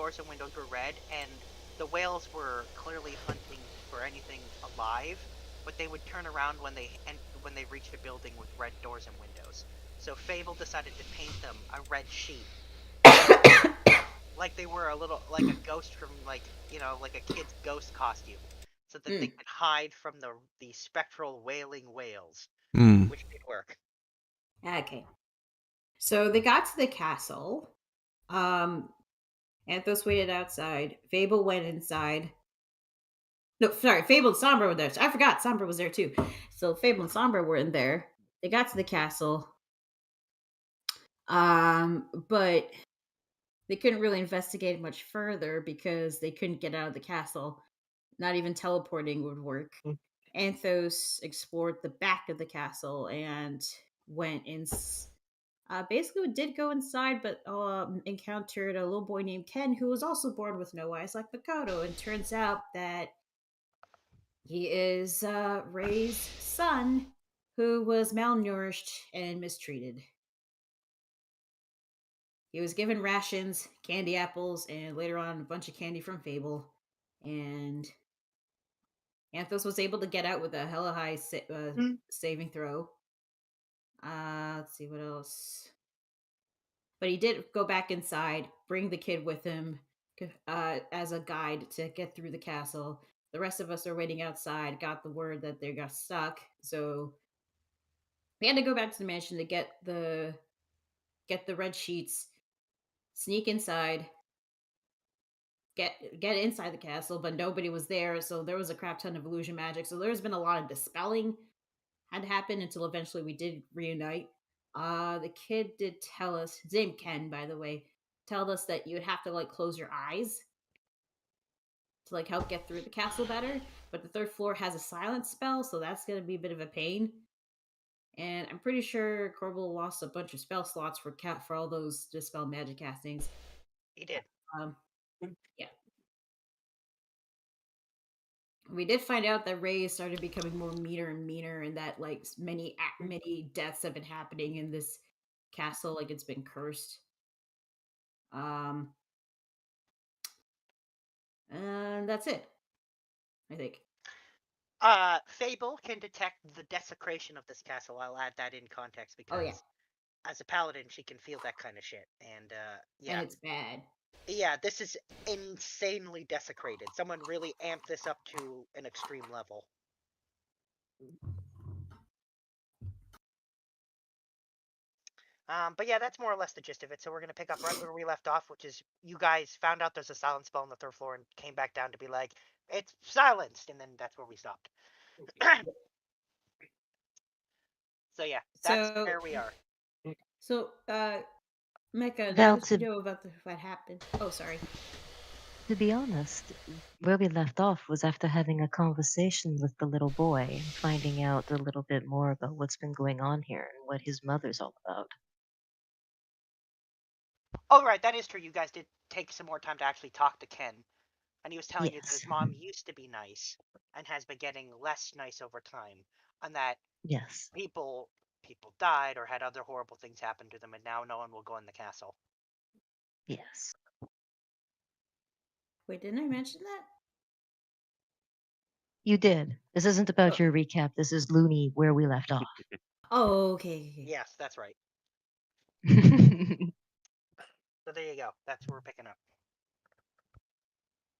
doors and windows were red, and the whales were clearly hunting for anything alive, but they would turn around when they reached a building with red doors and windows. So Fable decided to paint them a red sheet, like they were like a ghost from like a kid's ghost costume, so that they could hide from the spectral wailing whales, which did work. Okay. So they got to the castle. Anthos waited outside. Fable went inside. No, sorry, Fable and Sombra were there. I forgot Sombra was there too. So Fable and Sombra were in there. They got to the castle. But they couldn't really investigate much further because they couldn't get out of the castle. Not even teleporting would work. Anthos explored the back of the castle and went in. Basically, did go inside, but encountered a little boy named Ken who was also born with no eyes, like Makoto. And turns out that he is Ray's son, who was malnourished and mistreated. He was given rations, candy apples, and later on a bunch of candy from Fable. And Anthos was able to get out with a hella high saving throw. Let's see what else. But he did go back inside, bring the kid with him as a guide to get through the castle. The rest of us are waiting outside, got the word that they got stuck. So we had to go back to the mansion to get the red sheets, sneak inside, get inside the castle, but nobody was there, so there was a crap ton of illusion magic. So there's been a lot of dispelling had happened until eventually we did reunite. The kid did tell us, his name Ken, by the way, told us that you would have to like close your eyes to like help get through the castle better. But the third floor has a silence spell, so that's gonna be a bit of a pain. And I'm pretty sure Corbel lost a bunch of spell slots for all those dispel magic castings. He did. Yeah. We did find out that Ray started becoming more meaner and meaner, and that like many deaths have been happening in this castle, like it's been cursed. And that's it, I think. Fable can detect the desecration of this castle. I'll add that in context because Oh yeah, as a paladin, she can feel that kind of shit. And yeah. and it's bad. Yeah, this is insanely desecrated. Someone really amped this up to an extreme level. But yeah, that's more or less the gist of it. So we're going to pick up right where we left off, which is you guys found out there's a silence spell on the third floor and came back down to be like, it's silenced, and then that's where we stopped. So yeah, that's where we are. So, Mecca, now Well, that you know about what happened. Oh, sorry. to be honest, where we left off was after having a conversation with the little boy and finding out a little bit more about what's been going on here and what his mother's all about. Oh, right, that is true. You guys did take some more time to actually talk to Ken. And he was telling you that Yes. his mom used to be nice and has been getting less nice over time. And that Yes. people died or had other horrible things happen to them, and now no one will go in the castle. Yes. Wait, didn't I mention that? You did. This isn't about your recap. This is Looney where we left off. Oh, okay. Yes, that's right. So there you go. That's where we're picking up.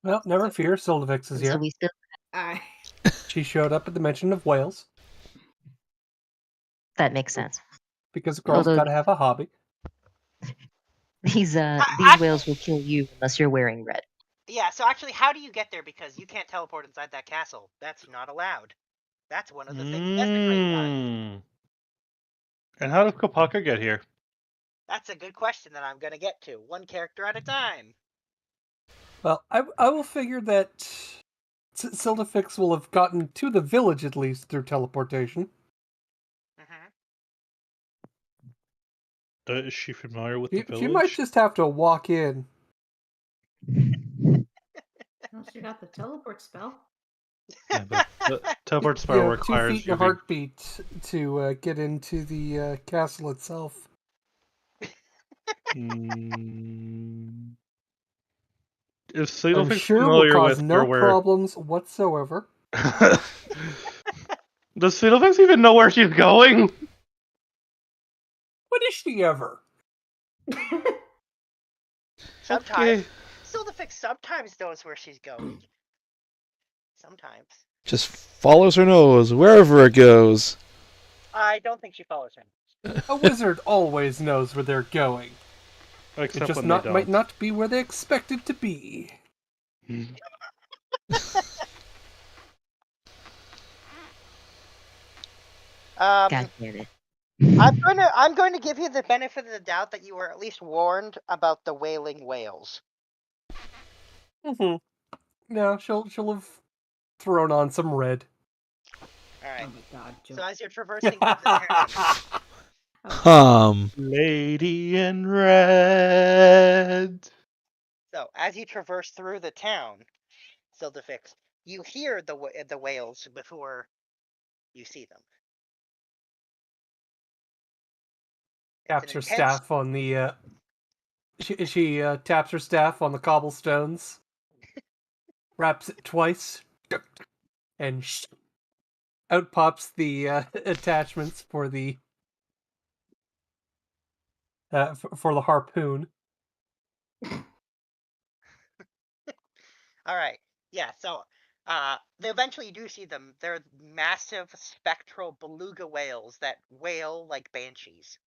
Well, never fear. Soldevix is so here. we still. She showed up at the mention of whales That makes sense. because a girl's Although got to have a hobby. these whales will kill you unless you're wearing red. Yeah, so actually, how do you get there? Because you can't teleport inside that castle. That's not allowed. That's one of the things Desecrate does. And how does Kopaka get here? That's a good question that I'm going to get to. One character at a time. Well, I will figure that Sildefix will have gotten to the village at least through teleportation. Is she familiar with the village? She might just have to walk in. Well, she got the teleport spell. Yeah, but the teleport spell requires 2 feet and a heartbeat to get into the castle itself. Is I'm Cedarfix sure will familiar cause with no where problems whatsoever. Does Cedarfix even know where she's going? When is she ever? Sometimes. Okay. Silverfix sometimes knows where she's going. Sometimes. Just follows her nose wherever it goes. I don't think she follows him. A wizard always knows where they're going. Except It just when they don't. might not be where they expect it to be. God damn it. I'm going to give you the benefit of the doubt that you were at least warned about the wailing whales. Mm-hmm. No, she'll have thrown on some red. All right. Oh my god, Joe. So as you're traversing through the town, Lady in red. so as you traverse through the town, Silverfix, you hear the whales before you see them. Taps her staff on the. She taps her staff on the cobblestones, wraps it twice, and out pops the attachments for the for the harpoon. All right. Yeah. So, they eventually you do see them. They're massive spectral beluga whales that wail like banshees.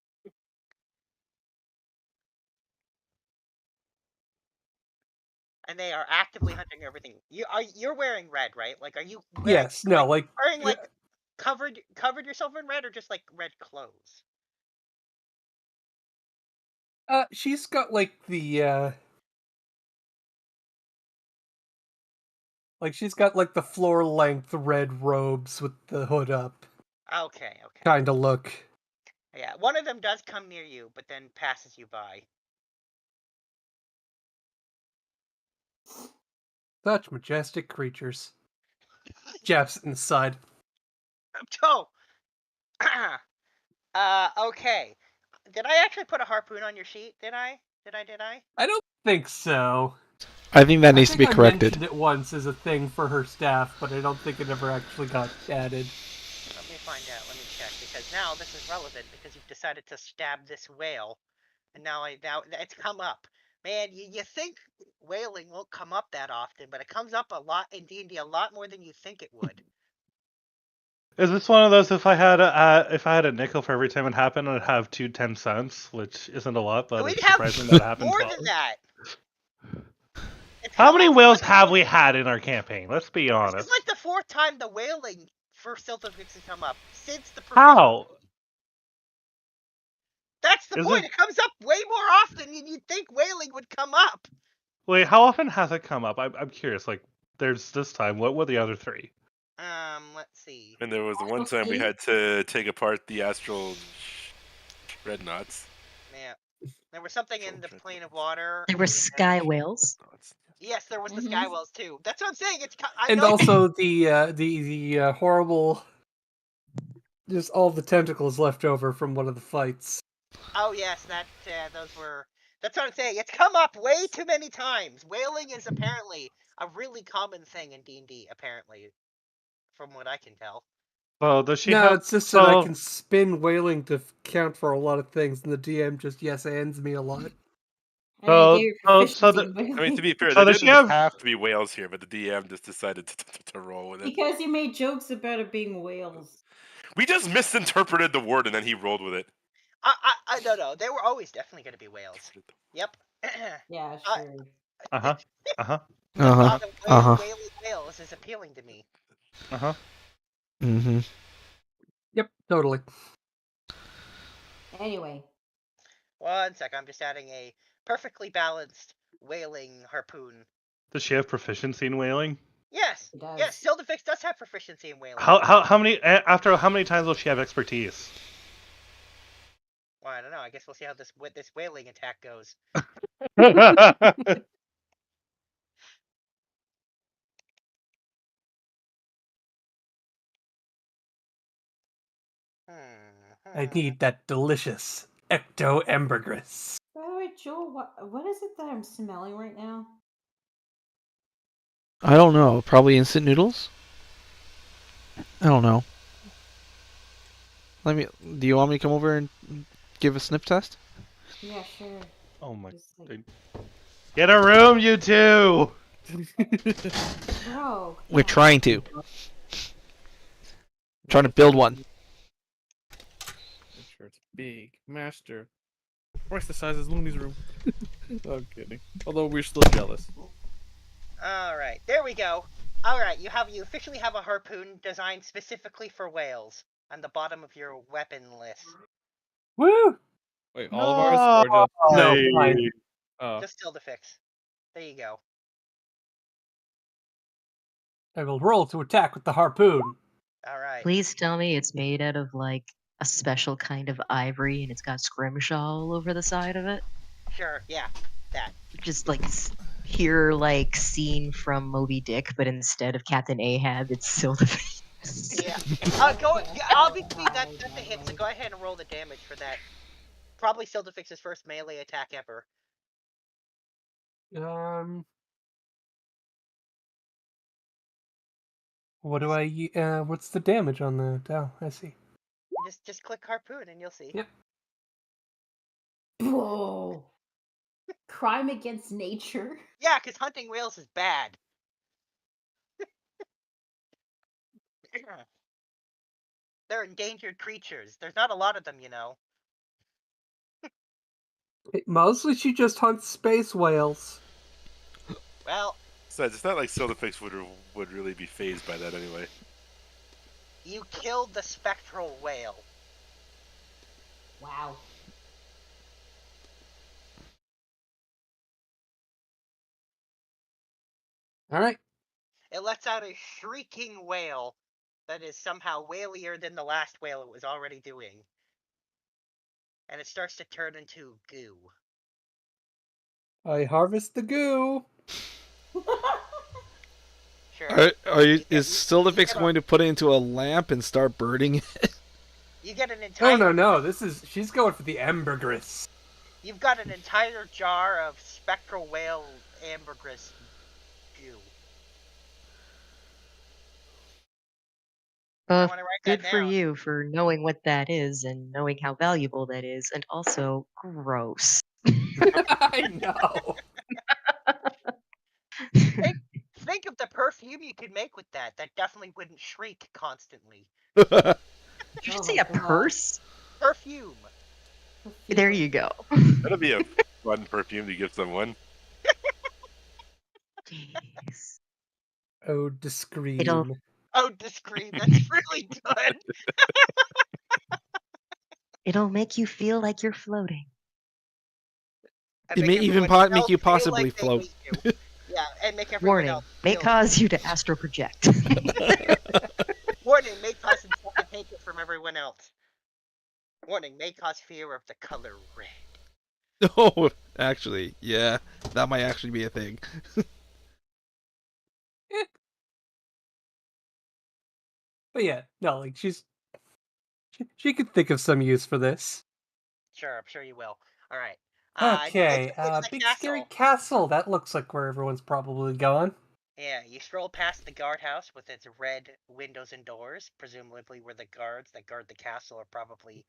And they are actively hunting everything. You're wearing red, right? Like, are you wearing, Yes, no, like wearing like covered yourself in red, or just like red clothes? she's got like the she's got like the floor length red robes with the hood up. Okay. Kind of look. Yeah, one of them does come near you, but then passes you by. Such majestic creatures. Jeff's inside. Oh. Okay. Did I actually put a harpoon on your sheet? Did I? I don't think so. I think that needs to be I corrected. mentioned it once as a thing for her staff, but I don't think it ever actually got added. Let me find out. Let me check, because now this is relevant because you've decided to stab this whale, and now it's come up. Man, you think whaling won't come up that often, but it comes up a lot in D&D, a lot more than you think it would. Is this one of those if I had a nickel for every time it happened, I'd have 2 10-cents, which isn't a lot, but We'd it's have surprising that happens. more than that. How many whales have we had in our campaign? Let's be honest. This is like the 4th time the whaling for Silverfix has come up since the. How? That's the point. It comes up way more often than you'd think whaling would come up. Wait, how often has it come up? I'm curious. Like, there's this time. What were the other 3? Let's see. And there was the one time we had to take apart the astral dreadnoughts. Yeah. There was something in the plane of water. There were sky whales. Yes, there was the sky whales too. That's what I'm saying. And also the horrible, just all the tentacles left over from one of the fights. Oh yes, those were. That's what I'm saying. It's come up way too many times. Whaling is apparently a really common thing in D&D. Apparently, from what I can tell. Well, does she? No, it's just that I can spin whaling to count for a lot of things, and the DM just yes ands me a lot. To be fair, there didn't have to be whales here, but the DM just decided to roll with it. Because you made jokes about it being whales. We just misinterpreted the word, and then he rolled with it. I don't know. They were always definitely going to be whales. Yep. Yeah, sure. Whaling whales is appealing to me. Mm-hmm. Yep, totally. Anyway. 1 sec. I'm just adding a perfectly balanced whaling harpoon. Does she have proficiency in whaling? Yes. Yes. Silverfix does have proficiency in whaling. How many? After how many times will she have expertise? Well, I don't know. I guess we'll see how this whaling attack goes. I need that delicious ecto ambergris. By the way, Joel, what is it that I'm smelling right now? I don't know. Probably instant noodles? I don't know. Do you want me to come over and give a snip test? Yeah, sure. Oh my. Just like, Get a room, you two! bro. We're yeah. trying to. Trying to build one. Make sure it's big. Master. Twice the size as Looney's room. I'm kidding. Although we're still jealous. All right, there we go. All right, you officially have a harpoon designed specifically for whales on the bottom of your weapon list. Woo! Wait, all of ours or just No, mine. Just Sildafix. There you go. I will roll to attack with the harpoon. All right. Please tell me it's made out of like a special kind of ivory and it's got scrimshaw all over the side of it. Sure. Yeah. That. Just like pure like scene from Moby Dick, but instead of Captain Ahab, it's Sildafix. Yeah. Obviously that's a hit. So go ahead and roll the damage for that. Probably Sildafix's first melee attack ever. What do I? What's the damage on that? Oh, I see. Just click harpoon and you'll see. Yep. Whoa. Crime against nature. Yeah, because hunting whales is bad. They're endangered creatures. There's not a lot of them, you know. Mostly she just hunts space whales. Well, Besides, it's not like Sildafix would really be phased by that anyway. you killed the spectral whale. Wow. All right. It lets out a shrieking wail that is somehow wailier than the last wail it was already doing. And it starts to turn into goo. I harvest the goo. Sure. Is Sildafix going to put it into a lamp and start burning it? You get an entire... No. She's going for the ambergris. You've got an entire jar of spectral whale ambergris goo. Good for you for knowing what that is and knowing how valuable that is, and also gross. I know. Think of the perfume you could make with that. That definitely wouldn't shriek constantly. Did you say a purse? Perfume. There you go. That'll be a fun perfume to give someone. Jeez. Oh, discreet. Oh, discreet. That's really good. It'll make you feel like you're floating. It may even make you possibly float. Yeah, and make everyone Warning, else may cause you to astral project. Warning, may cause you to take it from everyone else. Warning, may cause fear of the color red. Oh, actually, yeah. That might actually be a thing. But yeah, no, like she could think of some use for this. Sure, I'm sure you will. All right. Okay, big scary castle. That looks like where everyone's probably going. Yeah, you stroll past the guardhouse with its red windows and doors, presumably where the guards that guard the castle are probably,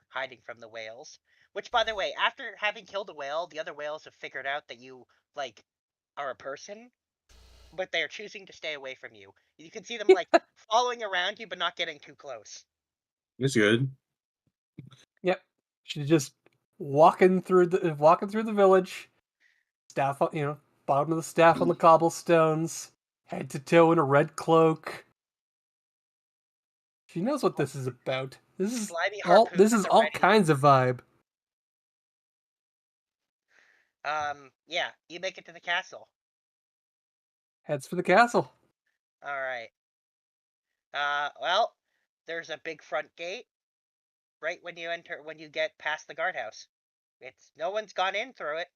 hiding from the whales. Which, by the way, after having killed a whale, the other whales have figured out that you, are a person, but they are choosing to stay away from you. You can see them, following around you, but not getting too close. It's good. Yep, she's just walking through the village. Staff, bottom of the staff on the cobblestones, head to toe in a red cloak. She knows what this is about. This is all kinds of vibe. Yeah, you make it to the castle. Heads for the castle. All right. Well, there's a big front gate right when you get past the guardhouse. No one's gone in through it,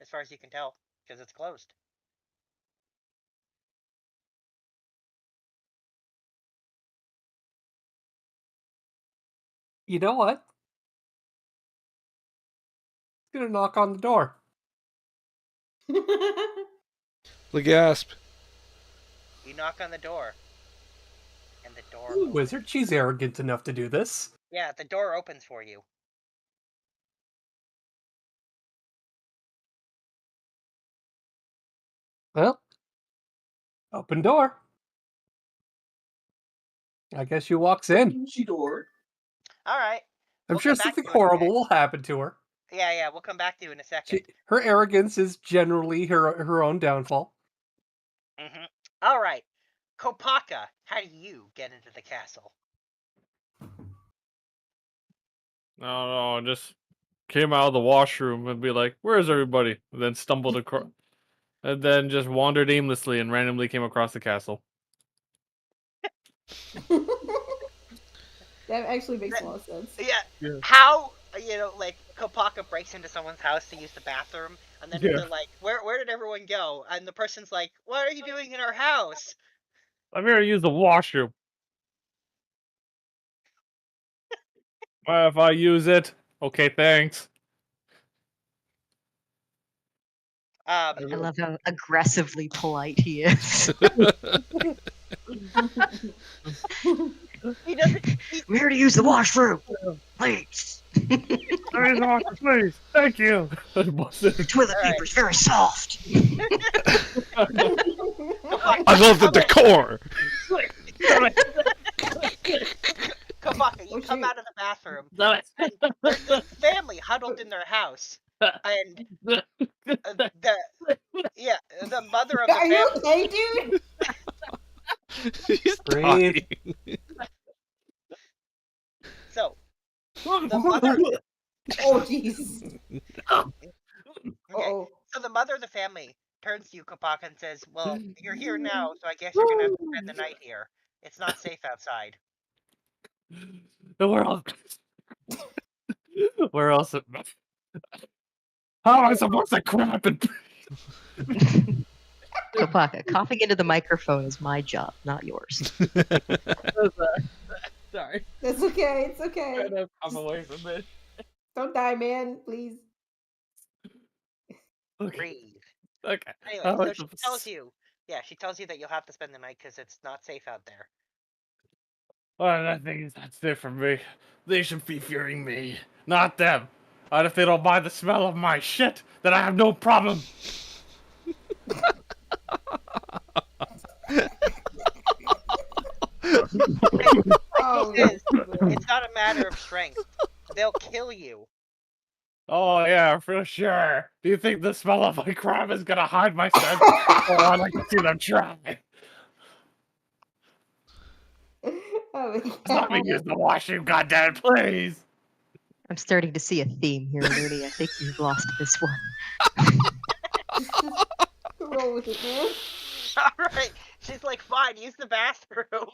as far as you can tell, because it's closed. You know what? Gonna knock on the door. The gasp. You knock on the door. And the door Ooh, opens. wizard, she's arrogant enough to do this. Yeah, the door opens for you. Well, open door. I guess she walks in. Alright. I'm We'll sure come back something to you in a horrible sec. will happen to her. Yeah, we'll come back to you in a second. Her arrogance is generally her own downfall. Mm-hmm. Alright. Kopaka, how do you get into the castle? No, just came out of the washroom and be like, "Where's everybody?" And then stumbled across, and then just wandered aimlessly and randomly came across the castle. That actually makes a lot of sense. Yeah. How, like, Kopaka breaks into someone's house to use the bathroom, and then they're like, where did everyone go? And the person's like, what are you doing in our house? I'm here to use the washroom. If I use it, okay, thanks. I love how aggressively polite he is. He doesn't. We're here to use the washroom, please. Please, thank you. The toilet paper's very soft. I love the decor. Kopaka, you come out of the bathroom, and there's this family huddled in their house, and the mother of the Are family. you okay, dude? He's Breathe. dying. So, the mother. Oh, jeez. Okay. Uh-oh. So the mother of the family turns to you, Kopaka, and says, "Well, you're here now, so I guess you're gonna have to spend the night here. It's not safe outside." Where else? Where else? How am I supposed to crap and Kopaka, coughing into the microphone is my job, not yours. Sorry. That's okay. It's okay. Trying to come away from it. Don't die, man. Please. Okay. Breathe. Okay. Anyway, so she tells you. Yeah, she tells you that you'll have to spend the night because it's not safe out there. Well, I think that's different for me. They should be fearing me, not them. And if they don't mind the smell of my shit, then I have no problem. Oh, It's not a matter of strength. They'll kill you. Oh yeah, for sure. Do you think the smell of my crap is gonna hide my scent? Oh, I'd like to see them try. Oh, Let me use the washroom, goddamn, please. I'm starting to see a theme here, Looney. I think you've lost this one. roll with it, man. Alright. She's like, fine, use the bathroom.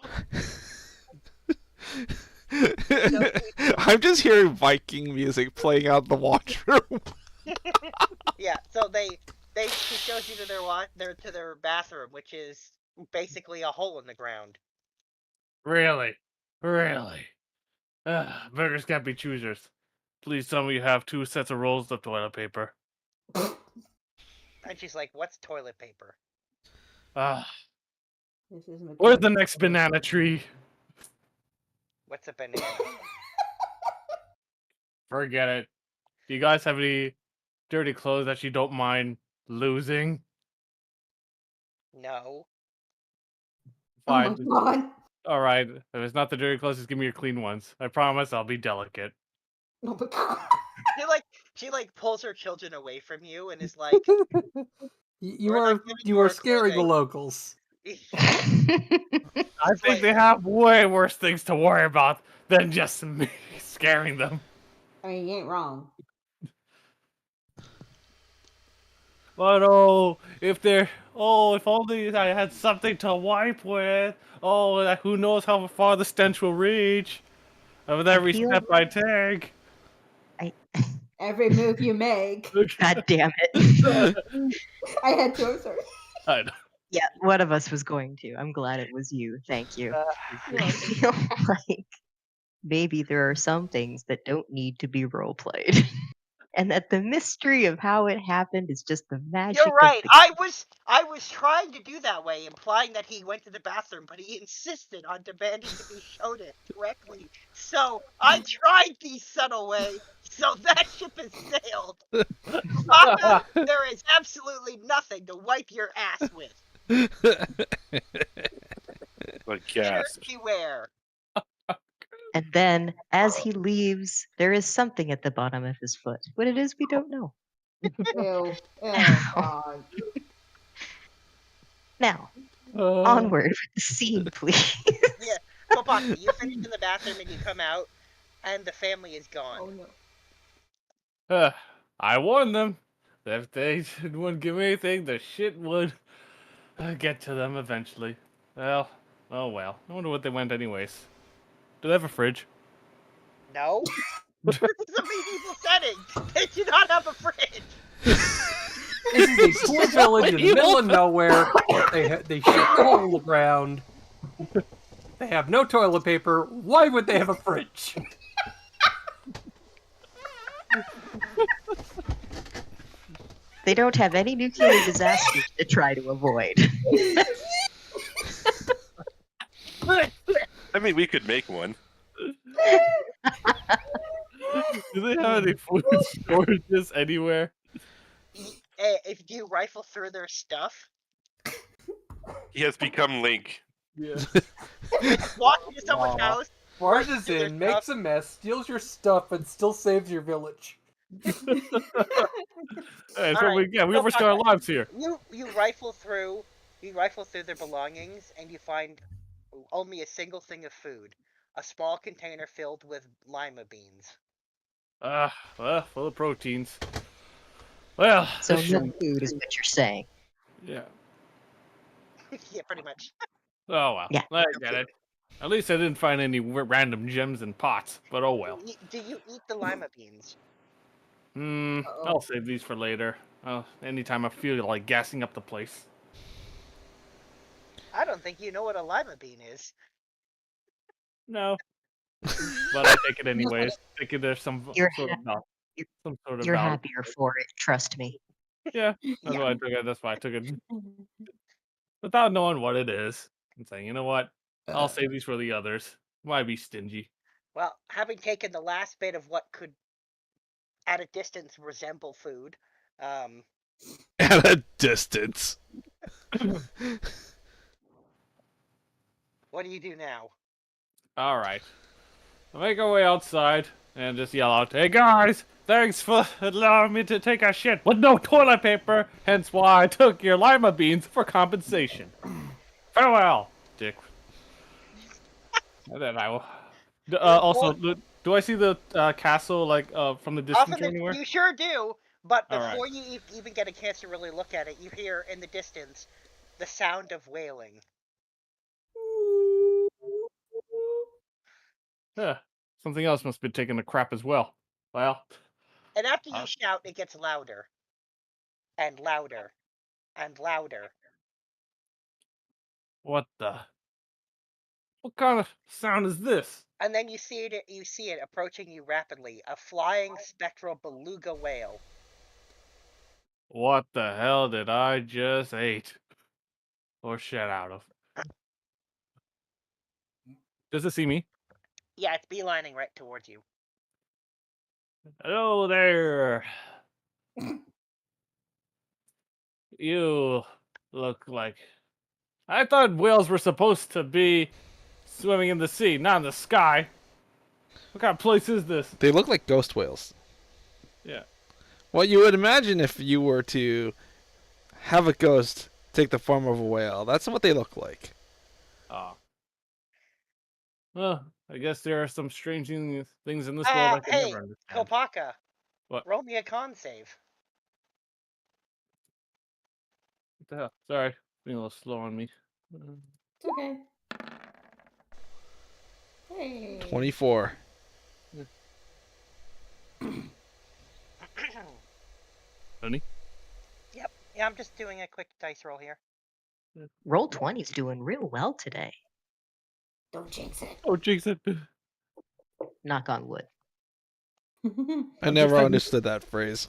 I'm just hearing Viking music playing out the washroom. Yeah, so she shows you to their bathroom, which is basically a hole in the ground. Really? Beggars can't be choosers. Please tell me you have 2 sets of rolls of toilet paper. And she's like, what's toilet paper? Where's the next banana tree? What's a banana? Forget it. Do you guys have any dirty clothes that you don't mind losing? No. Fine. Oh my god. Alright. If it's not the dirty clothes, just give me your clean ones. I promise I'll be delicate. Oh my god. She pulls her children away from you and is like, You are scaring the locals. I think they have way worse things to worry about than just me scaring them. I mean, you ain't wrong. But if only I had something to wipe with. Who knows how far the stench will reach with every step I take. Every move you make. God damn it. I had to, I'm sorry. I know. Yeah, one of us was going to. I'm glad it was you. Thank you. I feel like maybe there are some things that don't need to be role played. and that the mystery of how it happened is just the magic You're right. of the I was trying to do that way, implying that he went to the bathroom, but he insisted on demanding to be shown it directly. So I tried the subtle way. So that ship has sailed. Papa, there is absolutely nothing to wipe your ass with. Like gas. Beware. And then, as he leaves, there is something at the bottom of his foot. What it is, we don't know. Ew. Now, God. now onward with the scene, please. Yeah, Kopaka, you finish in the bathroom and you come out, and the family is gone. Oh no. I warned them that if they wouldn't give me anything, the shit would get to them eventually. Well, oh well. I wonder what they went anyways. Do they have a fridge? No? This is a medieval setting. They do not have a fridge. This is a poor village in the middle of nowhere. They shit the hole in the ground. They have no toilet paper. Why would they have a fridge? They don't have any nuclear disasters to try to avoid. I mean, we could make one. Do they have any food storages anywhere? If you rifle through their stuff, He has become Link. Yeah. walk into someone's house, Barges through their in, makes a mess, steals your stuff, and still saves your village. Hey, so Alright, we overstay our lives here. you rifle through their belongings, and you find only a single thing of food. A small container filled with lima beans. Well, full of proteins. Well, So this no shouldn't- food is what you're saying. yeah. Yeah, pretty much. Oh well. Yeah. I get it. At least I didn't find any random gems in pots, but oh well. Do you eat the lima beans? I'll save these for later. Anytime I feel like gassing up the place. I don't think you know what a lima bean is. No. But I take it anyways. Thinking there's some You're sort of some sort of You're value. happier for it, trust me. Yeah, that's why I took it. That's why I took it without knowing what it is. And saying, you know what? I'll save these for the others. Why be stingy? Well, having taken the last bit of what could, at a distance, resemble food, At a distance. what do you do now? All right. I'll make our way outside and just yell out, "Hey guys, thanks for allowing me to take a shit with no toilet paper. Hence why I took your lima beans for compensation. Farewell, Dick." And then I will. Also, do I see the castle like from the distance or anywhere? You sure do, but All right. before you even get a chance to really look at it, you hear in the distance the sound of wailing. Yeah, something else must be taking a crap as well. Well, And after you shout, it gets louder. And louder. And louder. what kind of sound is this? And then you see it approaching you rapidly, a flying spectral beluga whale. What the hell did I just eat? Or shit out of? Does it see me? Yeah, it's beelining right towards you. Hello there. You look like... I thought whales were supposed to be swimming in the sea, not in the sky. What kind of place is this? They look like ghost whales. Yeah. What you would imagine if you were to have a ghost take the form of a whale. That's what they look like. Oh. Well, I guess there are some strange things in this world I can Hey, never understand. Kopaka. What? Roll me a con save. What the hell? Sorry, being a little slow on me. It's okay. Hey. 24. Honey? Yep. Yeah, I'm just doing a quick dice roll here. Roll 20's doing real well today. Don't jinx it. Oh, jinx it. Knock on wood. I never understood that phrase.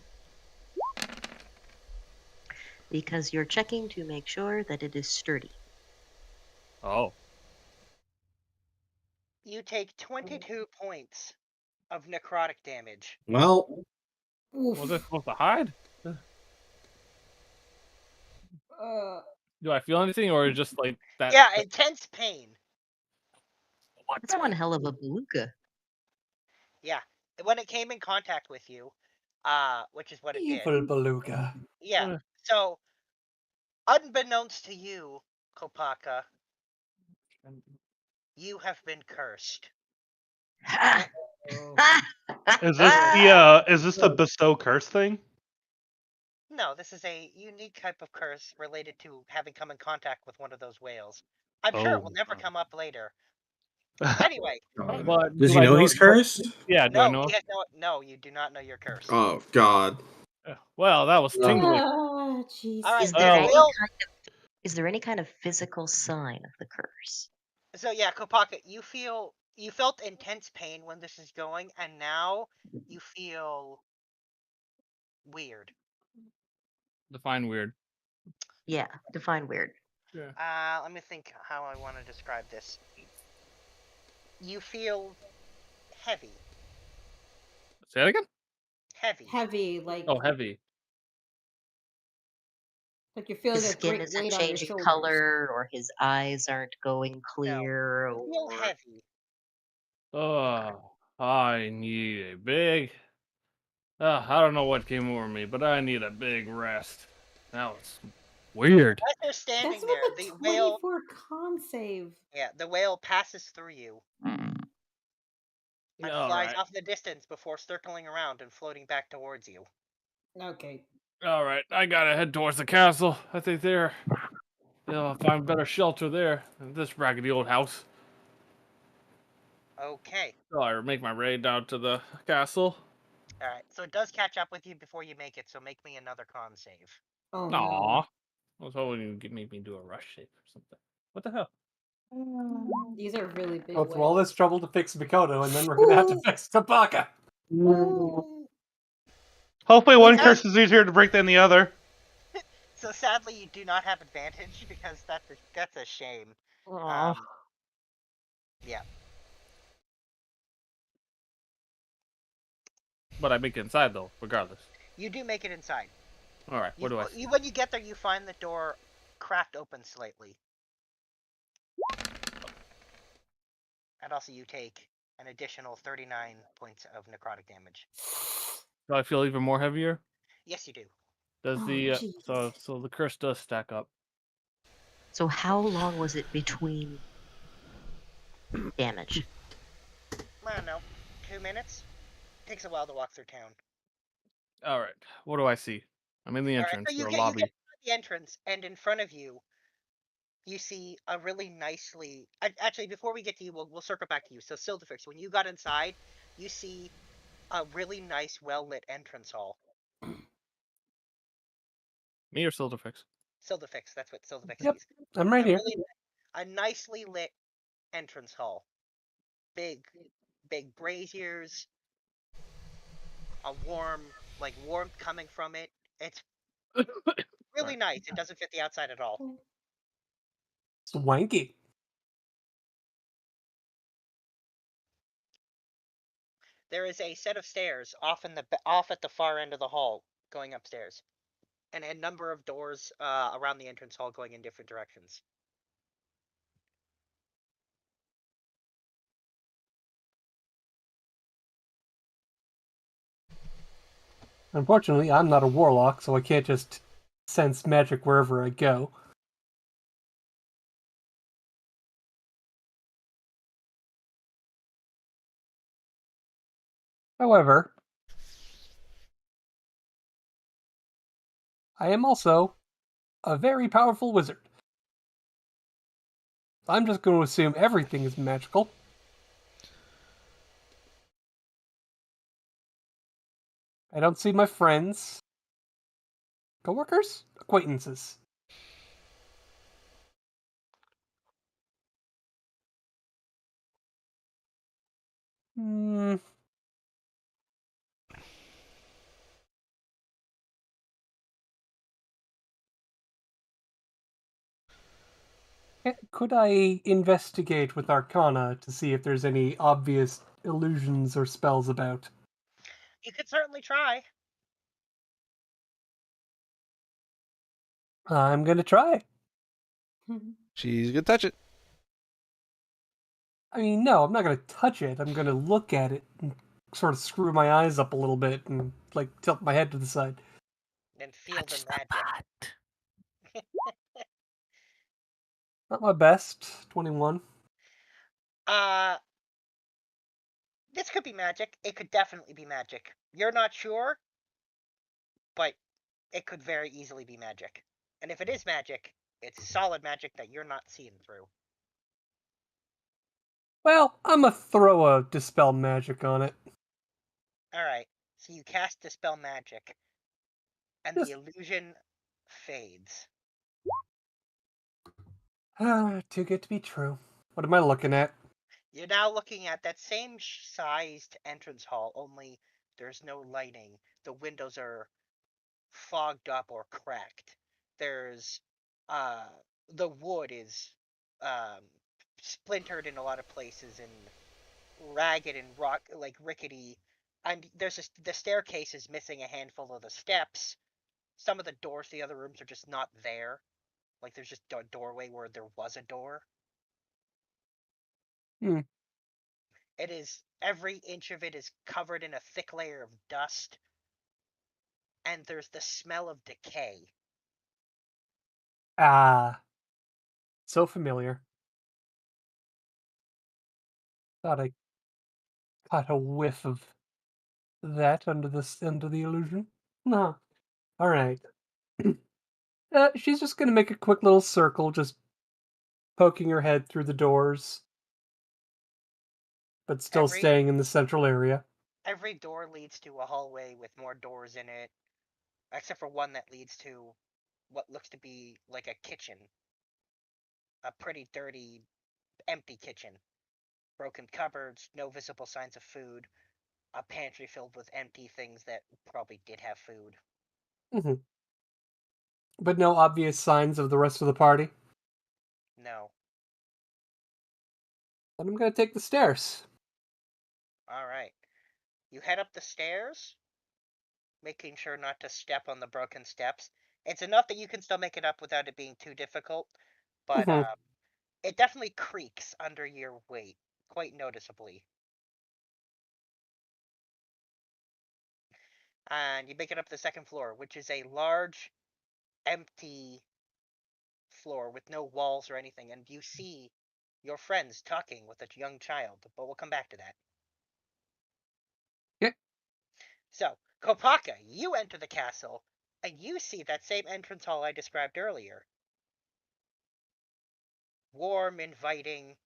Because you're checking to make sure that it is sturdy. Oh. You take 22 points of necrotic damage. Well, Was I supposed to hide? Do I feel anything, or just like that? Yeah, intense pain. That's one hell of a beluga. Yeah, when it came in contact with you, which is what it did. Evil beluga. Yeah, so unbeknownst to you, Kopaka, you have been cursed. Is this the bestow curse thing? No, this is a unique type of curse related to having come in contact with one of those whales. I'm sure it will never come up later. Anyway. But does do he I know he's cursed? Yeah, do I No, know? he has no, you do not know you're cursed. Oh God. Well, that was tingly. Oh, jeez. All right, Is there, the any whale. kind of, is there any kind of physical sign of the curse? So yeah, Kopaka, you felt intense pain when this is going, and now you feel weird. Define weird. Yeah, define weird. Yeah. Let me think how I want to describe this. You feel heavy. Say it again. Heavy. Like Oh, heavy. like you're feeling His a skin great isn't weight on your changing shoulders. color, or his eyes aren't going clear. You feel Or... heavy. Oh, I need a big. I don't know what came over me, but I need a big rest. That was weird. As they're standing That's there, with the a whale. 24 con save. Yeah, the whale passes through you and All flies right. off in the distance before circling around and floating back towards you. Okay. All right. I gotta head towards the castle. I think they'll find better shelter there than this raggedy old house. Okay. So I make my way down to the castle. All right. So it does catch up with you before you make it. So make me another con save. Oh Aw. no. I was hoping you'd make me do a rush save or something. What the hell? These are really big Go through all whales. this trouble to fix Makoto, and then we're gonna have to fix Kopaka. Hopefully, one curse is easier to break than the other. So sadly, you do not have advantage because that's a shame. Yeah. But I make it inside though, regardless. You do make it inside. All right. What do I see? When you get there, you find the door cracked open slightly. And also, you take an additional 39 points of necrotic damage. Do I feel even more heavier? Yes, you do. Does the so the curse does stack up? So how long was it between damage? I don't know. 2 minutes? Takes a while to walk through town. All right. What do I see? I'm in the entrance So or you lobby. get to the entrance, and in front of you, you see a really nicely. Actually, before we get to you, we'll circle back to you. So, Silderfix, when you got inside, you see a really nice, well-lit entrance hall. Me or Silderfix? Silderfix, that's what Silderfix Yep, sees. I'm right here. A nicely lit entrance hall. Big braziers. A warmth coming from it. It's really nice. It doesn't fit the outside at all. Swanky. There is a set of stairs off at the far end of the hall going upstairs, and a number of doors around the entrance hall going in different directions. Unfortunately, I'm not a warlock, so I can't just sense magic wherever I go. However, I am also a very powerful wizard. I'm just going to assume everything is magical. I don't see my friends, coworkers, acquaintances. Could I investigate with Arcana to see if there's any obvious illusions or spells about? You could certainly try. I'm gonna try. She's gonna touch it. I mean, no, I'm not gonna touch it. I'm gonna look at it and sort of screw my eyes up a little bit and like tilt my head to the side. And feel the magic. Not my best. 21. This could be magic. It could definitely be magic. You're not sure, but it could very easily be magic. And if it is magic, it's solid magic that you're not seeing through. Well, I'm gonna throw a dispel magic on it. Alright, so you cast Dispel Magic, and the illusion fades. Too good to be true. What am I looking at? You're now looking at that same sized entrance hall, only there's no lighting. The windows are fogged up or cracked. There's the wood is splintered in a lot of places and ragged and rickety, and the staircase is missing a handful of the steps. Some of the doors to the other rooms are just not there. Like there's just a doorway where there was a door. Hmm. It is, every inch of it is covered in a thick layer of dust, and there's the smell of decay. So familiar. Thought I caught a whiff of that under the illusion. No. All right. She's just gonna make a quick little circle, just poking her head through the doors, but still staying in the central area. Every door leads to a hallway with more doors in it, except for one that leads to what looks to be like a kitchen. A pretty dirty, empty kitchen. Broken cupboards, no visible signs of food, a pantry filled with empty things that probably did have food. Mm-hmm. But no obvious signs of the rest of the party? No. Then I'm gonna take the stairs. Alright. You head up the stairs, making sure not to step on the broken steps. It's enough that you can still make it up without it being too difficult, but it definitely creaks under your weight, quite noticeably. And you make it up to the second floor, which is a large, empty floor with no walls or anything, and you see your friends talking with a young child, but we'll come back to that. Okay. So, Kopaka, you enter the castle, and you see that same entrance hall I described earlier. Warm, inviting,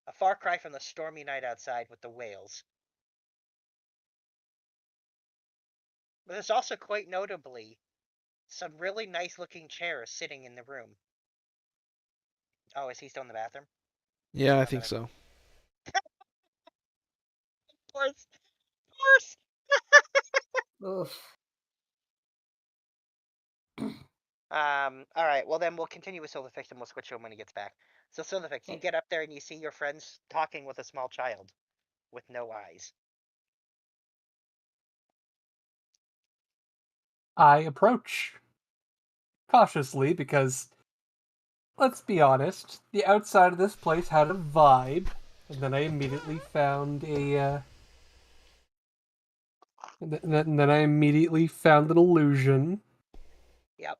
a far cry from the stormy night outside with the whales. But there's also, quite notably, some really nice-looking chairs sitting in the room. Oh, is he still in the bathroom? Yeah, I think so. Of course. Oof. Alright, well then we'll continue with Silverfix and we'll switch to him when he gets back. So Silverfix, you get up there and you see your friends talking with a small child with no eyes. I approach cautiously because, let's be honest, the outside of this place had a vibe, and then I immediately found a and then I immediately found an illusion. Yep.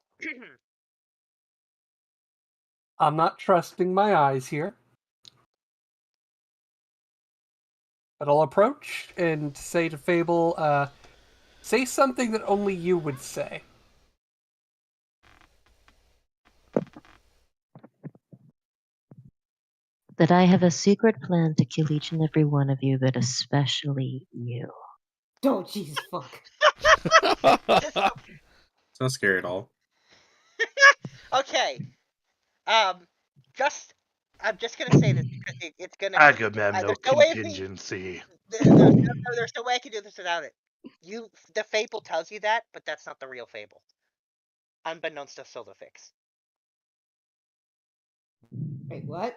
I'm not trusting my eyes here. But I'll approach and say to Fable, say something that only you would say. That I have a secret plan to kill each and every one of you, but especially you. Oh, Jesus, fuck. It's not scary at all. Okay. I'm just gonna say this because it's gonna. Agamemnon contingency. There's no way I can do this without it. The Fable tells you that, but that's not the real Fable. Unbeknownst to Silverfix. Wait, what?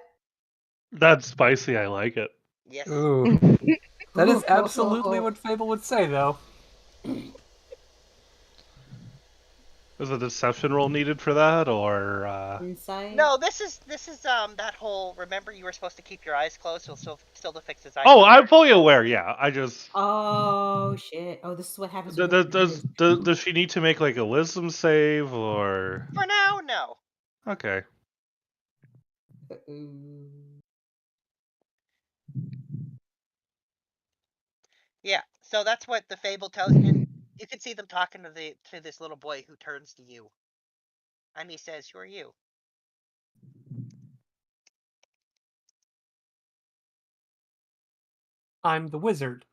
That's spicy. I like it. Yes. Ooh. That is absolutely what Fable would say, though. Is a deception roll needed for that, or Insight? No, this is that whole. Remember, you were supposed to keep your eyes closed, so still to fix his eyes. Oh, I'm fully aware. Yeah, I just. Oh shit! Oh, this is what happens. When you Does she need to make like a wisdom save, or? For now, no. Okay. Yeah, so that's what the fable tells you. And you can see them talking to this little boy who turns to you, and he says, "Who are you?" I'm the wizard.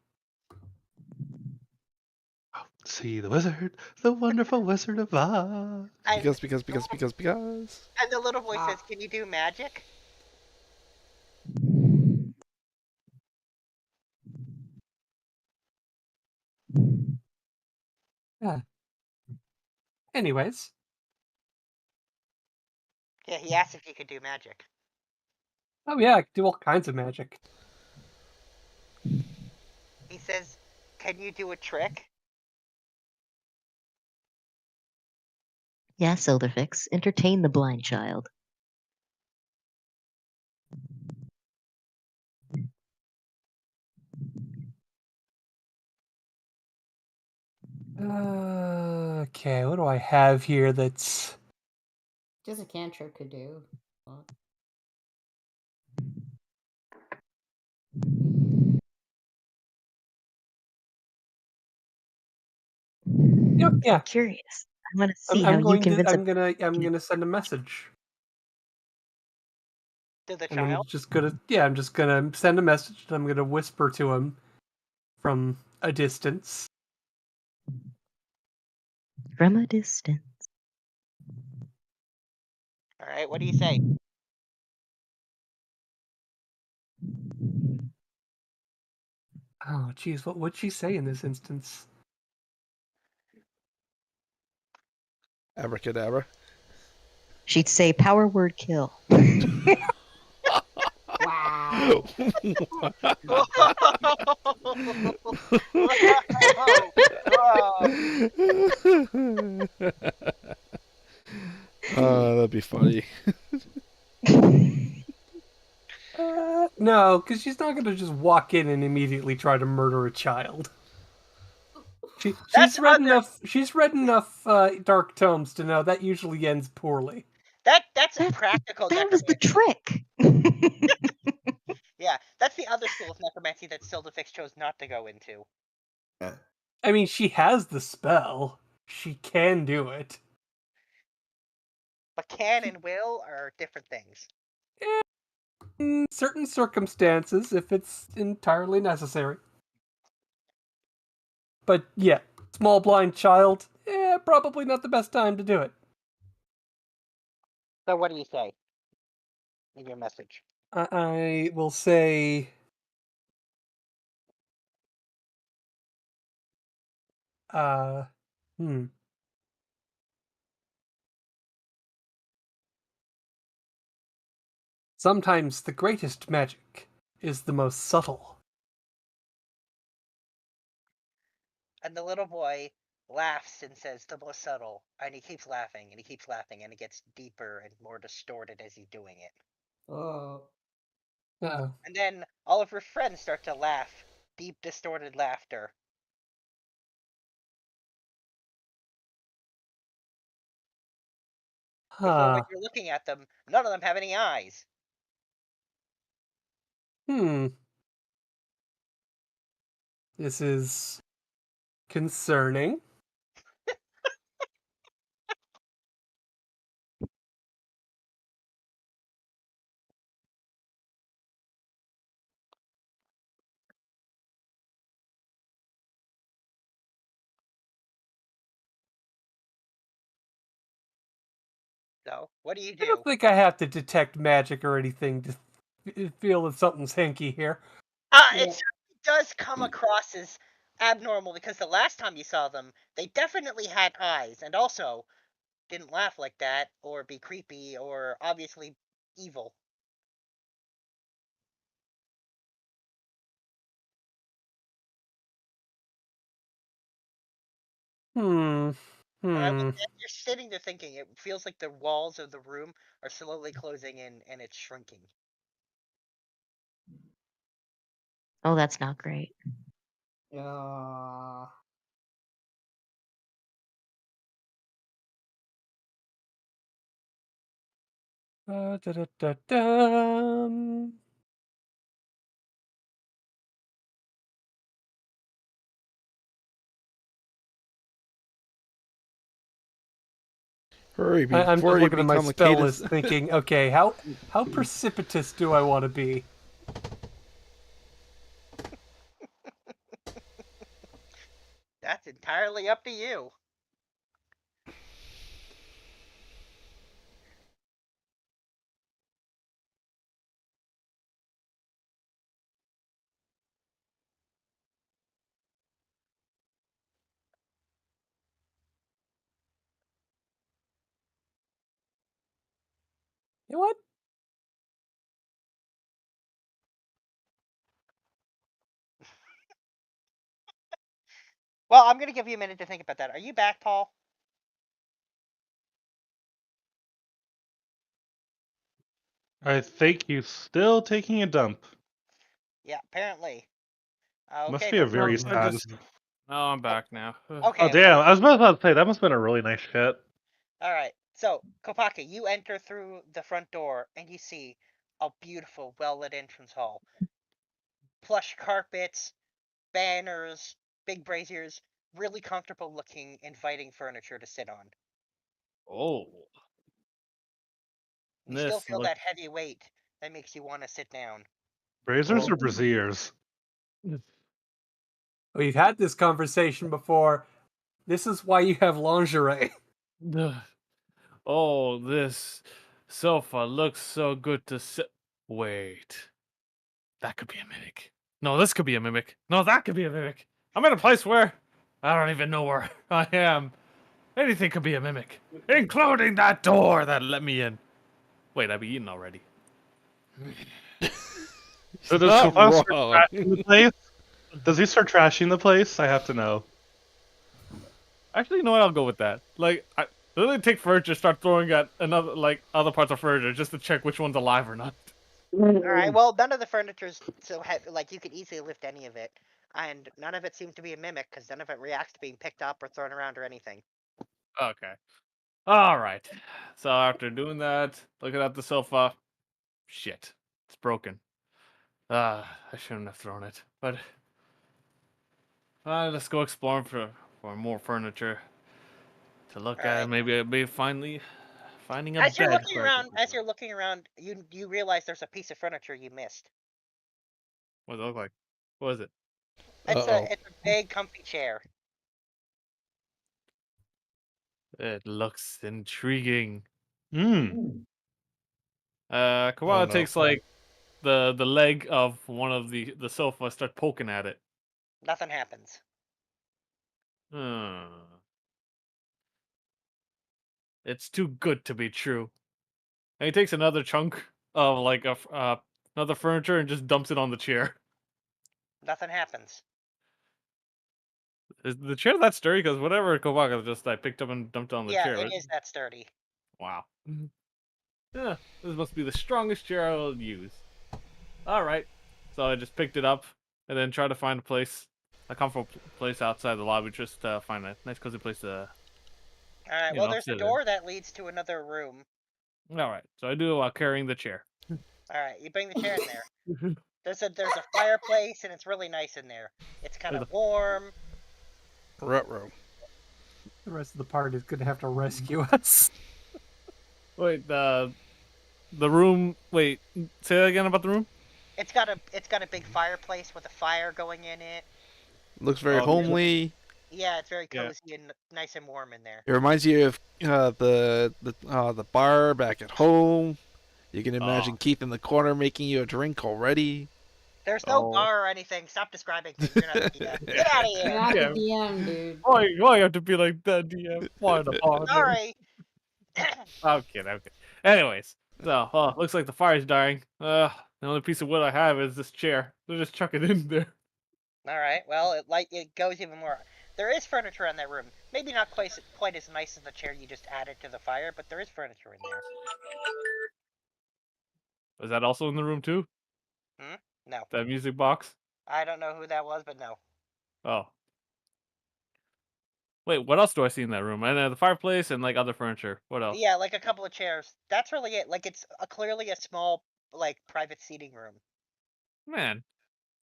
See the wizard, the wonderful Wizard of Oz. Because. And the little boy says, "Can you do magic?" Yeah. Anyways. Yeah, he asked if you could do magic. Oh yeah, I can do all kinds of magic. He says, "Can you do a trick?" Yes, Silverfix, entertain the blind child. Okay, what do I have here that's... Just a cantrip could do. Yep, yeah. I'm curious. I want to see I'm how you convince I'm gonna send a message. To the And I'm child? just gonna send a message, and I'm gonna whisper to him from a distance. From a distance. All right, what do you say? Oh, geez, what would she say in this instance? Abracadabra. She'd say power word kill. Wow. That'd be funny. No, because she's not gonna just walk in and immediately try to murder a child. She's read enough dark tomes to know that usually ends poorly. That's practical. That was the trick. Yeah, that's the other school of necromancy that Silverfix chose not to go into. I mean, she has the spell. She can do it. But can and will are different things. In certain circumstances, if it's entirely necessary. But yeah, small blind child, probably not the best time to do it. So what do you say in your message? I will say... Sometimes the greatest magic is the most subtle. And the little boy laughs and says, "The most subtle." And he keeps laughing, and he keeps laughing, and it gets deeper and more distorted as he's doing it. Oh. Uh-oh. And then all of her friends start to laugh. Deep, distorted laughter. Before, when you're looking at them, none of them have any eyes. This is concerning. So, what do you do? I don't think I have to detect magic or anything to feel that something's hinky here. It does come across as abnormal because the last time you saw them, they definitely had eyes, and also didn't laugh like that, or be creepy, or obviously evil. All right, well, as you're sitting there thinking, it feels like the walls of the room are slowly closing in, and it's shrinking. Oh, that's not great. Da-da-da-dum. Hurry I'm before just you looking at my become a spell Cadus. list, thinking, okay, how precipitous do I want to be? That's entirely up to you. You know what? Well, I'm gonna give you a minute to think about that. Are you back, Paul? I think he's still taking a dump. Yeah, apparently. Must Okay, be a then. very I sad. just. No, I'm back now. Okay. Oh damn! I was about to say that must have been a really nice shit. All right. So, Kopake, you enter through the front door, and you see a beautiful, well-lit entrance hall. Plush carpets, banners, big braziers, really comfortable-looking, inviting furniture to sit on. Oh. You still This feel looks. that heavy weight that makes you want to sit down. Brazers or braziers? We've had this conversation before. This is why you have lingerie. Oh, this sofa looks so good to sit. Wait. That could be a mimic. No, this could be a mimic. No, that could be a mimic. I'm in a place where I don't even know where I am. Anything could be a mimic, including that door that let me in. Wait, I've eaten already. So does Not Kofan start wrong. trashing the place? Does he start trashing the place? I have to know. Actually, you know what? I'll go with that. Like, I literally take furniture, start throwing at another, like, other parts of furniture just to check which one's alive or not. All right. Well, none of the furniture's so heavy. Like, you could easily lift any of it, and none of it seems to be a mimic because none of it reacts to being picked up or thrown around or anything. Okay. All right. So after doing that, looking at the sofa, shit, it's broken. I shouldn't have thrown it. But let's go exploring for more furniture to look All at. right. Maybe finally finding a As you're bed. looking around, you realize there's a piece of furniture you missed. What does it look like? What is it? It's Uh-oh. a big, comfy chair. It looks intriguing. Hmm. Koala no. takes like the leg of one of the sofa, start poking at it. Nothing happens. It's too good to be true. And he takes another chunk of like another furniture and just dumps it on the chair. Nothing happens. Is the chair that sturdy? Because whatever Kobaka just I picked up and dumped on the Yeah, chair. it is that sturdy. Wow. Yeah, this must be the strongest chair I'll use. Alright. So I just picked it up and then tried to find a comfortable place outside the lobby, just to find a nice cozy place to. Alright, well, there's a door that leads to another room. Alright, so I do while carrying the chair. Alright, you bring the chair in there. There's a fireplace, and it's really nice in there. It's kind of warm. Ruh-roh. The rest of the party is going to have to rescue us. Wait, the room. Wait, say that again about the room. It's got a big fireplace with a fire going in it. Looks very homely. Yeah, it's very cozy and nice and warm in there. It reminds you of the bar back at home. You can imagine Keith in the corner making you a drink already. There's no bar or anything. Stop describing things. You're not the DM. Get out of here. You're not the DM, dude. Why you have to be like that, DM? Why the bar? Sorry. Okay. Anyways, so looks like the fire's dying. The only piece of wood I have is this chair. So just chuck it in there. All right. Well, it goes even more. There is furniture in that room. Maybe not quite as nice as the chair you just added to the fire, but there is furniture in there. Was that also in the room too? No. That music box? I don't know who that was, but no. Oh. Wait, what else do I see in that room? And the fireplace and like other furniture. What else? Yeah, like a couple of chairs. That's really it. Like it's clearly a small, like private seating room. Man,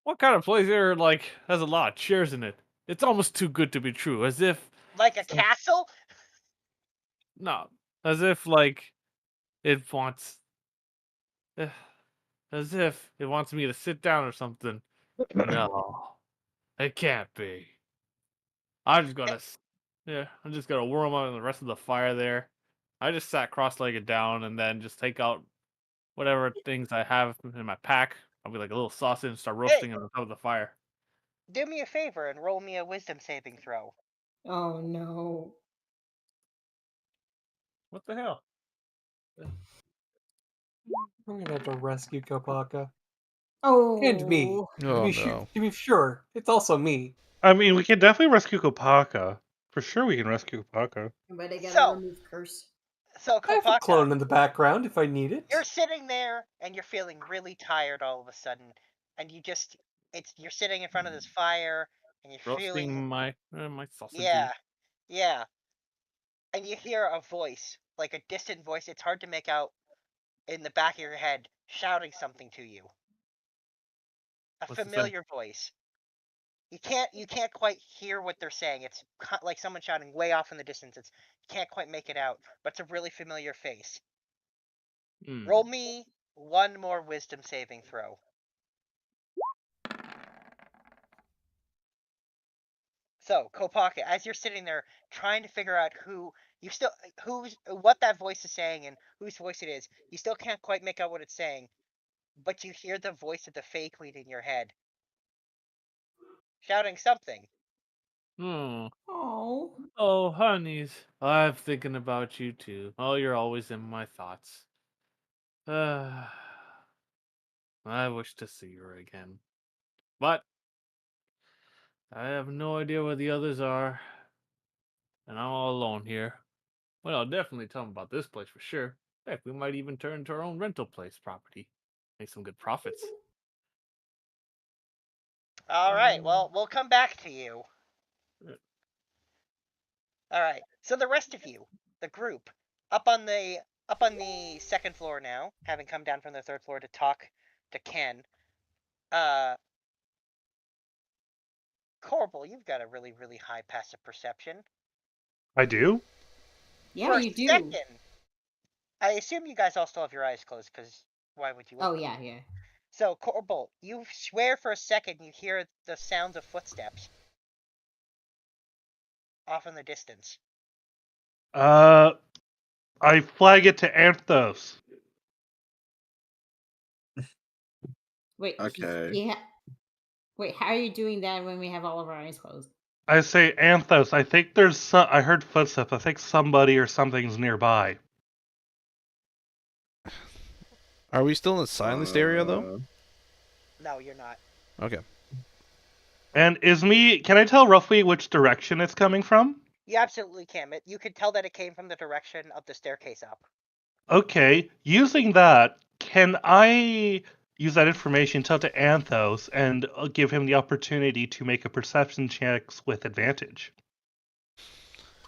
what kind of place here like has a lot of chairs in it? It's almost too good to be true. As if like a castle. No, as if like it wants, as if it wants me to sit down or something. No, it can't be. I'm just gonna, I'm just gonna warm up the rest of the fire there. I just sat cross-legged down and then just take out whatever things I have in my pack. I'll be like a little sausage and start roasting on top of the fire. Do me a favor and roll me a wisdom saving throw. Oh no. What the hell? I'm gonna have to rescue Kopaka. Oh. And me. Oh, To be sure, it's also me. I mean, we can definitely rescue Kopaka. For sure, we can rescue Kopaka. But I gotta remove curse. So I have a Kopaka, clone in the background if I need it. you're sitting there and you're feeling really tired all of a sudden, and you're sitting in front of this fire and you're Roasting feeling my sausage. Yeah. And you hear a voice, like a distant voice. It's hard to make out in the back of your head, shouting something to you. A What's it say? familiar voice. You can't quite hear what they're saying. It's like someone shouting way off in the distance. You can't quite make it out, but it's a really familiar face. Roll me one more wisdom saving throw. So, Kopaka, as you're sitting there trying to figure out what that voice is saying and whose voice it is, you still can't quite make out what it's saying, but you hear the voice of the Fey Queen in your head, shouting something. Oh, honeys, I'm thinking about you too. Oh, you're always in my thoughts. I wish to see her again, but I have no idea where the others are, and I'm all alone here. Well, I'll definitely tell them about this place for sure. Heck, we might even turn into our own rental place property. Make some good profits. Alright, well, we'll come back to you. Alright, so the rest of you, the group, up on the second floor now, having come down from the third floor to talk to Ken. Corbel, you've got a really, really high passive perception. I do? Yeah, For you do. Second, I assume you guys all still have your eyes closed, because why would you? Oh, yeah. So, Corbel, you swear for a second you hear the sounds of footsteps off in the distance. I flag it to Anthos. Wait. Okay. Wait, how are you doing that when we have all of our eyes closed? I say, Anthos, I think I heard footsteps. I think somebody or something's nearby. Are we still in the silenced area, though? No, you're not. Okay. And can I tell roughly which direction it's coming from? You absolutely can. You could tell that it came from the direction of the staircase up. Okay, using that, can I use that information, tell to Anthos, and give him the opportunity to make a perception checks with advantage?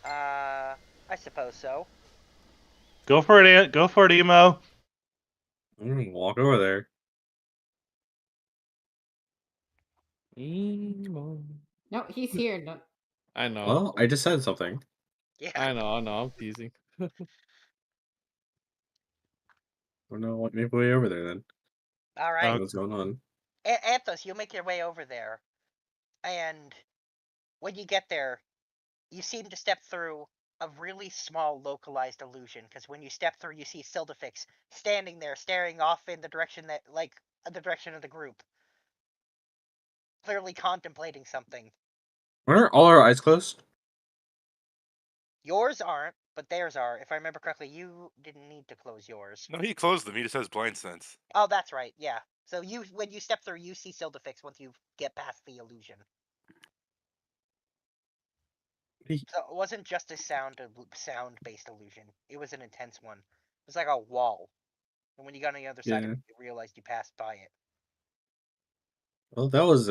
I suppose so. Go for it, Emo. Walk over there. Emo. No, he's here. No. I know. Well, I just said something. Yeah. I know, I'm teasing. Well, no, make way over there then. All right. What's going on? Anthos, you'll make your way over there. And when you get there, you seem to step through a really small localized illusion, because when you step through, you see Sildafix standing there, staring off in the direction the direction of the group, clearly contemplating something. Are all our eyes closed? Yours aren't, but theirs are. If I remember correctly, you didn't need to close yours. No, he closed them. He just has blind sense. Oh, that's right. Yeah. So when you step through, you see Sildafix once you get past the illusion. So it wasn't just a sound-based illusion. It was an intense one. It was like a wall. And when you got on the other side of it, you realized you passed by it. Well, that was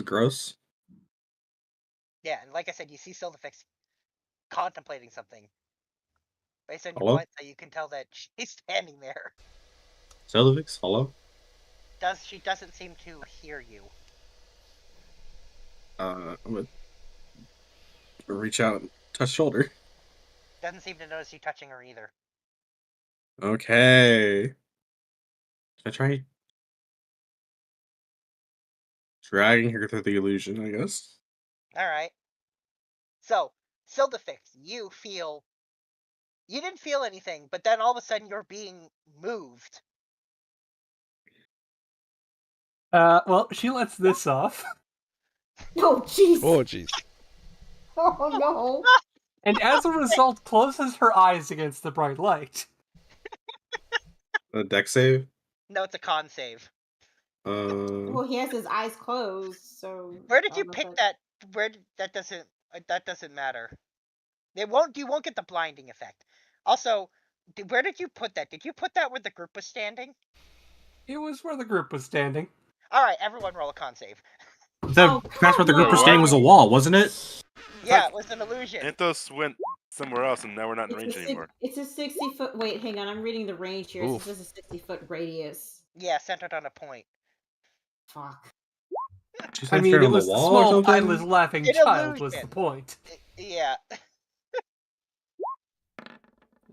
gross. Yeah, and like I said, you see Silverfix contemplating something. Based on your Hello? glance, you can tell that she's standing there. Selvix, hello? She doesn't seem to hear you. I'm gonna reach out and touch shoulder. Doesn't seem to notice you touching her either. Okay. Should I try dragging her through the illusion, I guess? Alright. So, Sildafix, you didn't feel anything, but then all of a sudden you're being moved. Well, she lets this off. Oh, jeez. Oh, jeez. Oh, no. And as a result, closes her eyes against the bright light. A deck save? No, it's a con save. Well, he has his eyes closed, so... Where did you pick that? That doesn't matter. You won't get the blinding effect. Also, where did you put that? Did you put that where the group was standing? It was where the group was standing. Alright, everyone roll a con save. That's where the group was standing was a wall, wasn't it? Yeah, it was an illusion. Anthos went somewhere else, and now we're not in range anymore. It's a 60-foot... Wait, hang on. I'm reading the range here. Oof. It says a 60-foot radius. Yeah, centered on a point. Fuck. I mean, it was the small, mindless, laughing child was the point. Yeah.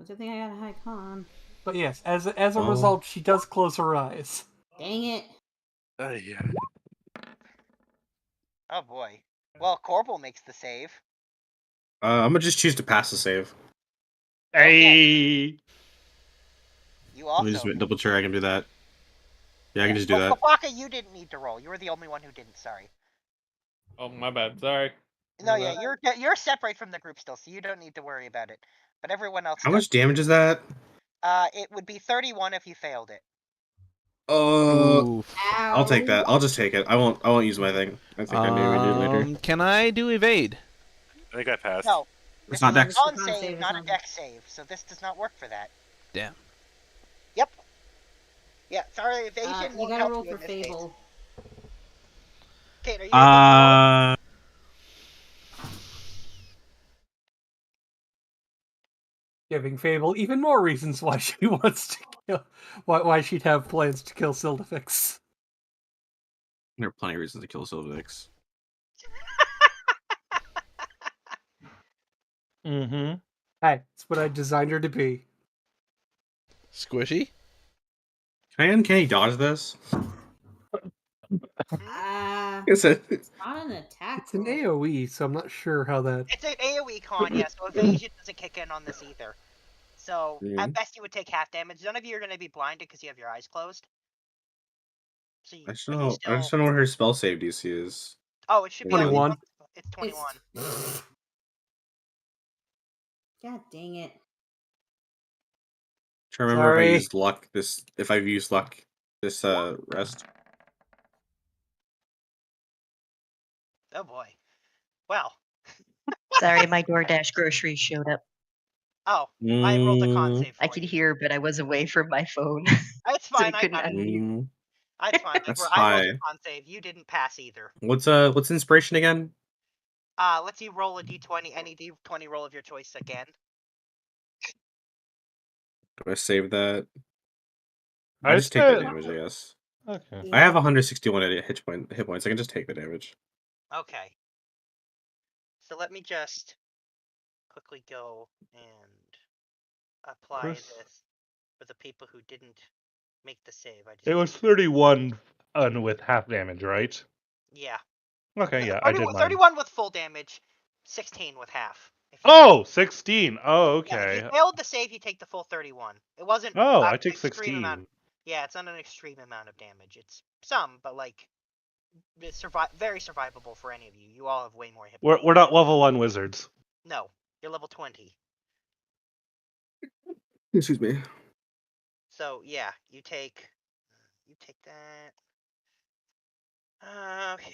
Good thing I got a high con. But yes, as a result, she does close her eyes. Dang it. Yeah. Oh boy. Well, Corbel makes the save. I'm gonna just choose to pass the save. Hey. You also. Let me just double check I can do that. Yeah, I can just do that. Kapaka, you didn't need to roll. You were the only one who didn't. Sorry. Oh, my bad. Sorry. No, yeah, you're separate from the group still, so you don't need to worry about it. But everyone else. How much damage is that? It would be 31 if you failed it. I'll take that. I'll just take it. I won't use my thing. I think I knew we did later. Can I do evade? I think I passed. No. It's not dex. Con save, not a dex save, so this does not work for that. Damn. Yep. Yeah, sorry, evasion won't you gotta help roll you for in this Fable. Kate, are you able to roll? Giving Fable even more reasons why she wants to kill, why she'd have plans to kill Sildafix. There are plenty of reasons to kill Sildafix. Mm-hmm. Hey, it's what I designed her to be. Squishy? Can he dodge this? It's not an attack. It's an AoE, so I'm not sure how that... It's an AoE con, yeah, so evasion doesn't kick in on this either. So, at best you would take half damage. None of you are going to be blinded because you have your eyes closed. So I just don't know what her spell save DC is. Oh, it should be 21. It's 21. God dang it. Try to remember if I used luck if I've used luck this rest. Oh boy. Well. Sorry, my DoorDash groceries showed up. Oh, I rolled a con save for I could hear, but I was away from my phone. It's fine, so I couldn't unmute. It's fine. That's I rolled high. a con save. You didn't pass either. What's inspiration again? Let's you roll a d20, any d20 roll of your choice again. Do I save that? I just take the damage, I guess. Okay. I have 161 hit points. I can just take the damage. Okay. So let me just quickly go and apply this for the people who didn't make the save. It was 31 with half damage, right? Yeah. Okay, yeah, I did mine. 31 with full damage, 16 with half. Oh, 16. Oh, okay. Yeah, if you failed the save, you take the full 31. It wasn't. Oh, I take take 16. Yeah, it's not an extreme amount of damage. It's some, but like, it's very survivable for any of you. You all have way more hit points. We're not level 1 wizards. No, you're level 20. Excuse me. So yeah, you take that. Okay,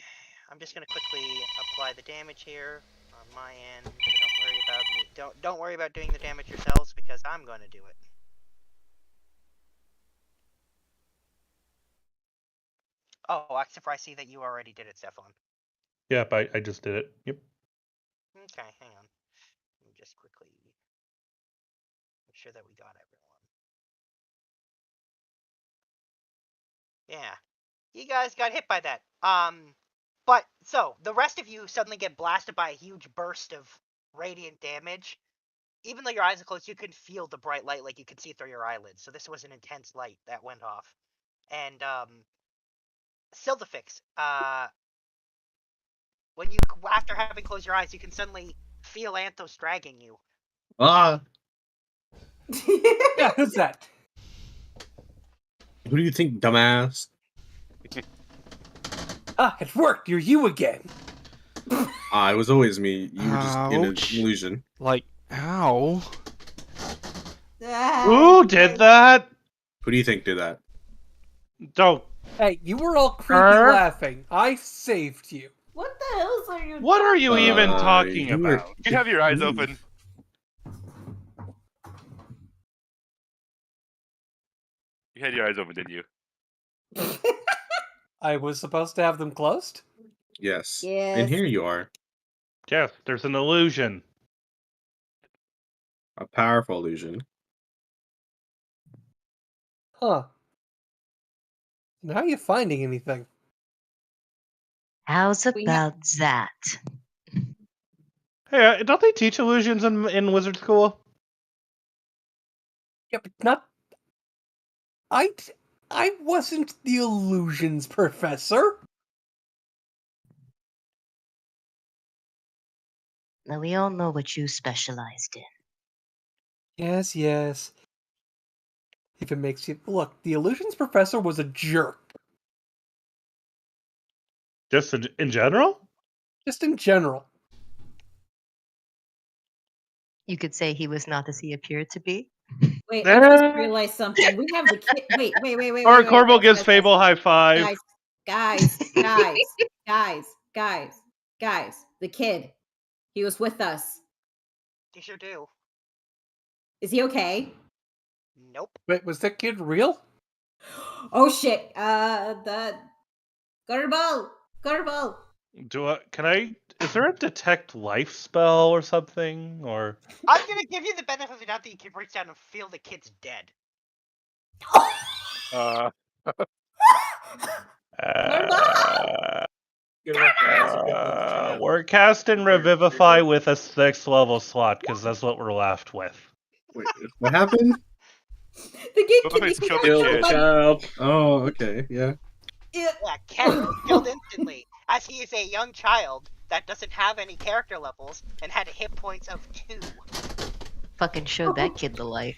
I'm just gonna quickly apply the damage here. on my end. So don't worry about me. Don't worry about doing the damage yourselves because I'm going to do it. Oh, except for I see that you already did it, Stefan. Yep, I just did it. Yep. Okay, hang on. Let me just quickly make sure that we got everyone. Yeah. You guys got hit by that. But, so, the rest of you suddenly get blasted by a huge burst of radiant damage. Even though your eyes are closed, you can feel the bright light, like you can see through your eyelids. So this was an intense light that went off. And, Silverfix, when you, after having closed your eyes, you can suddenly feel Anthos dragging you. Ah, Yeah, who's that? who do you think, dumbass? Ah, it worked. You're you again. Ah, it was always me. You were just in an Ouch. illusion. Like, ow. Who did that? Who do you think did that? Don't. Hey, you were all creepy laughing. I saved you. What the hell are you? What are you even talking you were- about? You have your eyes open. You had your eyes open, didn't you? I was supposed to have them closed? Yes. Yes. And here you are. Yes, there's an illusion. A powerful illusion. Huh. Now are you finding anything? How's We have- about that? Hey, don't they teach illusions in wizard school? Yeah, but not... I wasn't the illusions professor. Now we all know what you specialized in. Yes, yes. If it makes you... Look, the illusions professor was a jerk. Just in general? Just in general. You could say he was not as he appeared to be. Wait, I just realized something. We have the kid. Wait. Or Corporal guys, gives guys, Fable high five. Guys. The kid. He was with us. You sure do. Is he okay? Nope. Wait, was that kid real? Oh shit. The Gutter ball. Is there a detect life spell or something? Or I'm gonna give you the benefit of the doubt that you can reach down and feel the kid's dead. We're casting Revivify with a 6th level slot because that's what we're left with. Wait, what happened? The kid Killed Kill the the kid. child. Oh, okay, yeah. Yeah, Ken was killed instantly, as he is a young child that doesn't have any character levels and had hit points of 2. Fucking showed that kid the light.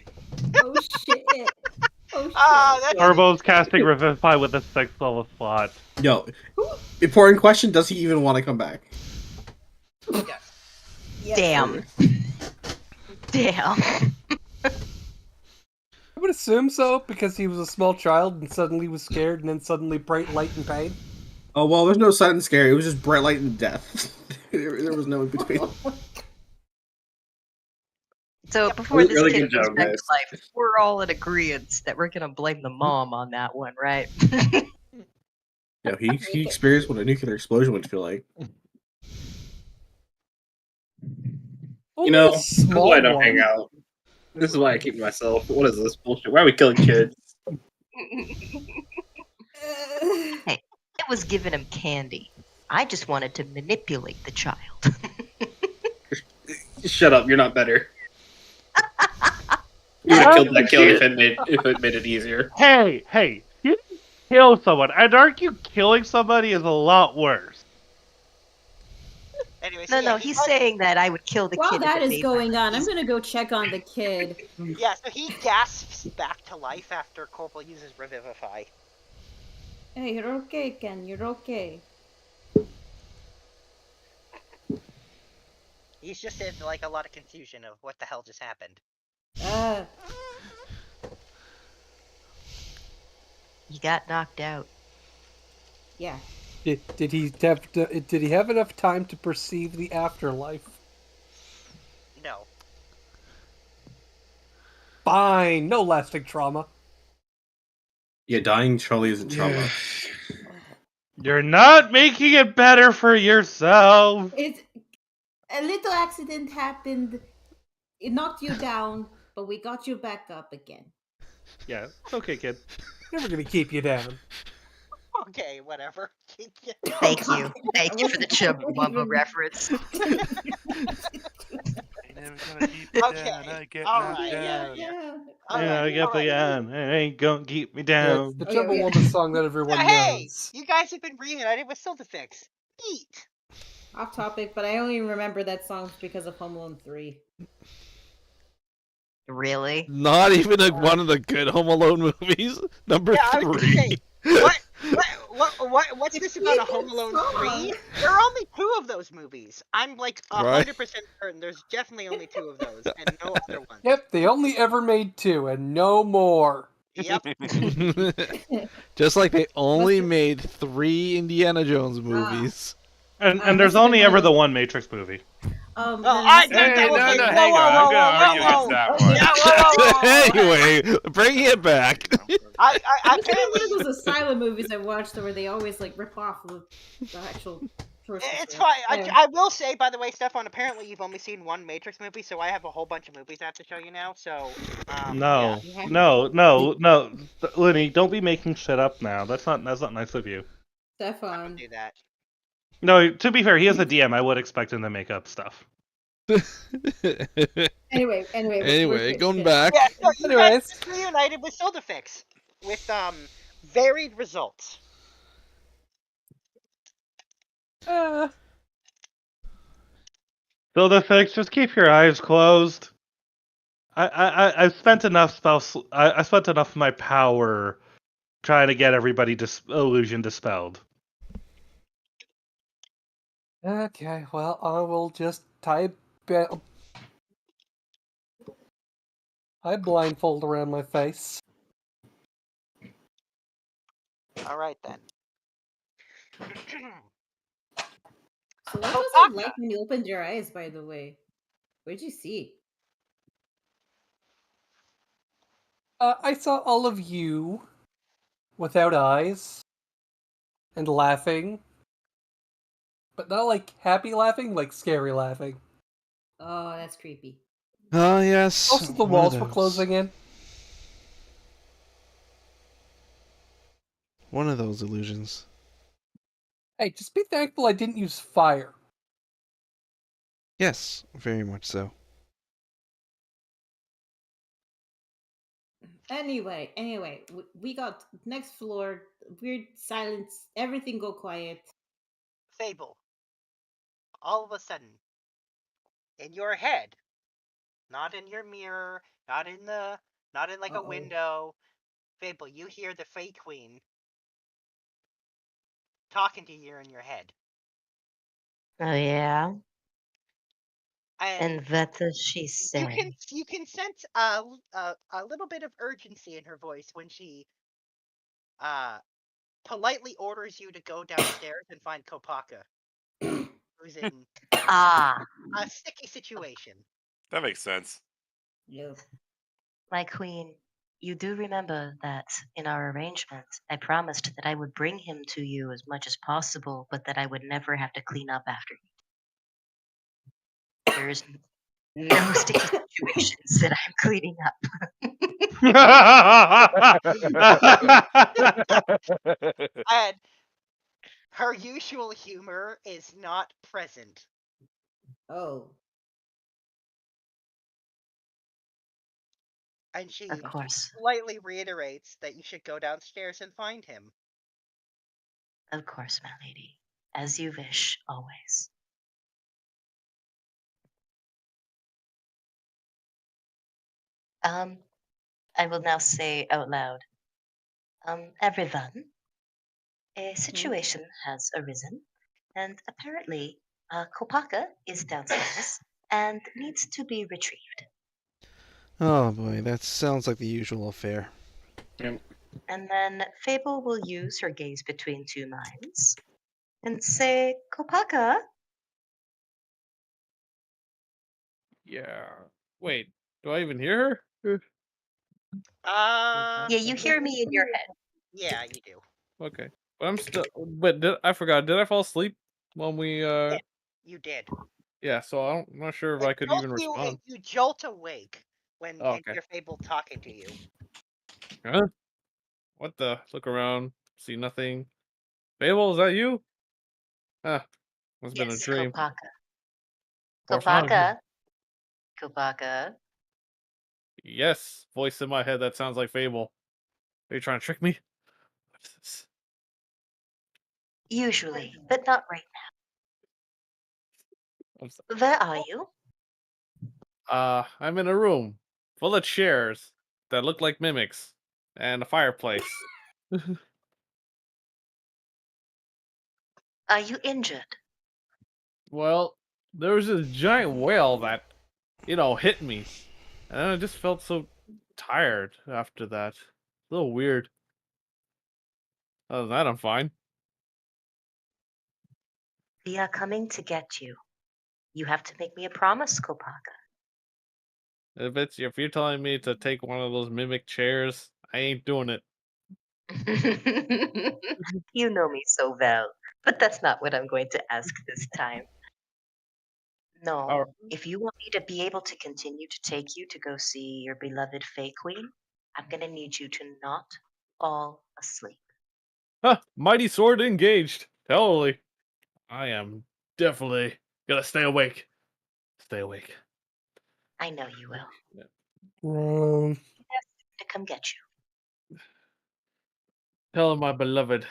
Oh shit. That's Turbo's casting Revivify with a 6th level slot. Yo, important question, does he even want to come back? yes. Damn. Damn. I would assume so, because he was a small child and suddenly was scared and then suddenly bright light and pain. Oh, well, there's no sudden scare. It was just bright light and death. there was no in between. So before this Really kid good goes job, back guys. to life, we're all in agreement that we're gonna blame the mom on that one, right? Yeah, he experienced what a nuclear explosion would feel like. Only know, a this is small why I don't one. hang out. This is why I keep to myself. What is this bullshit? Why are we killing kids? Hey, I was giving him candy. I just wanted to manipulate the child. Shut up, you're not better. You would have killed that kid if it made it easier. Hey, you didn't kill someone. I'd argue killing somebody is a lot worse. Anyway, No, he's saying that I would kill the While kid. that if it is made going my life on, I'm gonna go check on the kid. Yeah, so he gasps back to life after Corporal uses Revivify. Hey, you're okay, Ken. You're okay. He's just in, like, a lot of confusion of what the hell just happened. He got knocked out. Yeah. Did he have enough time to perceive the afterlife? No. Fine, no lasting trauma. Yeah, dying Charlie isn't trauma. You're not making it better for yourself. It's a little accident happened. It knocked you down, but we got you back up again. Yeah, it's okay, kid. Never gonna keep you down. Okay, whatever. Thank you. Thank you for the Chumbawamba reference. Never gonna keep me Okay, down. I get all knocked right, down. I get the gun. It ain't gonna keep me down. Yeah, it's the Chumbawamba song that everyone Hey, knows. you guys have been reunited with Silverfix. Eat. Off topic, but I only remember that song because of Home Alone 3. Really? Not even one of the good Home Alone movies. Number I was gonna 3. say, what's this about a Home Alone 3? There are only 2 of those movies. I'm like 100% certain there's definitely only 2 of those and no other ones. Yep, they only ever made 2 and no more. Yep. Just like they only made 3 Indiana Jones movies. And there's only ever the one Matrix movie. Hang on. I'm gonna argue against that one. Anyway, bringing it back. I It's one of those asylum movies I watched where they always like rip off the actual. It's fine. I will say, by the way, Stefan, apparently you've only seen one Matrix movie, so I have a whole bunch of movies I have to show you now. So, No, yeah. no, Lenny, don't be making shit up now. That's not nice of you. Stefan. Don't do that. No, to be fair, he is a DM. I would expect him to make up stuff. Anyway, going back. Yeah, so you guys reunited with Silverfix with varied results. Silverfix, just keep your eyes closed. I spent enough I spent enough of my power trying to get everybody illusion dispelled. Okay, well, I will just tie blindfold around my face. All right then. So what was it like when you opened your eyes, by the way? What did you see? I saw all of you without eyes and laughing. But not like happy laughing, like scary laughing. Oh, that's creepy. Oh, yes. Also, the walls were closing in. One of those illusions. Hey, just be thankful I didn't use fire. Yes, very much so. Anyway, we got next floor, weird silence, everything go quiet. Fable. All of a sudden, in your head, not in your mirror, not in like a window. Fable, you hear the Fae Queen talking to you in your head. Oh yeah. And what does she say? You can sense a little bit of urgency in her voice when she politely orders you to go downstairs and find Kopaka, who's in a sticky situation. That makes sense. Yep. My queen, you do remember that in our arrangement, I promised that I would bring him to you as much as possible, but that I would never have to clean up after you. There's no sticky situations that I'm cleaning up. And her usual humor is not present. Oh. And she Of course. slightly reiterates that you should go downstairs and find him. Of course, my lady. As you wish, always. I will now say out loud. Everyone, a situation has arisen, and apparently, Kopaka is downstairs and needs to be retrieved. Oh boy, that sounds like the usual affair. And then Fable will use her gaze between two minds and say, Kopaka? Yeah. Wait, do I even hear her? Yeah, you hear me in your head. Yeah, you do. Okay, but I'm still. But I forgot. Did I fall asleep when we? You did. Yeah. So I'm not sure if It I could even respond. You jolt awake when Oh, and okay. you're Fable talking to you. Huh? What the? Look around. See nothing. Fable, is that you? Ah, must have been a Yes, dream. Kopaka. Or it's not a dream. Kopaka. Yes, voice in my head that sounds like Fable. Are you trying to trick me? What is this? Usually, but not right I'm now. Where are you? I'm in a room full of chairs that look like mimics and a fireplace. Are you injured? Well, there was this giant whale that, hit me. And then I just felt so tired after that. A little weird. Other than that, I'm fine. We are coming to get you. You have to make me a promise, Kopaka. If you're telling me to take one of those mimic chairs, I ain't doing it. You know me so well, but that's not what I'm going to ask this time. No, if you want me to be able to continue to take you to go see your beloved Fey Queen, I'm gonna need you to not fall asleep. Huh, mighty sword engaged. Totally. I am definitely gonna stay awake. Stay awake. I know you will. Wrong. Ask him to come get you. Tell my beloved,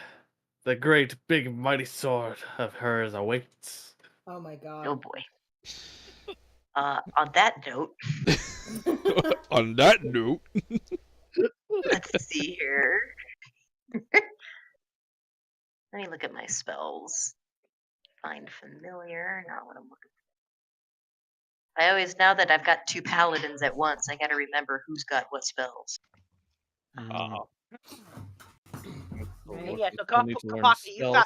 the great big mighty sword of hers awaits. Oh my god. Oh boy. On that note. On that note. Let's see here. Let me look at my spells. Find familiar, not what I'm looking for. I always, now that I've got two paladins at once, I gotta remember who's got what spells. Yeah, so Kapaka,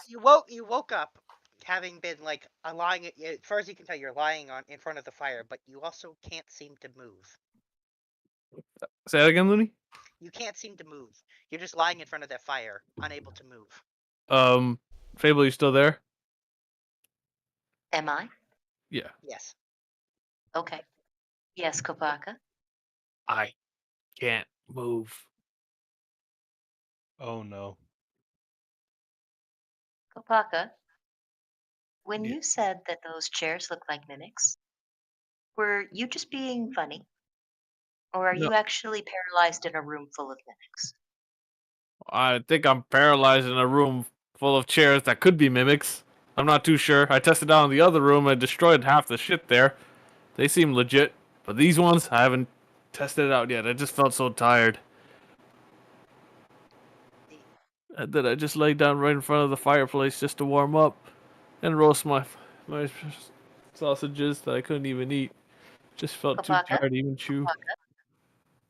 you woke up having been like lying. As far as you can tell, you're lying in front of the fire, but you also can't seem to move. Say that again, Looney? You can't seem to move. You're just lying in front of that fire, unable to move. Fable, you still there? Am I? Yeah. Yes. Okay. Yes, Kopaka. I can't move. Oh no. Kopaka, when you said that those chairs look like mimics, were you just being funny? Or are No. you actually paralyzed in a room full of mimics? I think I'm paralyzed in a room full of chairs that could be mimics. I'm not too sure. I tested out in the other room and destroyed half the shit there. They seem legit, but these ones, I haven't tested it out yet. I just felt so tired. And then I just laid down right in front of the fireplace just to warm up and roast my sausages that I couldn't even eat. Just felt too Kopaka, tired to even chew. Kopaka,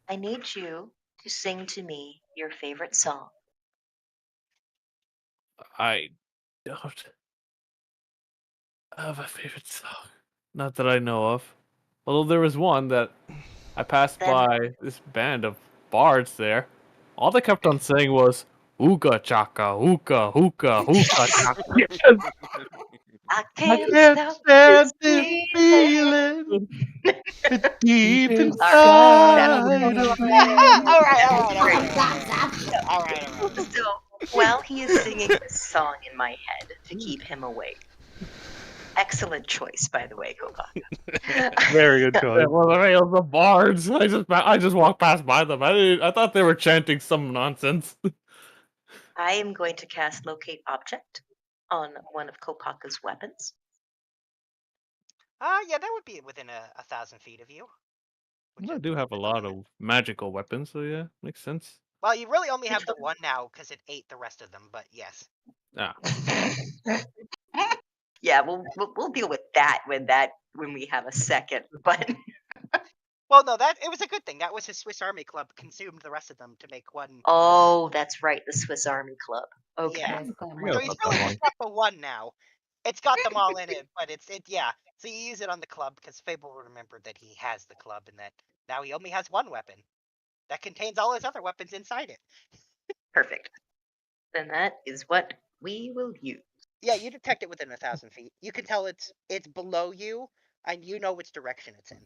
I need you to sing to me your favorite song. I don't have a favorite song. Not that I know of. Although there was one that I passed by this band of bards there. All they kept on saying was "Ooga chaka, ooka, hookah, hookah chaka." I I can't can't stop stand this this feeling. feeling. It's deep All inside of me. All right. So while he is singing this song in my head to keep him awake. Excellent choice, by the way, Kopaka. Very good choice. Well, the bards. I just walked past by them. I thought they were chanting some nonsense. I am going to cast Locate Object on one of Kopaka's weapons. Yeah, that would be within 1,000 feet of you. I do have a lot of magical weapons, so yeah, makes sense. Well, you really only have the one now because it ate the rest of them, but yes. Ah. Yeah, we'll deal with that when we have a second. But well, no, it was a good thing. That was his Swiss Army Club consumed the rest of them to make one. Oh, that's right, the Swiss Army Club. Okay. Yeah. So he's really just got the one now. It's got them all in it, but yeah. So you use it on the club because Fable remembered that he has the club and that now he only has one weapon that contains all his other weapons inside it. Perfect. Then that is what we will use. Yeah, you detect it within 1,000 feet. You can tell it's below you, and you know which direction it's in.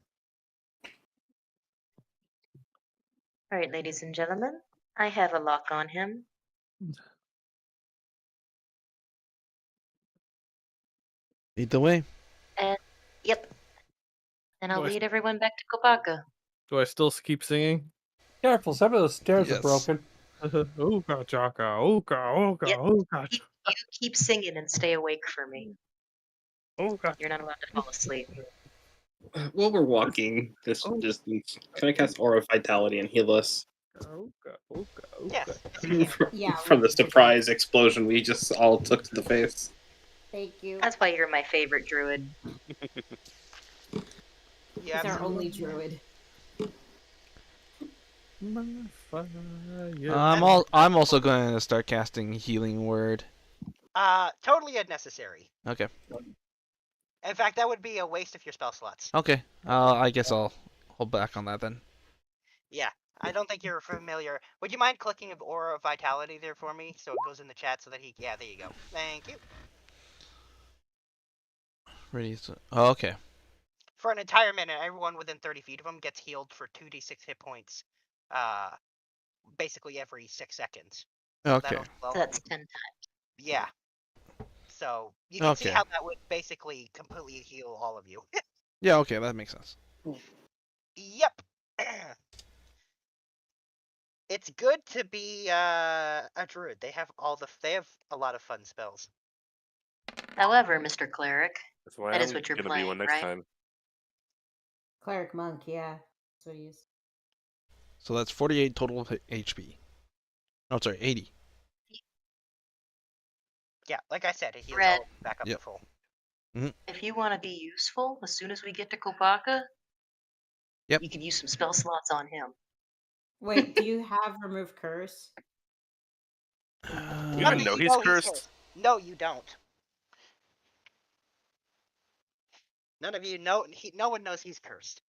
All right, ladies and gentlemen, I have a lock on him. Lead the way. And yep. And I'll Do I- lead everyone back to Kopaka. Do I still keep singing? Careful, some of those stairs are Yes. broken. Ooga chaka, ooga, ooga, Yep. ooga, You keep singing and stay awake for me. ooga. You're not allowed to fall asleep. While we're walking this distance, can I cast Aura of Vitality and heal us Ooga, ooga, Yes. ooga. Yeah. from the surprise explosion we just all took to the face? Thank you. That's why you're my favorite druid. Yeah, He's our only druid. I'm also going to start casting Healing Word. Totally unnecessary. Okay. In fact, that would be a waste of your spell slots. Okay. I guess I'll hold back on that then. Yeah, I don't think you're familiar. Would you mind clicking of Aura of Vitality there for me so it goes in the chat so that he... Yeah, there you go. Thank you. Ready to... Oh, okay. For an entire minute, everyone within 30 feet of him gets healed for 2d6 hit points. Basically every 6 seconds. So Okay. So that's 10 times. Yeah. So you can see Okay. how that would basically completely heal all of you. Yeah, okay, that makes sense. Yep. It's good to be a druid. They have a lot of fun spells. However, Mr. Cleric, That's why that I'm is what you're gonna playing, be one next right? time. Cleric monk, yeah. That's what he is. So that's 48 total HP. Oh, sorry, 80. Yeah, like I said, it heals Red. all back up Yep. to full. If you want to be useful, as soon as we get to Kopaka, Yep. you can use some spell slots on him. Wait, do you have remove curse? You None even of know you he's cursed? No, you don't. None of you know. No one knows he's cursed.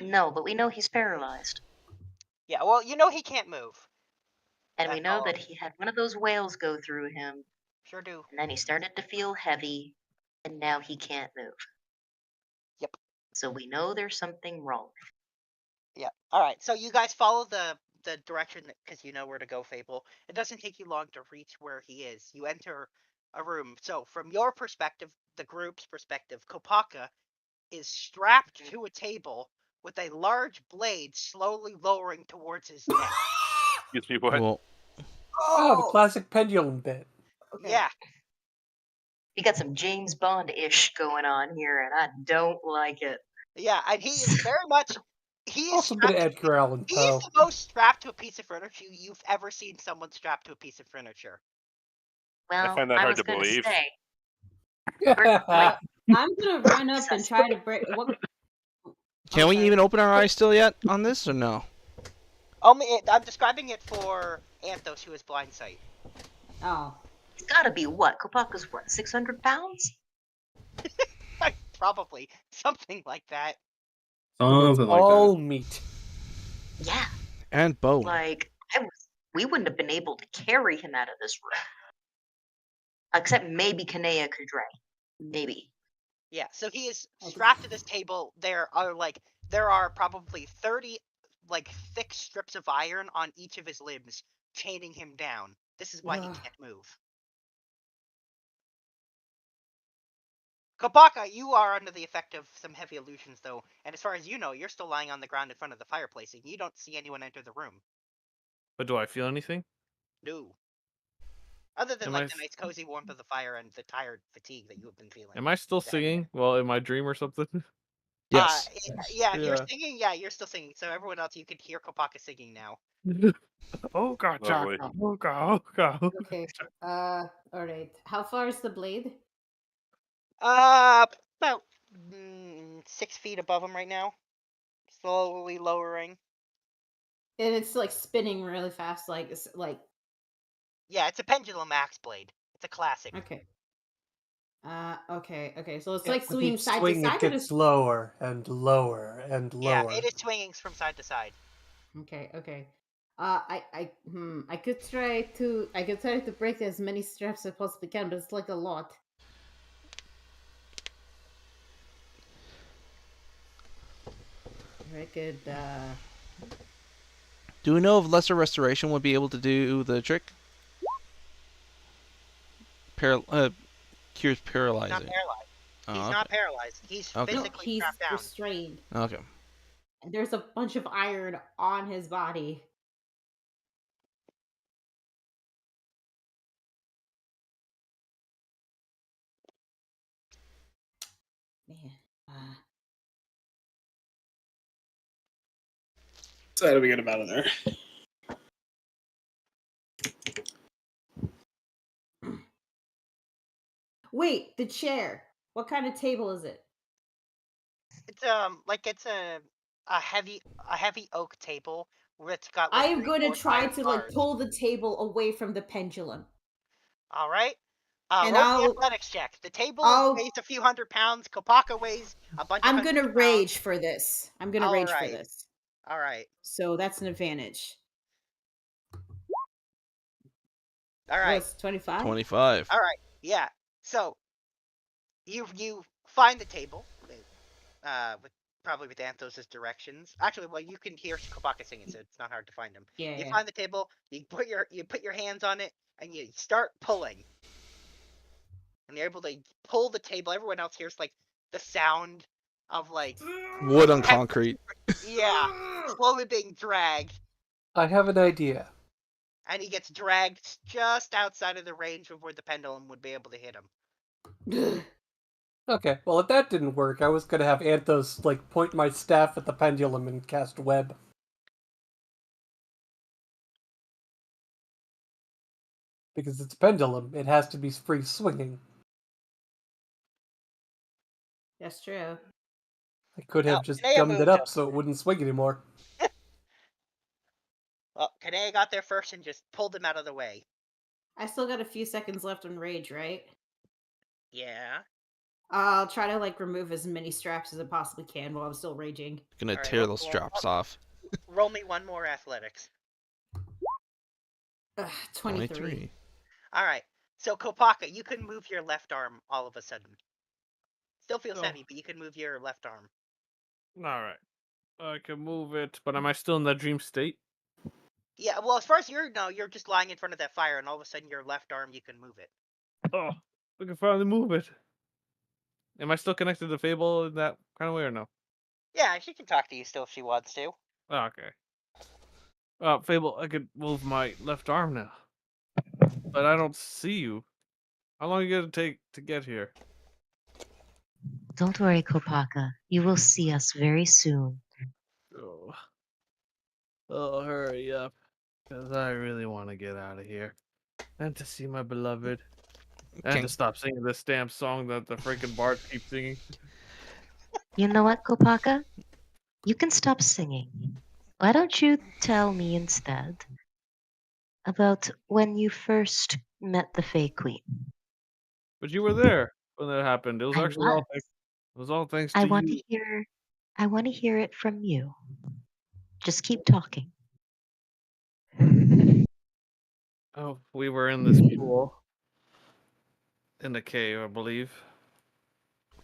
No, but we know he's paralyzed. Yeah, well, you know he can't move. And we That's know all. that he had one of those whales go through him, Sure do. and then he started to feel heavy, and now he can't move. Yep. So we know there's something wrong. Yeah. All right. So you guys follow the direction because you know where to go, Fable. It doesn't take you long to reach where he is. You enter a room. So from your perspective, the group's perspective, Kopaka is strapped to a table with a large blade slowly lowering towards his neck. Excuse me, what? Well, Oh, the classic pendulum bit. Okay. Yeah. We got some James Bond-ish going on here, and I don't like it. Yeah, and he is very much. He is Also a bit of strapped. Edgar Allan He Poe. is the most strapped to a piece of furniture you've ever seen someone strapped to a piece of furniture. Well, I find that I hard was to going to believe. say, I'm gonna run up and try to break. What? can we sorry. even open our eyes still yet on this, or no? I'm describing it for Anthos, who is blind sight. Oh. it's got to be what? Kopaka's what, 600 pounds? Probably something like that. Something like All that. meat. Yeah. And bone. Like, we wouldn't have been able to carry him out of this room. Except maybe Kanea could drag. Maybe. Yeah, so he is strapped to this table. There are probably 30 thick strips of iron on each of his limbs, chaining him down. This is why he can't move. Kopaka, you are under the effect of some heavy illusions, though, and as far as you know, you're still lying on the ground in front of the fireplace, and you don't see anyone enter the room. But do I feel anything? No. Other than Am the I nice cozy warmth of the fire and the tired fatigue that you have been feeling. Am I still singing? Well, in my dream or something? Yes. Yeah, if you're singing, yeah, you're still singing. So everyone else, you could hear Kopaka singing now. Oh god, Lovely. oh god. Okay. All right. How far is the blade? About 6 feet above him right now. Slowly lowering. And it's like spinning really fast, like it's like. Yeah, it's a pendulum axe blade. It's a classic. Okay. Okay. So it's Yeah, like with swinging each side to swing, it side, or gets lower and lower and Yeah, lower. it is swinging from side to side. Okay. I could try to break as many straps as I possibly can, but it's like a lot. I could. Do we know if lesser restoration would be able to do the trick? Cures He's not paralyzing. paralyzed. He's Oh, not okay. paralyzed. He's Okay. No, physically he's strapped down. restrained. Okay. And there's a bunch of iron on his body. Man. So how do we get him out of there? Wait, the chair. What kind of table is it? It's it's a heavy oak table where it's got I like am going to reinforced try iron to bars. pull the table away from the pendulum. All right. And Roll the athletics check. The table weighs a few hundred pounds. Kopaka weighs a bunch of I'm hundreds gonna of pounds. rage for this. All right. So that's an advantage. All right. What's 25? 25. All right. Yeah. So you find the table with probably with Anthos' directions. Actually, well, you can hear Kopaka singing, so it's not hard to find him. Yeah. You find the table. You put your hands on it, and you start pulling. And you're able to pull the table. Everyone else hears like the sound of like wood on concrete. Yeah, slowly being dragged. I have an idea. And he gets dragged just outside of the range of where the pendulum would be able to hit him. Okay, well if that didn't work, I was gonna have Anthos like point my staff at the pendulum and cast web. Because it's a pendulum, it has to be free swinging. That's true. I could have just Kanea gummed it moved up up. so it wouldn't swing anymore. Well, Kanea got there first and just pulled him out of the way. I still got a few seconds left on rage, right? Yeah. I'll try to like remove as many straps as I possibly can while I'm still raging. Gonna tear those straps off. Roll me one more athletics. 23. All right. So Kopaka, you can move your left arm all of a sudden. Still feels heavy, but you can move your left arm. All right. I can move it, but am I still in that dream state? Yeah, well, as far as you're just lying in front of that fire, and all of a sudden your left arm, you can move it. Oh, we can finally move it. Am I still connected to Fable in that kind of way or no? Yeah, she can talk to you still if she wants to. Oh, okay. Fable, I could move my left arm now. But I don't see you. How long are you gonna take to get here? Don't worry, Kopaka. You will see us very soon. Oh, hurry up. Because I really want to get out of here. And to see my beloved. And to stop singing this damn song that the freaking bards keep singing. You know what, Kopaka? You can stop singing. Why don't you tell me instead about when you first met the Fey Queen? But you were there when that happened. It was I actually all thanks to I want you. to hear. I want to hear it from you. Just keep talking. Oh, we were in this pool. In the cave, I believe.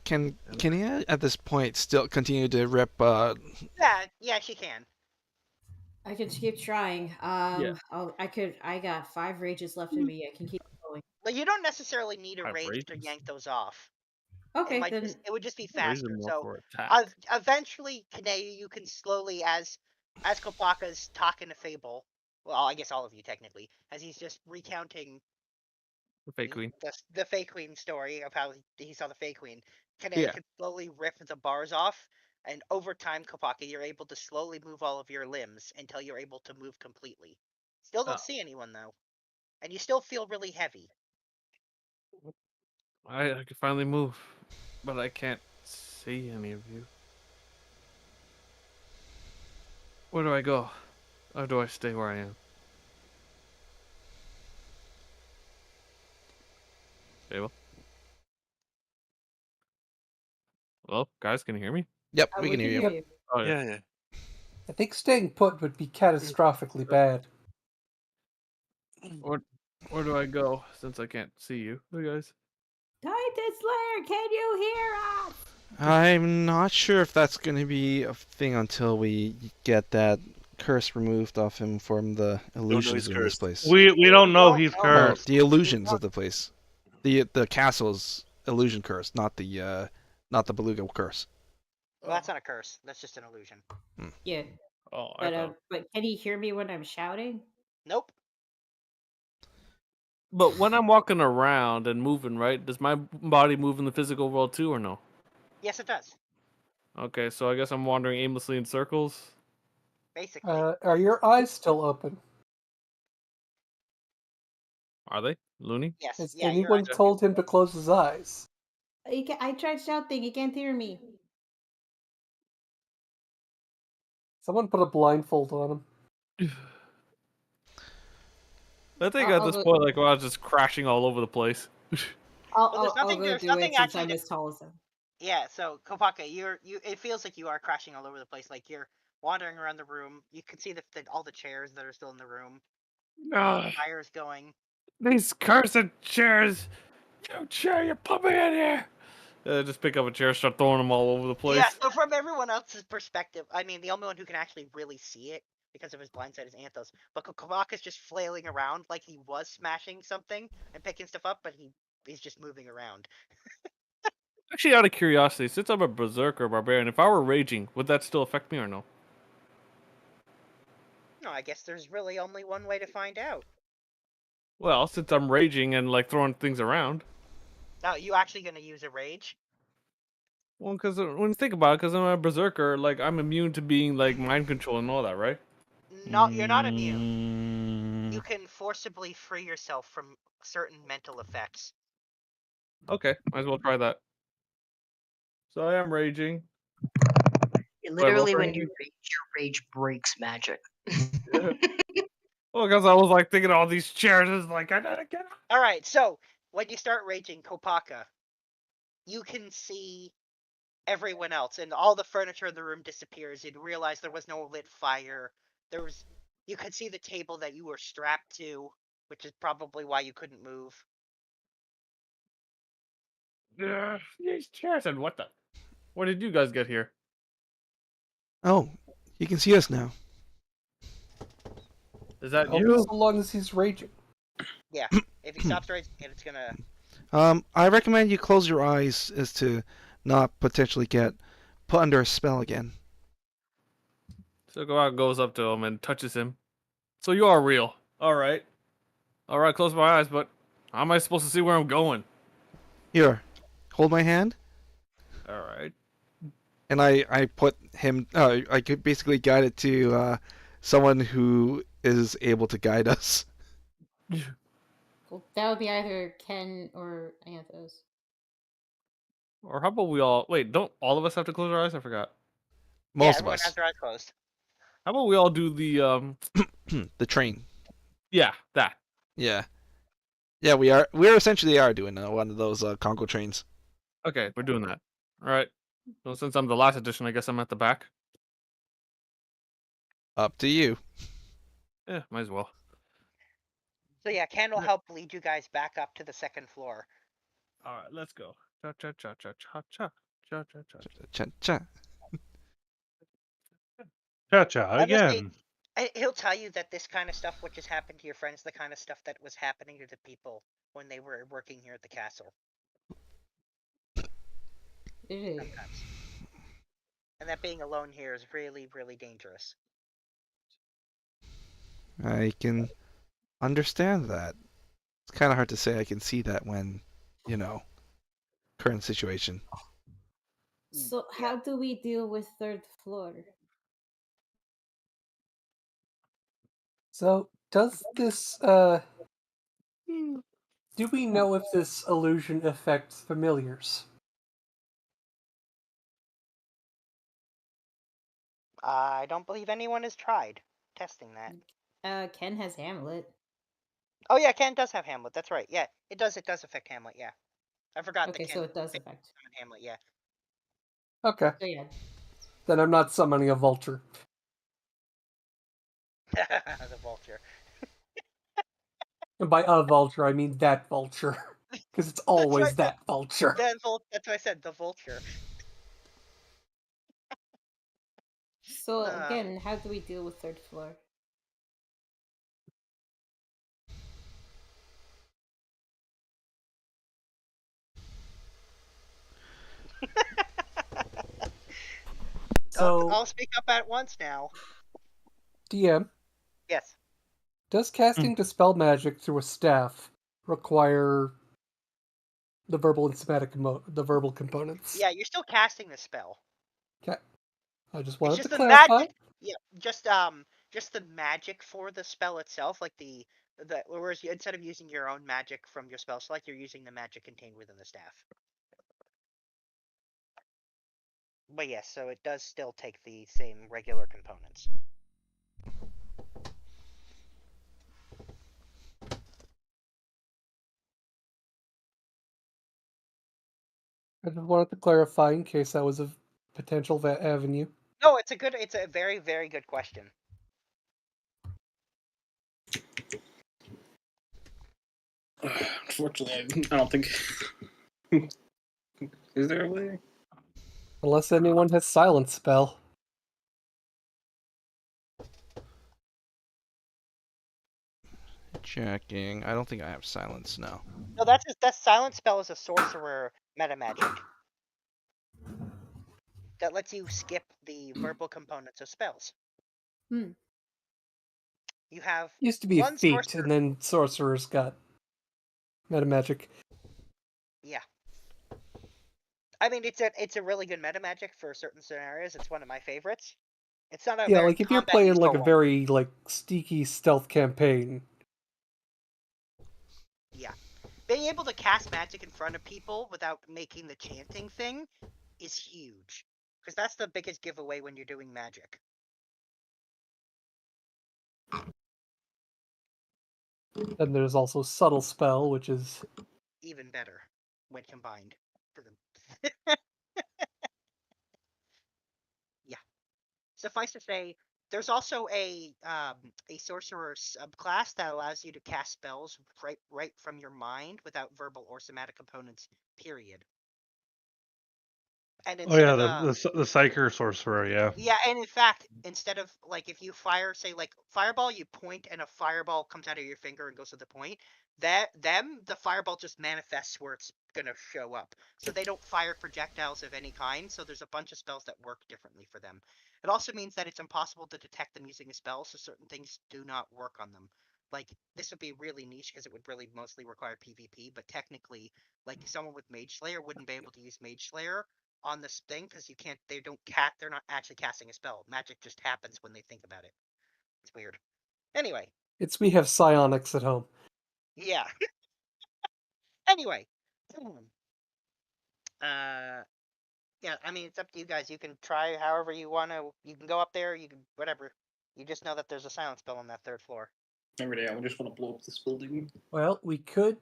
Can he at this point still continue to rip? Yeah, she can. I can keep trying. Yeah. I got 5 rages left in me. I can keep going. But you don't necessarily need a 5 rage to rages? yank those off. Okay, then It would just be Raise faster. them more So for attack. eventually, Kanea, you can slowly, as Kopaka's talking to Fable, well, I guess all of you technically, as he's just recounting The Fey Queen. the Fey Queen story of how he saw the Fey Queen, Yeah. can slowly rip the bars off, and over time, Kopaka, you're able to slowly move all of your limbs until you're able to move completely. Still don't see anyone though, and you still feel really heavy. I can finally move, but I can't see any of you. Where do I go? Or do I stay where I am? Fable? Hello, guys, can you hear me? Yep, we can hear you. you. Oh, yeah. Yeah. I think staying put would be catastrophically bad. Where do I go since I can't see you guys? Titan Slayer, can you hear us? I'm not sure if that's going to be a thing until we get that curse removed off him from the illusions in this place. We don't know he's cursed. The illusions of the place. The castle's illusion curse, not the beluga curse. Well, that's not a curse. That's just an illusion. Yeah. Oh, But can he hear me when I'm shouting? Nope. But when I'm walking around and moving, right, does my body move in the physical world too, or no? Yes, it does. Okay, so I guess I'm wandering aimlessly in circles. Basically. Are your eyes still open? Are they? Looney? Yes. Has Yeah, anyone told him to close his eyes? I tried shouting. He can't hear me. Someone put a blindfold on him. I think at this point, like, I was just crashing all over the place. I'll go do it since I'm as tall as him. Yeah, so Kopaka, it feels like you are crashing all over the place. Like you're wandering around the room. You can see all the chairs that are still in the room. Fire's going. These cursed chairs! You chair, you put me in here! Just pick up a chair, start throwing them all over the place. Yeah, so from everyone else's perspective, I mean, the only one who can actually really see it because of his blind sight is Anthos. But Kopaka's just flailing around like he was smashing something and picking stuff up, but he's just moving around. Actually, out of curiosity, since I'm a berserker barbarian, if I were raging, would that still affect me or no? No, I guess there's really only one way to find out. Well, since I'm raging and like throwing things around. Now, you actually gonna use a rage? Well, because when you think about it, because I'm a berserker, like I'm immune to being like mind control and all that, right? No, you're not immune. You can forcibly free yourself from certain mental effects. Okay, might as well try that. So I am raging. Literally, when you rage, your rage breaks magic. Well, because I was like thinking all these chairs is like, I gotta get out. All right, so when you start raging, Kopaka, you can see everyone else, and all the furniture in the room disappears. You realize there was no lit fire. You could see the table that you were strapped to, which is probably why you couldn't move. These chairs and what the? Where did you guys get here? Oh, you can see us now. Is that you? So long as he's raging. Yeah, if he stops raging, it's gonna. I recommend you close your eyes as to not potentially get put under a spell again. So Goak goes up to him and touches him. So you are real. Alright, close my eyes, but how am I supposed to see where I'm going? Here, hold my hand. Alright. And I put him, I could basically guide it to someone who is able to guide us. Well, that would be either Ken or Anthos. Or how about we all... Wait, don't all of us have to close our eyes? I forgot. Most of everyone us. has their eyes closed. How about we all do the... the train. Yeah, that. Yeah. Yeah, we're essentially doing one of those Congo trains. Okay, we're doing that. Alright. So since I'm the last edition, I guess I'm at the back. Up to you. Yeah, might as well. So yeah, Ken will help lead you guys back up to the second floor. Alright, let's go. Cha cha cha cha cha cha cha cha cha cha cha. Cha cha again. He'll tell you that this kind of stuff, which has happened to your friends, the kind of stuff that was happening to the people when they were working here at the castle. Sometimes. And that being alone here is really, really dangerous. I can understand that. It's kind of hard to say I can see that when, current situation. So how do we deal with third floor? So, does this, do we know if this illusion affects familiars? I don't believe anyone has tried testing that. Ken has Hamlet. Oh yeah, Ken does have Hamlet. That's right. Yeah, it does affect Hamlet. Yeah, I forgot. Okay, so it does affect Hamlet. Yeah. Okay. So yeah. Then I'm not summoning a vulture. The vulture. And by a vulture, I mean that vulture. Because it's always right, that vulture. That's what I said, the vulture. So again, how do we deal with third floor? So I'll speak up at once now. DM, Yes. does casting Dispel Magic through a staff require the verbal and somatic the verbal components? Yeah, you're still casting the spell. Okay. I just It's wanted just to the clarify. magic. Yeah, just the magic for the spell itself, like the whereas instead of using your own magic from your spell select, you're using the magic contained within the staff. But yes, so it does still take the same regular components. I just wanted to clarify in case that was a potential avenue. No, it's a very, very good question. Unfortunately, I don't think. Is there a way? Unless anyone has silence spell. Checking. I don't think I have silence now. No, that's silence spell is a sorcerer meta magic that lets you skip the verbal components of spells. Hmm. You have Used to be one feat, sorcerer. and then sorcerers got meta magic. Yeah. I mean, it's a really good meta magic for certain scenarios. It's one of my favorites. It's not a Yeah, very like if you're combat playing like useful a one. very like steaky stealth campaign. Yeah. Being able to cast magic in front of people without making the chanting thing is huge. Because that's the biggest giveaway when you're doing magic. And there's also subtle spell, which is even better when combined. Yeah. Suffice to say, there's also a sorcerer subclass that allows you to cast spells right from your mind without verbal or somatic components. Period. And Oh instead yeah, of the Psyker Sorcerer, yeah. yeah, and in fact, instead of like if you fire, say like fireball, you point and a fireball comes out of your finger and goes to the point. The fireball just manifests where it's gonna show up. So they don't fire projectiles of any kind. So there's a bunch of spells that work differently for them. It also means that it's impossible to detect them using a spell, so certain things do not work on them. Like this would be really niche because it would really mostly require PvP, but technically, like someone with Mage Slayer wouldn't be able to use Mage Slayer on this thing because they're not actually casting a spell. Magic just happens when they think about it. It's weird. Anyway. we have psionics at home. Yeah. Anyway. Yeah, I mean it's up to you guys. You can try however you want to. You can go up there, you can whatever. You just know that there's a silence spell on that third floor. Every day I would just want to blow up this building. Well, we could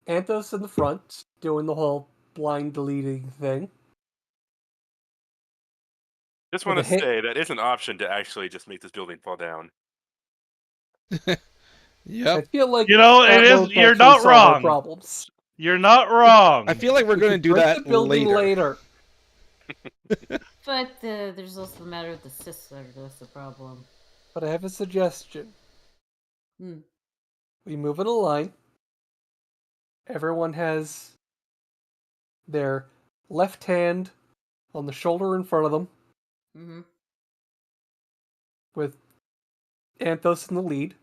Anthos in the front, doing the whole blind deleting thing. Just want to say that is an option to actually just make this building fall down. Yep. I feel like it is. You're not wrong. Problems. You're not wrong. I feel like we're going to do that the building later. But there's also the matter of the sister. That's the problem. But I have a suggestion. We move in a line. Everyone has their left hand on the shoulder in front of them. Mm-hmm. With Anthos in the lead.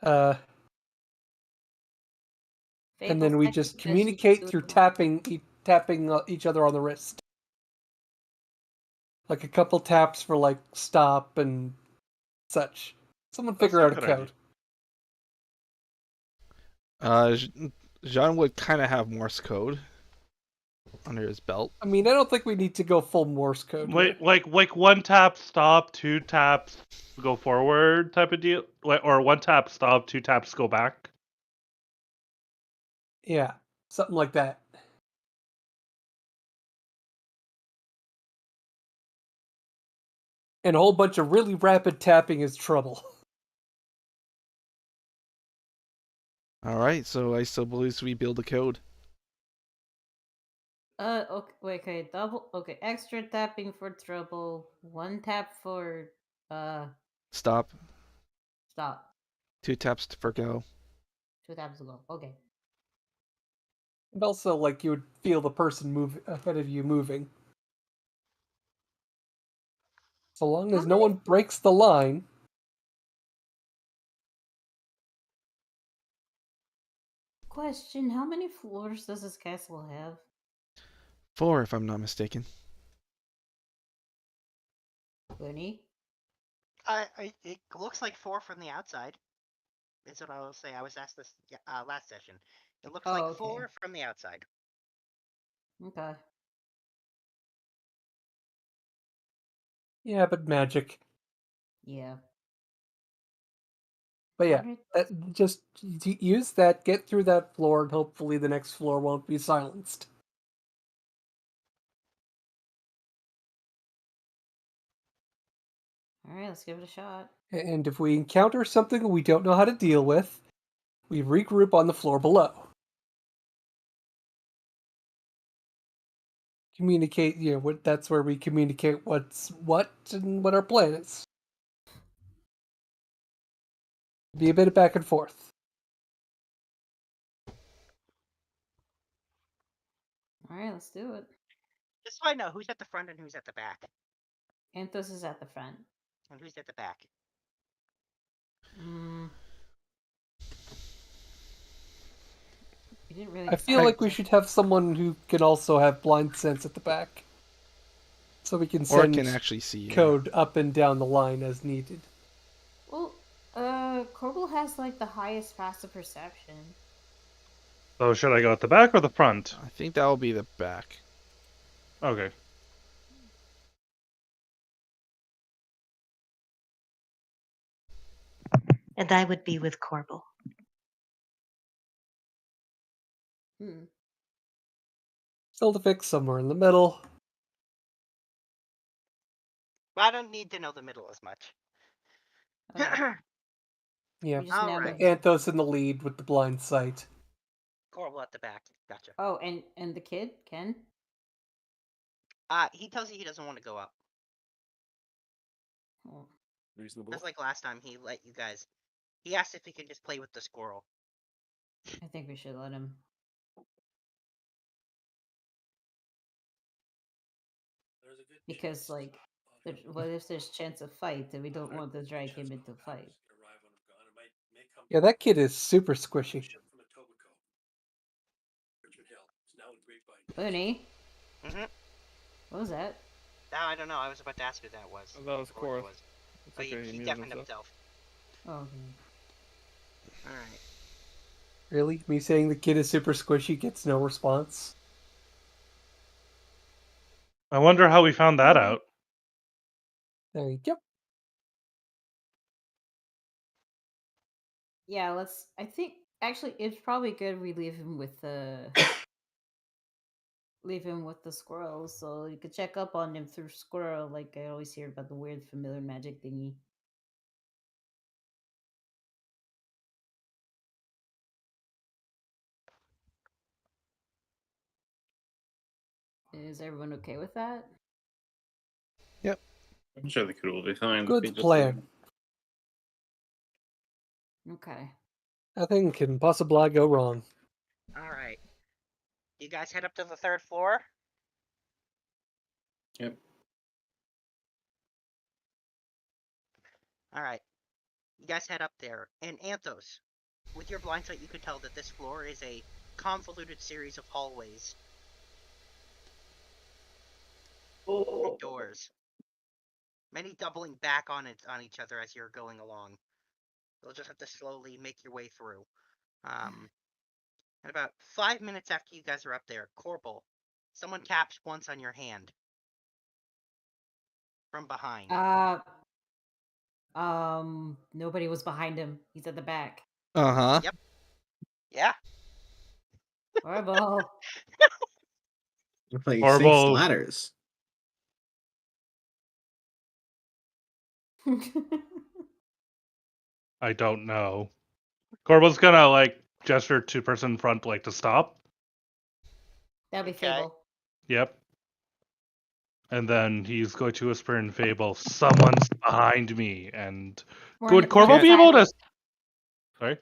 And then we just communicate through tapping each other on the wrist. Like a couple taps for like stop and such. Someone figure out a code. Jean would kind of have Morse code under his belt. I mean, I don't think we need to go full Morse code. Wait, like one tap stop, two taps go forward type of deal, or one tap stop, two taps go back. Yeah, something like that. And a whole bunch of really rapid tapping is trouble. Alright, so I still believe we build a code. Okay, wait, okay, extra tapping for trouble, 1 tap for, Stop. stop. 2 taps for go. 2 taps to go, okay. And also, like, you would feel the person move ahead of you moving. So long as no one breaks the line. Question, how many floors does this castle have? 4, if I'm not mistaken. Bunny? It looks like 4 from the outside. That's what I will say. I was asked this last session. It looks like 4 from the outside. Okay. Yeah, but magic. Yeah. But yeah, just use that, get through that floor, and hopefully the next floor won't be silenced. Alright, let's give it a shot. And if we encounter something we don't know how to deal with, we regroup on the floor below. Communicate, that's where we communicate what's what and what our plan is. Be a bit of back and forth. Alright, let's do it. Just so I know who's at the front and who's at the back. Anthos is at the front. And who's at the back? We didn't really I feel like we should have someone who can also have blind sense at the back. So we can send can actually see code up and down the line as needed. Well, Corbel has like the highest passive perception. So should I go at the back or the front? I think that will be the back. Okay. And I would be with Corbel. Still to fix somewhere in the middle. Well, I don't need to know the middle as much. Yeah. Alright. Anthos in the lead with the blind sight. Corbel at the back. Gotcha. Oh, and the kid, Ken? He tells you he doesn't want to go up. Reasonable. Just like last time, he let you guys. He asked if he could just play with the squirrel. I think we should let him. Because, like, what if there's chance of fight, and we don't want to drag him into a fight? Yeah, that kid is super squishy. Bunny? Mm-hmm. What was that? I don't know. I was about to ask who that was. That was Korth. But he deafened himself. Oh, okay. Alright. Really? Me saying the kid is super squishy gets no response? I wonder how we found that out. There you go. Yeah, I think, actually, it's probably good we leave him with the... leave him with the squirrel, so you could check up on him through squirrel, like I always hear about the weird familiar magic thingy. Is everyone okay with that? Yep. I'm sure the kid will be fine. Good plan. Okay. Nothing can possibly go wrong. Alright. You guys head up to the 3rd floor? Yep. Alright. You guys head up there. And Anthos, with your blind sight, you could tell that this floor is a convoluted series of hallways. And doors. Many doubling back on each other as you're going along. You'll just have to slowly make your way through. And about 5 minutes after you guys are up there, Corbel, someone taps once on your hand. From behind. Nobody was behind him. He's at the back. Uh-huh. Yep. Yeah. Horrible. You're playing Horrible. Snakes Ladders. I don't know. Corbel's gonna like gesture to person in front like to stop. That'll be Okay. Fable. Yep. And then he's going to whisper in Fable, "Someone's behind me." And We're could Corbel in be able to? silence. Sorry.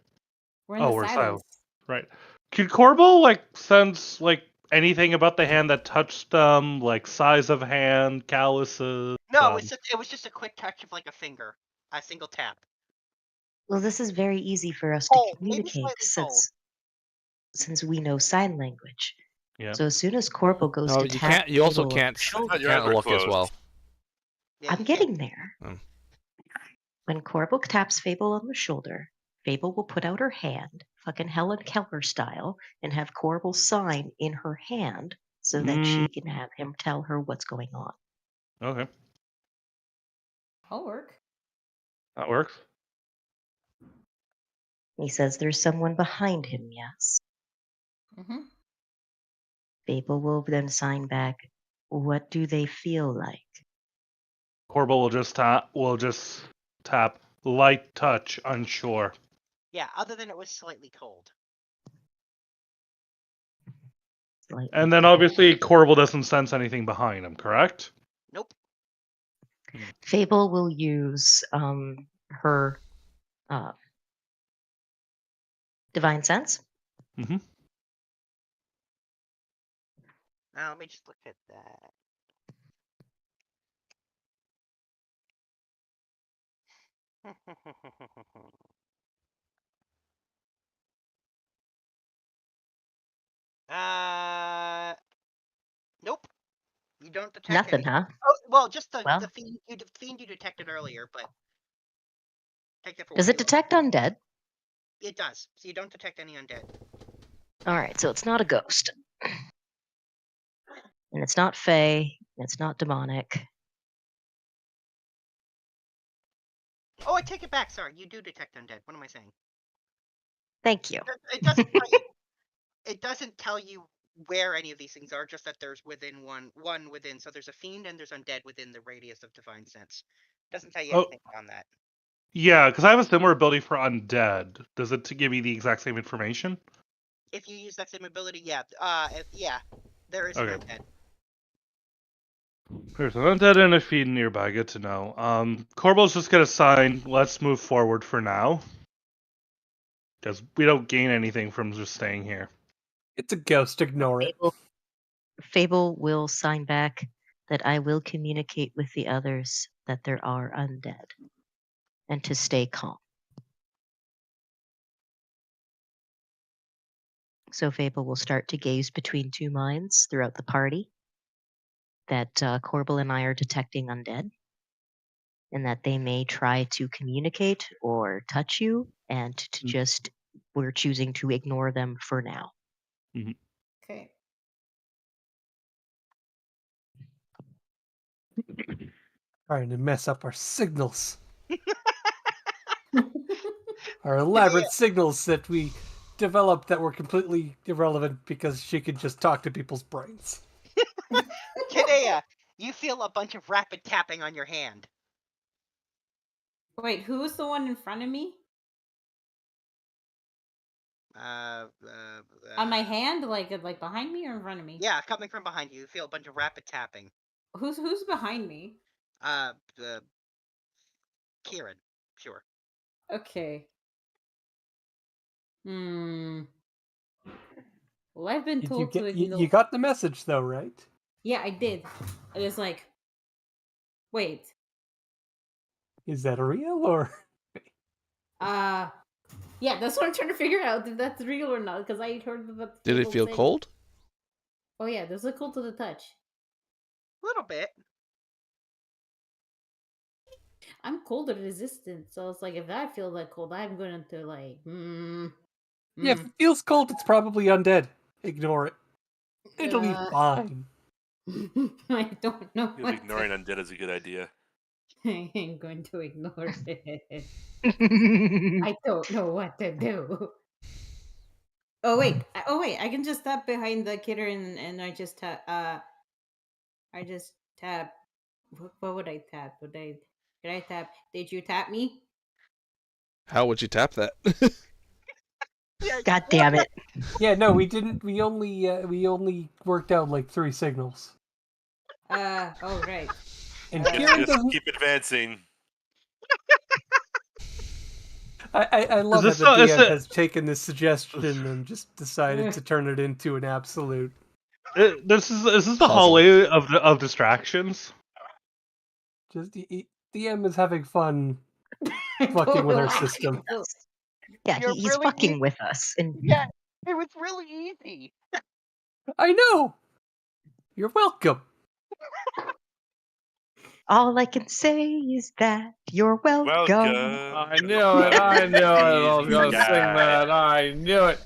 We're in Oh, the we're silence. silent. Right. Could Corbel like sense like anything about the hand that touched them, like size of hand, calluses? No, it was just a quick touch of like a finger, a single tap. Well, this is very easy for us Cold, to maybe communicate slightly cold. since we know sign language. Yeah. So as soon as Corporal goes No, to you tap can't. You also Fable on can't. the shoulder, Your eyes Can't are look as closed. well. Yeah, I'm you getting can't. there. Mm. When Corporal taps Fable on the shoulder, Fable will put out her hand, fucking Helen Keller style, and have Corporal sign in her hand so that she can have him tell her what's going on. Okay, I'll work. that works. He says there's someone behind him, yes. Mm-hmm. Fable will then sign back, what do they feel like? Corbel will just tap light touch, unsure. Yeah, other than it was slightly cold. Slightly And then cold. obviously Corbel doesn't sense anything behind him, correct? Nope. Fable will use her divine sense. Mm-hmm. Now let me just look at that. Nope. You don't detect Nothing, anything. huh? Oh, well, just the Well, fiend you detected earlier, but take that for does what it you will. detect undead? It does. So you don't detect any undead. All right, so it's not a ghost. And it's not fey, and it's not demonic. Oh, I take it back. Sorry, you do detect undead. What am I saying? Thank you. It doesn't tell you. It doesn't tell you where any of these things are. Just that there's within one within. So there's a fiend and there's undead within the radius of divine sense. It doesn't tell you anything on that. Yeah, because I have a similar ability for undead. Does it give me the exact same information? If you use that same ability, yeah. There is Okay. an undead. There's an undead and a fiend nearby. Good to know. Corbel's just gonna sign. Let's move forward for now, because we don't gain anything from just staying here. It's a ghost. Ignore it. Fable will sign back that I will communicate with the others that there are undead and to stay calm. So Fable will start to gaze between two minds throughout the party that Corbel and I are detecting undead and that they may try to communicate or touch you and to just, we're choosing to ignore them for now. Mm-hmm. Okay. Trying to mess up our signals. Our elaborate signals that we developed that were completely irrelevant because she could just talk to people's brains. Kinea, you feel a bunch of rapid tapping on your hand. Wait, who's the one in front of me? On my hand, like behind me or in front of me? Yeah, coming from behind you. You feel a bunch of rapid tapping. Who's behind me? Kieran, sure. Okay. Well, I've been told to ignore. You got the message though, right? Yeah, I did. I was like, wait. Is that real or? Yeah, that's what I'm trying to figure out if that's real or not. Because I heard that. Did it feel cold? Oh yeah, there's a cold to the touch. A little bit. I'm cold resistant, so it's like if I feel that cold, I'm going to like. Yeah, if it feels cold, it's probably undead. Ignore it. It'll be fine. I don't know. Ignoring undead is a good idea. I am going to ignore it. I don't know what to do. Oh wait! I can just tap behind the kidder and I just tap. I just tap. What would I tap? Can Did I tap? Did you tap me? How would you tap that? God damn it! Yeah, no, we didn't. We only worked out like 3 signals. Oh right. And Just Kieran doesn't. keep advancing. I love this that the is DM it- has taken this suggestion and just decided to turn it into an absolute. This is the Puzzle. hallway of distractions. Just DM is having fun fucking with our system. Yeah, You're he's really fucking easy. with us. And Yeah, it was really easy. I know. You're welcome. all I can say is that you're welcome. I knew it. I knew it. I was going to sing that. I knew it.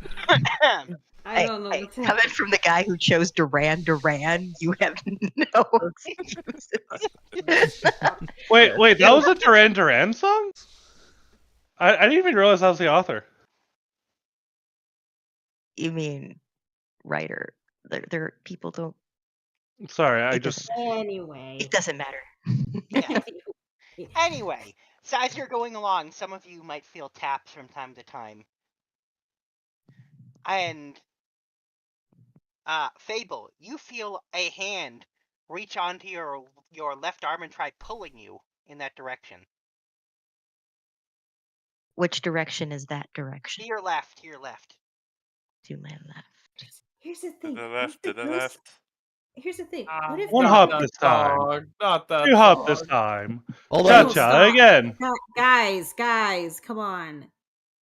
I don't know Hey, what's coming from the guy who chose Duran Duran, you have no excuses. Wait, that was a Duran Duran song? I didn't even realize that was the author. You mean writer? There people don't. Sorry, I It just. Anyway. It doesn't matter. Yeah. Anyway, so as you're going along, some of you might feel taps from time to time. And Fable, you feel a hand reach onto your left arm and try pulling you in that direction. Which direction is that direction? To your left, to your left. To my left. Here's the thing. To the left, to the left. Here's the thing. What if One the hop ghost- this time. Not that 2 hop song. this time. Hold Cha on. cha Stop. again. Guys, come on.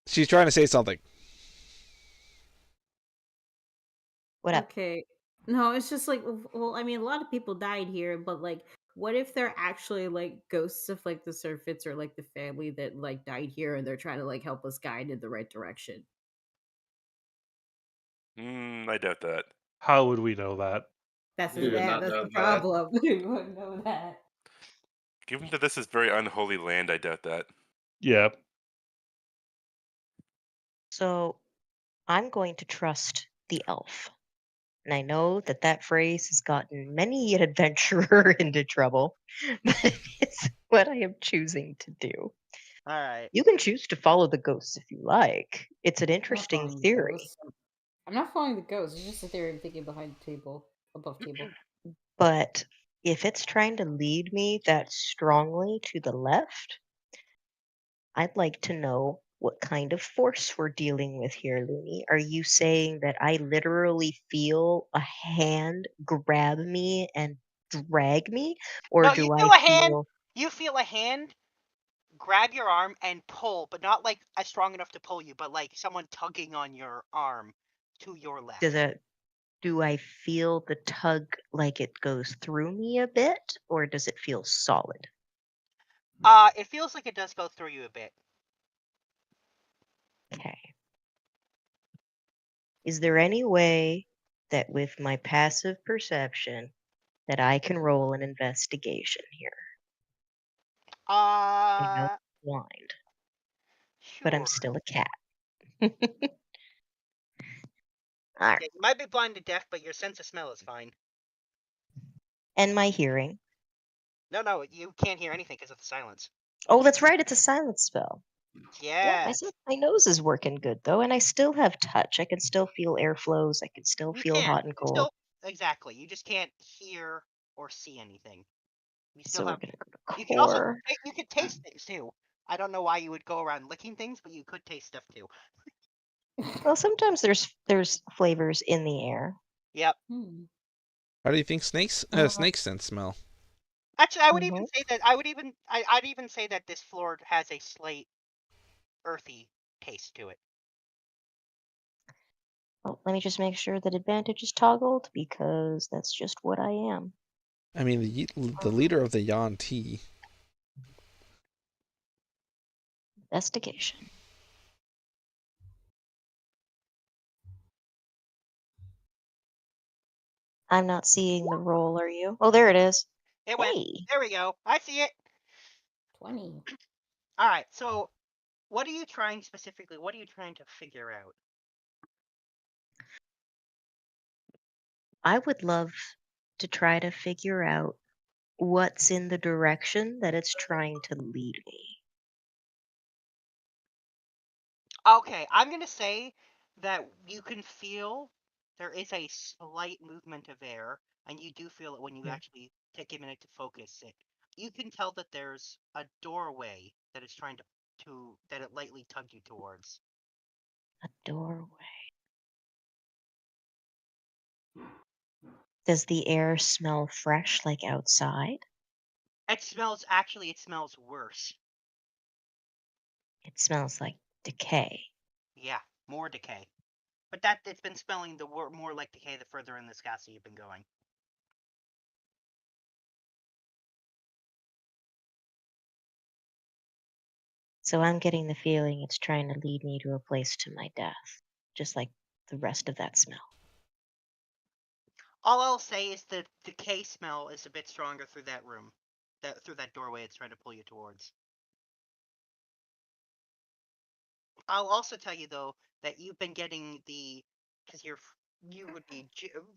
She's trying to say something. What up? Okay. No, it's just like, well, I mean, a lot of people died here, but like, what if they're actually like ghosts of like the Surfits or like the family that like died here and they're trying to like help us guide in the right direction? I doubt that. How would we know that? That's We would not that's know the that. problem. We wouldn't know that. Given that this is very unholy land, I doubt that. Yeah. So I'm going to trust the elf. And I know that that phrase has gotten many an adventurer into trouble, but it's what I am choosing to do. All right. You can choose to follow the ghosts if you like. It's an I'm not interesting following the theory. ghosts. I'm not following the ghosts. It's just a theory I'm thinking behind the table, above table. But if it's trying to lead me that strongly to the left, I'd like to know what kind of force we're dealing with here, Looney. Are you saying that I literally feel a hand grab me and drag me? Or No, do you I feel a hand. feel You feel a hand grab your arm and pull, but not like strong enough to pull you, but like someone tugging on your arm to your left. do I feel the tug like it goes through me a bit, or does it feel solid? It feels like it does go through you a bit. Okay. Is there any way that with my passive perception that I can roll an investigation here? I know I'm blind, but I'm Sure. still a cat. All Yeah, right. you might be blind to deaf, but your sense of smell is fine. And my hearing. No, you can't hear anything because of the silence. Oh, that's right. It's a silence spell. Yeah, Yes. my nose is working good though, and I still have touch. I can still feel airflows. I can still You feel can. hot and You cold. still, exactly. You just can't hear or see anything. You still So have. we're gonna go to You can also core. you could taste things too. I don't know why you would go around licking things, but you could taste stuff too. Well, sometimes there's flavors in the air. Yep. How do you think snakes sense smell? Actually, I would even say that I'd even say that this floor has a slight earthy taste to it. Well, let me just make sure that advantage is toggled because that's just what I am. I mean, the leader of the Yan T. Investigation. I'm not seeing the roll, are you? Oh, there it is. It went. There we go. I see it. 20. All right. So, what are you trying specifically? What are you trying to figure out? I would love to try to figure out what's in the direction that it's trying to lead me. Okay, I'm gonna say that you can feel there is a slight movement of air, and you do feel it when you actually take a minute to focus it. You can tell that there's a doorway that it's trying to that it lightly tugged you towards. A doorway. Does the air smell fresh like outside? It smells worse. It smells like decay. Yeah, more decay. But it's been smelling more like decay the further in this castle you've been going. So I'm getting the feeling it's trying to lead me to a place to my death, just like the rest of that smell. All I'll say is the decay smell is a bit stronger through that room, through that doorway it's trying to pull you towards. I'll also tell you though that you've been getting because you would be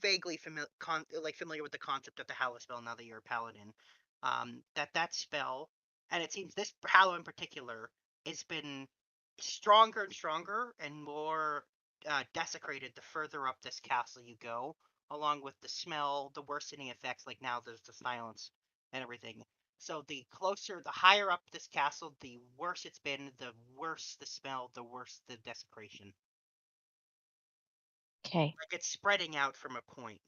vaguely familiar with the concept of the Hallow spell now that you're a paladin. That spell, and it seems this Hallow in particular, has been stronger and stronger and more desecrated the further up this castle you go, along with the smell, the worsening effects. Like now there's the silence and everything. So the higher up this castle, the worse it's been, the worse the smell, the worse the desecration. Okay. Like it's spreading out from a point.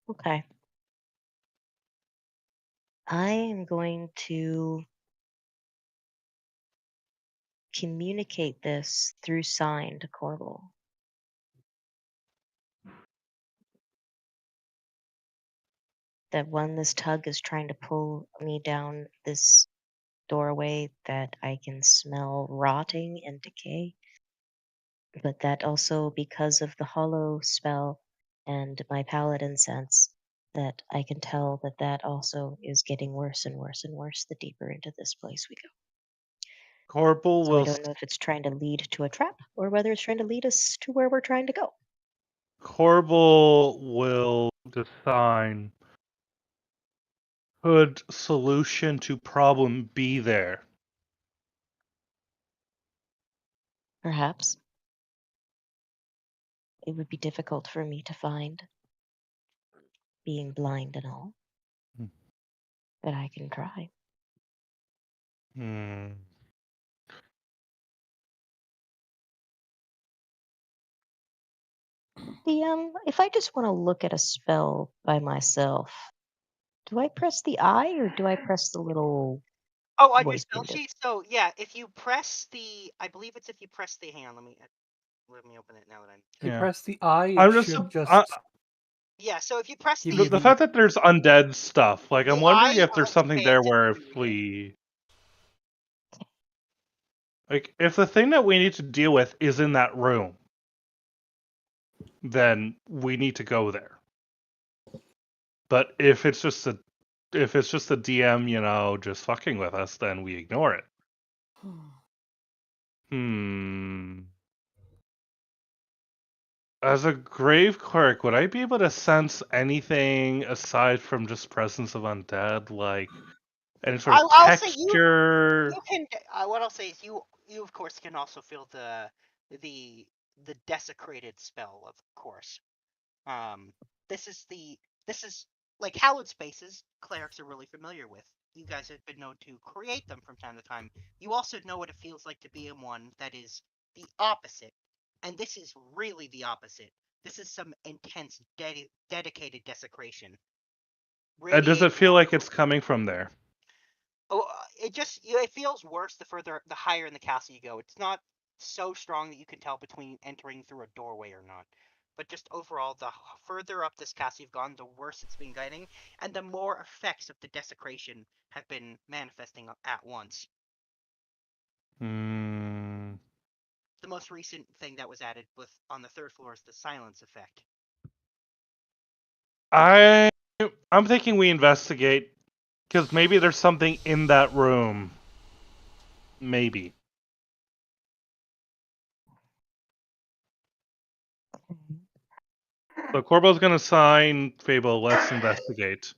Okay. I am going to communicate this through sign to Corbel. That when this tug is trying to pull me down this doorway, that I can smell rotting and decay. But that also, because of the hollow spell and my paladin sense, that I can tell that that also is getting worse and worse and worse the deeper into this place we go. Corbel So will I don't know if it's trying to lead to a trap or whether it's trying to lead us to where we're trying to go. Corbel will define, could solution to problem be there? Perhaps. It would be difficult for me to find, being blind and all. But I can try. If I just want to look at a spell by myself, do I press the I or do I press the little On your voice spell window? sheet. So yeah, if you press I believe it's if you press the. Hang on, let me open it now that I'm. If you Yeah. press the I, I'm it just- should just. Yeah, so if you press give The you fact that there's undead stuff, like I'm The wondering eye if there's will something decay there until where you if we, like, if the thing that we need to deal with is in that room, then we need to go there. But if it's just the DM, just fucking with us, then we ignore it. As a grave cleric, would I be able to sense anything aside from just presence of undead, like any sort of I'll say texture? you can. What I'll say is you of course can also feel the desecrated spell, of course. This is like hallowed spaces. Clerics are really familiar with. You guys have been known to create them from time to time. You also know what it feels like to be in one that is the opposite, and this is really the opposite. This is some intense, dedicated desecration. And does it feel like it's coming from there? Oh, it feels worse the higher in the castle you go. It's not so strong that you can tell between entering through a doorway or not. But just overall, the further up this castle you've gone, the worse it's been getting, and the more effects of the desecration have been manifesting at once. The most recent thing that was added on the third floor is the silence effect. I'm thinking we investigate, because maybe there's something in that room. Maybe. So Corbo's gonna sign Fable. Let's investigate.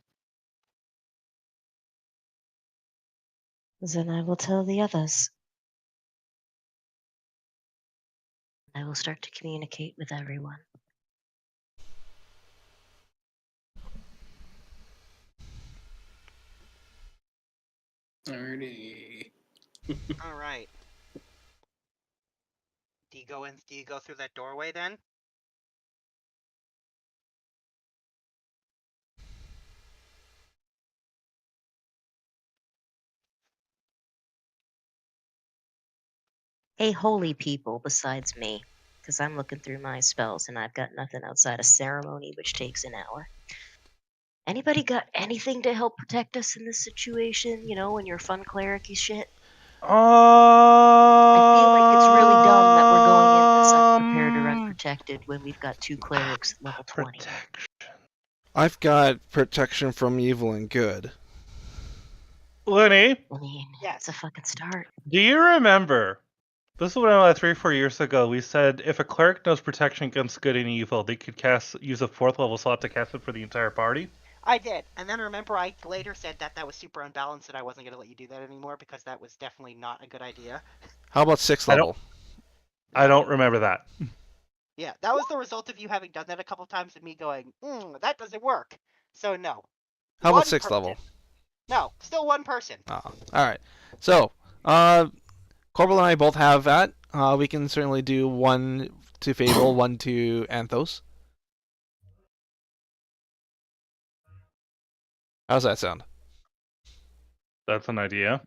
Then I will tell the others. I will start to communicate with everyone. Alrighty. All right. Do you go in? Do you go through that doorway then? Hey, holy people besides me, because I'm looking through my spells and I've got nothing outside of ceremony, which takes an hour. Anybody got anything to help protect us in this situation? You know, when you're fun cleric-y shit? I feel like it's really dumb that we're going in this unprepared or unprotected when we've got 2 clerics at level 20. I've got protection from evil and good. Lenny, I mean, it's a fucking start. do you remember? This was about 3 or 4 years ago. We said if a cleric knows protection against good and evil, they could use a 4th level slot to cast it for the entire party. I did, and then remember I later said that was super unbalanced and I wasn't going to let you do that anymore because that was definitely not a good idea. How about 6th level? I don't remember that. Yeah, that was the result of you having done that a couple times and me going, that doesn't work. So no. How about 6th level? No, still one person. Oh, alright. So, Corbel and I both have that. We can certainly do 1 to Fable, 1 to Anthos. How's that sound? That's an idea.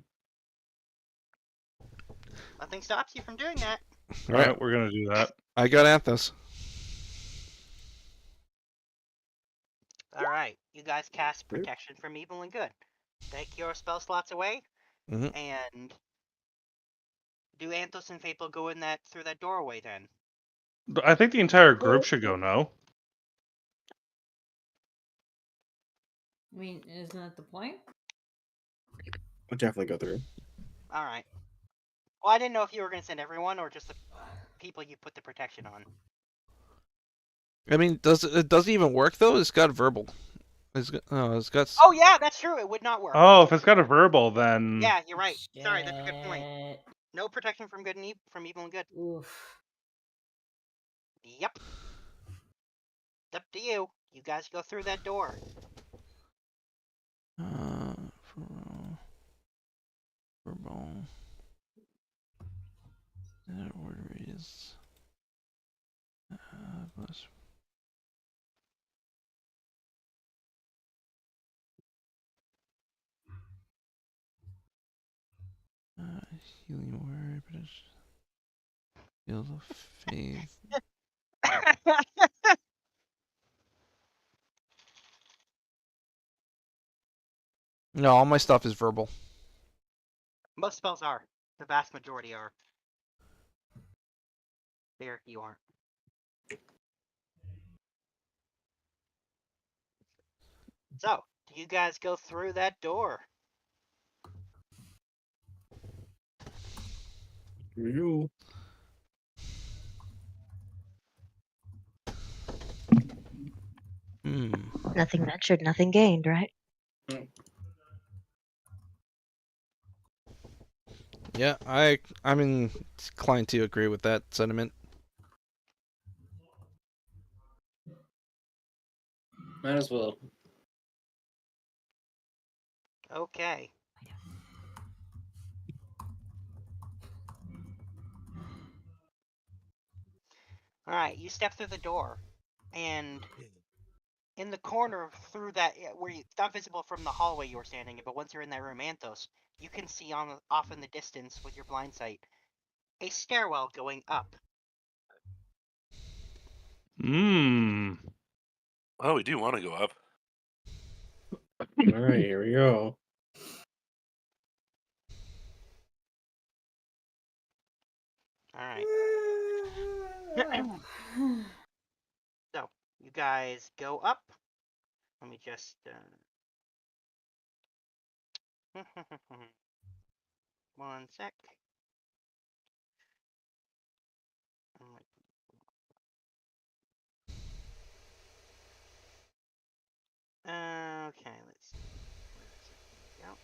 Nothing stops you from doing that. Alright, we're gonna do that. I got Anthos. Alright, you guys cast protection from evil and good. Take your spell slots away, and do Anthos and Fable go in through that doorway then? I think the entire group should go no. I mean, isn't that the point? I'll definitely go through. Alright. Well, I didn't know if you were going to send everyone or just the people you put the protection on. I mean, does it even work though? It's got verbal. It's got. Oh yeah, that's true. It would not work. Oh, if it's got a verbal, then Yeah, you're right. Sorry, that's a good point. No protection from good and from evil and good. Oof. Yep. It's up to you. You guys go through that door. Verbal. That order is. Plus. Healing word, but it's Field of Faith. No, all my stuff is verbal. Most spells are. The vast majority are. There, you aren't. So, do you guys go through that door? You. Nothing ventured, nothing gained, right? Yeah, I'm inclined to agree with that sentiment. Might as well. Okay. Alright, you step through the door, and in the corner through that, where it's not visible from the hallway you were standing in, but once you're in that room, Anthos, you can see off in the distance with your blind sight a stairwell going up. Oh, we do want to go up. All right, here we go. Alright. So, you guys go up. Let me just... one sec. Okay, let's see. Where is it? Yep.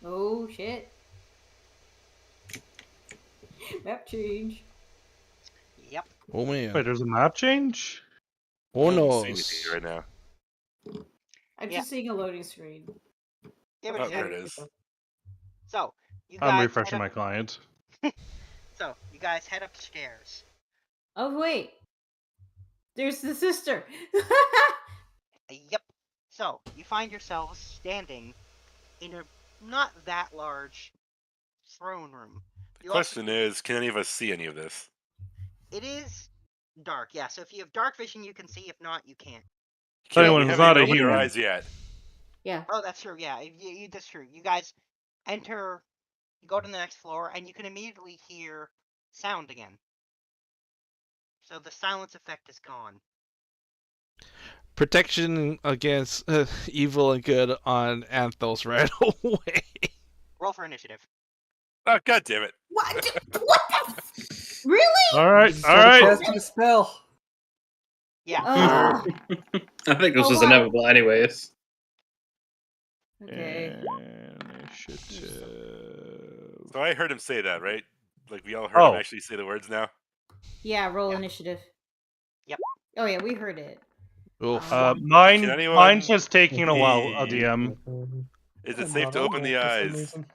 Oh shit. Map change. Yep. Oh man. Wait, there's a map change? Oh I don't no. see anything right now. I'm Yeah. just seeing a loading screen. Yeah, but Oh, it's there got- it is. So, you I'm guys refreshing head my up, client. So, you guys head upstairs. Oh wait. There's the sister. Yep. So, you find yourselves standing in a not that large throne room. The question is, can any of us see any of this? It is dark, yeah. So if you have dark vision, you can see. If not, you can't. Anyone We who's haven't not even a opened our human. eyes yet. Yeah. Oh, that's true. Yeah, that's true. You guys enter, you go to the next floor, and you can immediately hear sound again. So the silence effect is gone. Protection against evil and good on Anthos right away. Roll for initiative. Oh, god damn it. What? What the? Really? All right, Just all started right. casting a spell. Yeah. Ugh. I think this Oh, was wow. inevitable, anyways. Okay. Initiative. So I heard him say that, right? Like we all heard him actually say the words now. Yeah, roll initiative. Yep. Oh yeah, we heard it. Oof. Can anyone Mine's just taking a while, be- DM. Is it I'm safe not to on open there the for some eyes? reason.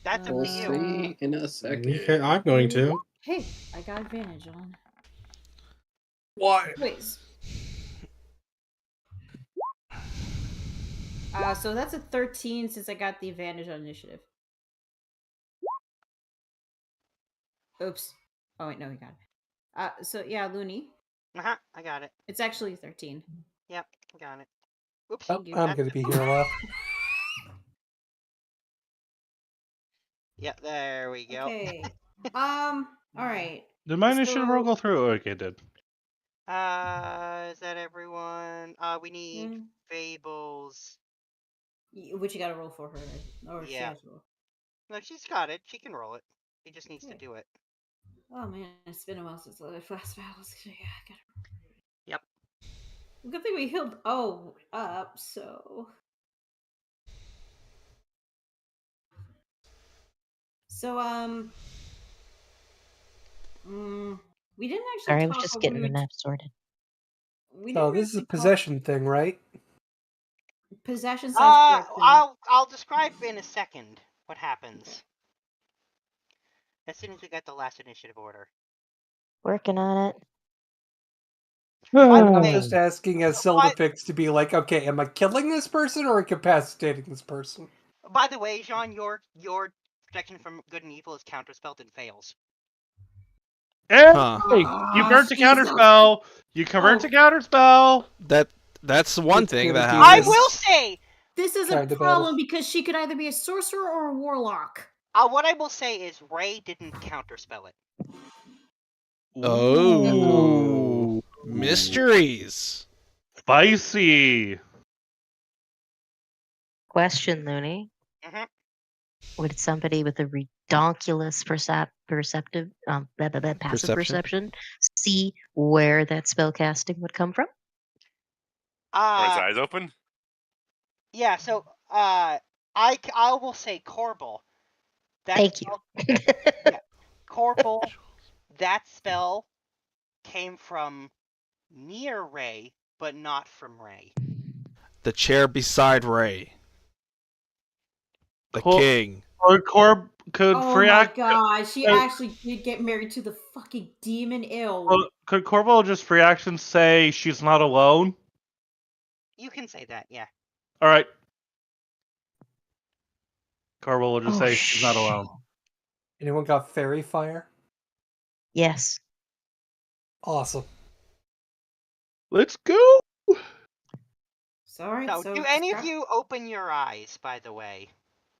That's up We'll to you. see in a second. I'm going to. Hey, I got advantage on. Why? Wait. So that's a 13 since I got the advantage on initiative. Oops. Oh wait, no, we got it. So yeah, Looney. Uh-huh, I got it. It's actually 13. Yep, I got it. Oops. Oh, I'm going to be here a while. Yeah, there we go. Okay. All right. Did my initiative roll So- go through? Okay, it did. Is that everyone? We need Yeah. Fables. Which you gotta roll for her. Or she Yeah. has to roll. No, she's got it. She can roll it. She just needs to do it. Oh man, it's been a while since I last battles. Yeah, I gotta. Yep. Good thing we healed up, so. So we didn't actually. Sorry, I was talk just what getting we the would- map sorted. We So didn't this is a actually talk- possession thing, right? Possession sounds correct. I'll describe in a second what happens. As soon as we get the last initiative order. Working on it. I'm just asking as Zelda picks to be like, okay, am I killing this person or incapacitating this person? By the way, Jean, your protection from good and evil is counterspelled and fails. Hey, Huh. you convert to counterspell. You convert to counterspell. That's one It's thing gonna that be happens. I will say This is Kind a of problem because she could either be a sorcerer or a warlock. what I will say is Ray didn't counterspell it. Oh, mysteries. Spicy. Question, Looney. Mm-hmm. Would somebody with a redonkulous passive perception see where that spell casting would come from? Are his eyes open? Yeah, so I will say Corbel. Thank you. Yeah, Corbel. That spell came from near Ray, but not from Ray. The chair beside Ray. The Cool. king. Or Corb could Oh free my act. god, she actually did get married to the fucking demon ill. Could Corbo just free action say she's not alone? You can say that, yeah. All right. Corbo will just say she's not alone. Anyone got fairy fire? Yes. Awesome. Let's go. Sorry. So, do any of you open your eyes, by the way?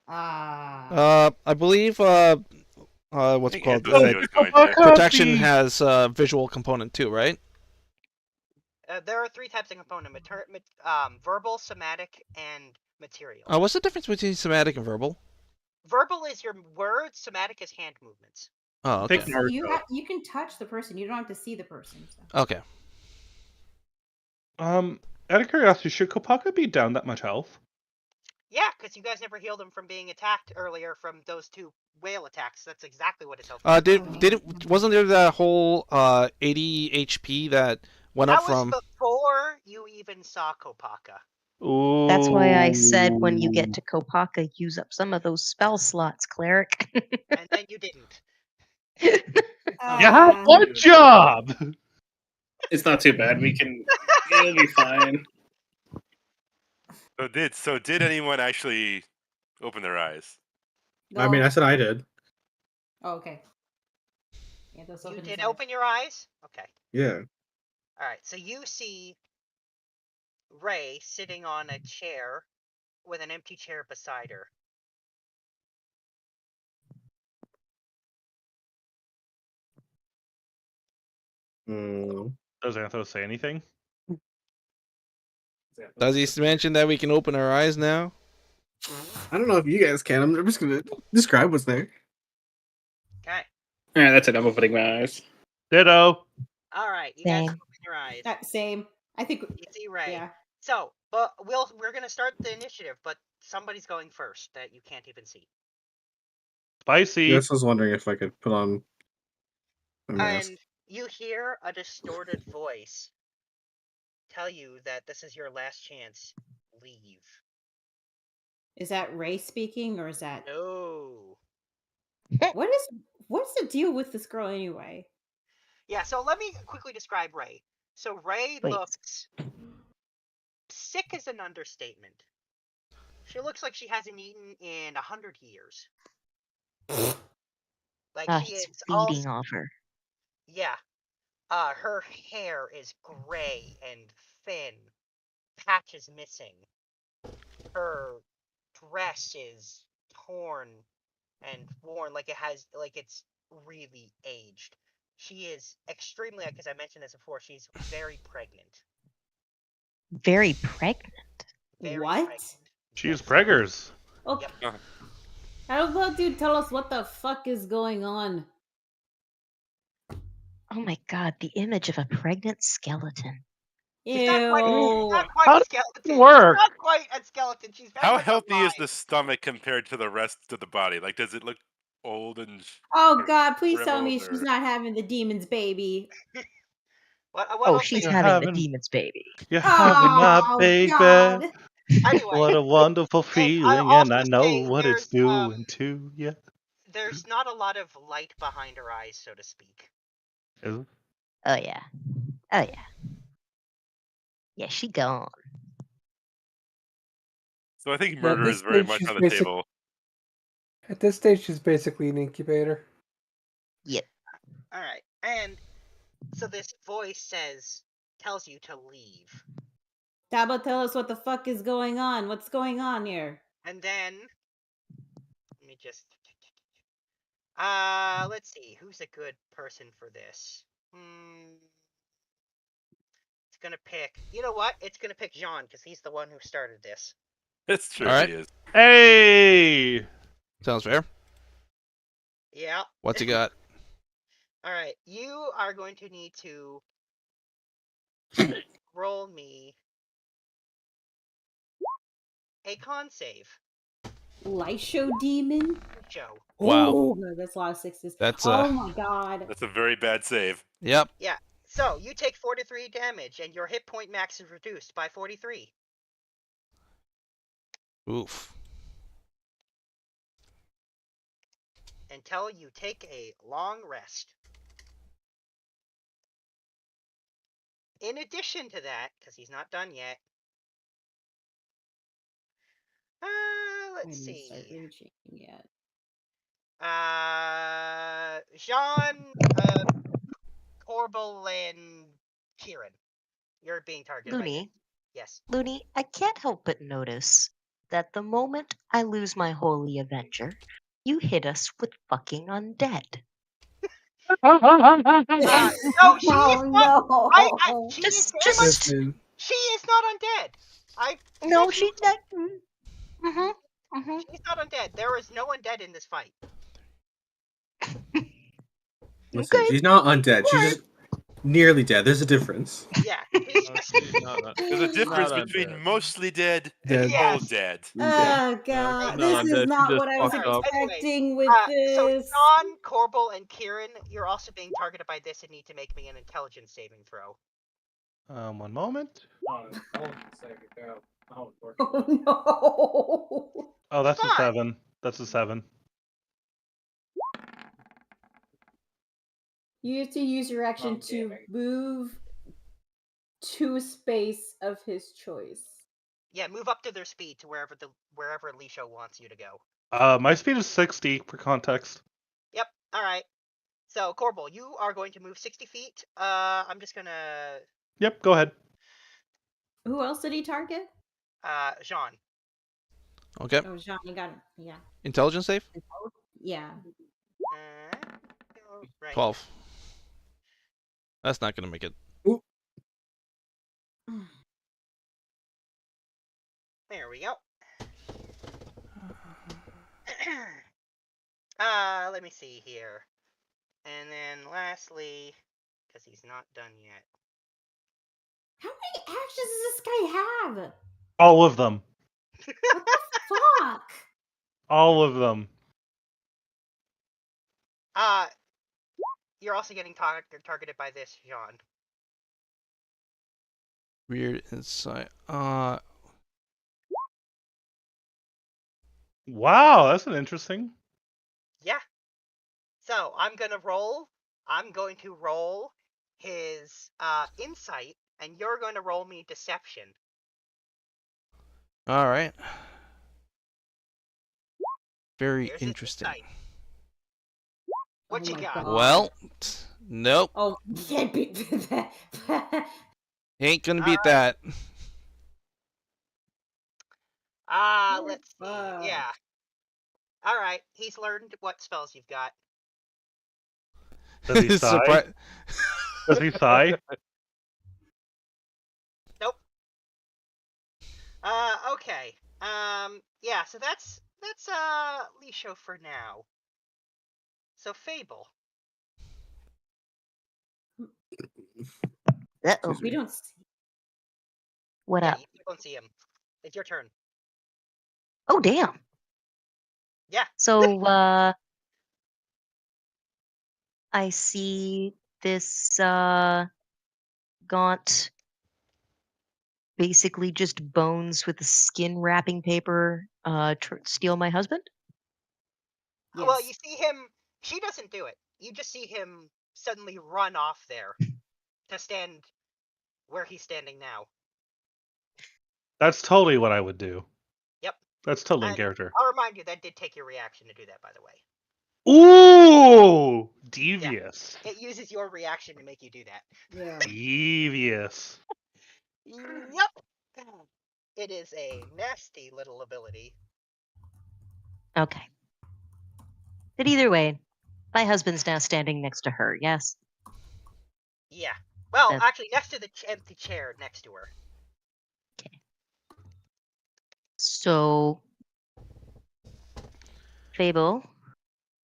I believe what's it called? Protection Protection has a visual component too, right? There are 3 types of component: verbal, somatic, and material. What's the difference between somatic and verbal? Verbal is your words, somatic is hand movements. Oh, okay. You can touch the person. You don't have to see the person. So. Okay. Out of curiosity, should Kopaka be down that much health? Yeah, because you guys never healed him from being attacked earlier from those 2 whale attacks. That's exactly what his health was. Wasn't there that whole 80 HP that went That up was from? before you even saw Kopaka. Ooh. That's why I said when you get to Kopaka, use up some of those spell slots, cleric. And then you didn't. Yeah, good job. It's not too bad. It'll be fine. So did anyone actually open their eyes? No. I mean, I said I did. Oh, okay. Yeah, You did open your eyes? Okay. Yeah. Alright, so you see Ray sitting on a chair with an empty chair beside her. Does Anthos say anything? Does he mention that we can open our eyes now? I don't know if you guys can. I'm just gonna describe what's there. Okay. Alright, that's it. I'm opening my eyes. Ditto. Alright, you guys open your eyes. Same. I think you see Ray. Yeah. So, but we're gonna start the initiative, but somebody's going first that you can't even see. Spicy. I was wondering if I could put on a mask. And you hear a distorted voice tell you that this is your last chance. Leave. Is that Ray speaking or is that No. What's the deal with this girl anyway? Yeah, so let me quickly describe Ray. So Ray looks sick as an understatement. She looks like she hasn't eaten in 100 years. Like she He's is feeding off her. Yeah. Her hair is gray and thin. Patches missing. Her dress is torn and worn like it's really aged. She is extremely, because I mentioned this before, she's very pregnant. Very pregnant? What? She's preggers. Okay. Yep. How about you tell us what the fuck is going on? Oh my god, the image of a pregnant skeleton. Ew. She's not quite How a does skeleton. it work? She's not quite a skeleton. She's very How much healthy alive. is the stomach compared to the rest of the body? Like, does it look old and? Oh god, please tell me shriveled, she's or- not having the demon's baby. What She's having the demon's baby. You're having my baby. God. Anyway, What a wonderful feeling, and I know say what it's doing to you. There's not a lot of light behind her eyes, so to speak. Oh yeah. Oh yeah. Yeah, she gone. So I think Yeah, murder this is very stage much she's on the basic- table. At this stage, she's basically an incubator. Yep. Alright, and so this voice tells you to leave. How about tell us what the fuck is going on? What's going on here? And then, let me just, let's see, who's a good person for this? It's gonna pick, you know what? It's gonna pick Jean, because he's the one who started this. It's true, Alright. he is. Hey! Sounds fair. Yeah. What's he got? Alright, you are going to need to roll me a con save. Lysho demon? Show. Wow. Oh, no, that's a lot of sixes. That's oh my god. That's a very bad save. Yep. Yeah. So you take 43 damage, and your hit point max is reduced by 43. Oof. Until you take a long rest. In addition to that, because he's not done yet. Let's see. Yet. Jean, Corbel, and Kieran. You're being targeted by Looney. this. Yes. Looney, I can't help but notice that the moment I lose my Holy Avenger, you hit us with fucking undead. No, she is not. No. She Just- is very much. just- She is not undead. No, she's not. She's not undead. There is no undead in this fight. Listen, she's not undead. She's just nearly dead. There's a difference. Yeah, he's just There's a difference Not between undead. mostly dead Dead. and Yes. all dead. Oh god, Not this undead. is She not just what I was fucked up. expecting with So this. Sean, Corbel, and Kieran, you're also being targeted by this and need to make me an intelligence saving throw. 1 moment. Oh no. Oh, that's a Fine. 7. That's a 7. You have to use your action to move to a space of his choice. Yeah, move up to their speed to wherever Lisho wants you to go. My speed is 60 for context. Yep. All right. So Corbel, you are going to move 60 feet. I'm just gonna. Yep, go ahead. Who else did he target? Jean. Okay. Oh, Jean, you got him. Yeah. Intelligence save? Yeah. Right. 12. That's not gonna make it. There we go. Let me see here. And then lastly, because he's not done yet. How many actions does this guy have? All of them. What the fuck? All of them. You're also getting targeted by this, Jean. Weird insight. Wow, that's an interesting. Yeah. So I'm going to roll his insight, and you're going to roll me deception. All right. Very Here's his interesting. insight. What you got? Well, nope. Oh, can't beat that. Ain't gonna beat that. Let's see. Yeah. All right. He's learned what spells you've got. Does he sigh? Does he sigh? Nope. Okay. Yeah. So that's Lisho for now. So Fable. Uh-oh. We don't see. What Yeah, up? you don't see him. It's your turn. Oh, damn. Yeah. So, I see this, gaunt, basically just bones with a skin wrapping paper, steal my husband? Yes. Well, you see him. She doesn't do it. You just see him suddenly run off there to stand where he's standing now. That's totally what I would do. Yep. That's totally in character. I'll remind you, that did take your reaction to do that, by the way. Ooh! Devious. Yeah. It uses your reaction to make you do that. Yeah. Devious. Yep. It is a nasty little ability. Okay. But either way, my husband's now standing next to her, yes? Yeah. Well, That- actually, next to the empty chair next to her. So, Fable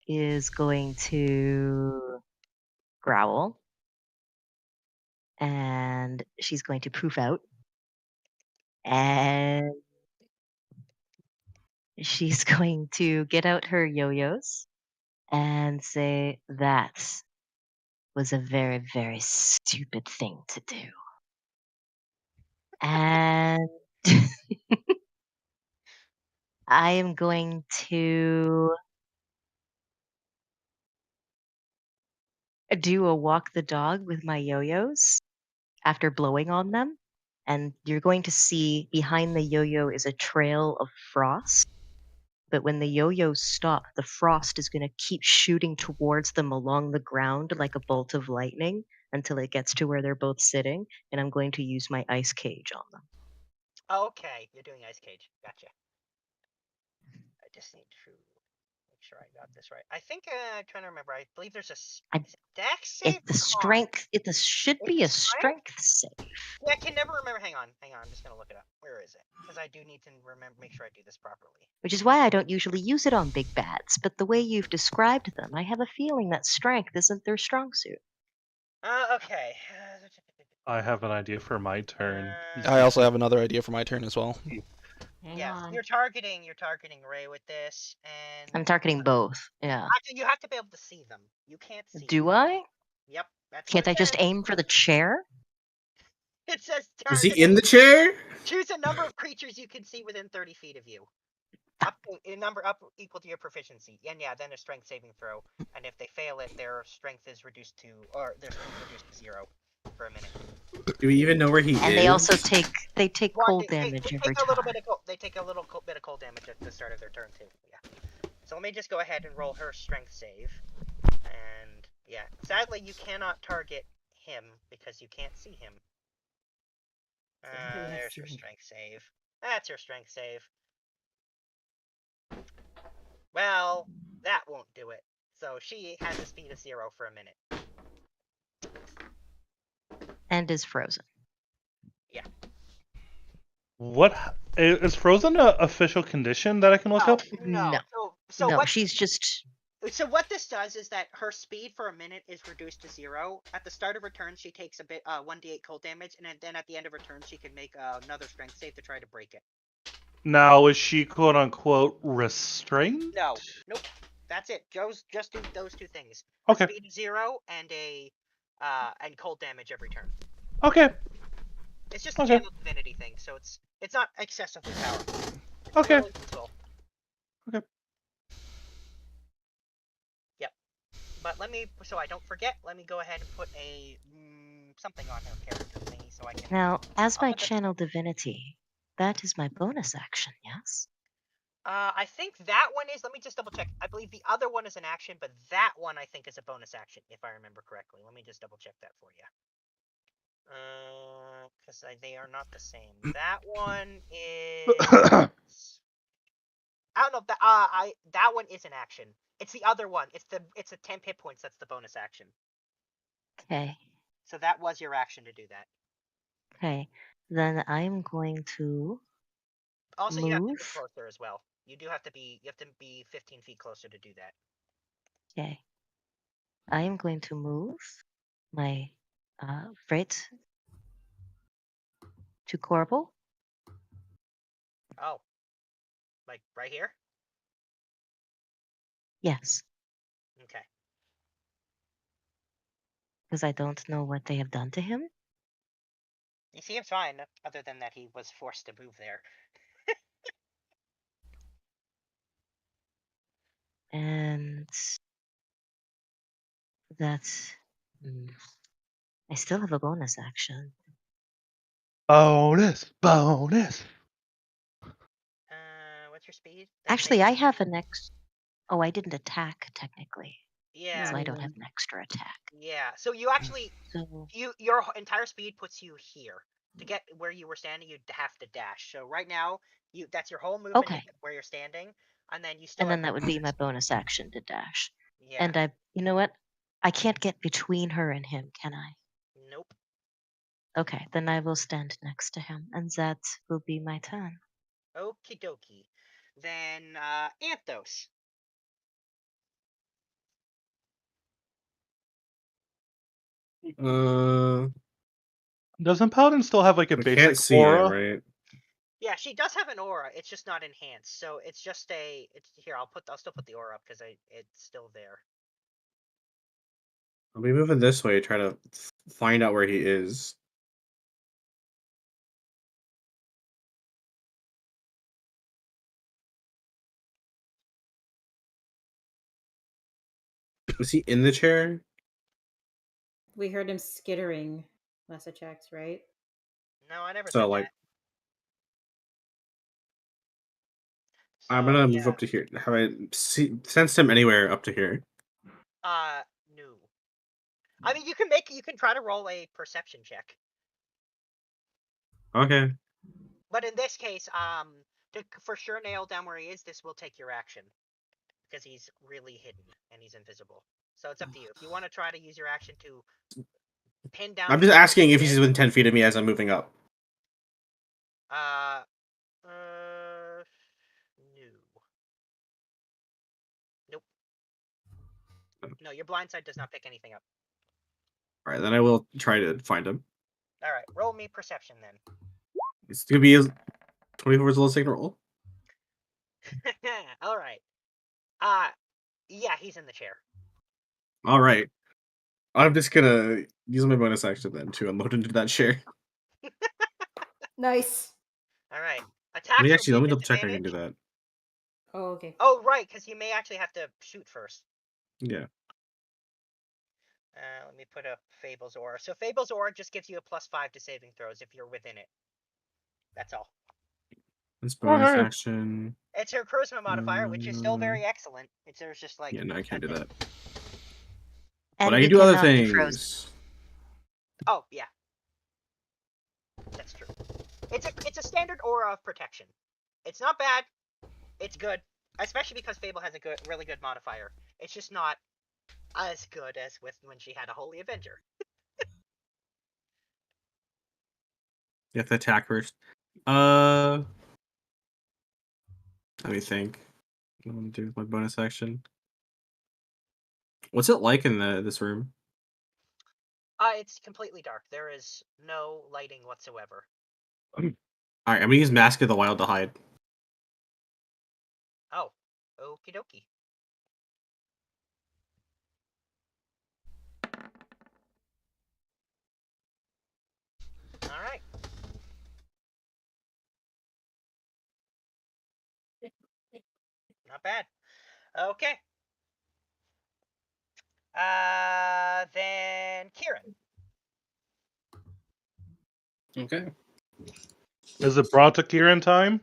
is going to growl, and she's going to poof out, and she's going to get out her yo-yos and say, that was a very, very stupid thing to do. And I am going to do a walk the dog with my yo-yos after blowing on them. And you're going to see behind the yo-yo is a trail of frost. But when the yo-yos stop, the frost is going to keep shooting towards them along the ground like a bolt of lightning until it gets to where they're both sitting. And I'm going to use my ice cage on them. Okay, you're doing Ice Cage. Gotcha. I just need to make sure I got this right. I think I'm trying to remember. I believe there's a dex save. It's the strength. It should be a strength save. Yeah, I can never remember. Hang on. I'm just gonna look it up. Where is it? Because I do need to make sure I do this properly. Which is why I don't usually use it on big bats. But the way you've described them, I have a feeling that strength isn't their strong suit. Okay. I have an idea for my turn. I also have another idea for my turn as well. Hang Yes, on. you're targeting Ray with this, and I'm targeting both. Yeah. actually you have to be able to see them. You can't see. Do I? Yep, that's Can't what I it just says. aim for the chair? It says Is he targeting. in the chair? Choose a number of creatures you can see within 30 feet of you. Up to, a number up equal to your proficiency. And yeah, then a strength saving throw. And if they fail it, their strength is reduced to, or their speed reduced to 0 for a minute. Do we even know where he is? And they also take cold They damage take every a little time. bit of they take a little bit of cold damage at the start of their turn too. Yeah. So let me just go ahead and roll her strength save. And yeah, sadly you cannot target him because you can't see him. There's her strength save. That's her strength save. Well, that won't do it. So she has a speed of 0 for a minute. And is frozen. Yeah. What is frozen a official condition that I can look up? No. So no, what she's just. So what this does is that her speed for a minute is reduced to 0. At the start of her turn, she takes a bit 1d8 cold damage, and then at the end of her turn, she can make another strength save to try to break it. Now, is she quote unquote restrained? No. Nope. That's it. Joe's just do those two things. Her Okay. Speed 0 and and cold damage every turn. Okay. It's just a channel divinity thing, so it's not excessively powerful. It's okay. really useful. Okay. Yep. But so I don't forget, let me go ahead and put a something on her character thingy so I can. Now, as my channel divinity, that is my bonus action, yes? I think that one is. Let me just double check. I believe the other one is an action, but that one I think is a bonus action, if I remember correctly. Let me just double check that for you. Because they are not the same. That one is. I don't know if that one is an action. It's the other one. It's a 10 hit points. That's the bonus action. Okay. So that was your action to do that. Okay. Then I'm going to. Also, move. you have to be closer as well. You have to be 15 feet closer to do that. Okay. I am going to move my freight to Corbel. Oh. Like right here? Yes. Okay. Because I don't know what they have done to him. He seems fine, other than that he was forced to move there. And that's. I still have a bonus action. Bonus. What's your speed? Actually, I have an ex. Oh, I didn't attack technically. Yeah. So I don't have an extra attack. Yeah. So you actually, So your entire speed puts you here. To get where you were standing, you'd have to dash. So right now, that's your whole movement okay. where you're standing, and then you still. And then that would be my bonus action to dash. Yeah. And you know what? I can't get between her and him, can I? Nope. Okay, then I will stand next to him, and that will be my turn. Okie dokie. Then, Anthos. Doesn't Paladin still have like a basic can't see aura? him, right? Yeah, she does have an aura. It's just not enhanced. So it's just it's here. I'll still put the aura up because it's still there. I'll be moving this way, try to find out where he is. Was he in the chair? We heard him skittering last I checked, right? No, I never So said like, that. I'm gonna move up to here. Have I sensed him anywhere up to here? No. I mean, you can try to roll a perception check. Okay. But in this case, to for sure nail down where he is, this will take your action. Because he's really hidden and he's invisible. So it's up to you. If you want to try to use your action to pin down. I'm just asking if he's within 10 feet of me as I'm moving up. No. Nope. No, your blind side does not pick anything up. All right, then I will try to find him. All right, roll me perception then. It's gonna be 24 is the lowest I can roll. All right. Yeah, he's in the chair. All right. I'm just gonna use my bonus action then to unload into that chair. Nice. All right. Let Attacks me will actually be let me double check I can do disadvantage. that. Oh, okay. Oh, right, because you may actually have to shoot first. Yeah. Let me put up Fable's Aura. So Fable's Aura just gives you a +5 to saving throws if you're within it. That's all. This bonus action. It's her charisma modifier, which is still very excellent. There's just like Yeah, no, I can't do that. And But I you can do other cannot be things. frozen. Oh yeah, that's true. It's a standard aura of protection. It's not bad. It's good, especially because Fable has a really good modifier. It's just not as good as with when she had a Holy Avenger. You have to attack first. Let me think. What I'm gonna do with my bonus action. What's it like in this room? It's completely dark. There is no lighting whatsoever. Alright, I'm gonna use Mask of the Wild to hide. Oh, okie dokie. All right. Not bad. Okay. Then Kieran. Okay. Is it brought to Kieran time?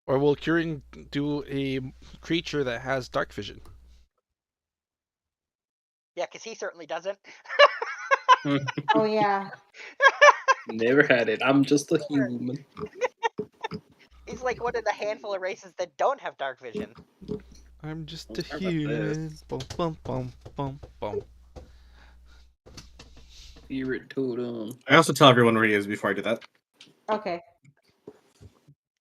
Or will Kieran do a creature that has dark vision? Yeah, because he certainly doesn't. Oh yeah. Never had it. I'm just a human. He's like one of the handful of races that don't have dark vision. I'm just Don't a care about human. this. Bum bum bum bum bum. Spirit totem. I also tell everyone where he is before I do that. Okay.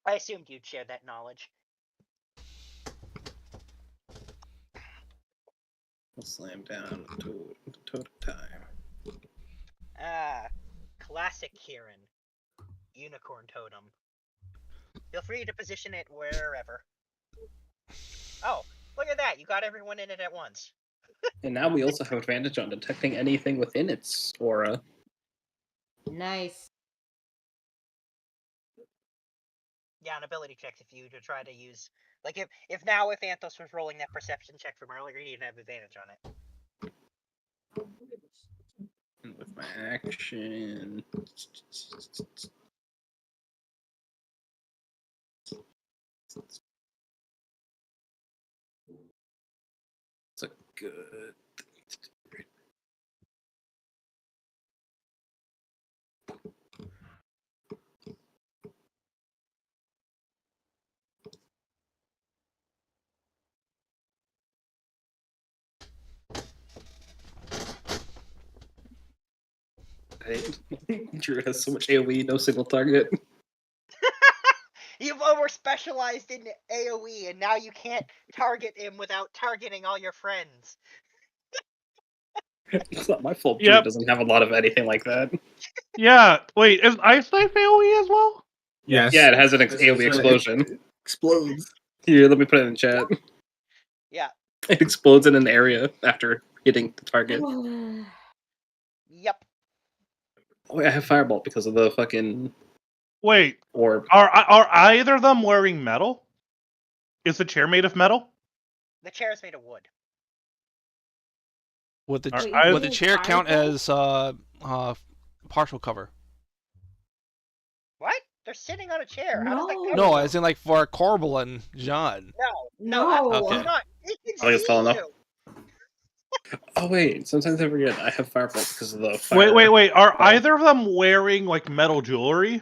I assumed you'd share that knowledge. I'll slam down totem time. Classic Kieran. Unicorn totem. Feel free to position it wherever. Oh, look at that. You got everyone in it at once. And now we also have advantage on detecting anything within its aura. Nice. Yeah, on ability checks if you to try to use... Like, if Anthos was rolling that perception check from earlier, he'd have advantage on it. And with my action... It's a good... Drew has so much AoE, no single target. You've over-specialized in AoE, and now you can't target him without targeting all your friends. It's not my fault Drew doesn't have a lot of anything like that. Yeah, wait, is Ice Knife AoE as well? Yes. Yeah, it has an AoE explosion. It explodes. Here, let me put it in chat. Yeah. It explodes in an area after hitting the target. Yep. Oh, wait, I have Firebolt because of the fucking... Wait, orb. Are either of them wearing metal? Is the chair made of metal? The chair is made of wood. Would the Wait, would the chair count as partial cover? What? They're sitting on a chair. How does that count? No, as in like for Corbel and John. No. Okay. Not. They can I think it's see tall enough. you. Oh wait, sometimes I forget I have Firebolt because of the fire. Wait. Are either of them wearing like metal jewelry?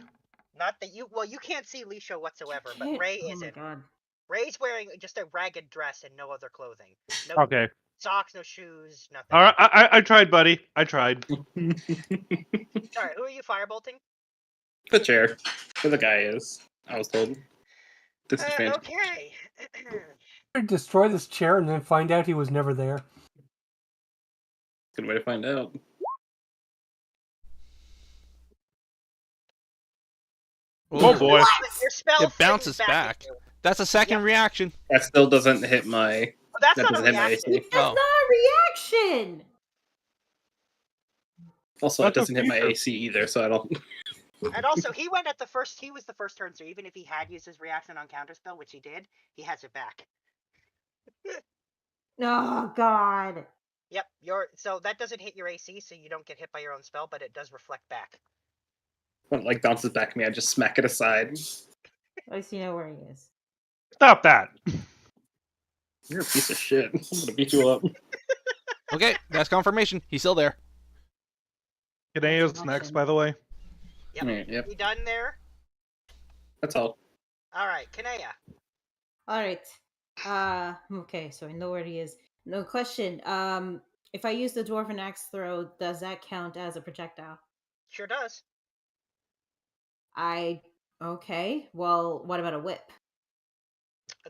Not that you. Well, you can't see Lisho whatsoever, but Ray isn't. God. Ray's wearing just a ragged dress and no other clothing. No Okay. socks, no shoes, nothing. All right, I tried, buddy. I tried. Alright, who are you firebolting? The chair. Where the guy is. I was told. Disadvantage. Okay. Destroy this chair and then find out he was never there. Good way to find out. Oh boy! Your spell It bounces back. That's a second reaction. That still doesn't hit my. Well, that's that not a doesn't hit my reaction. AC. That's not a reaction. Also, it doesn't hit my AC either, so I don't. And also, he went at the first. He was the first turn, so even if he had used his reaction on counterspell, which he did, he has it back. Oh God. Yep. So that doesn't hit your AC, so you don't get hit by your own spell, but it does reflect back. When it like bounces back at me, I just smack it aside. At least you know where he is. Stop that. You're a piece of shit. I'm gonna beat you up. Okay, that's confirmation. He's still there. Kanea's next, by the way. Yep. Yep. You done there? That's all. All right, Kanea. All right. Okay, so I know where he is. No question. If I use the dwarven axe throw, does that count as a projectile? Sure does. Okay. Well, what about a whip?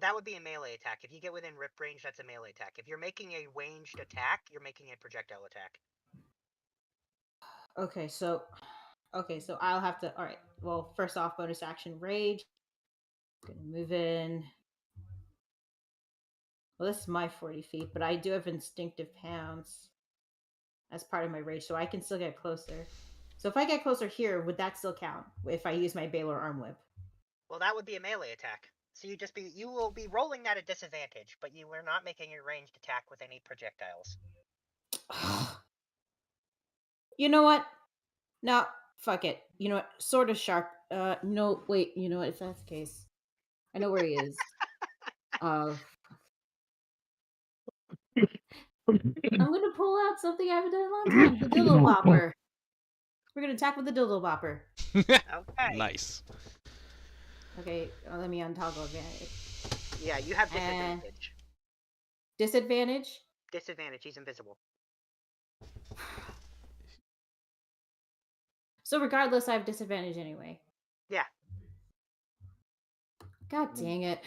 That would be a melee attack. If you get within rip range, that's a melee attack. If you're making a ranged attack, you're making a projectile attack. Okay, so I'll have to. All right. Well, first off, bonus action rage. Gonna move in. Well, this is my 40 feet, but I do have instinctive pounce as part of my rage, so I can still get closer. So if I get closer here, would that still count if I use my Baylor arm whip? Well, that would be a melee attack. So you will be rolling that at disadvantage, but you are not making a ranged attack with any projectiles. You know what? No, fuck it. You know what? Sword is sharp. No, wait. You know what? If that's the case, I know where he is. I'm gonna pull out something I haven't done in a long time. The dildo bopper. We're gonna attack with the dildo bopper. Okay. Nice. Okay, let me untoggle advantage. Yeah, you have disadvantage. Disadvantage? Disadvantage. He's invisible. So regardless, I have disadvantage anyway. Yeah. God dang it.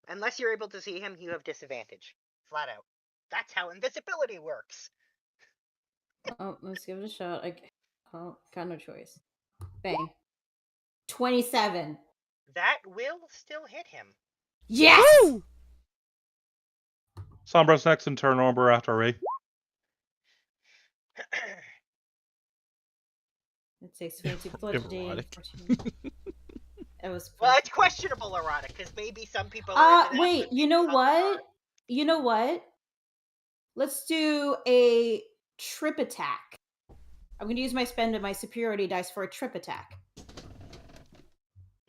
Unless you're able to see him, you have disadvantage. Flat out. That's how invisibility works. Oh, let's give it a shot. Got no choice. Bang. 27. That will still hit him. Yes! Woo! Sombra's next in turn order after Ray. It takes 22 bludgeoning. Erotic. It was well, it's questionable erotic because maybe some people. Wait. You know what? You know what? Let's do a trip attack. I'm going to use my superiority dice for a trip attack.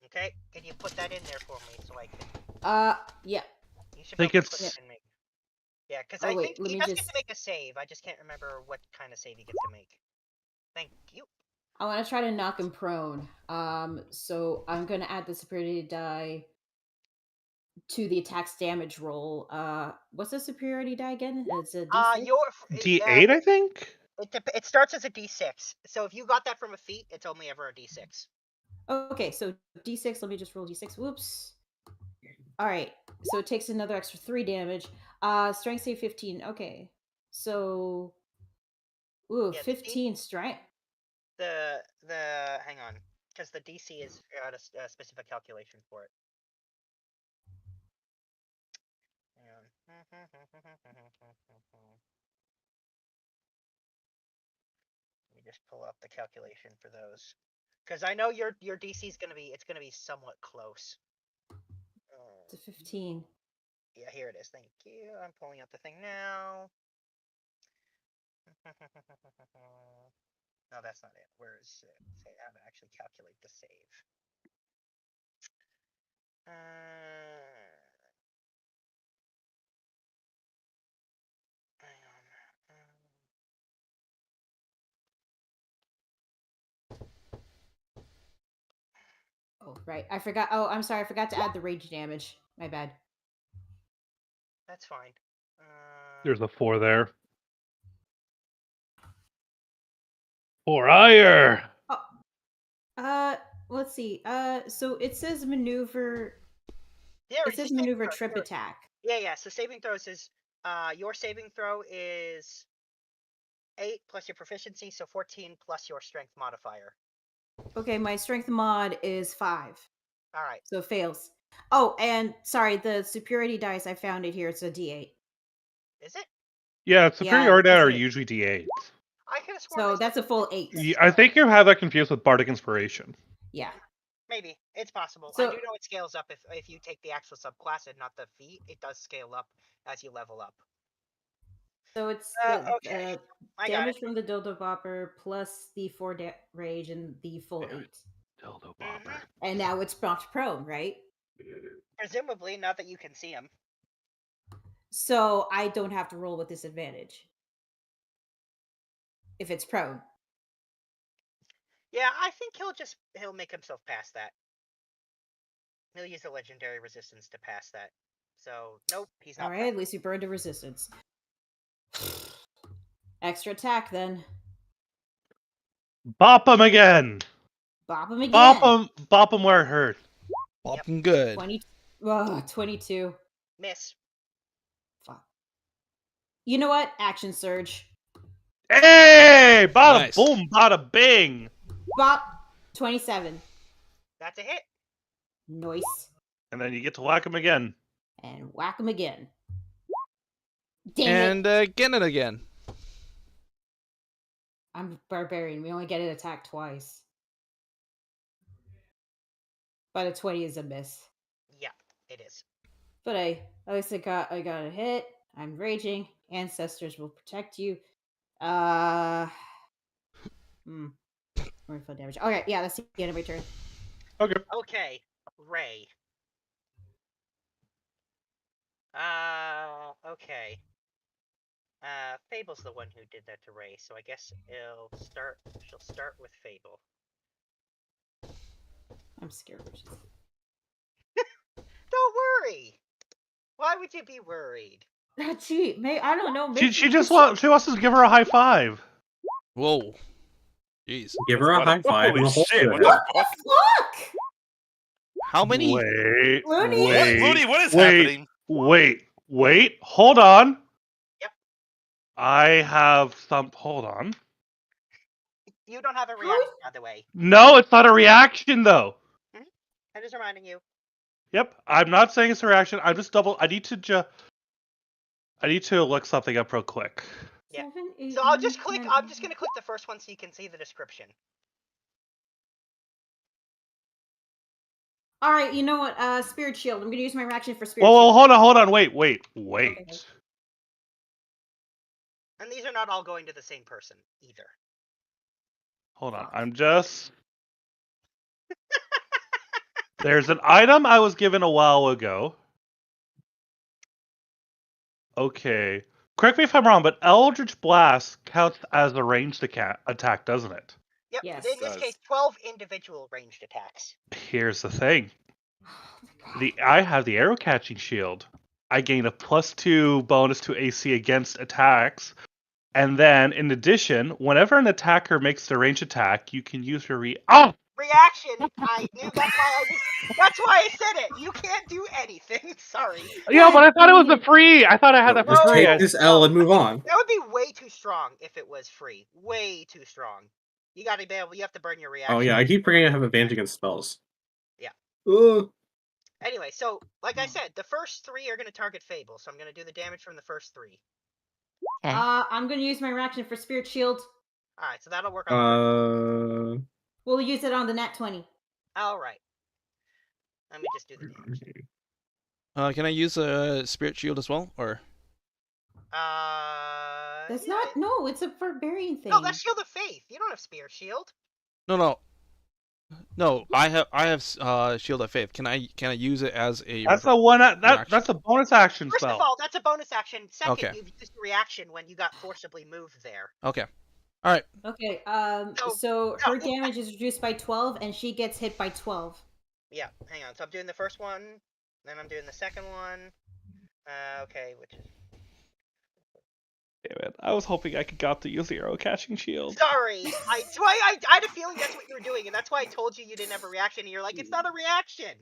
Okay, can you put that in there for me so I can? Yeah. You should think it's. Put it in me. Yeah, because I think he does get to make a save. I just can't remember what kind of save he gets to make. Thank you. I want to try to knock him prone. So I'm going to add the superiority die to the attack's damage roll. What's the superiority die again? It's a D6? D8, I think? It starts as a D6. So if you got that from a feat, it's only ever a D6. Okay, so D6, let me just roll D6. Whoops. All right, so it takes another extra 3 damage. Strength save 15. Okay, so 15 strength. Hang on, because the DC is got a specific calculation for it. Hang on. Let me just pull up the calculation for those, because I know your DC is gonna be somewhat close. To 15. Yeah, here it is. Thank you. I'm pulling up the thing now. No, that's not it. Where is it? Say how to actually calculate the save. Hang on. Oh, right. I forgot. Oh, I'm sorry. I forgot to add the rage damage. My bad. That's fine. There's a 4 there. For ire. Oh. Let's see. So it says maneuver Yeah, It it's says just saving maneuver throw. trip attack. Yeah. So saving throws is your saving throw is 8 plus your proficiency, so 14 plus your strength modifier. Okay, my strength mod is 5. All right. So it fails. Oh, and sorry, the superiority dice, I found it here. It's a D8. Is it? Yeah, superiority that's are it. usually D8s. I could have sworn. So that's a full 8. Yeah, I think you have that confused with Bardic Inspiration. Yeah. Maybe it's possible. So- I do know it scales up if you take the actual subclass and not the feat. It does scale up as you level up. So it's okay. I got damage it. from the dildo bopper plus the 4 rage and the full 8. Dildo bopper. And now it's knocked prone, right? Presumably, not that you can see him. So I don't have to roll with disadvantage if it's prone. Yeah, I think he'll make himself pass that. He'll use the legendary resistance to pass that. So nope, he's not. All right, at least we burned a resistance. Extra attack then. Bop him again. Bop him again. Bop him where it hurt. Bop him good. 22. Miss. Fuck. You know what? Action surge. Hey! Bada Nice. boom, bada bing. Bop. 27. That's a hit. Nice. And then you get to whack him again. And whack him again. Damn And again and again. I'm a barbarian. We only get an attack twice. But a 20 is a miss. Yeah, it is. But at least I got a hit. I'm raging. Ancestors will protect you. Full damage. Okay, yeah, that's the end of my turn. Okay. Okay, Ray. Okay. Fable's the one who did that to Ray, so I guess she'll start with Fable. I'm scared. Don't worry. Why would you be worried? Gee, I don't know. Maybe She wants to give her a high five. Whoa. Jeez. Give her a high five. Holy and a hold shit! her. What the fuck? Fuck! How many? Wait, Looney? Looney, what is happening? Wait, hold on. Yep. I have some. Hold on. You don't have a reaction, by the way. No, it's not a reaction though. I'm just reminding you. Yep, I'm not saying it's a reaction. I'm just I need to look something up real quick. Yeah. 7, 8, So I'll 9, just click. 10. I'm just gonna click the first one so you can see the description. All right, you know what? Spirit Shield. I'm gonna use my reaction for Spirit Whoa, Shield. hold on. Wait. Okay. And these are not all going to the same person either. Hold on. I'm just. There's an item I was given a while ago. Okay. Correct me if I'm wrong, but Eldritch Blast counts as a ranged attack, doesn't it? Yep. Yes. In this case, 12 individual ranged attacks. Here's the thing. I have the arrow catching shield. I gain a +2 bonus to AC against attacks. And then, in addition, whenever an attacker makes a ranged attack, you can use your Reaction. I knew that's why I said it. You can't do anything. Sorry. Yeah, but I thought it was a free. I thought I had that for Just free. take this L and move on. That would be way too strong if it was free. Way too strong. You gotta be able. You have to burn your reaction. Oh yeah, I keep forgetting I have advantage against spells. Yeah. Ugh. Anyway, so like I said, the first 3 are gonna target Fable, so I'm gonna do the damage from the first 3. I'm gonna use my reaction for Spirit Shield. All right, so that'll work on. We'll use it on the nat 20. All right. Let me just do the damage. Can I use a Spirit Shield as well, or? That's not. No, it's a barbarian thing. No, that's Shield of Faith. You don't have Spear Shield. No. I have Shield of Faith. Can I use it as a? That's a one. That's a bonus action First spell. of all, that's a bonus action. Second, Okay. you've used your reaction when you got forcibly moved there. Okay. All right. Okay. So her damage is reduced by 12, and she gets hit by 12. Yeah. Hang on. So I'm doing the first one, then I'm doing the second one. Okay, which is. Damn it! I was hoping I got to use the arrow catching shield. Sorry, I had a feeling that's what you were doing, and that's why I told you didn't have a reaction. And you're like, it's not a reaction.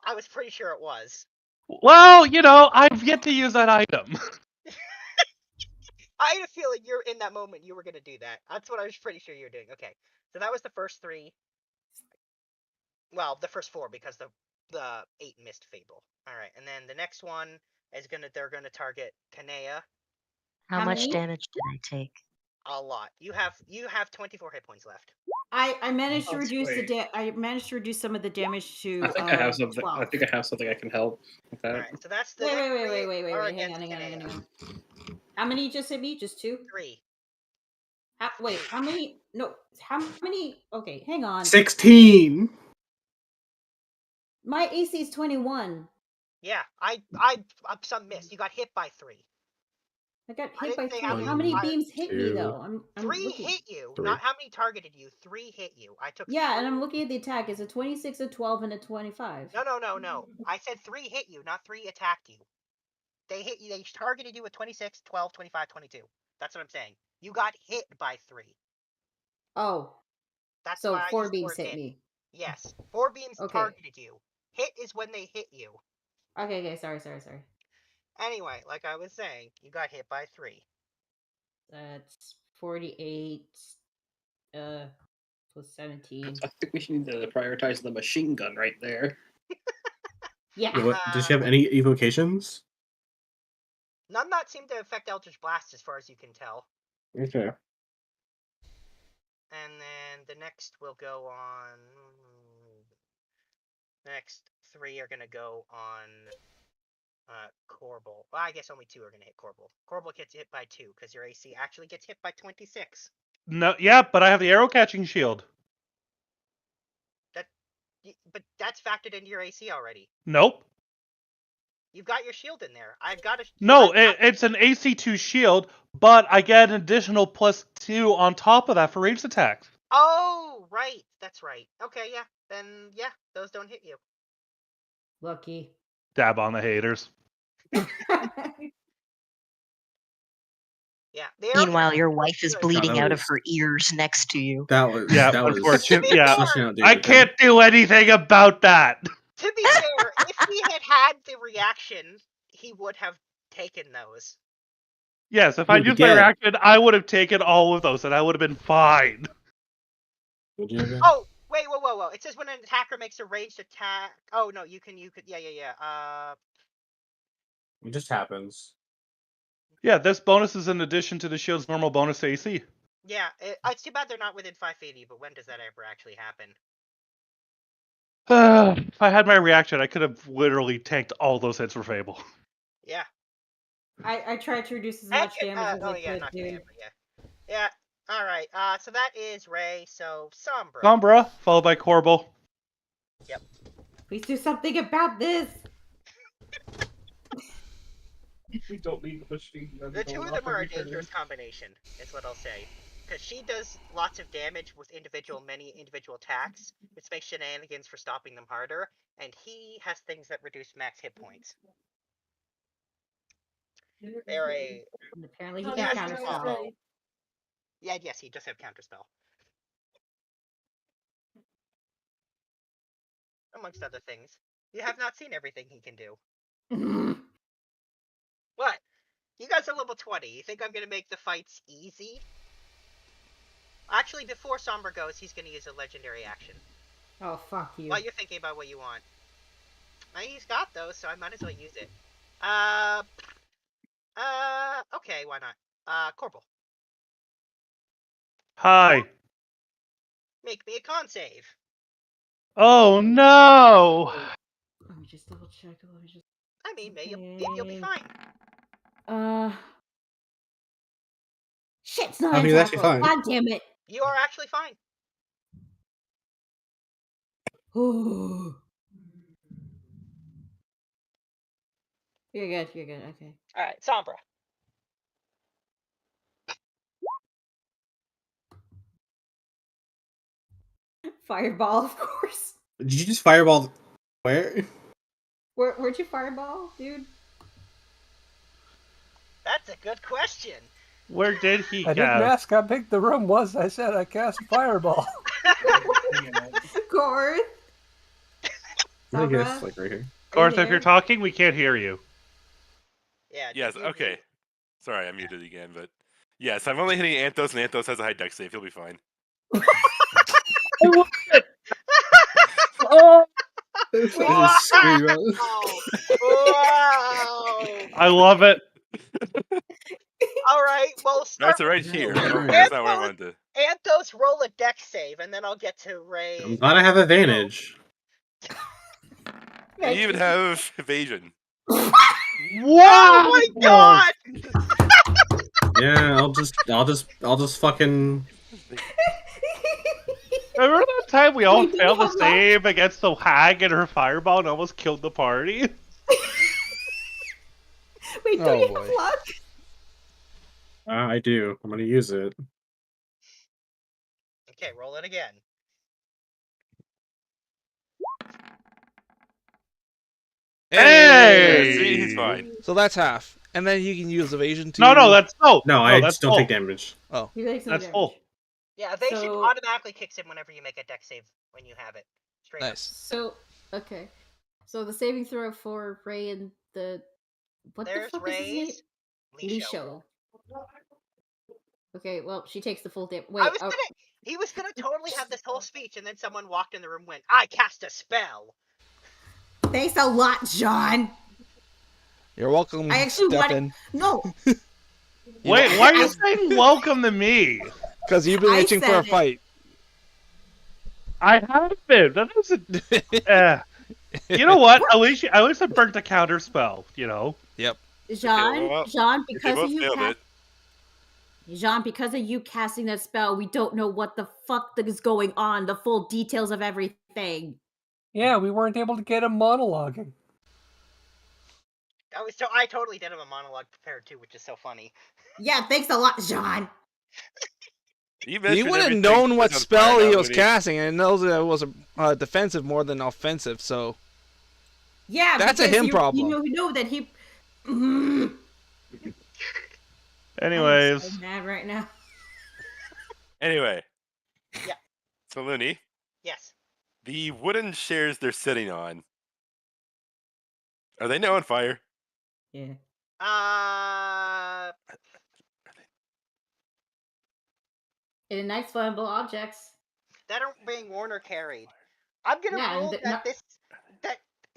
I was pretty sure it was. Well, I've yet to use that item. I had a feeling you're in that moment you were gonna do that. That's what I was pretty sure you were doing. Okay, so that was the first 3. Well, the first 4 because the 8 missed Fable. All right, and then the next one is they're gonna target Kanea. How much damage did I take? A lot. You have 24 hit points left. I managed to That's reduce great. I managed to reduce some of the damage to. I think I have something. 12. I think I have something I can help with that. All right, so that's the Wait, next wait, 3 wait, wait, wait, are wait. Hang against on, hang on, hang on, Kanea. hang on. How many just hit me? Just 2? 3. Wait, how many? No, how many? Okay, hang on. 16. My AC is 21. Yeah, I some missed. You got hit by 3. I got I hit by didn't say 3. how How many many fired. beams hit me 2, though? I'm 3 looking. hit you, 3. not how many targeted you. 3 hit you. I took. Yeah, 3. and I'm looking at the attack. It's a 26, a 12, and a 25. No. I said 3 hit you, not 3 attacked you. They hit you. They targeted you with 26, 12, 25, 22. That's what I'm saying. You got hit by 3. Oh, That's so why I 4 used the beams word hit hit. me. Yes, 4 beams Okay. targeted you. Hit is when they hit you. Okay, sorry. Anyway, like I was saying, you got hit by 3. That's 48 plus 17. I think we should need to prioritize the machine gun right there. Yeah. Does she have any evocations? None that seem to affect Eldritch Blast as far as you can tell. Okay. And then the next will go on. The next 3 are gonna go on Corbel. Well, I guess only 2 are gonna hit Corbel. Corbel gets hit by 2 because your AC actually gets hit by 26. No, yeah, but I have the arrow catching shield. But that's factored into your AC already. Nope. You've got your shield in there. I've got a. No, it's an AC2 shield, but I get an additional +2 on top of that for ranged attacks. Oh, right. That's right. Okay, yeah. Then, yeah, those don't hit you. Lucky. Dab on the haters. Yeah. Meanwhile, your wife is bleeding out of her ears next to you. That was unfortunate. Yeah, outdated, I can't do anything about that. To be fair, if he had the reaction, he would have taken those. Yes, if I used my reaction, I would have taken all of those, and I would have been fine. Oh, wait, whoa. It says when an attacker makes a ranged attack. Oh no, you could. Yeah. It just happens. Yeah, this bonus is in addition to the shield's normal bonus to AC. Yeah, it's too bad they're not within 580. But when does that ever actually happen? If I had my reaction, I could have literally tanked all those hits for Fable. Yeah. I tried to reduce as much damage as I could, not dude. ever, yeah. All right. So that is Ray. So Sombra. Sombra, followed by Corbel. Yep. Please do something about this. We don't need the machine gun. The 2 of them are a dangerous combination, is what I'll say. Because she does lots of damage with many individual attacks, which makes shenanigans for stopping them harder, and he has things that reduce max hit points. Apparently he can counterspell. Yeah, yes, he does have counterspell. Amongst other things. You have not seen everything he can do. What? You guys are level 20. You think I'm going to make the fights easy? Actually, before Sombra goes, he's going to use a legendary action. Oh, fuck you. While you're thinking about what you want. He's got those, so I might as well use it. Okay, why not? Corbel. Hi. Make me a con save. Oh no! Let me just double check. I mean, maybe you'll be fine. Shit's not I mean, a that's tackle. fine. God damn it. You are actually fine. Ooh. You're good, okay. Alright, Sombra. Fireball, of course. Did you just fireball where? Where'd you fireball, dude? That's a good question. Where did he I didn't ask how big the room was. I said I cast fireball. Course. I guess like right here. Garth, if you're talking, we can't hear you. Yeah. Yes. Okay. Sorry, I muted again, but yes, I'm only hitting Anthos, and Anthos has a high dex save. He'll be fine. Oh, this Wow! is sweet. Wow! I love it. All right, well, start That's right here. All Oh, right. that's not what I wanted to. Anthos, roll a dex save, and then I'll get to Ray. I'm glad I have advantage. You even have evasion. Wow! Oh my god! Yeah, I'll just fucking. Remember that time we all Wait, do failed you the have luck? save against the hag and her fireball and almost killed the party? Wait, don't Oh, you boy. have luck? I do. I'm gonna use it. Okay, roll it again. Hey! See, he's fine. So that's half. And then you can use evasion to... No, that's full. No, No, I that's just don't full. take damage. Oh. He takes no That's damage. full. Yeah, evasion So- automatically kicks in whenever you make a dex save when you have it. Straight up. Nice. So, okay. So the saving throw for Ray and the... What There's the fuck is his name? Ray's Lisho. Okay, well, she takes the full damage. I Wait, was gonna. He was gonna totally have this whole speech, and then someone walked in the room and went, "I cast a spell." thanks a lot, John. You're welcome, I actually Stefan. No, Wait, why are you saying welcome to me? Because you've been I itching for said a it. fight. I have been. That doesn't. You know what? At least I burnt a counter spell. You know. Yep. Jean, well, Jean, If they because of both you, failed it, Jean, because of you casting that spell, we don't know what the fuck is going on, the full details of everything. Yeah, we weren't able to get him monologuing. I totally did have a monologue prepared too, which is so funny. Yeah, thanks a lot, Jean. He would have known what spell he was casting, and knows that it was a defensive more than offensive. So Yeah, that's a because him problem. You know that he. Anyways. I'm so mad right now. Anyway. Yeah. So Looney. Yes. The wooden chairs they're sitting on. Are they now on fire? Yeah. In nice flammable objects. That are being worn or carried. I'm gonna rule that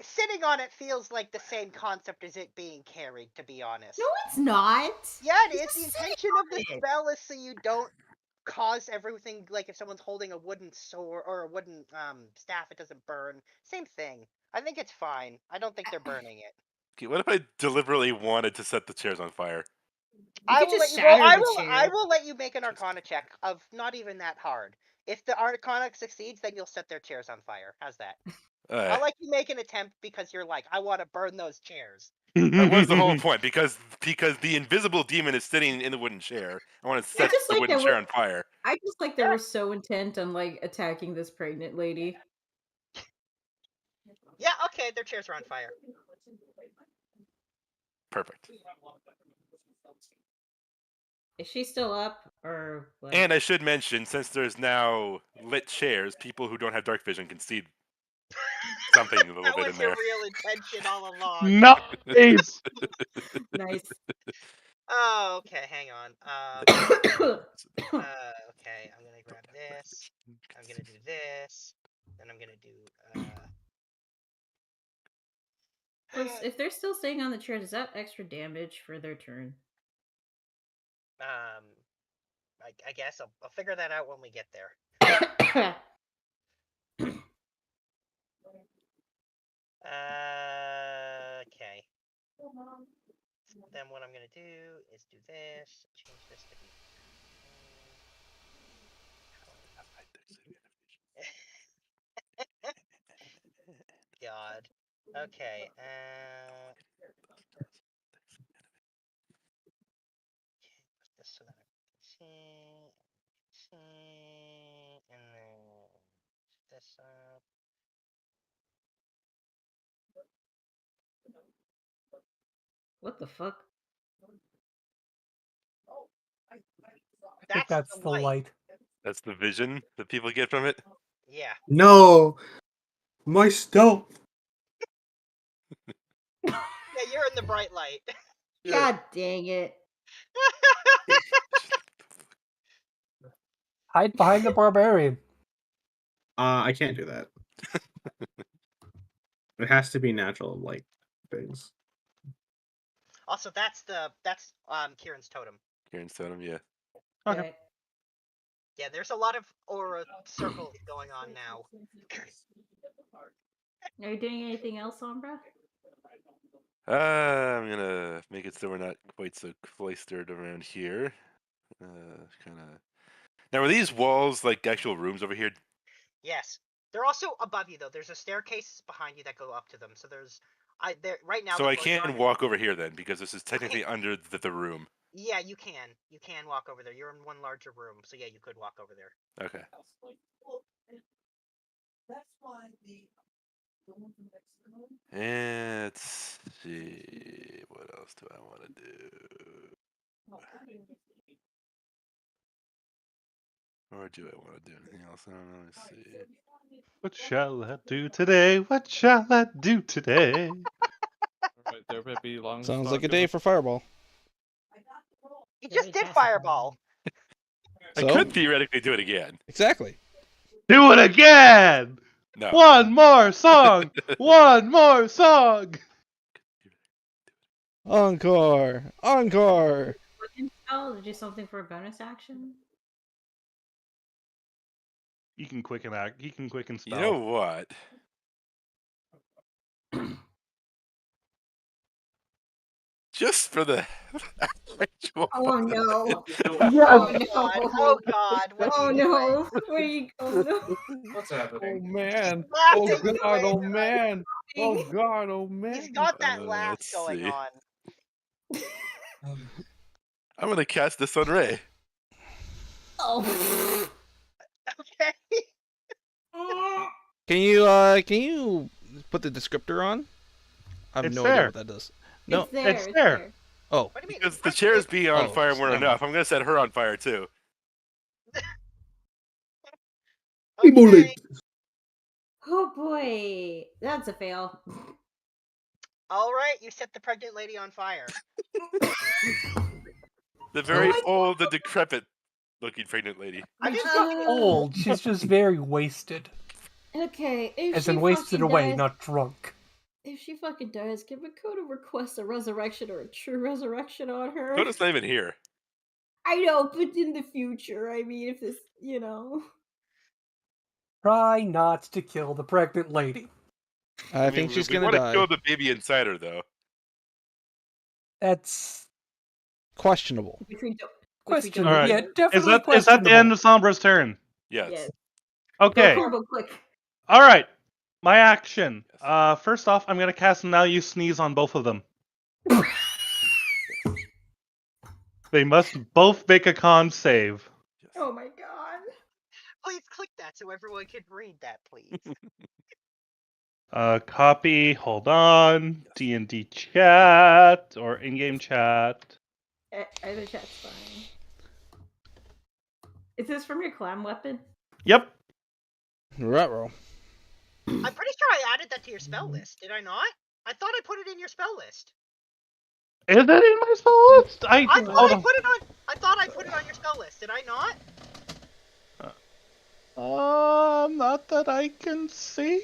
sitting on it feels like the same concept as it being carried, to be honest. No, it's not. Yeah, it is. The intention of the spell is so you don't cause everything, like if someone's holding a wooden sword or a wooden staff, it doesn't burn. Same thing. I think it's fine. I don't think they're burning it. Okay, what if I deliberately wanted to set the chairs on fire? I will let you roll. I will let you make an Arcana check of not even that hard. If the Arcana succeeds, then you'll set their chairs on fire. How's that? I'll let you make an attempt because you're like, I want to burn those chairs. That was the whole point, because the invisible demon is sitting in the wooden chair. I want to set the wooden chair on fire. I just like they were so intent on like attacking this pregnant lady. Yeah, okay, their chairs are on fire. Perfect. Is she still up or what? And I should mention, since there's now lit chairs, people who don't have dark vision can see something a little that bit was in there. your real intention all along. Nice. Nice. Oh, okay, hang on. Okay, I'm gonna grab this. I'm gonna do this. Then I'm gonna do. If they're still staying on the chair, is that extra damage for their turn? I guess I'll figure that out when we get there. Okay. Then what I'm gonna do is do this. Change this to be. God. Okay. So then I can see, and then this up. What the fuck? I think that's the light. That's the vision that people get from it? Yeah. No! My stealth! Yeah, you're in the bright light. God dang it. Hide behind the barbarian. I can't do that. It has to be natural, like things. Also, that's Kieran's totem. Kieran's totem, yeah. Okay. Yeah, there's a lot of aura circles going on now. Are you doing anything else, Sombra? I'm gonna make it so we're not quite so cloistered around here. Kind of. Now, are these walls like actual rooms over here? Yes, they're also above you though. There's a staircase behind you that go up to them. So there's, right now. So I can walk over here then, because this is technically under the room. Yeah, you can. You can walk over there. You're in one larger room, so yeah, you could walk over there. Okay. And let's see, what else do I want to do? Or do I want to do anything else? I don't know. Let's see. What shall I do today? What shall I do today? Right, there may be long. Sounds like a day for Fireball. You just did Fireball. So? I could theoretically do it again. Exactly. Do it again! No. One more song! One more song! Encore! Encore! Oh, do something for a bonus action? You can quicken act. You can quicken spell. You know what? Just for the actual. Oh no! Yes. Oh no! Oh god! Oh no! Where are you going? What's Oh happening? man! Laugh Oh at you, god! Oh Aiden. man! Oh god! Oh He's man! got that laugh let's going see. on. I'm gonna cast the Sun Ray. Oh. Okay. Can you put the descriptor on? I have It's no there. idea what that does. No, It's there. it's there. Oh, What do you mean? Because the chairs being on Oh, fire weren't never enough. I'm gonna set her on fire too. Okay. Oh boy, that's a fail. All right, you set the pregnant lady on fire. The very my old, the decrepit looking pregnant lady. I didn't She's fucking not old. She's just very wasted. Okay, if As she in wasted fucking away, dies, not drunk. if she fucking dies, can Makoto request a resurrection or a true resurrection on her? Koda's not even here. I know, but in the future, I mean, if this, you know. Try not to kill the pregnant lady. I think she's gonna We want die. to kill the baby inside her, though. That's Questionable. questionable. All right. Yeah, definitely Is that questionable. the end of Sombra's turn? Yes. Yes. Okay. Go combo quick. All right. My action. First off, I'm gonna cast Now You Sneeze on both of them. They must both make a con save. Oh my god. Please click that so everyone can read that, please. Copy. Hold on. D&D chat or in-game chat. Either chat's fine. Is this from your CLAM weapon? Yep. Ruh-roh. I'm pretty sure I added that to your spell list. Did I not? I thought I put it in your spell list. Is that in my spell list? I thought hold I on. put it on. I thought I put it on your spell list. Did I not? Not that I can see.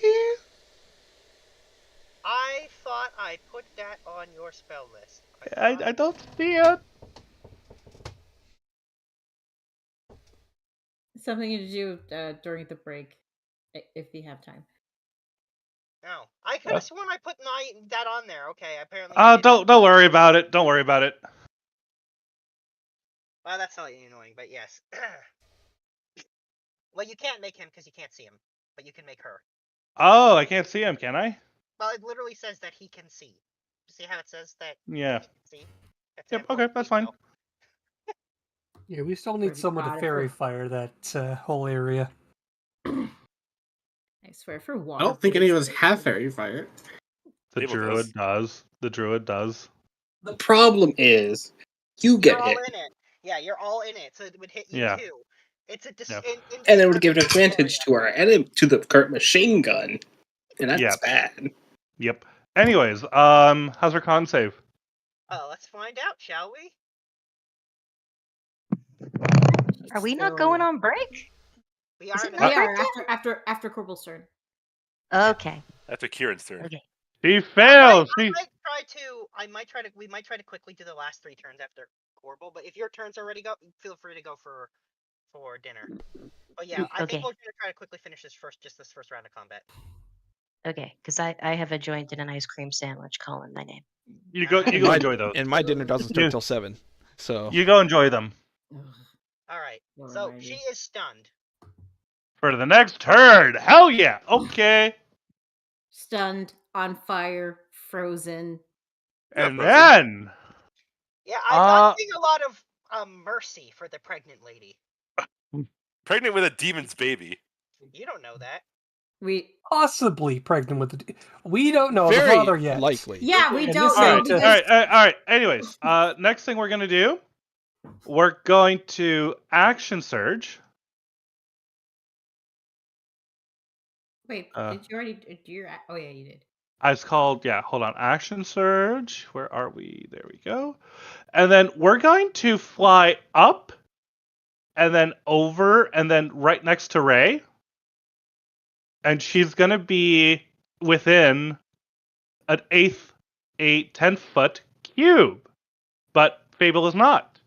I thought I put that on your spell list. I don't see it. Something to do during the break, if you have time. No, I could have sworn I put that on there. Okay, apparently. I didn't. Don't worry about it. Don't worry about it. Well, that's slightly annoying, but yes. Well, you can't make him because you can't see him, but you can make her. Oh, I can't see him, can I? Well, it literally says that he can see. See how it says that? Yeah. He can see. That's Yep. it. Okay, that's fine. Yeah, we still need someone to fairy fire that whole area. I swear for I water. don't think any of us have fairy fire. The Abel druid does. The druid does. The problem is, you get You're all hit, in it. Yeah, you're all in it, so it would hit you Yeah. too. It's a Yeah. and it would give an advantage to our enemy, to the current machine gun, and that's Yeah. bad. Yep. Anyways, how's our con save? Let's find out, shall we? Are we not going on break? We Is are it in not We break are yet? after Corporal's turn. Okay. After Kieran's turn. Okay. She fails. I She... might try to. We might try to quickly do the last 3 turns after Corbel. But if your turn's already go, feel free to go for dinner. But yeah, I think Okay. we're gonna try to quickly finish this first round of combat. Okay, because I have a joint and an ice cream sandwich calling my name. You go enjoy those. And my dinner doesn't start till 7. So You go enjoy them. All right. So she is stunned. For the next turn. Hell yeah. Okay. Stunned, on fire, frozen. And then. Yeah, I'm seeing a lot of mercy for the pregnant lady. Pregnant with a demon's baby. You don't know that. We possibly pregnant with the. We don't know very the father yet. likely. Yeah, we And don't this know. ain't Because... All right. Anyways, next thing we're gonna do, we're going to action surge. Wait, did you already do your? Oh yeah, you did. It's called hold on, action surge. Where are we? There we go. And then we're going to fly up, and then over, and then right next to Ray. And she's gonna be within an 10-foot cube, but Fable is not.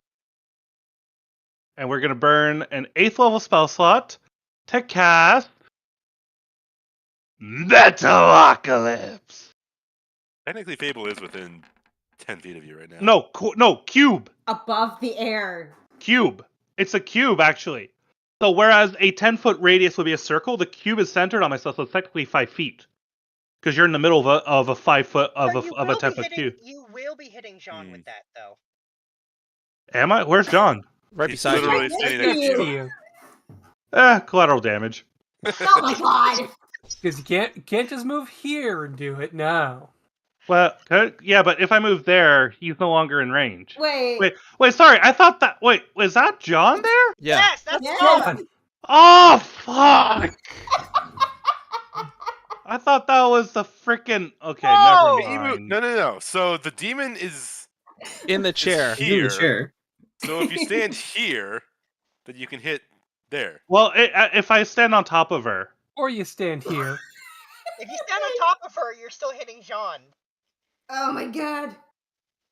And we're gonna burn an 8th level spell slot to cast Metalocalypse. Technically, Fable is within 10 feet of you right now. No, cube. Above the air. Cube. It's a cube, actually. So whereas a 10-foot radius would be a circle, the cube is centered on myself, so it's technically 5 feet. Because you're in the middle of a 5 foot of a 10-foot cube. You will be hitting John with that, though. Am I? Where's John? Right He's beside literally you. standing Next next to to you. Collateral damage. Oh my god! Because you can't just move here and do it now. Well, yeah, but if I move there, he's no longer in range. Wait. Wait, sorry. I thought that. Wait, was that John there? Yeah. Yes, that's Yes. John. Oh, fuck! I thought that was the freaking. Okay, Oh, never mind. No. So the demon is In the chair. He's in the chair. So if you stand here, then you can hit there. Well, if I stand on top of her. Or you stand here. If you stand on top of her, you're still hitting John. Oh my god.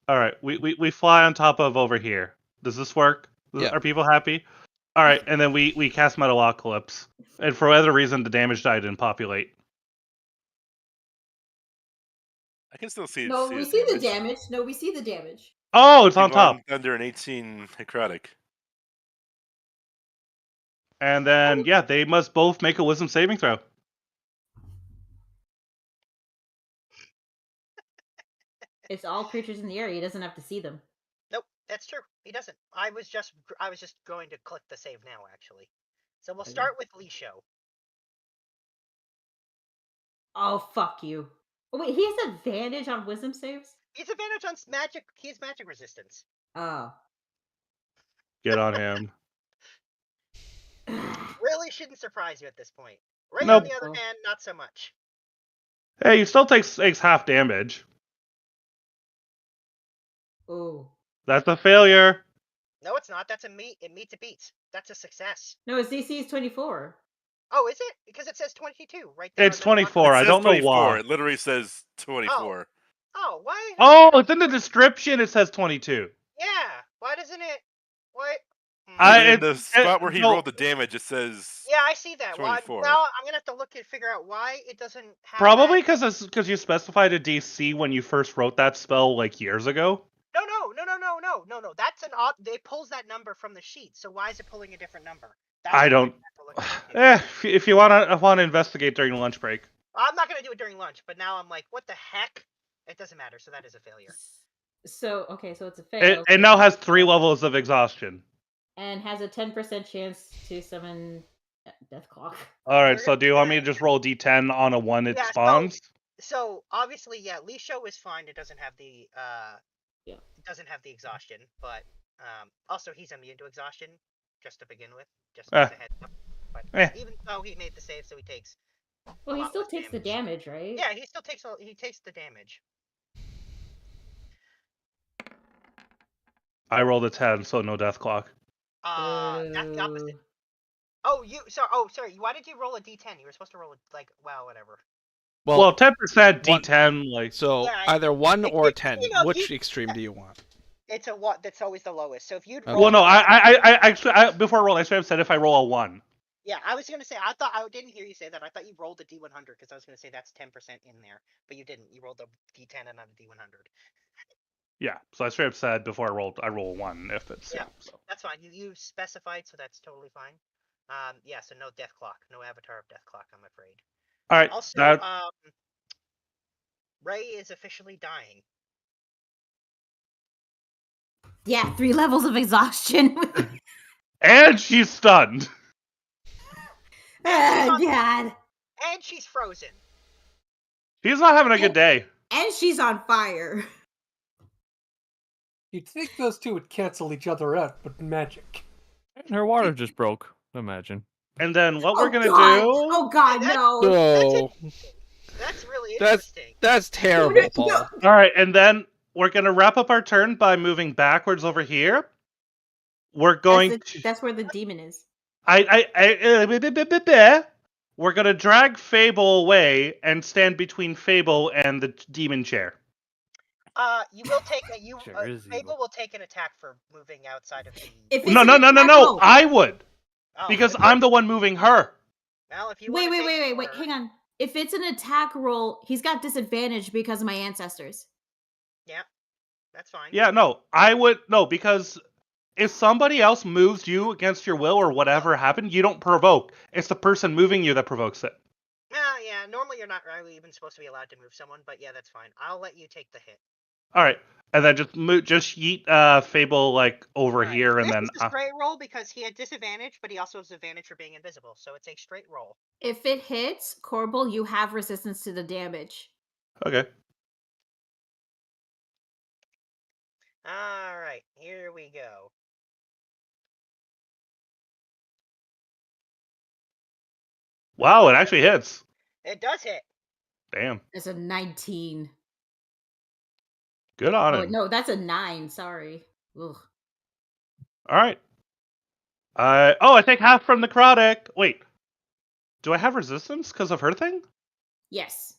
All right, we fly on top of over here. Does this work? Yeah. Are people happy? All right, and then we cast Metalocalypse. And for whatever reason, the damage die didn't populate. I can still see. No, we see the damage. No, we see the damage. Oh, it's on top. Under an 18 necrotic. And then, yeah, they must both make a wisdom saving throw. It's all creatures in the area. He doesn't have to see them. Nope, that's true. He doesn't. I was just going to click the save now, actually. So we'll start with Lisho. Oh, fuck you. Oh, wait, he has advantage on wisdom saves? He's advantage on magic. He has magic resistance. Oh. Get on him. Really shouldn't surprise you at this point. Ray, Nope. on the other hand, not so much. Hey, you still takes half damage. Oh. That's a failure. No, it's not. That's a meet. It meets it beats. That's a success. No, his DC is 24. Oh, is it? Because it says 22 right there. It's 24. I don't know 24. why. It literally says 24. Oh, why? Oh, it's in the description. It says 22. Yeah. Why doesn't it? What? In the spot where he rolled the damage, it says. Yeah, I see that. Well, 24. now I'm gonna have to look and figure out why it doesn't have. Probably because you specified a DC when you first wrote that spell like years ago. No. That's an odd. It pulls that number from the sheet. So why is it pulling a different number? That's I don't. If you wanna investigate during lunch break. I'm not gonna do it during lunch. But now I'm like, what the heck? It doesn't matter. So that is a failure. So okay, so it's a fail. It now has 3 levels of exhaustion. And has a 10% chance to summon Death Clock. All right. So do you want me to just roll D10 on a 1 it spawns? So obviously, yeah, Lisho is fine. It doesn't have the it doesn't have the exhaustion, but also he's immune to exhaustion just to begin with, just as a heads up. But even though he made the save, so he takes Well, he lot still less takes the damage, right? Yeah, he still takes the damage. I rolled a 10, so no death clock. That's the opposite. Oh, sorry. Why did you roll a d10? You were supposed to roll whatever. Well, 10% d10, like so Yeah, either 1 or 10. you know, Which extreme do you want? It's a what? That's always the lowest. So if you'd Okay. roll, well, no, I actually before I roll, I should have said if I roll a 1. Yeah, I was gonna say I didn't hear you say that. I thought you rolled a d100 because I was gonna say that's 10% in there, but you didn't. You rolled a d10 and not a d100. Yeah, so I straight up said before I roll a 1 if it's Yeah, so. that's fine. You specified, so that's totally fine. Yeah, so no death clock, no avatar of death clock, I'm afraid. All right. Also, Ray is officially dying. Yeah, 3 levels of exhaustion. And she's stunned. Oh, God. And she's frozen. She's not having a good day. And she's on fire. You'd think those two would cancel each other out, but magic. And her water just broke. Imagine. And then what we're gonna God. do? Oh God, no. No. That's really interesting. That's terrible, Paul. No. All right, and then we're gonna wrap up our turn by moving backwards over here. We're going That's where the demon is. We're gonna drag Fable away and stand between Fable and the demon chair. You will take Fable will take an attack for moving outside of the. No. I would, because I'm the one moving her. Well, if you wait, hang on. If it's an attack roll, he's got disadvantage because of my ancestors. Yeah, that's fine. Yeah, no, I would because if somebody else moves you against your will or whatever happened, you don't provoke. It's the person moving you that provokes it. Yeah. Normally, you're not really even supposed to be allowed to move someone, but yeah, that's fine. I'll let you take the hit. All right, and then just yeet Fable like over here, and then It's a straight roll because he had disadvantage, but he also has advantage for being invisible, so it's a straight roll. If it hits, Corbel, you have resistance to the damage. Okay. All right, here we go. Wow, it actually hits. It does hit. Damn. It's a 19. Good on him. No, that's a 9. Sorry. Ugh. All right. I take half from necrotic. Wait, do I have resistance because of her thing? Yes.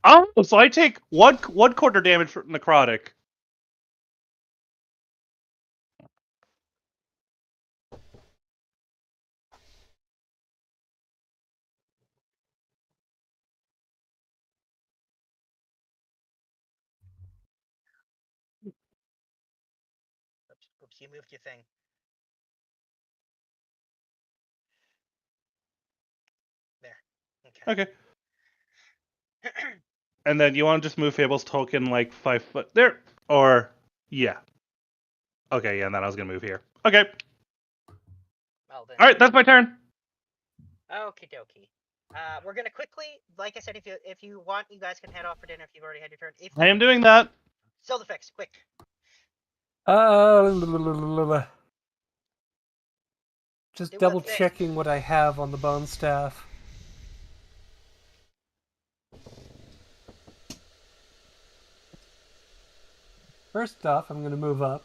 Oh, so I take one quarter damage from necrotic. Oops, you moved your thing. There. Okay. And then you want to just move Fable's token like 5 foot there, or yeah. Okay, yeah, and then I was gonna move here. Okay. Well then. All right, that's my turn. Okie dokie. We're gonna quickly, like I said, if you want, you guys can head off for dinner if you've already had your turn. I am doing that. Still fix, quick. Just double checking what I have on the bone staff. First off, I'm going to move up.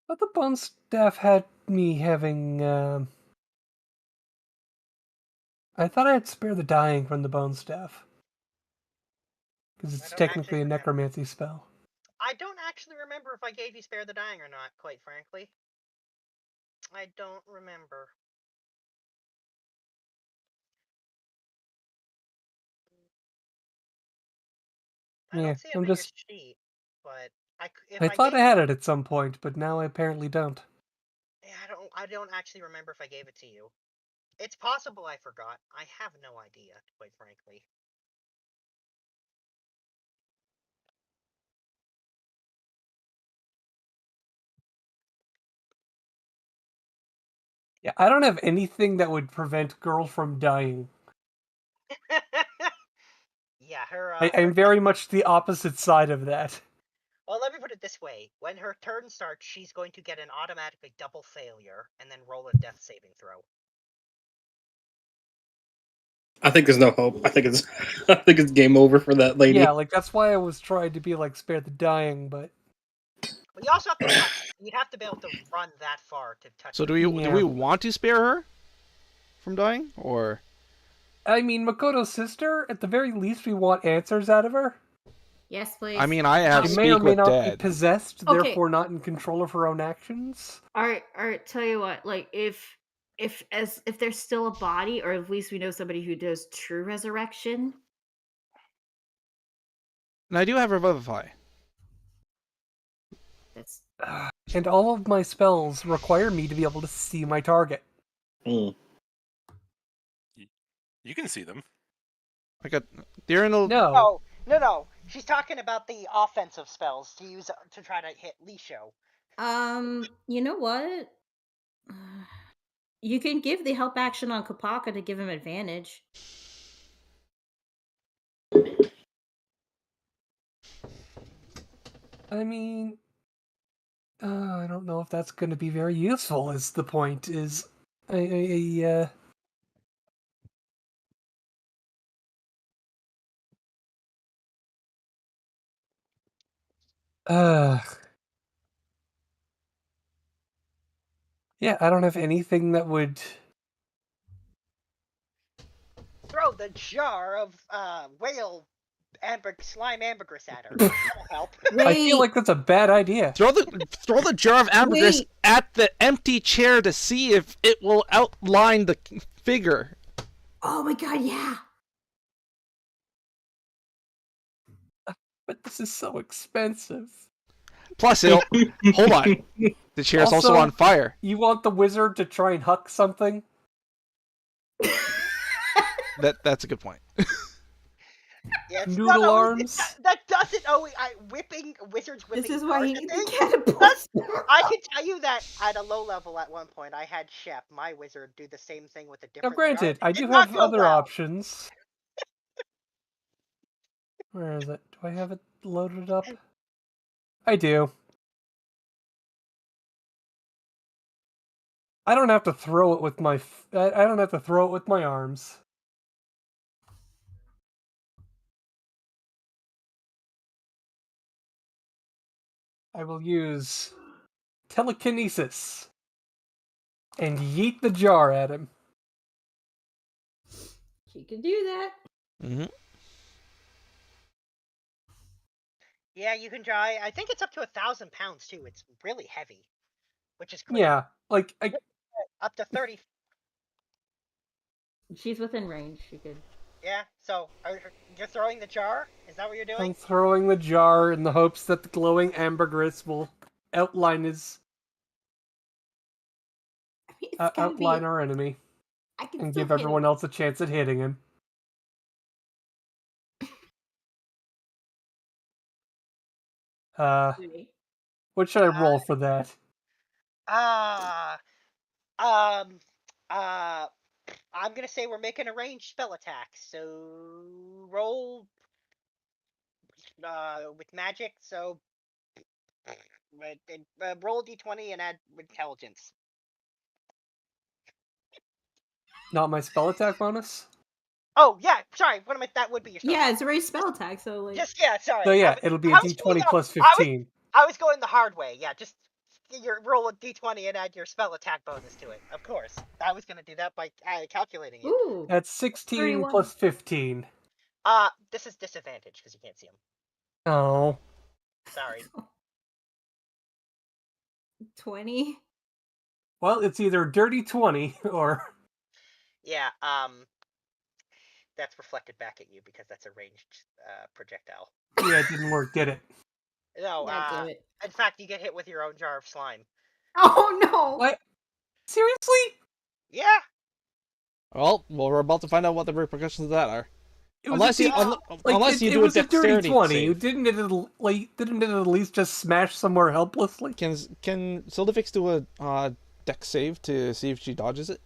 But the bone staff had me having. I thought I had spare the dying from the bone staff. Because it's technically a necromancy spell. I don't actually remember if I gave you spare the dying or not, quite frankly. I don't remember. Yeah, I'm just. Sheet, but I thought I had it at some point, but now I apparently don't. Yeah, I don't actually remember if I gave it to you. It's possible I forgot. I have no idea, quite frankly. Yeah, I don't have anything that would prevent girl from dying. Yeah, her. I'm very much the opposite side of that. Well, let me put it this way: when her turn starts, she's going to get an automatically double failure and then roll a death saving throw. I think there's no hope. I think it's game over for that lady. Yeah, like that's why I was trying to be like spare the dying, but Well, you also have to touch. You'd have to be able to run that far to touch. So her. do we want to spare her from dying, or? I mean, Makoto's sister. At the very least, we want answers out of her. Yes, please. I mean, I have She may or speak may with not dead. be possessed, Okay. therefore not in control of her own actions. All right. Tell you what, like if there's still a body, or at least we know somebody who does true resurrection. And I do have Revivify. That's And all of my spells require me to be able to see my target. You can see them. I got Diurnal. No. She's talking about the offensive spells to use to try to hit Lisho. You know what? You can give the help action on Kopaka to give him advantage. I mean, I don't know if that's going to be very useful. Is the point? Is yeah, I don't have anything that would. Throw the jar of slime ambergris at her. That'll help. I feel like that's a bad idea. Throw the jar of ambergris at the empty chair to see if it will outline the figure. Oh my god, yeah. But this is so expensive. Plus, hold on. The chair's also on fire. You want the wizard to try and huck something? That's a good point. Yeah, Noodle arms. That doesn't always. Whipping wizards whipping. This is why you cars need and the things, catapult. I can tell you that at a low level at one point, I had Shep, my wizard, do the same thing with a Now, different. granted, jar. I It do did not have go other well. options. Where is it? Do I have it loaded up? I do. I don't have to throw it with my. I don't have to throw it with my arms. I will use telekinesis and yeet the jar at him. She can do that. Mm-hmm. Yeah, you can try. I think it's up to 1,000 pounds too. It's really heavy, which is great. Yeah, like up to 30. She's within range. She could. Yeah. So you're throwing the jar? Is that what you're doing? I'm throwing the jar in the hopes that the glowing ambergris will outline his outline our enemy and give everyone else a chance at hitting him. What should I roll for that? I'm gonna say we're making a ranged spell attack. So roll with magic. So roll a d20 and add intelligence. Not my spell attack bonus? Oh yeah, sorry. That would be your spell. Yeah, it's a raised spell attack. So like. Just yeah, sorry. So yeah, it'll be a d20 plus 15. I was going the hard way. Yeah, just roll a d20 and add your spell attack bonus to it. Of course, I was gonna do that by calculating it. Ooh. That's 16 31. plus 15. This is disadvantage because you can't see him. Oh. Sorry. 20. Well, it's either dirty 20 or. Yeah. That's reflected back at you because that's a ranged projectile. Yeah, it didn't work, did it? No. Damn it. In fact, you get hit with your own jar of slime. Oh no! What? Seriously? Yeah. Well, we're about to find out what the repercussions of that are. It was Unless you do a dexterity 20. save. Didn't it at least just smash somewhere helplessly? Can Sildifix do a deck save to see if she dodges it?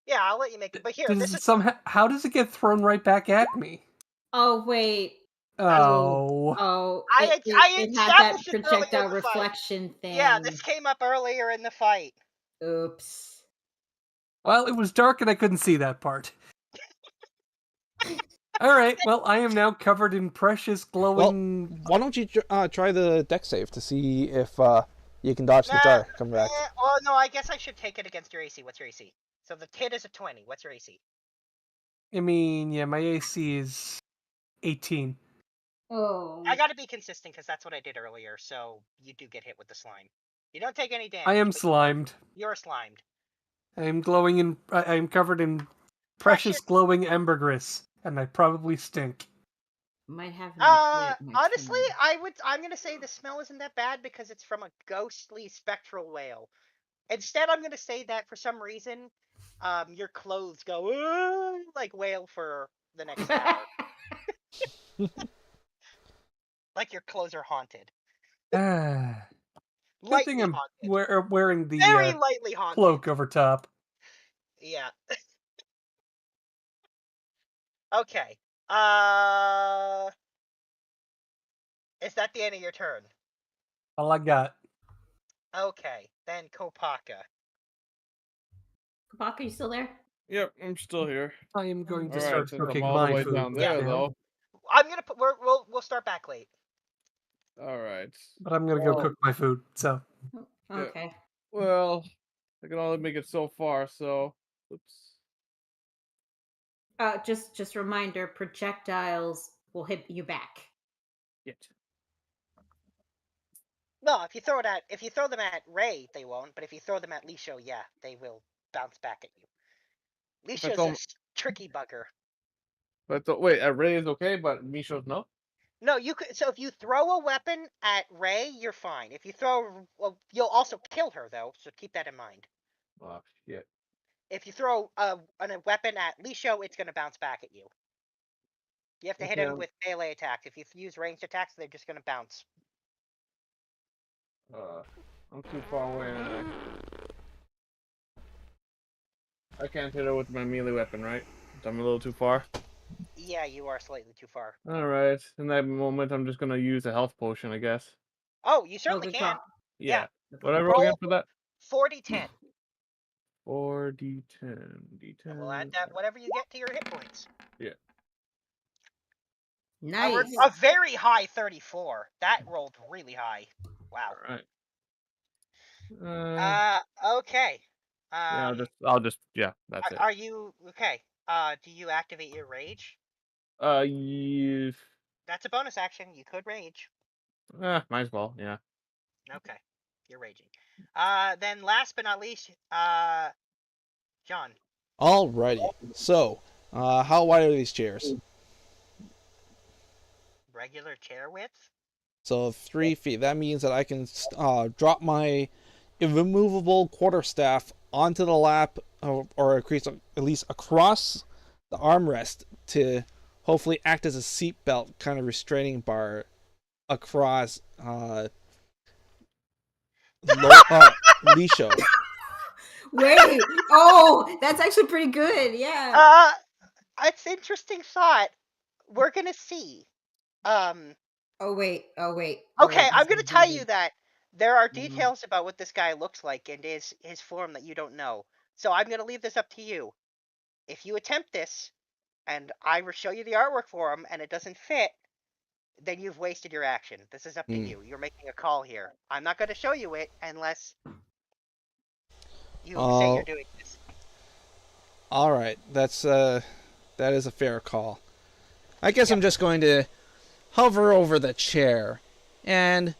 Yeah, I'll let you make it. But here, Does this it is somehow? How does it get thrown right back at me? Oh wait. Oh. Oh, I it had that established it earlier in projectile the fight. reflection thing. Yeah, this came up earlier in the fight. Oops. Well, it was dark and I couldn't see that part. All right. Well, I am now covered in precious glowing. Well, why don't you try the deck save to see if you can dodge the jar? Come back. Oh no, I guess I should take it against your AC. What's your AC? So the hit is a 20. What's your AC? I mean, yeah, my AC is 18. Oh. I gotta be consistent because that's what I did earlier. So you do get hit with the slime. You don't take any damage. I am but slimed. You're slimed. I am glowing in. I am covered in precious glowing ambergris, and I probably stink. Might have Honestly, I'm gonna say the smell isn't that bad because it's from a ghostly spectral whale. Instead, I'm gonna say that for some reason, your clothes go like whale for the next hour. Like your clothes are haunted. Good thing I'm wearing the Very lightly haunted cloak over top. Yeah. Okay. Is that the end of your turn? All I got. Okay, then Kopaka. Kopaka, you still there? Yep, I'm still here. I am going to All right, start since I'm cooking all the my way food. down there, now. though. I'm gonna put. We'll start back late. All right. But I'm gonna go cook my food. So. Okay. Yeah. Well, I can only make it so far. So, oops. Just reminder, projectiles will hit you back. Yet. No, if you throw them at Ray, they won't. But if you throw them at Lisho, yeah, they will bounce back at you. Lisho's a tricky bugger. But wait, Ray is okay, but Misho's no. No, you could. So if you throw a weapon at Ray, you're fine. If you throw, well, you'll also kill her though. So keep that in mind. Oh shit. If you throw a weapon at Lisho, it's gonna bounce back at you. You have to hit him with melee attacks. If you use ranged attacks, they're just gonna bounce. I'm too far away anyway. I can't hit her with my melee weapon, right? I'm a little too far. Yeah, you are slightly too far. Alright, in that moment, I'm just gonna use a health potion, I guess. Oh, you certainly can. Yeah. Yeah. What I roll again for that? 4d10. 4d10. D10. And we'll add that whatever you get to your hit points. Yeah. Nice. A very high 34. That rolled really high. Wow. Alright. Okay. Yeah, that's it. Are you okay? Do you activate your rage? That's a bonus action. You could rage. Might as well, yeah. Okay. You're raging. Then last but not least, John. Alrighty. So, how wide are these chairs? Regular chair width? So 3 feet. That means that I can drop my immovable quarterstaff onto the lap, or at least across the armrest to hopefully act as a seatbelt kind of restraining bar across Lisho. Wait. Oh, that's actually pretty good. Yeah. It's interesting thought. We're gonna see. Oh wait. Okay, I'm gonna tell you that there are details about what this guy looks like and his form that you don't know. So I'm gonna leave this up to you. If you attempt this, and I show you the artwork for him, and it doesn't fit, then you've wasted your action. This is up to you. You're making a call here. I'm not gonna show you it unless you say you're doing this. All right, that is a fair call. I guess I'm just going to hover over the chair, and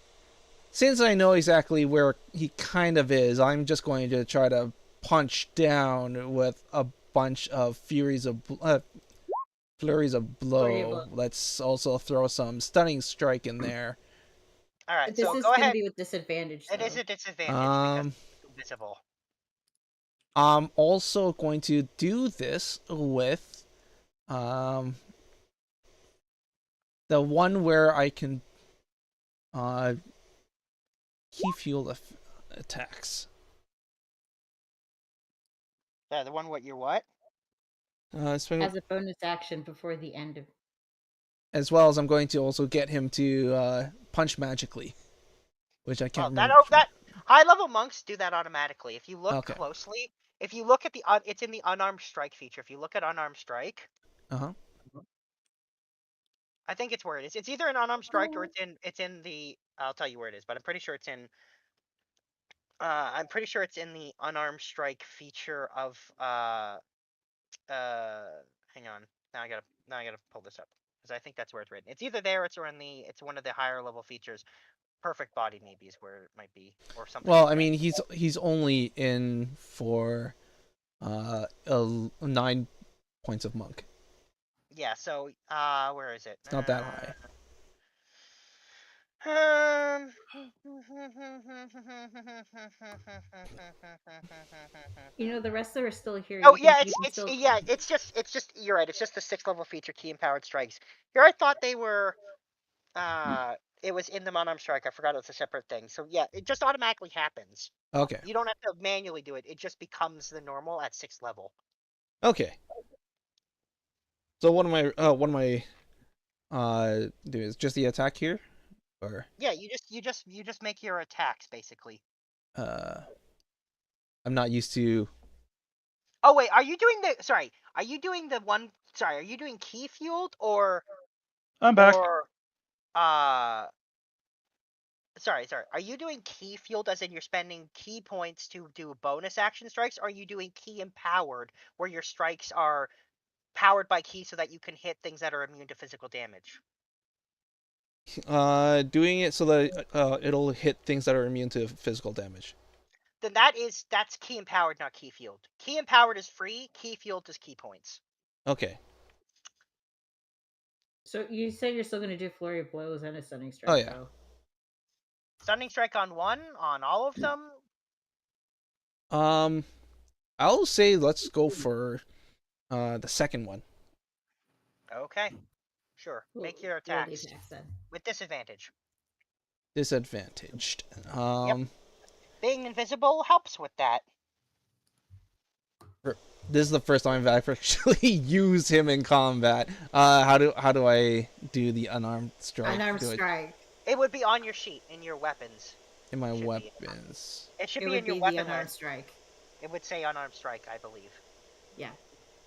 since I know exactly where he kind of is, I'm just going to try to punch down with a bunch of flurries of blow. Let's also throw some stunning strike in there. All right, this so is go gonna ahead. be with disadvantage. It is a disadvantage because it's invisible. I'm also going to do this with the one where I can key fuel attacks. The one what you're what? Swing As a bonus action before the end of. as well as I'm going to also get him to punch magically, which I can't remember. That high level monks do that automatically. If you look Okay. closely, if you look at it's in the unarmed strike feature. If you look at unarmed strike, Uh-huh. I think it's where it is. It's either an unarmed strike or it's in the. I'll tell you where it is, but I'm pretty sure it's in. I'm pretty sure it's in the unarmed strike feature of. Hang on. Now I gotta pull this up because I think that's where it's written. It's either there, or it's one of the higher level features. Perfect body maybe is where it might be, or something. Well, like I that. mean, he's only in for 9 points of monk. Yeah. So where is it? It's not that high. The rest of are still here. Oh You yeah, can still... it's just you're right. It's just the 6th level feature key empowered strikes. Here I thought they were. It was in the unarmed strike. I forgot it's a separate thing. So yeah, it just automatically happens. Okay. You don't have to manually do it. It just becomes the normal at 6th level. Okay. So what am I do is just the attack here, or Yeah, you just make your attacks basically. I'm not used to. Oh wait, are you doing the? Sorry, are you doing the one? Sorry, are you doing key fueled or? I'm back. Or sorry. Are you doing key fueled as in you're spending key points to do bonus action strikes? Or are you doing key empowered where your strikes are powered by key so that you can hit things that are immune to physical damage? Doing it so that it'll hit things that are immune to physical damage. Then that's key empowered, not key fueled. Key empowered is free. Key fueled is key points. Okay. So you said you're still going to do flurry of blows and a stunning strike. Oh yeah. Though. Stunning strike on one, on all of them. I'll say let's go for the second one. Okay, sure. Make your attacks then. with disadvantage. Disadvantaged. Yep. Being invisible helps with that. This is the first time I've actually used him in combat. How do I do the unarmed strike? Unarmed strike. It would be on your sheet in your weapons. In my weapons. It should be in your weapon unarmed list. Strike. It would say unarmed strike, I believe. Yeah.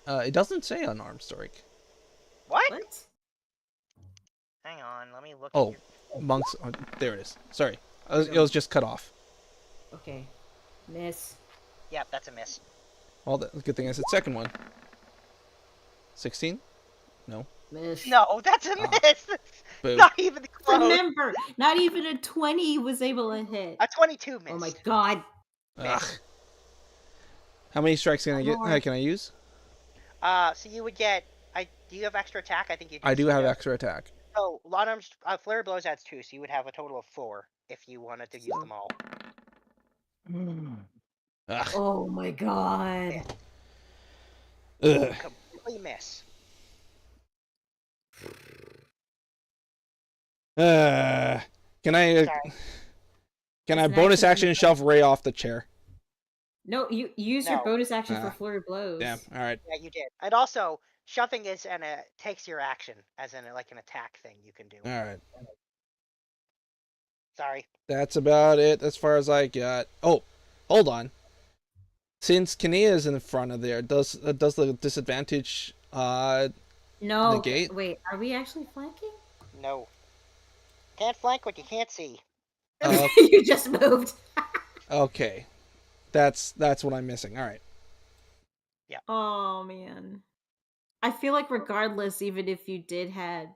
It doesn't say unarmed strike. What? Hang on, let me look. Oh, monks. There it is. Sorry, it was just cut off. Okay. Miss. Yep, that's a miss. Well, the good thing I said second one. 16? No. Miss. No, that's a miss. Boo. Not even close. Remember, not even a 20 was able to hit. A 22 missed. Oh my god. Ugh. How many strikes can I get? Can I use? So you would get. Do you have extra attack? I think you do. I do have extra attack. So unarmed flurry blows adds 2, so you would have a total of 4 if you wanted to use them all. Ugh. Oh my god. Ugh. Completely miss. Can I? Can I bonus action shove Ray off the chair? No, you use your bonus action for flurry blows. Damn. All right. Yeah, you did. And also, shoving is takes your action as in like an attack thing you can do. All right. Sorry. That's about it as far as I got. Oh, hold on. Since Kinea is in front of there, does the disadvantage no negate? Wait, are we actually flanking? No. Can't flank what you can't see. You just moved. Okay. That's what I'm missing. All right. Yeah. Oh man. I feel like regardless, even if you did had,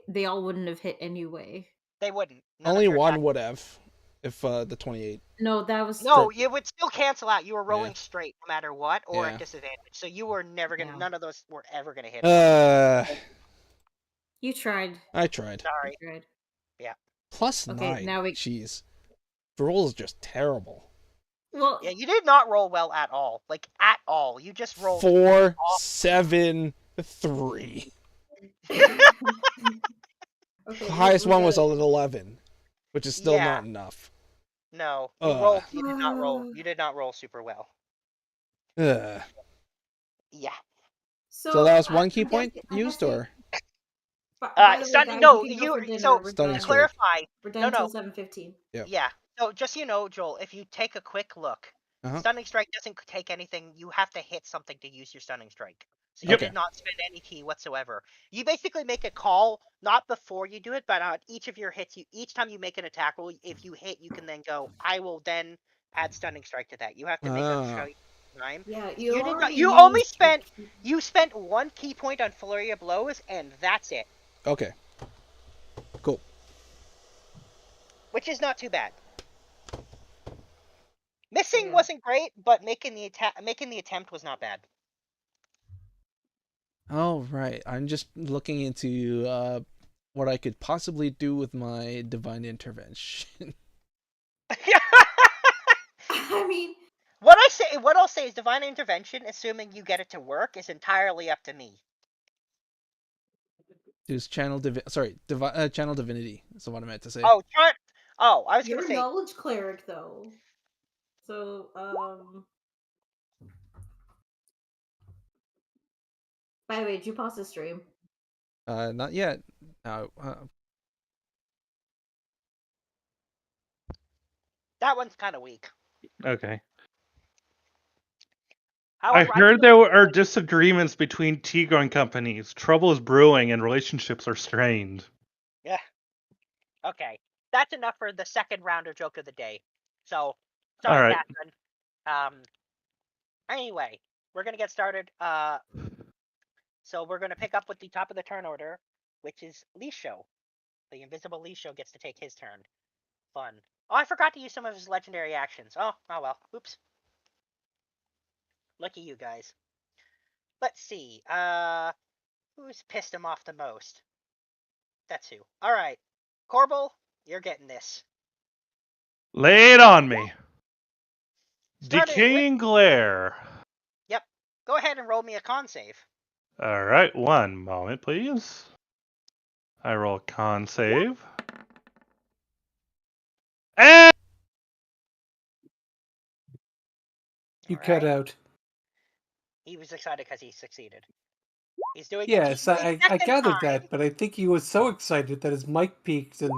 they all wouldn't have hit anyway. They wouldn't. Only one would have, if the 28. No, that was no. You would still cancel out. You were rolling Yeah. straight no matter what, or Yeah. at disadvantage. So you were never gonna. Yeah. None of those were ever gonna hit. You tried. I tried. Sorry. You tried. Yeah. Plus Okay, 9. now we- Jeez. The roll is just terrible. Well, Yeah, you did not roll well at all. Like at all. You just rolled 4, 7, 3. okay, The highest one was an 11, which is still Yeah. not enough. No, you rolled. You did not roll. You did not roll super well. Ugh. Yeah. So that was I- one key I'm point guessing- I'm used, guessing- or By the way, Stunning. guys, No, you can go for dinner. So We're Stunning done. strike. clarify. We're done No, until no. 7:15. Yep. Yeah. So just so you know, Joel, if you take a quick look, Uh-huh. Stunning Strike doesn't take anything. You have to hit something to use your Stunning Strike. So you Okay. did not spend any key whatsoever. You basically make a call, not before you do it, but on each of your hits. Each time you make an attack roll, if you hit, you can then go, I will then add Stunning Strike to that. You have to make a Ah. time. Yeah, You did not. already You only used your spent. key- You spent one key point on Flurry of Blows, and that's it. Okay. Cool. Which is not too bad. Missing wasn't great, but making the attempt was not bad. All right. I'm just looking into what I could possibly do with my divine intervention. I mean, what I'll say is divine intervention, assuming you get it to work, is entirely up to me. Use channel channel divinity. That's what I meant to say. I was you're gonna a say knowledge cleric, though. So, by the way, did you pause the stream? Not yet. that one's kind of weak. Okay. However, I heard there are disagreements between tea growing companies. Trouble is brewing and relationships are strained. Yeah. Okay. That's enough for the second rounder joke of the day. So, sorry, All right. Catherine. Anyway, we're gonna get started. So we're gonna pick up with the top of the turn order, which is Lisho. The invisible Lisho gets to take his turn. Fun. Oh, I forgot to use some of his legendary actions. Oh well. Oops. Lucky you guys. Let's see. Who's pissed him off the most? That's who. All right, Corbel, you're getting this. Lay it on me. Starting Decaying glare. Yep. Go ahead and roll me a con save. All right, one moment, please. I roll con save. And You cut out. He was excited because he succeeded. He's doing Yes, it the I second gathered time. that, but I think he was so excited that his mic peaked and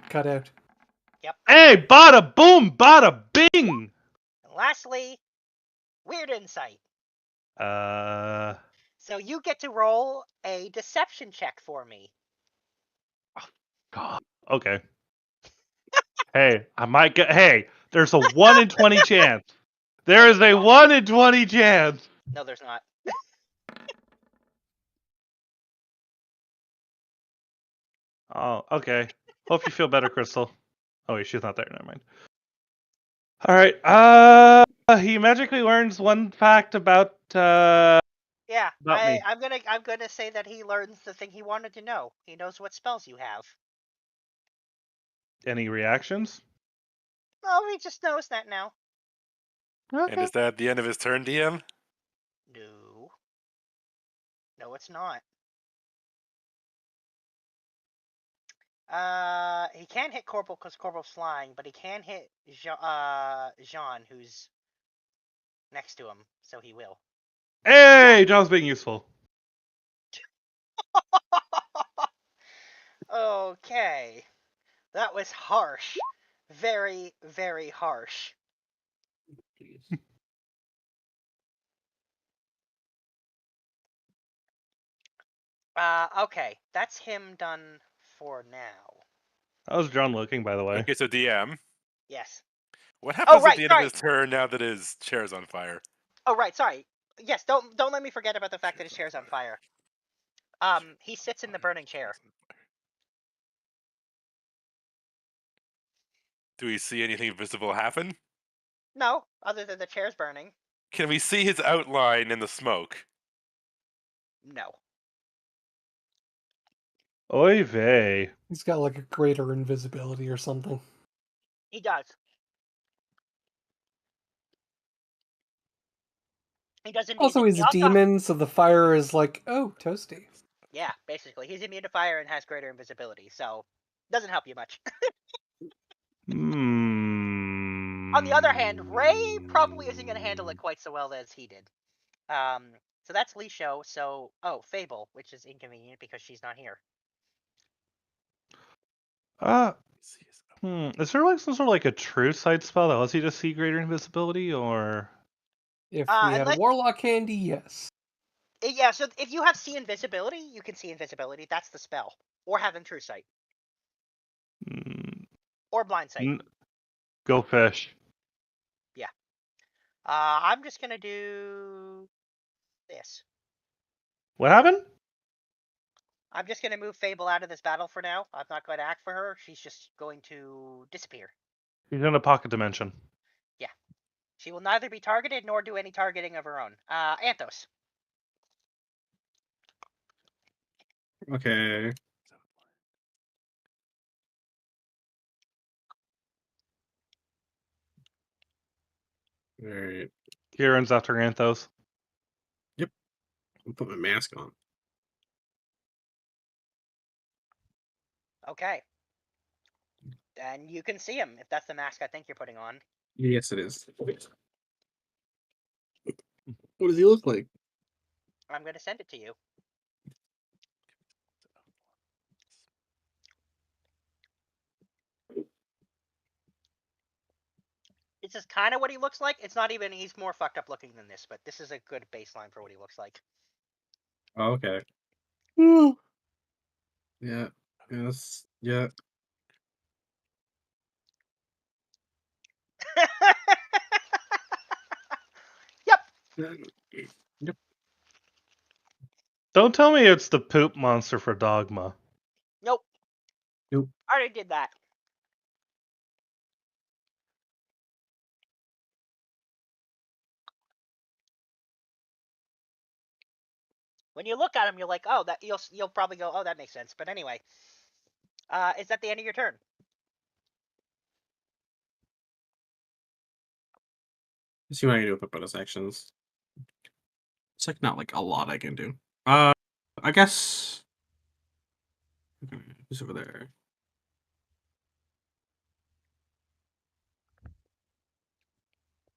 cut out. Yep. Hey, bada boom, bada bing. And lastly, weird insight. So you get to roll a deception check for me. God. Okay. Hey, I might get. Hey, there's a 1 in 20 chance. There is a 1 in 20 chance. No, there's not. Oh, okay. Hope you feel better, Crystal. Oh wait, she's not there. Never mind. All right. He magically learns one fact about Yeah, about me. I'm gonna say that he learns the thing he wanted to know. He knows what spells you have. Any reactions? Oh, he just knows that now. And is that the end of his turn, DM? No. No, it's not. He can't hit Corporal because Corporal's flying, but he can hit Jean, who's next to him, so he will. Hey, John's being useful. Okay. That was harsh. Very, very harsh. Okay. That's him done for now. How's John looking, by the way? Okay, so DM. Yes. What happens right, at the end sorry. of his turn now that his chair's on fire? Oh, right, sorry. Yes, don't let me forget about the fact that his chair's on fire. He sits in the burning chair. Do we see anything visible happen? No, other than the chair's burning. Can we see his outline in the smoke? No. Oy vey. He's got like a greater invisibility or something. He does. He doesn't. Also, he's a demon, so the fire is like, oh, toasty. Yeah, basically, he's immune to fire and has greater invisibility, so doesn't help you much. On the other hand, Ray probably isn't going to handle it quite so well as he did. So that's Lisho. So, Fable, which is inconvenient because she's not here. Is there like some sort of like a true sight spell that lets you just see greater invisibility, or If we had a warlock handy, yes. Yeah, so if you have see invisibility, you can see invisibility. That's the spell. Or having true sight. Or blind sight. Go fish. Yeah. I'm just gonna do this. What happened? I'm just gonna move Fable out of this battle for now. I'm not going to act for her. She's just going to disappear. She's in a pocket dimension. Yeah. She will neither be targeted nor do any targeting of her own. Anthos. Okay. Alright. Kieran's after Anthos. Yep. I'll put my mask on. Okay. Then you can see him, if that's the mask I think you're putting on. Yes, it is. What does he look like? I'm going to send it to you. This is kind of what he looks like. It's not even, he's more fucked up looking than this, but this is a good baseline for what he looks like. Oh, okay. Yeah. Yes. Yeah. Yep. Yep. Don't tell me it's the poop monster for Dogma. Nope. Nope. I already did that. When you look at him, you're like, oh, that you'll probably go, oh, that makes sense. But anyway, is that the end of your turn? Let's see what I can do with my bonus actions. It's like not like a lot I can do. I guess. Who's over there?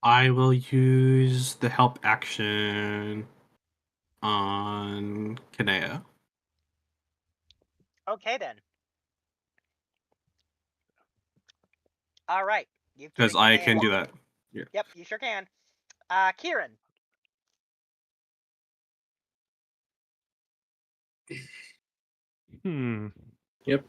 I will use the help action on Kanea. Okay then. All right. Because I can do that. Yeah. Yep, you sure can. Kieran. Yep.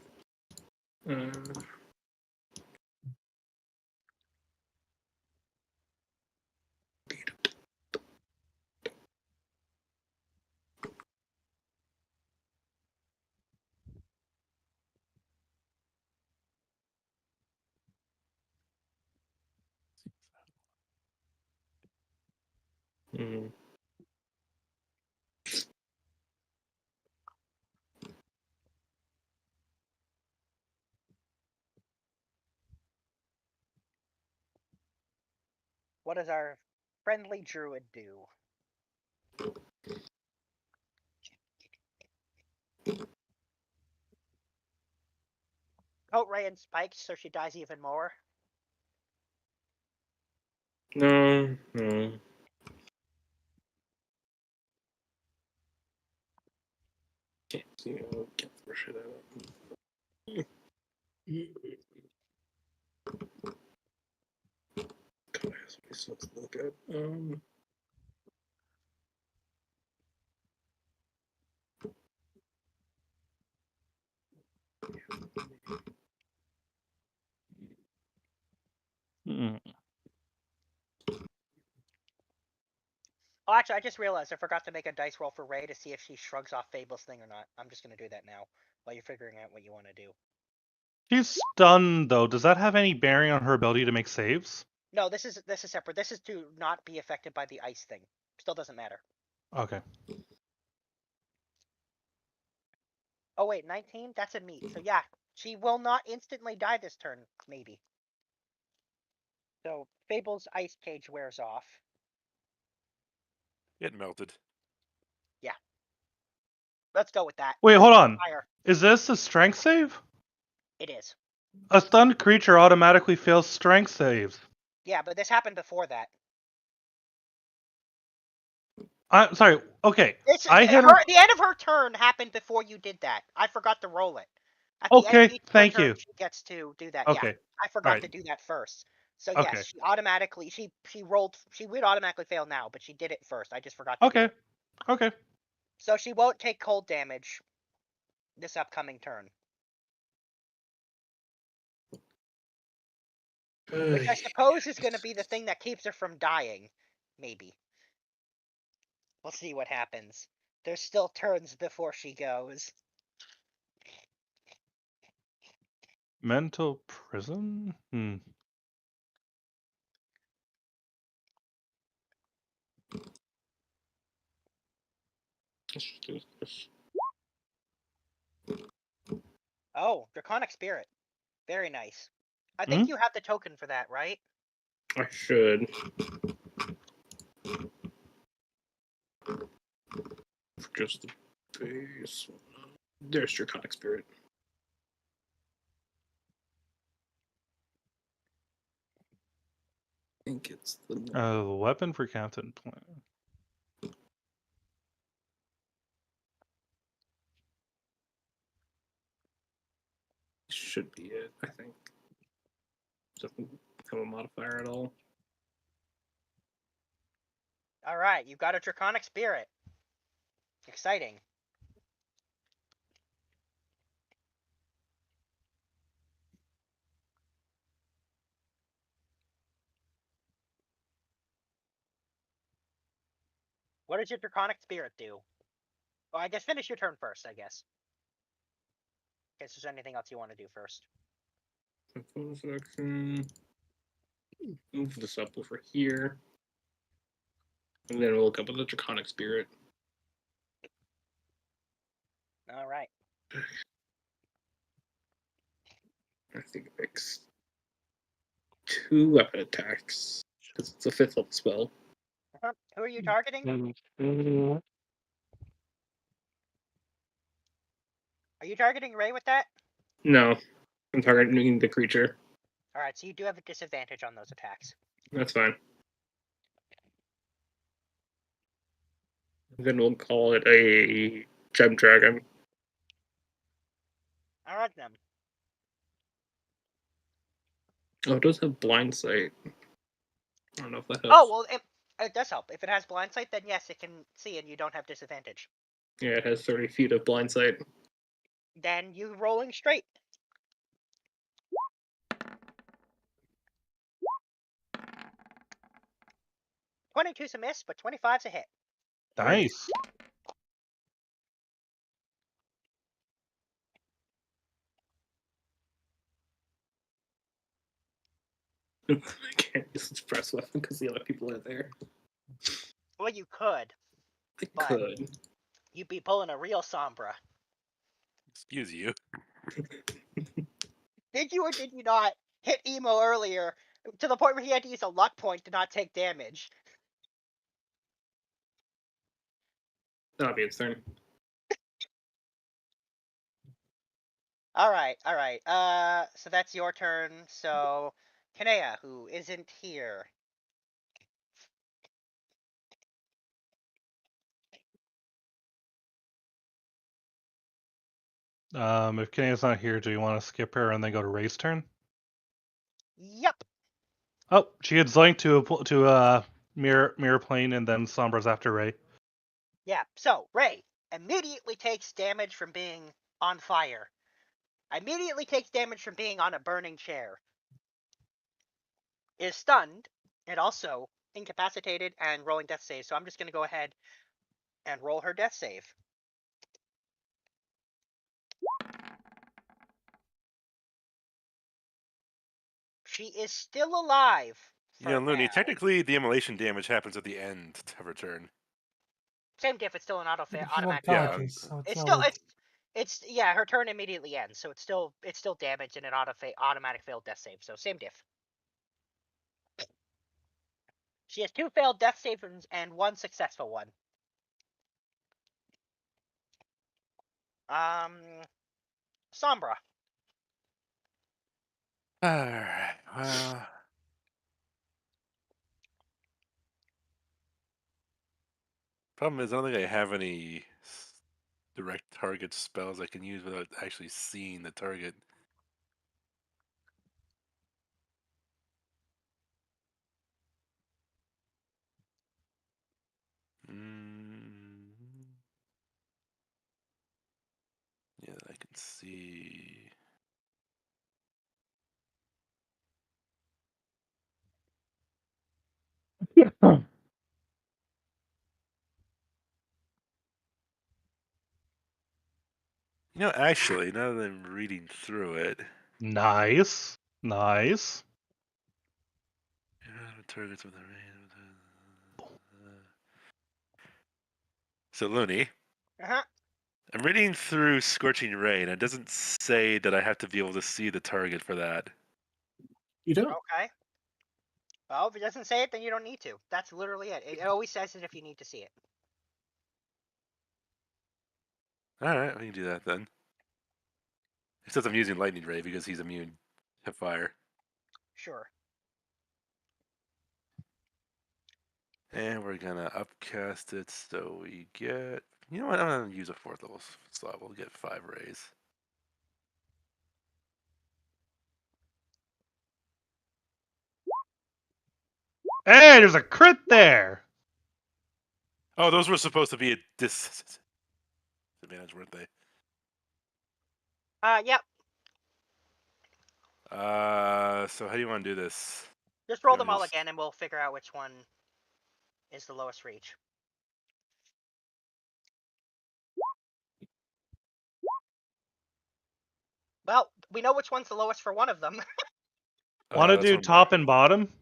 What does our friendly druid do? Coat ray and spikes, so she dies even more. No. Can't see. I'll get the shit out of it. God, this looks so good. Oh, actually, I just realized I forgot to make a dice roll for Ray to see if she shrugs off Fable's thing or not. I'm just going to do that now while you're figuring out what you want to do. She's stunned, though. Does that have any bearing on her ability to make saves? No, this is separate. This is to not be affected by the ice thing. Still doesn't matter. Okay. Oh, wait, 19? That's a meat. So, yeah, she will not instantly die this turn, maybe. So, Fable's ice cage wears off. It melted. Yeah. Let's go with that. Wait, hold on. Fire. Is this a strength save? It is. A stunned creature automatically fails strength saves. Yeah, but this happened before that. I'm sorry. Okay. The end of her turn happened before you did that. I forgot to roll it. At the end of Okay, each thank turn, you. she gets to do that. Okay. Yeah, I forgot Alright. to do that first. So Okay. yes, she automatically she rolled. She would automatically fail now, but she did it first. I just forgot to do it. Okay. So she won't take cold damage this upcoming turn. Which I suppose is going to be the thing that keeps her from dying. Maybe. We'll see what happens. There's still turns before she goes. Mental prison? Oh, Draconic Spirit. Very nice. I think you have the token for that, right? I should. Just the base. There's Draconic Spirit. I think it's the Weapon for Captain Planet. should be it, I think. Doesn't become a modifier at all. Alright, you've got a Draconic Spirit. Exciting. What does your Draconic Spirit do? Well, I guess finish your turn first, I guess. In case there's anything else you want to do first. Section. Move this up over here. And then we'll look up at the Draconic Spirit. Alright. I think it makes 2 weapon attacks. Because it's a 5th level spell. Who are you targeting? Are you targeting Ray with that? No. I'm targeting the creature. Alright, so you do have a disadvantage on those attacks. That's fine. Then we'll call it a Gem Dragon. Alright then. Oh, it does have blind sight. I don't know if that helps. Oh, well, it does help. If it has blind sight, then yes, it can see and you don't have disadvantage. Yeah, it has 30 feet of blind sight. Then you rolling straight. "22's a miss, but 25's a hit." Nice. I can't use this press weapon because the other people are there. Well, you could. I But could. you'd be pulling a real Sombra. Excuse you. Did you or did you not hit Emo earlier to the point where he had to use a luck point to not take damage? That'll be its turn. Alright. So that's your turn. So, Kanea, who isn't here. If Kenya's not here, do you want to skip her and then go to Ray's turn? Yep. Oh, she had zoinked to mirror plane, and then Sombra's after Ray. Yeah, so Ray immediately takes damage from being on fire. Immediately takes damage from being on a burning chair. Is stunned, and also incapacitated and rolling death save. So I'm just going to go ahead and roll her death save. She is still alive. Yeah, Looney, now. technically the immolation damage happens at the end of her turn. Same diff, it's still an automatic. So it's yeah, her turn immediately ends, so it's still damage and an automatic failed death save. So same diff. She has 2 failed death saves and 1 successful one. Sombra. Alright, well. Problem is, I don't think I have any direct target spells I can use without actually seeing the target. Yeah, I can see. Yeah. You know, actually, now that I'm reading through it, Nice. Nice. targets with a So, Looney, Uh-huh. I'm reading through Scorching Rain. It doesn't say that I have to be able to see the target for that. You don't. Okay. Well, if it doesn't say it, then you don't need to. That's literally it. It always says it if you need to see it. Alright, we can do that then. It says I'm using Lightning Ray because he's immune to fire. Sure. And we're gonna upcast it so we get... You know what, I'm gonna use a 4th level slot. We'll get 5 rays. Hey, there's a crit there. Oh, those were supposed to be a disadvantage, weren't they? Yep. So how do you want to do this? Just roll You them wanna all just- again, and we'll figure out which one is the lowest reach. Well, we know which one's the lowest for one of them. Want to that's do one top more. and bottom?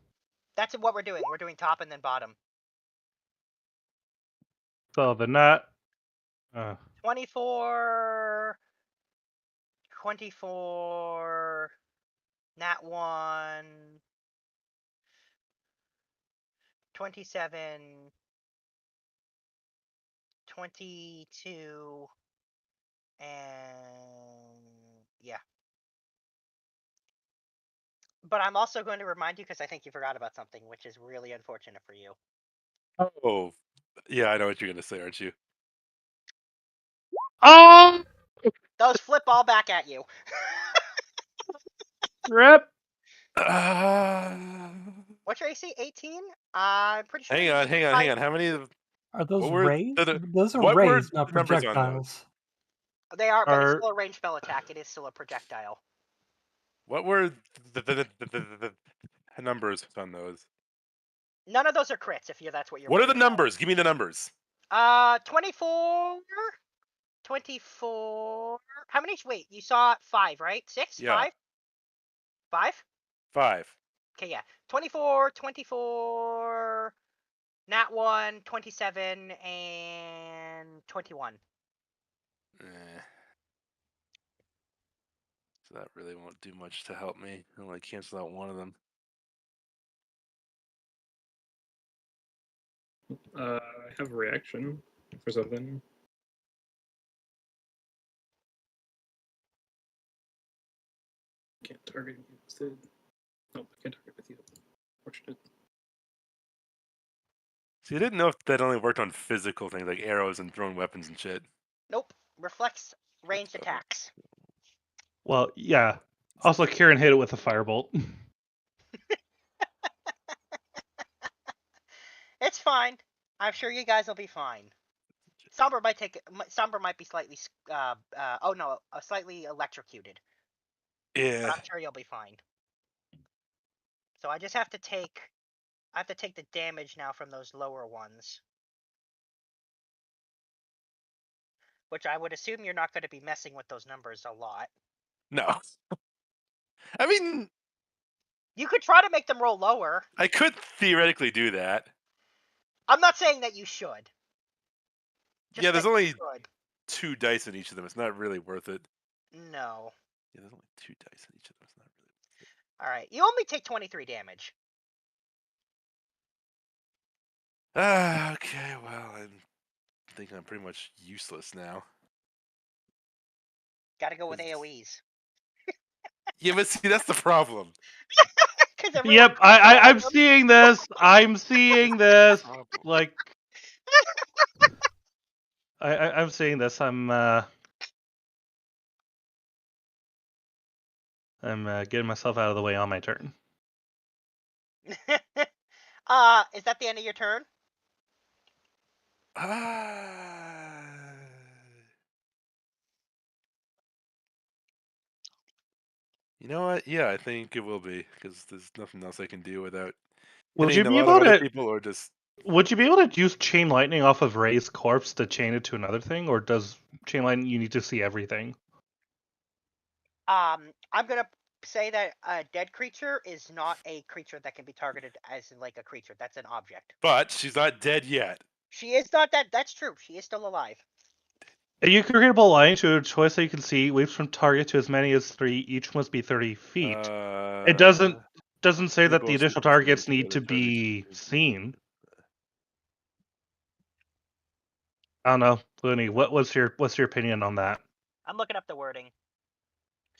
That's what we're doing. We're doing top and then bottom. So the net. 24, 24, nat 1, 27, 22, and yeah. But I'm also going to remind you, because I think you forgot about something, which is really unfortunate for you. Oh, yeah, I know what you're gonna say, aren't you? Oh, Those flip all back at you. rip. What's your AC? 18? I'm pretty sure. Hang on. How many? Are those What were rays? the- Those are what were rays, not the numbers on those? projectiles. They are, but it's Are still a ranged spell attack. It is still a projectile. What were the numbers on those? None of those are crits, if that's what you're What are the worried about. numbers? Give me the numbers. 24. 24. How many? Wait, you saw 5, right? 6? Yeah. 5? 5? 5. Okay, yeah. 24, 24, nat 1, 27, and 21. So that really won't do much to help me. I'll only cancel out one of them. I have a reaction for something. Can't target you instead. Nope, I can't target with you. Fortunate. See, I didn't know if that only worked on physical things like arrows and thrown weapons and shit. Nope. Reflects ranged attacks. well, yeah. Also, Kieran hit it with a firebolt. It's fine. I'm sure you guys will be fine. Somber might be slightly slightly electrocuted. Yeah. But I'm sure you'll be fine. So I just have to take the damage now from those lower ones. Which I would assume you're not going to be messing with those numbers a lot. No. I mean, you could try to make them roll lower. I could theoretically do that. I'm not saying that you should. Yeah, there's only 2 dice in each of them. It's not really worth it. No. Yeah, there's only 2 dice in each of them. It's not really worth it. Alright, you only take 23 damage. Okay, well, I think I'm pretty much useless now. Gotta go with AoEs. Yeah, but see, that's the problem. Yep, I'm seeing this. I'm seeing this. Like, I'm seeing this. I'm getting myself out of the way on my turn. Is that the end of your turn? You know what? Yeah, I think it will be because there's nothing else I can do without Would hitting you a be lot of able other to? people, or just Would you be able to use chain lightning off of Ray's corpse to chain it to another thing, or does chain lightning you need to see everything? I'm gonna say that a dead creature is not a creature that can be targeted as like a creature. That's an object. But she's not dead yet. She is not dead. That's true. She is still alive. You can create a ball line to a choice that you can see. Waves from target to as many as 3. Each must be 30 feet. It doesn't say that the Equals additional equals targets many need to other targets. be seen. I don't know, Looney. What's your opinion on that? I'm looking up the wording.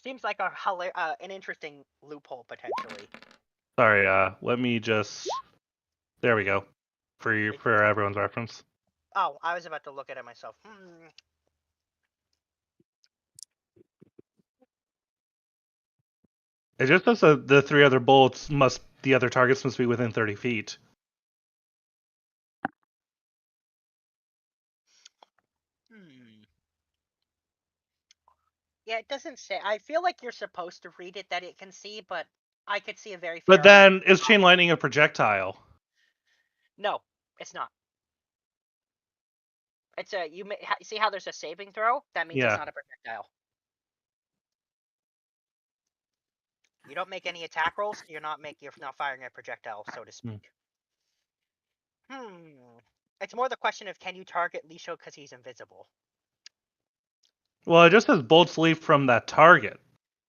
Seems like an interesting loophole potentially. Sorry, let me just. There we go. For everyone's reference. Oh, I was about to look at it myself. It just says that the 3 other bullets the other targets must be within 30 feet. Yeah, it doesn't say. I feel like you're supposed to read it that it can see, but I could see a very fair But then, argument. is chain lightning a projectile? No, it's not. It's a see how there's a saving throw? That means it's not a projectile. You don't make any attack rolls. You're not firing a projectile, so to speak. It's more the question of, can you target Lisho because he's invisible? Well, it just says bolts leap from that target.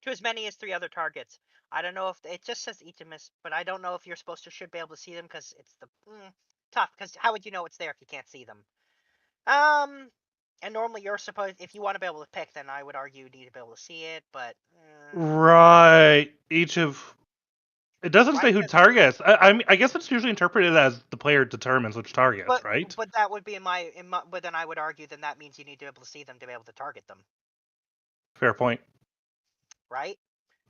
To as many as 3 other targets. I don't know if it just says each of miss, but I don't know if you're should be able to see them because it's the tough. Because how would you know it's there if you can't see them? And normally you're supposed, if you want to be able to pick, then I would argue you need to be able to see it. But Right. It doesn't say who targets. I guess it's usually interpreted as the player determines which targets, right? But that would be but then I would argue then that means you need to be able to see them to be able to target them. Fair point. Right?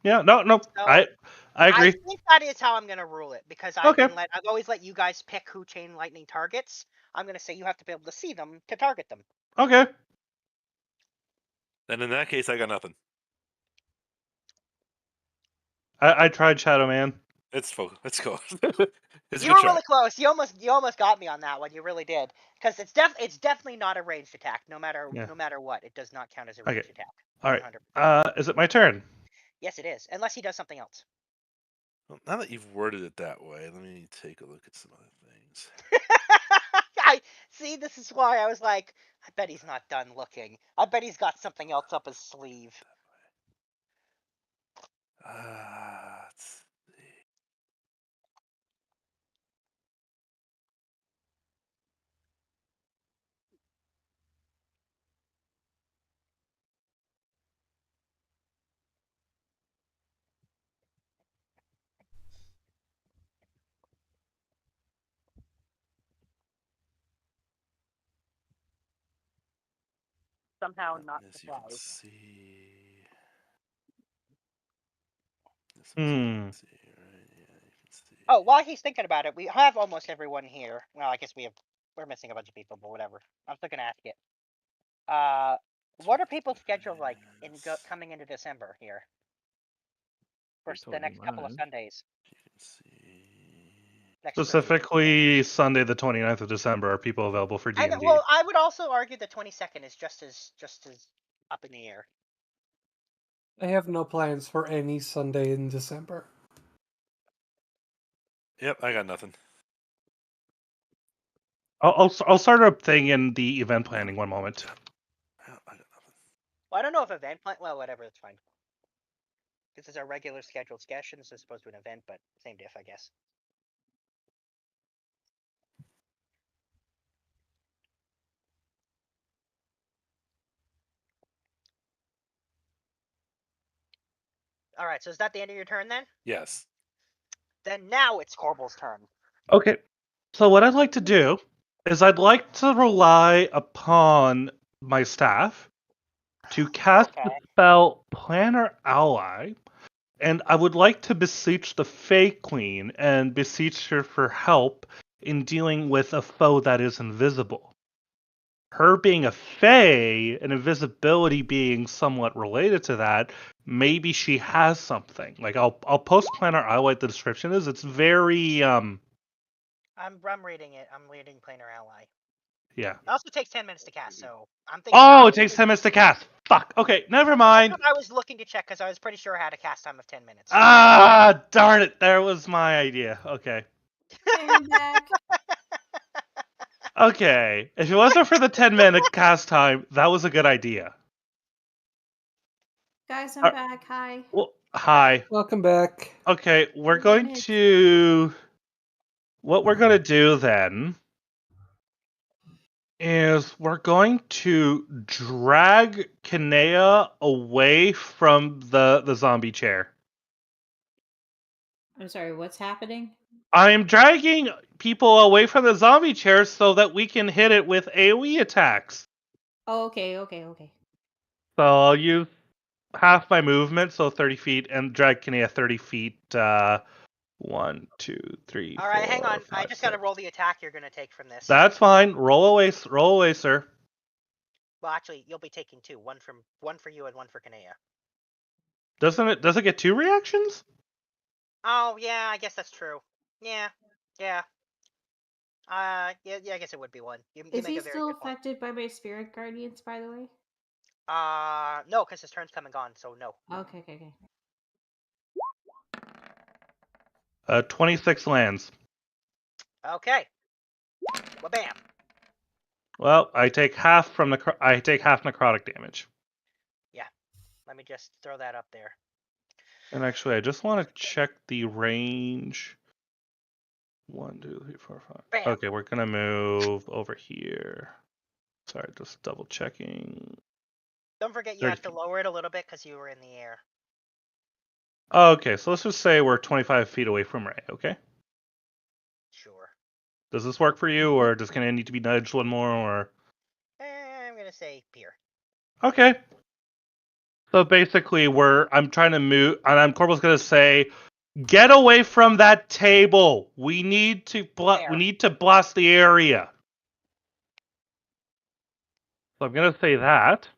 Yeah. No. So, I agree. I think that is how I'm gonna rule it because I've always let you guys pick who chain lightning targets. I'm gonna say you have to be able to see them to target them. Okay. Then in that case, I got nothing. I tried Shadow Man. Let's go. You were really close. You almost got me on that one. You really did. Because it's definitely not a ranged attack. No matter what, it does not count as a ranged attack. All right. Is it my turn? Yes, it is. Unless he does something else. Well, now that you've worded it that way, let me take a look at some other things. I see. This is why I was like, I bet he's not done looking. I bet he's got something else up his sleeve. Let's see. Somehow not As you can surprised. see. Hmm. Oh, while he's thinking about it, we have almost everyone here. Well, I guess we're missing a bunch of people, but whatever. I'm still gonna ask it. What are people's schedules like coming into December here? For the next couple of Sundays. Specifically, Sunday the 29th of December. Are people available for D&D? Well, I would also argue the 22nd is just as up in the air. I have no plans for any Sunday in December. Yep, I got nothing. I'll start a thing in the event planning. One moment. Yep, I got nothing. Well, I don't know if event plan. Well, whatever, that's fine. This is our regular scheduled sketch, and this is supposed to be an event, but same diff, I guess. All right, so is that the end of your turn then? Yes. Then now it's Corbel's turn. Okay. So what I'd like to do is I'd like to rely upon my staff to cast the Okay. spell Planner Ally, and I would like to beseech the Fey Queen and beseech her for help in dealing with a foe that is invisible. Her being a Fey and invisibility being somewhat related to that, maybe she has something. Like I'll post Planner Ally. The description is it's very I'm reading it. I'm reading Planar Ally. yeah. It also takes 10 minutes to cast, so I'm thinking. Oh, it takes 10 minutes to cast. Fuck. Okay, never That's mind. what I was looking to check because I was pretty sure I had a cast time of 10 minutes. Ah, darn it. There was my idea. Okay. Hey, I'm back. Okay. If it wasn't for the 10-minute cast time, that was a good idea. Guys, I'm back. Hi. Well, hi. Welcome back. Okay, we're Hey, going Mitch. to. What we're going to do then is we're going to drag Kinea away from the zombie chair. I'm sorry, what's happening? I'm dragging people away from the zombie chair so that we can hit it with AoE attacks. Oh, okay. So I'll use half my movement, so 30 feet, and drag Kinea 30 feet. 1, 2, 3, All right, 4, hang on. 5, I just got to 6. roll the attack you're going to take from this. That's fine. Roll away, sir. Well, actually, you'll be taking two. One for you and one for Kanea. Does it get 2 reactions? Oh, yeah, I guess that's true. Yeah. Yeah, I guess it would be one. You Is make he a very still good point. affected by my spirit guardians, by the way? No, because his turn's come and gone, so no. Okay. 26 lands. Okay. Well, bam. Well, I take half necrotic damage. Yeah. Let me just throw that up there. And actually, I just want to check the range. 1, 2, 3, 4, 5. Bam. Okay, we're gonna move over here. Sorry, just double checking. Don't forget you 30 have to lower it a little bit because you were in the air. Okay, so let's just say we're 25 feet away from Ray, okay? Sure. Does this work for you, or does Kinea need to be nudged one more, or? I'm going to say Pier. Okay. So basically, I'm trying to move, and Corporal's gonna say, "Get away from that table. We need to blast the area." So I'm gonna say that,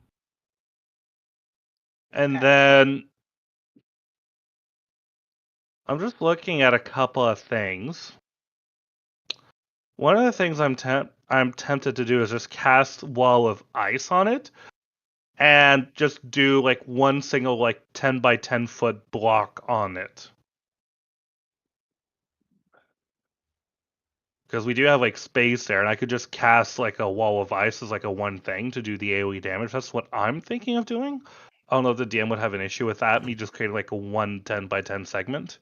and Okay. then I'm just looking at a couple of things. One of the things I'm tempted to do is just cast Wall of Ice on it, and just do like one single like 10 by 10 foot block on it. Because we do have like space there, and I could just cast like a Wall of Ice as like a one thing to do the AoE damage. That's what I'm thinking of doing. I don't know if the DM would have an issue with that. Me just creating like a 10 by 10 segment.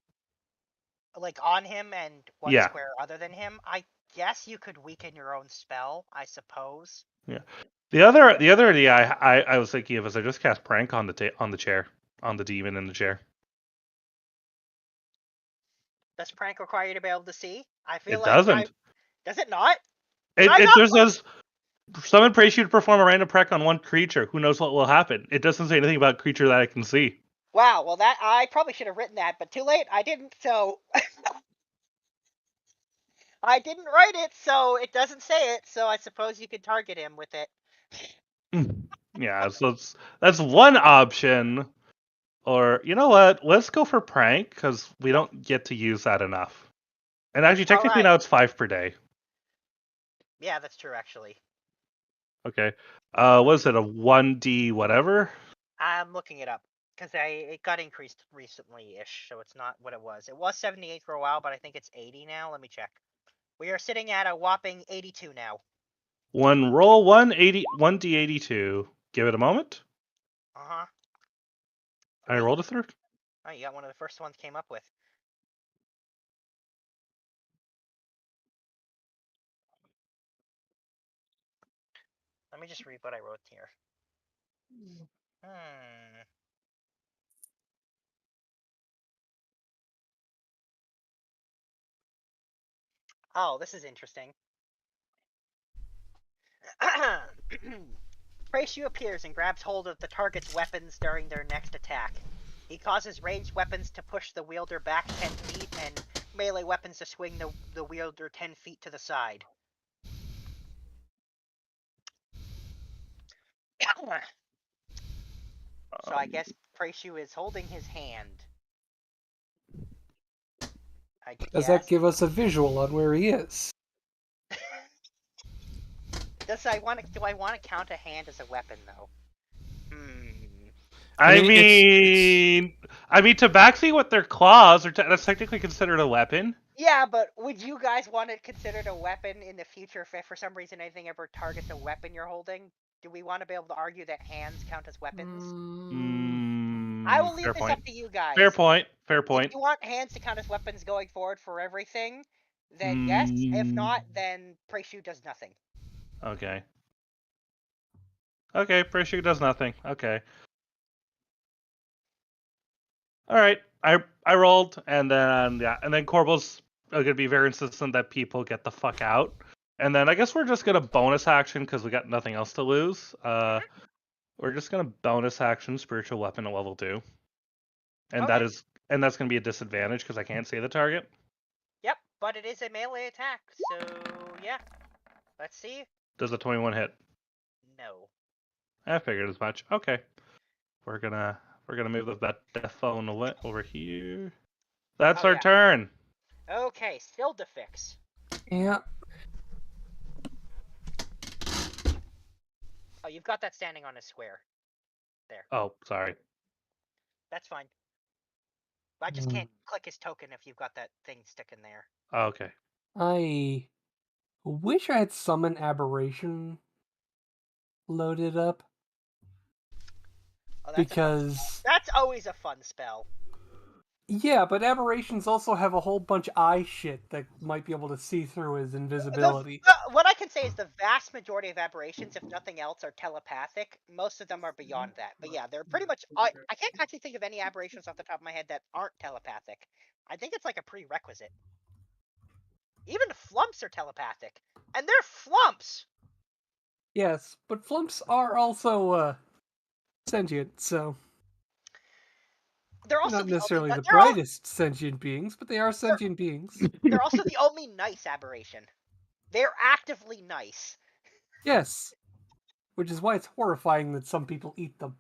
Like on him and one Yeah. square other than him. I guess you could weaken your own spell, I suppose. Yeah. The other idea I was thinking of is I just cast Prank on the chair, on the demon in the chair. Does prank require you to be able to see? I feel It like doesn't. Does it not? It just says someone prays you to perform a random prank on one creature. Who knows what will happen? It doesn't say anything about creature that I can see. Wow, well that I probably should have written that, but too late. I didn't, so I didn't write it, so it doesn't say it. So I suppose you could target him with it. Yeah, so that's one option. Or you know what? Let's go for prank because we don't get to use that enough. And actually, technically now it's 5 per day. Yeah, that's true actually. Okay. What is it? A 1D whatever? I'm looking it up because it got increased recently-ish, so it's not what it was. It was 78 for a while, but I think it's 80 now. Let me check. We are sitting at a whopping 82 now. Roll 1D82. Give it a moment. Uh-huh. I rolled a 3. Oh, you got one of the first ones came up with. Let me just read what I wrote here. Oh, this is interesting. Preishu appears and grabs hold of the target's weapons during their next attack. He causes ranged weapons to push the wielder back 10 feet and melee weapons to swing the wielder 10 feet to the side. So I guess Preishu is holding his hand. Does that give us a visual on where he is? Do I want to count a hand as a weapon though? I mean, mean, tabaxi with their claws that's technically considered a weapon. Yeah, but would you guys want it considered a weapon in the future if for some reason anything ever targets a weapon you're holding? Do we want to be able to argue that hands count as weapons? I will leave this up to you guys. Fair point. Fair point. If you want hands to count as weapons going forward for everything, then yes. If not, then Preishu does nothing. Okay. Okay, Preishu does nothing. Okay. All right. I rolled, and then Corbel's gonna be very insistent that people get the fuck out, and then I guess we're just gonna bonus action because we got nothing else to lose. We're just gonna bonus action spiritual weapon at level 2, and that's gonna be a disadvantage because I can't see the target. Yep, but it is a melee attack, so yeah. Let's see. Does a 21 hit? No. I figured as much. Okay. We're gonna move the death phone over here. That's our turn. Okay, still to fix. Yeah. Oh, you've got that standing on a square. There. Oh, sorry. That's fine. I just can't click his token if you've got that thing sticking there. Okay. I wish I had Summon Aberration loaded up. Oh, because that's always a fun spell. Yeah, but aberrations also have a whole bunch of eye shit that might be able to see through his invisibility. What I can say is the vast majority of aberrations, if nothing else, are telepathic. Most of them are beyond that. But yeah, they're pretty much... I can't actually think of any aberrations off the top of my head that aren't telepathic. I think it's like a prerequisite. Even flumps are telepathic. And they're flumps! Yes, but flumps are also sentient, so... They're also not necessarily the brightest sentient beings, but they are sentient beings. They're also the only nice aberration. They're actively nice. Yes. Which is why it's horrifying that some people eat them.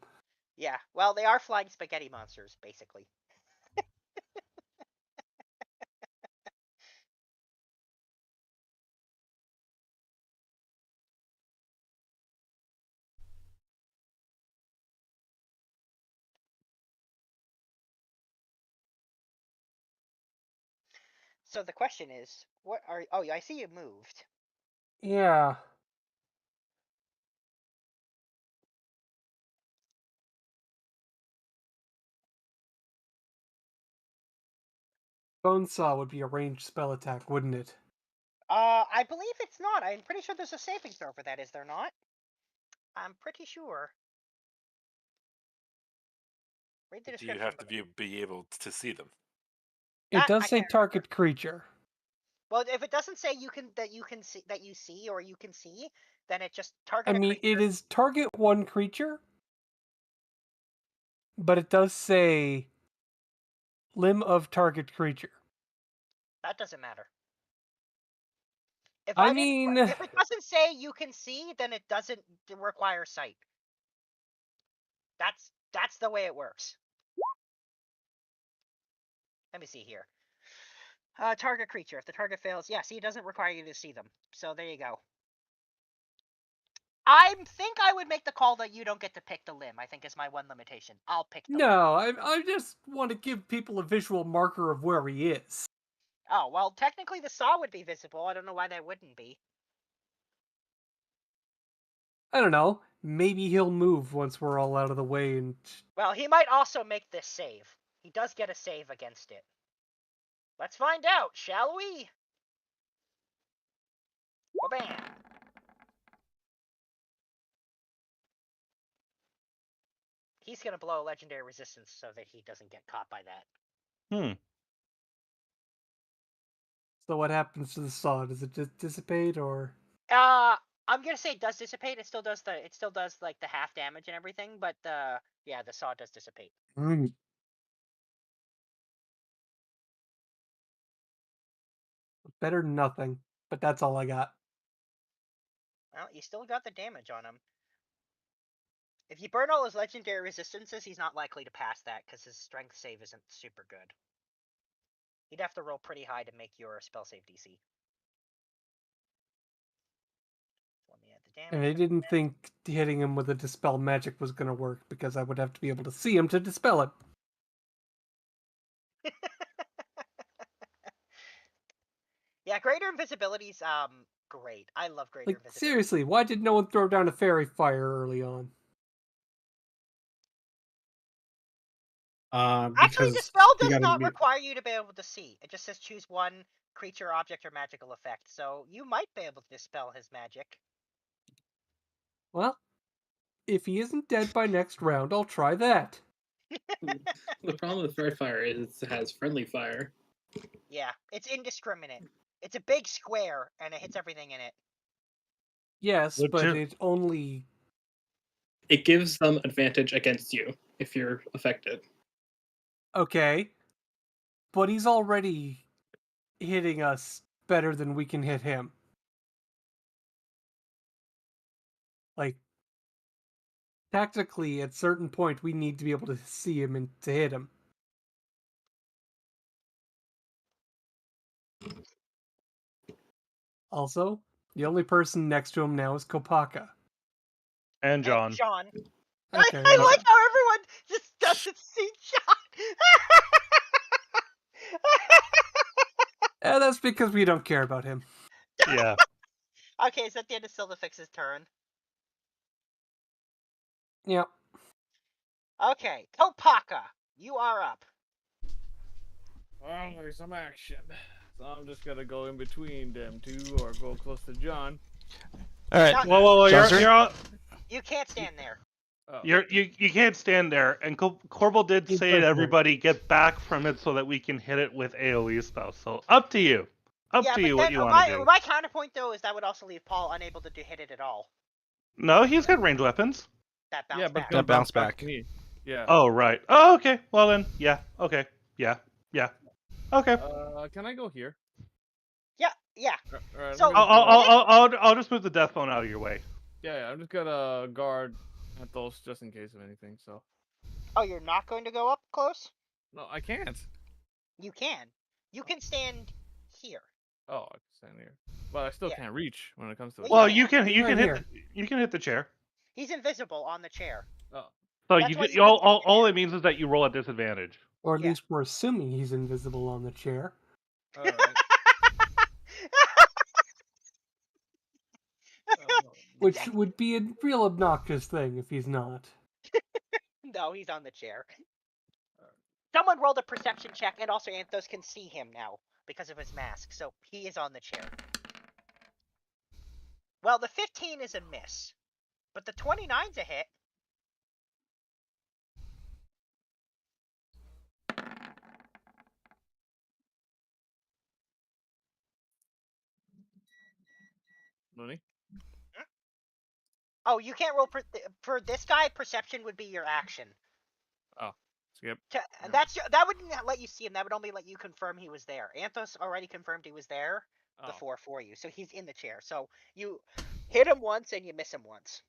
Yeah, well, they are flying spaghetti monsters, basically. So the question is, what are... Oh, I see you moved. Yeah. Bonesaw would be a ranged spell attack, wouldn't it? I believe it's not. I'm pretty sure there's a saving throw for that, is there not? I'm pretty sure. Read the description. Do you have to be able to see them? It does say target creature. Well, if it doesn't say you see, then it just target. I mean, it is target one creature, but it does say limb of target creature. That doesn't matter. If it doesn't say you can see, then it doesn't require sight. That's the way it works. Let me see here. Target creature. If the target fails, yeah, see, it doesn't require you to see them. So there you go. I think I would make the call that you don't get to pick the limb. I think is my one limitation. I'll pick the limb. I just want to give people a visual marker of where he is. Oh, well, technically the saw would be visible. I don't know why that wouldn't be. I don't know. Maybe he'll move once we're all out of the way and... Well, he might also make this save. He does get a save against it. Let's find out, shall we? Ba-bam! He's gonna blow a legendary resistance so that he doesn't get caught by that. So what happens to the saw? Does it just dissipate, or...? I'm gonna say it does dissipate. It still does like the half damage and everything, but the saw does dissipate. Better than nothing, but that's all I got. Well, you still got the damage on him. If you burn all his legendary resistances, he's not likely to pass that because his strength save isn't super good. He'd have to roll pretty high to make your spell save DC. Let me add the damage. And I didn't think hitting him with a dispel magic was going to work because I would have to be able to see him to dispel it. Yeah, greater invisibility's great. I love greater Like, invisibility. seriously, why did no one throw down a fairy fire early on? Actually, the spell does not require you to be able to see. It just says choose one creature, object, or magical effect. So you might be able to dispel his magic. Well, if he isn't dead by next round, I'll try that. The problem with fairy fire is it has friendly fire. Yeah, it's indiscriminate. It's a big square, and it hits everything in it. Yes, but it only... It gives them advantage against you if you're affected. Okay. But he's already hitting us better than we can hit him. Like, tactically, at a certain point, we need to be able to see him and to hit him. Also, the only person next to him now is Kopaka. And John. And John. Okay, I like how everyone just doesn't see John. That's because we don't care about him. Yeah. Okay, is that the end of Silverfix's turn? Yep. Okay, Kopaka, you are up. Well, there's some action. So I'm just gonna go in between them two or go close to John. Alright. Whoa, you're on... You can't stand there. Oh. You can't stand there. And Corbel did say to everybody, get back from it so that we can hit it with AoE spells. So up to you. Up to you what you want to do. My counterpoint, though, is that would also leave Paul unable to hit it at all. No, he's got ranged weapons. That bounce back. That bounce back. Me. Yeah. Oh, right. Oh, okay. Well then, yeah. Okay. Yeah. Yeah. Okay. Can I go here? Yeah. Alright, So I'll just move the death phone out of your way. Yeah, I'm just gonna guard at those just in case of anything. So. Oh, you're not going to go up close? No, I can't. You can. You can stand here. Oh, I can stand here, but I still can't reach when it comes to. Well, you can hit the chair. He's invisible on the chair. Oh. So all it means is that you roll at disadvantage. Or at least we're assuming he's invisible on the chair. Alright. Which would be a real obnoxious thing if he's not. No, he's on the chair. Someone rolled a perception check, and also Anthos can see him now because of his mask, so he is on the chair. Well, the 15 is a miss, but the 29's a hit. Money? Oh, you can't roll for this guy. Perception would be your action. Oh, skip. That wouldn't let you see him. That would only let you confirm he was there. Anthos already confirmed he was there before for you, so he's in the chair. So you hit him once and you miss him once.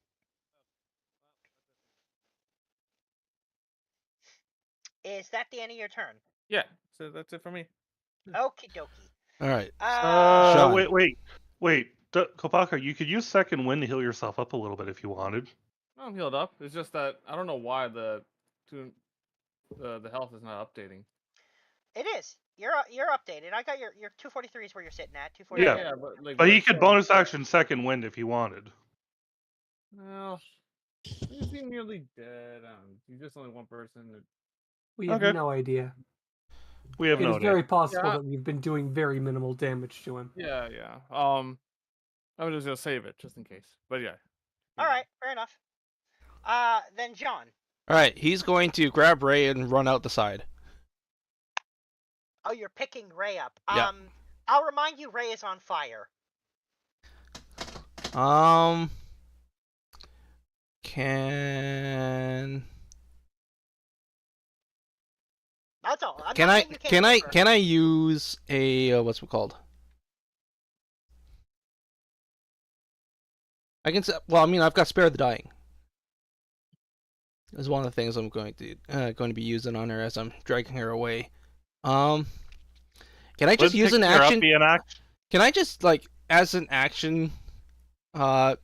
Is that the end of your turn? Yeah, so that's it for me. Okie dokie. Alright. Wait. Kopaka, you could use second wind to heal yourself up a little bit if you wanted. I'm healed up. It's just that I don't know why the health is not updating. It is. You're updated. I got your 243 is where you're sitting at. 243. Yeah, but he could bonus action second wind if he wanted. Well, he seemed nearly dead. He's just only one person. We have no idea. We have no idea. It's very possible that we've been doing very minimal damage to him. Yeah. I'm just gonna save it just in case. But yeah. All right, fair enough. Then John. All right, he's going to grab Ray and run out the side. Oh, you're picking Ray up. Yeah. I'll remind you, Ray is on fire. Can That's all. I'm can not I saying you can't can I move her. can I use a what's it called? I can. Well, I mean, I've got spare the dying. Is one of the things I'm going to be using on her as I'm dragging her away. Can I just use an action? Can I just like as an action? Sorry,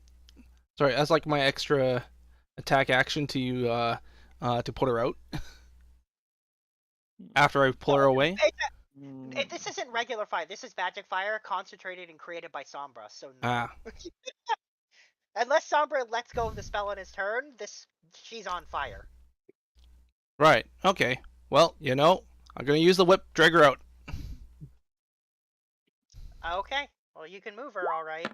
as like my extra attack action to put her out after I pull her away. This isn't regular fire. This is magic fire, concentrated and created by Sombra. So no. Unless Sombra lets go of the spell on his turn, she's on fire. Right. Okay. Well, I'm gonna use the whip, drag her out. Okay. Well, you can move her, all right.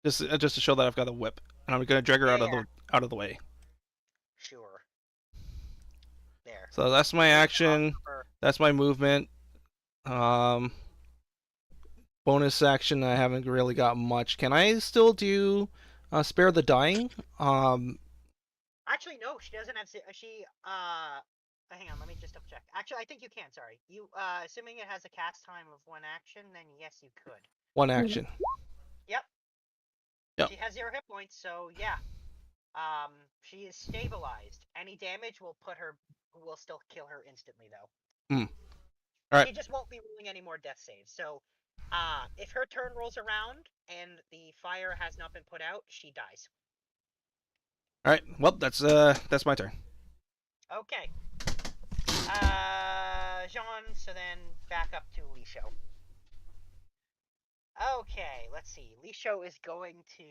Just to show that I've got a whip, and I'm gonna drag her out of the way. Sure. There. So that's my action. That's my movement. Bonus action. I haven't really got much. Can I still do spare the dying? Actually, no. She doesn't have. Hang on. Let me just double check. Actually, I think you can. Sorry. You. Assuming it has a cast time of 1 action, then yes, you could. One action. Yep. Yep. She has 0 hit points, so yeah. She is stabilized. Any damage will still kill her instantly, though. All right. She just won't be rolling any more death saves. So, if her turn rolls around and the fire has not been put out, she dies. All right. Well, that's my turn. Okay. Jean. So then back up to Lisho. Okay, let's see. Lisho is going to.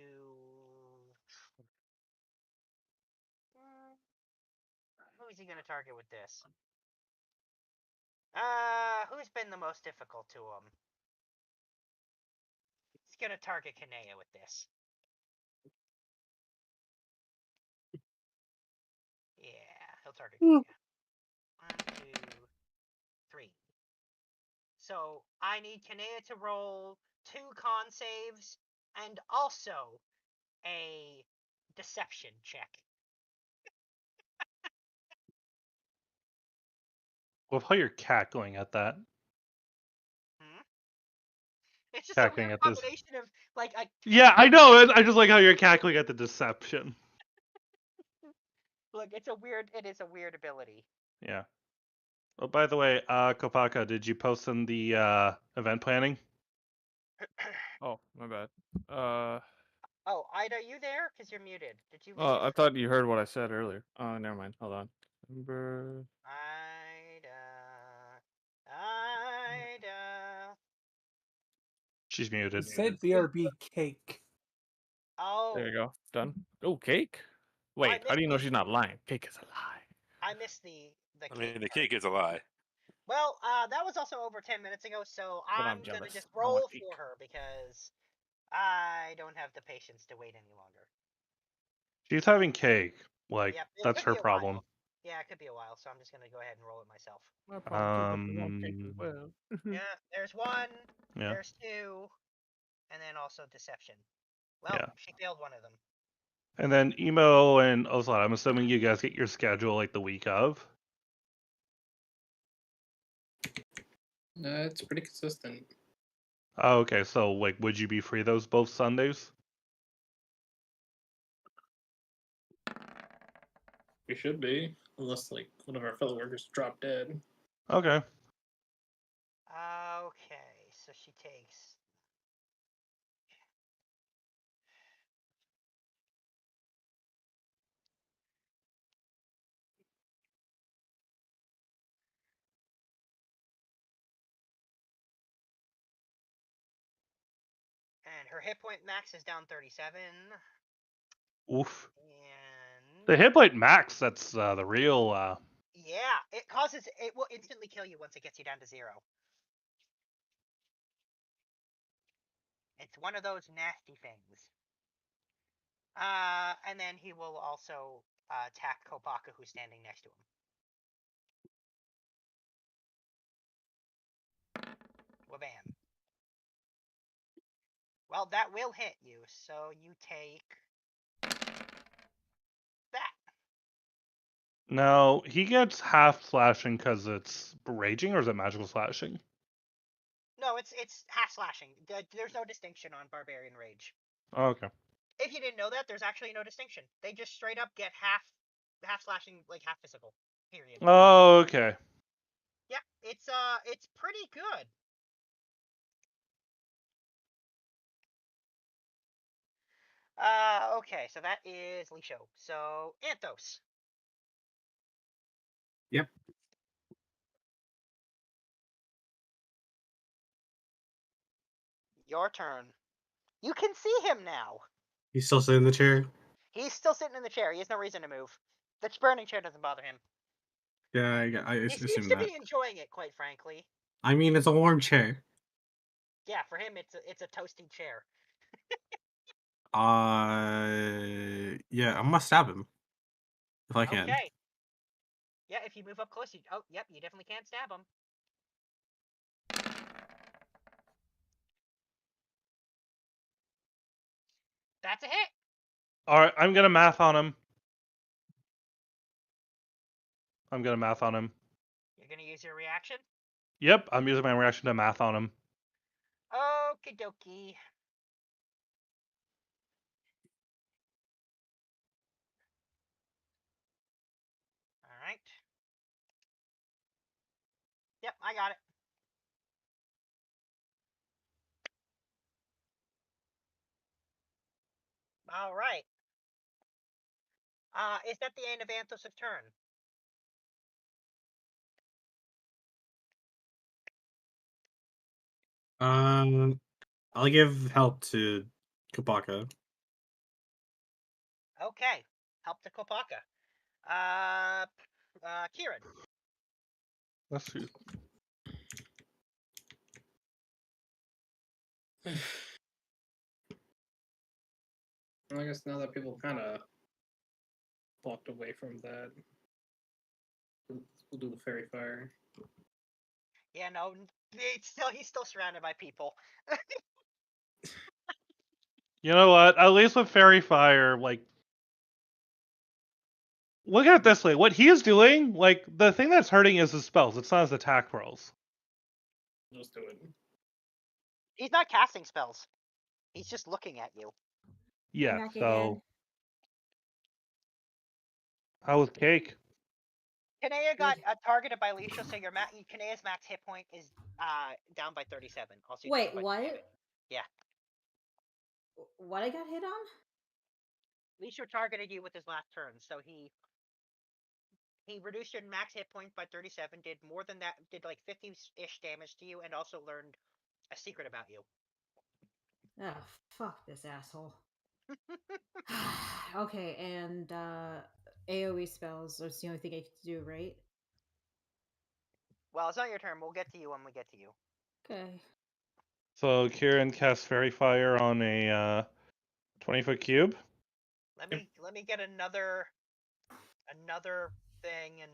Who is he going to target with this? Who's been the most difficult to him? He's going to target Kanea with this. Yeah, he'll target Kanea. 1, 2, 3. So I need Kanea to roll 2 con saves and also a deception check. Well, how you're cackling at that? It's just cackling a weird at this. combination of like a. Yeah, I know. I just like how you're cackling at the deception. Look, it is a weird ability. Yeah. Oh, by the way, Kopaka, did you post in the event planning? Oh, my bad. Oh, Ida, you there? Because you're muted. Did you? I thought you heard what I said earlier. Oh, never mind. Hold on. Ida. She's muted. It said BRB cake. Oh. There you go. Done. Oh, cake? Wait, how do you know she's not lying? Cake is a lie. I missed the I mean, the cake is a lie. Well, that was also over 10 minutes ago, so I'm going to just roll for her because I don't have the patience to wait any longer. She's having cake. Like, Yep, that's her problem. While. Yeah, it could be a while, so I'm just going to go ahead and roll it myself. Yeah, there's 1, there's 2, and then also deception. Well, yeah. She failed one of them. And then Emo and Ocelot, I'm assuming you guys get your schedule like the week of? It's pretty consistent. Oh, okay. So, like, would you be free those both Sundays? We should be, unless like one of our fellow workers drop dead. Okay. Okay, so she takes. And her hit point max is down 37. Oof. And the hit point max, that's the real. Yeah, it will instantly kill you once it gets you down to 0. It's one of those nasty things. And then he will also attack Kopaka, who's standing next to him. Wabam. Well, that will hit you, so you take that. Now, he gets half slashing because it's raging, or is it magical slashing? No, it's half slashing. There's no distinction on Barbarian Rage. Oh, okay. If you didn't know that, there's actually no distinction. They just straight up get half slashing, like half physical. Period. Oh, okay. Yeah, it's pretty good. Okay, so that is Lisho. So Anthos. Yep. Your turn. You can see him now. He's still sitting in the chair. He's still sitting in the chair. He has no reason to move. The burning chair doesn't bother him. Yeah, I He seems assume to that. be enjoying it, quite frankly. I mean, it's a warm chair. Yeah, for him, it's a toasty chair. Yeah, I must stab him if I can. Okay. Yeah, if you move up close, you. Oh, yep, you definitely can't stab him. That's a hit. All right, I'm gonna math on him. You're gonna use your reaction. Yep, I'm using my reaction to math on him. Okie dokie. All right. Yep, I got it. All right. Is that the end of Anthos' turn? I'll give help to Kopaka. Okay. Help to Kopaka. Kieran. Let's see. I guess now that people kind of walked away from that, we'll do the fairy fire. Yeah, no, he's still surrounded by people. You know what? At least with Fairy Fire, like, look at it this way. What he is doing, like, the thing that's hurting is his spells. It's not his attack rolls. Just do it. He's not casting spells. He's just looking at you. Yeah, Back so again. how was Cake? Kanea got targeted by Leisha, so your Kanea's max hit point is down by 37. Also, you Wait, take what? damage. Yeah. What I got hit on? Leisha targeted you with his last turn, so he reduced your max hit point by 37, did more than that, did like 50-ish damage to you, and also learned a secret about you. Oh, fuck this asshole. Okay, and AoE spells is the only thing I can do, right? Well, it's not your turn. We'll get to you when we get to you. Okay. So Kieran casts Fairy Fire on a 20-foot cube. Let me get another thing, and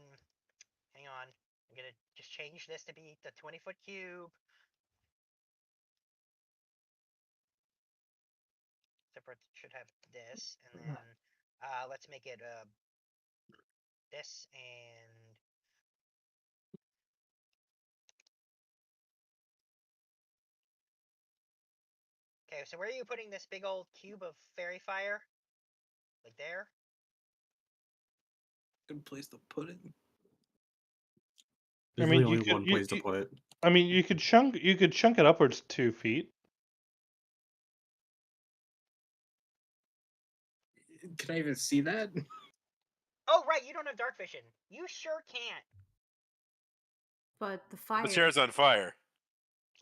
hang on. I'm gonna just change this to be the 20-foot cube. Separate should have this, and then let's make it this and okay. So where are you putting this big old cube of fairy fire? Like there? Good place to put it. There's really only one place to put it. I mean, you could chunk it upwards 2 feet. Can I even see that? Oh right, you don't have dark vision. You sure can't. But the fire. The chair's on fire.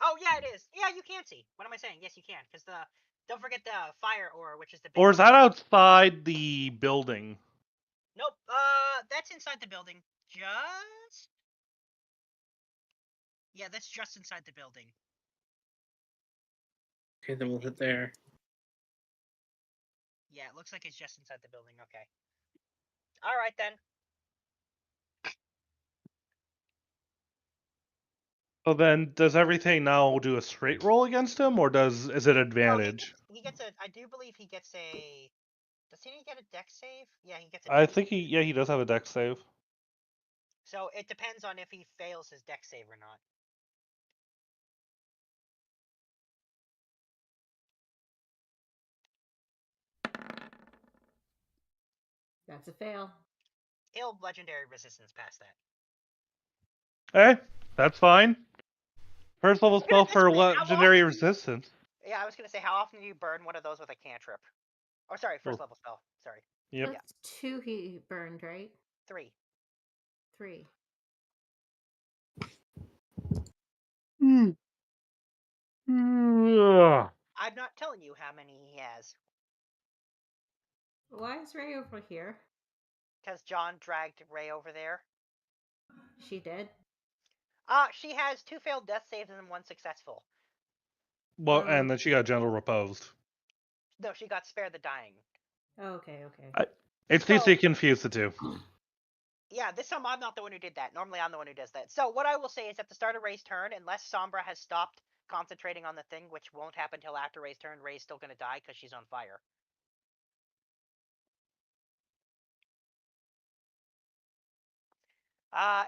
Oh yeah, it is. Yeah, you can see. What am I saying? Yes, you can, because don't forget the fire aura, which is the big Or is one. that outside the building? Nope. That's inside the building. Just yeah, that's just inside the building. Okay, then we'll hit there. Yeah, it looks like it's just inside the building. Okay. All right then. So then, does everything now do a straight roll against him, or is it advantage? He gets a. I do believe he gets a. Does he get a dex save? Yeah, he gets a. I Dex think save. he does have a dex save. So it depends on if he fails his dex save or not. That's a fail. He'll legendary resistance past that. Hey, that's fine. First level spell for How legendary often- resistance. Yeah, I was gonna say, how often do you burn one of those with a cantrip? Oh, sorry, first level spell. Sorry. Yep. That's 2 he burned, right? 3. 3. I'm not telling you how many he has, Why is Ray over here? because John dragged Ray over there. She did? She has 2 failed death saves and 1 successful. Well, and then she got gentle reposed. No, she got spared the dying. Okay. It's easy to confuse the two. Yeah, this time I'm not the one who did that. Normally I'm the one who does that. So what I will say is at the start of Ray's turn, unless Sombra has stopped concentrating on the thing, which won't happen until after Ray's turn, Ray's still going to die because she's on fire.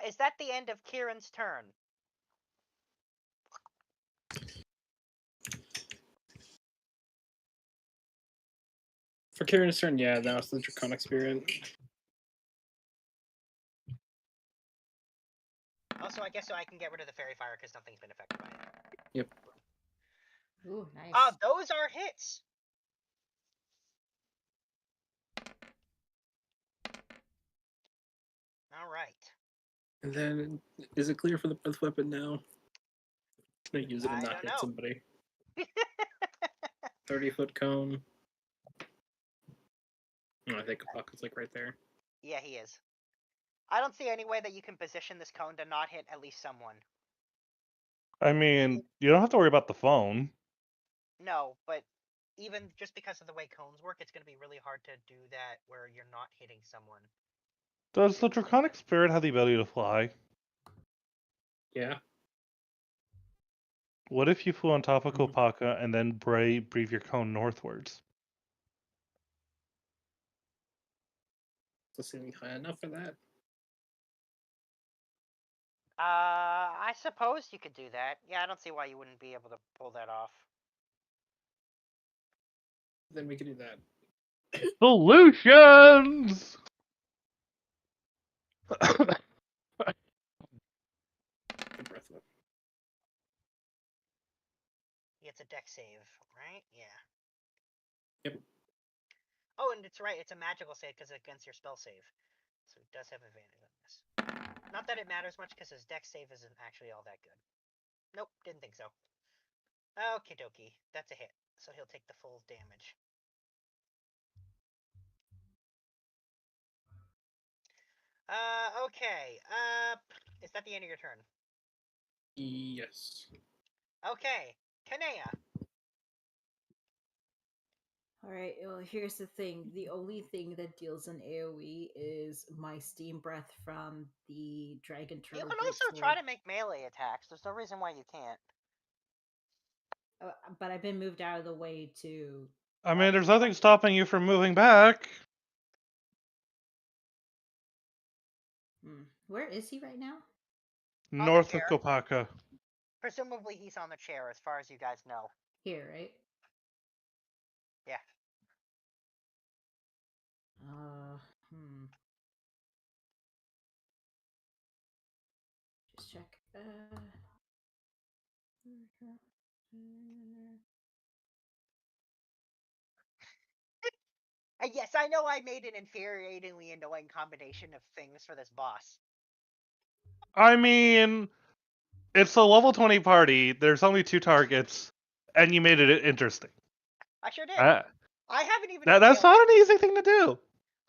Is that the end of Kieran's turn? For Kieran's turn, yeah, now it's the Draconic Spirit. Also, I guess so I can get rid of the Fairy Fire because nothing's been affected by it. Yep. Ooh, nice. Those are hits. All right. And then, is it clear for the breath weapon now? Can I use it and I not don't hit know. somebody? 30-foot cone. Oh, I think Kapaka's like right there. Yeah, he is. I don't see any way that you can position this cone to not hit at least someone. I mean, you don't have to worry about the phone. No, but even just because of the way cones work, it's going to be really hard to do that where you're not hitting someone. Does the Draconic Spirit have the ability to fly? Yeah. What if you flew on top of Kopaka and then breathe your cone northwards? Is the ceiling high enough for that? I suppose you could do that. Yeah, I don't see why you wouldn't be able to pull that off. Then we can do that. Solutions! The breath weapon. It's a dex save, right? Yeah. Yep. Oh, and it's right. It's a magical save because it's against your spell save. So it does have advantage on this. Not that it matters much because his dex save isn't actually all that good. Nope, didn't think so. Okie dokie. That's a hit. So he'll take the full damage. Okay. Is that the end of your turn? Yes. Okay. Kanea. Alright, well, here's the thing. The only thing that deals an AoE is my Steam Breath from the Dragon You Turtle. can also try to make melee attacks. There's no reason why you can't. But I've been moved out of the way to... I mean, there's nothing stopping you from moving back. Where is he right now? North of Kopaka. Presumably he's on the chair, as far as you guys know. Here, right? Yeah. Just check. Yes, I know I made an infuriatingly annoying combination of things for this boss. I mean, it's a level 20 party. There's only 2 targets, and you made it interesting. I sure did. I haven't even. That's not an easy thing to do.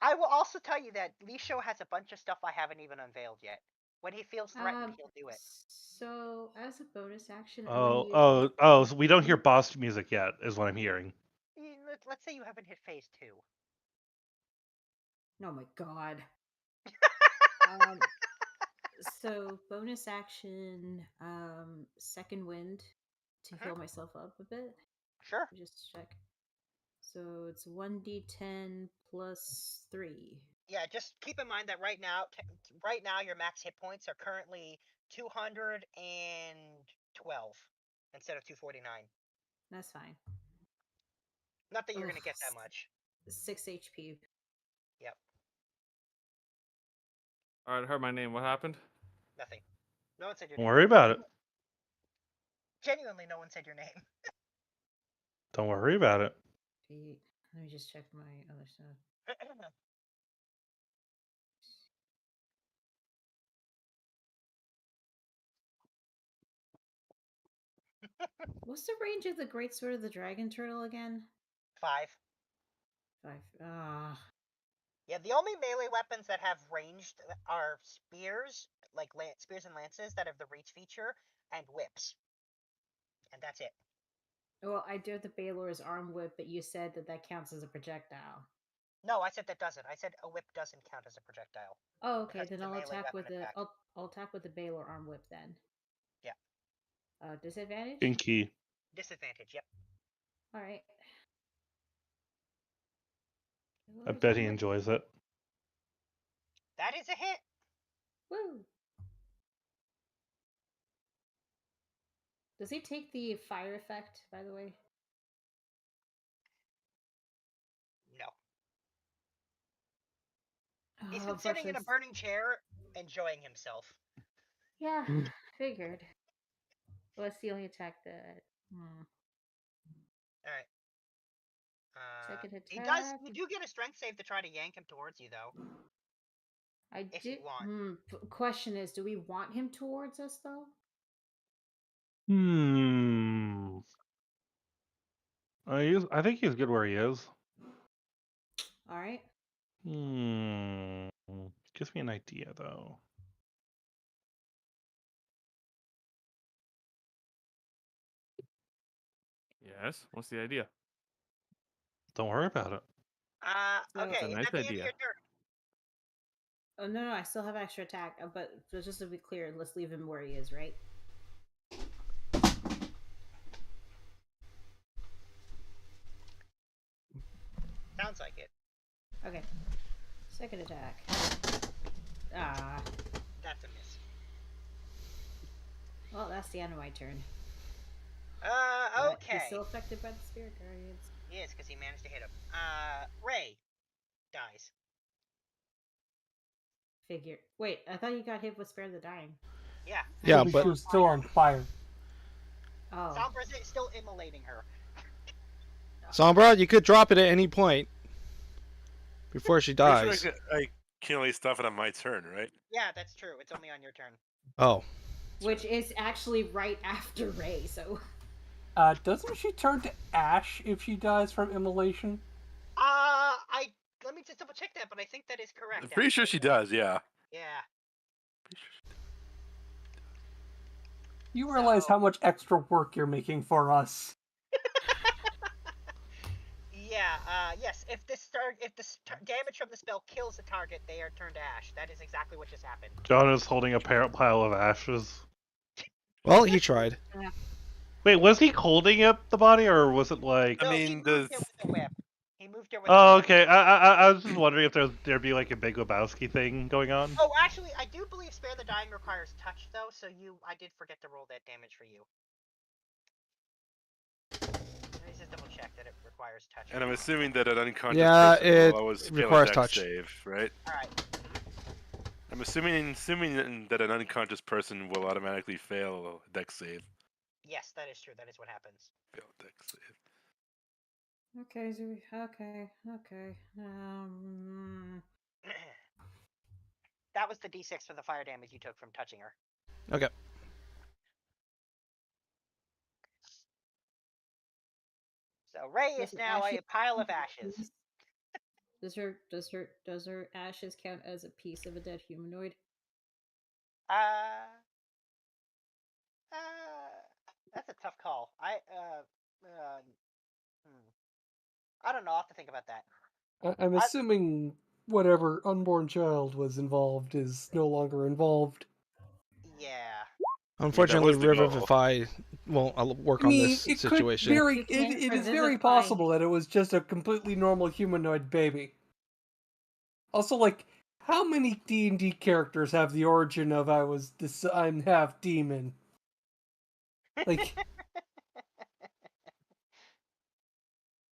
I will also tell you that Lisho has a bunch of stuff I haven't even unveiled yet. When he feels threatened, he'll do it. So, as a bonus action, So we don't hear boss music yet, is what I'm hearing. Let's say you haven't hit phase 2. Oh my god. So bonus action, second wind to Mhm. heal myself up a bit. Sure. Just check. So it's 1d10 plus 3. Yeah, just keep in mind that right now your max hit points are currently 212 instead of 249. That's fine. Not that you're Ugh, gonna get that much. 6 HP. Yep, All right, I heard my name. What happened? nothing. No one said your Don't name. worry about it. Genuinely, no one said your name. Don't worry about it. Let me just check my other stuff. What's the range of the great sword of the dragon turtle again? 5. 5. Ah. Yeah, the only melee weapons that have ranged are spears, like spears and lances that have the reach feature, and whips. And that's it. Well, I do have the Baylor's arm whip, but you said that counts as a projectile. No, I said that doesn't. I said a whip doesn't count as a projectile. Oh, okay. Because Then it's a I'll melee attack weapon with the attack. I'll attack with the Baylor arm whip then. Yeah. Disadvantage? Inky. Disadvantage, yep. All right. I bet he enjoys it. That is a hit. Woo! Does he take the fire effect, by the way? No. Oh, He's been sitting in a burning chair, enjoying himself. Yeah, figured. Well, it's the only attack that. All right. Second attack. He does. You do get a strength save to try to yank him towards you, though. If you want. Question is, do we want him towards us though? I think he's good where he is. All right. Gives me an idea though. Yes. What's the idea? Don't worry about it. Okay. That's a Is nice that the end of idea. your turn? Oh no, I still have extra attack. But just to be clear, let's leave him where he is, right? Sounds like it. Okay. Second attack. Ah. That's a miss. Well, that's the end of my turn. Okay. He's still affected by the spirit guardians. Yes, because he managed to hit him. Ray dies. Figure. Wait, I thought you got hit with Spare the Dying. Yeah. Yeah, She but was still on fire. Oh. Sombra's still immolating her. Sombra, you could drop it at any point before she dies. Sure I can't only stuff it on my turn, right? Yeah, that's true. It's only on your turn. Oh. Which is actually right after Ray, so. Doesn't she turn to ash if she dies from immolation? Let me just double check that, but I think that is correct. I'm pretty sure she does, yeah. Yeah. You realize how much extra work you're making for us. Yeah, yes. If the damage from the spell kills the target, they are turned to ash. That is exactly what just happened. John is holding a pile of ashes. Well, he tried. Wait, was he holding up the body, or was it like? No, he moved it with the whip. He moved it with. Oh, the whip. okay. I was just wondering if there'd be like a Big Lebowski thing going on. Oh, actually, I do believe Spare the Dying requires touch, though. So I did forget to roll that damage for you. Let me just double check that it requires touch. And I'm assuming that an unconscious Yeah, person it will always requires fail a dex touch. save, right? All right. I'm assuming that an unconscious person will automatically fail a dex save. Yes, that is true. That is what happens. Fail a dex save. Okay, okay. That was the d6 for the fire damage you took from touching her. Okay. So Ray is now a pile of ashes. Does her ashes count as a piece of a dead humanoid? That's a tough call. I don't know. I'll have to think about that. I'm assuming whatever unborn child was involved is no longer involved. Yeah. Unfortunately, was the goal. Revivify won't work I on mean, this it could situation. very. You can't It is very revivify. possible that it was just a completely normal humanoid baby. Also, like, how many D&D characters have the origin of I'm half demon? Like,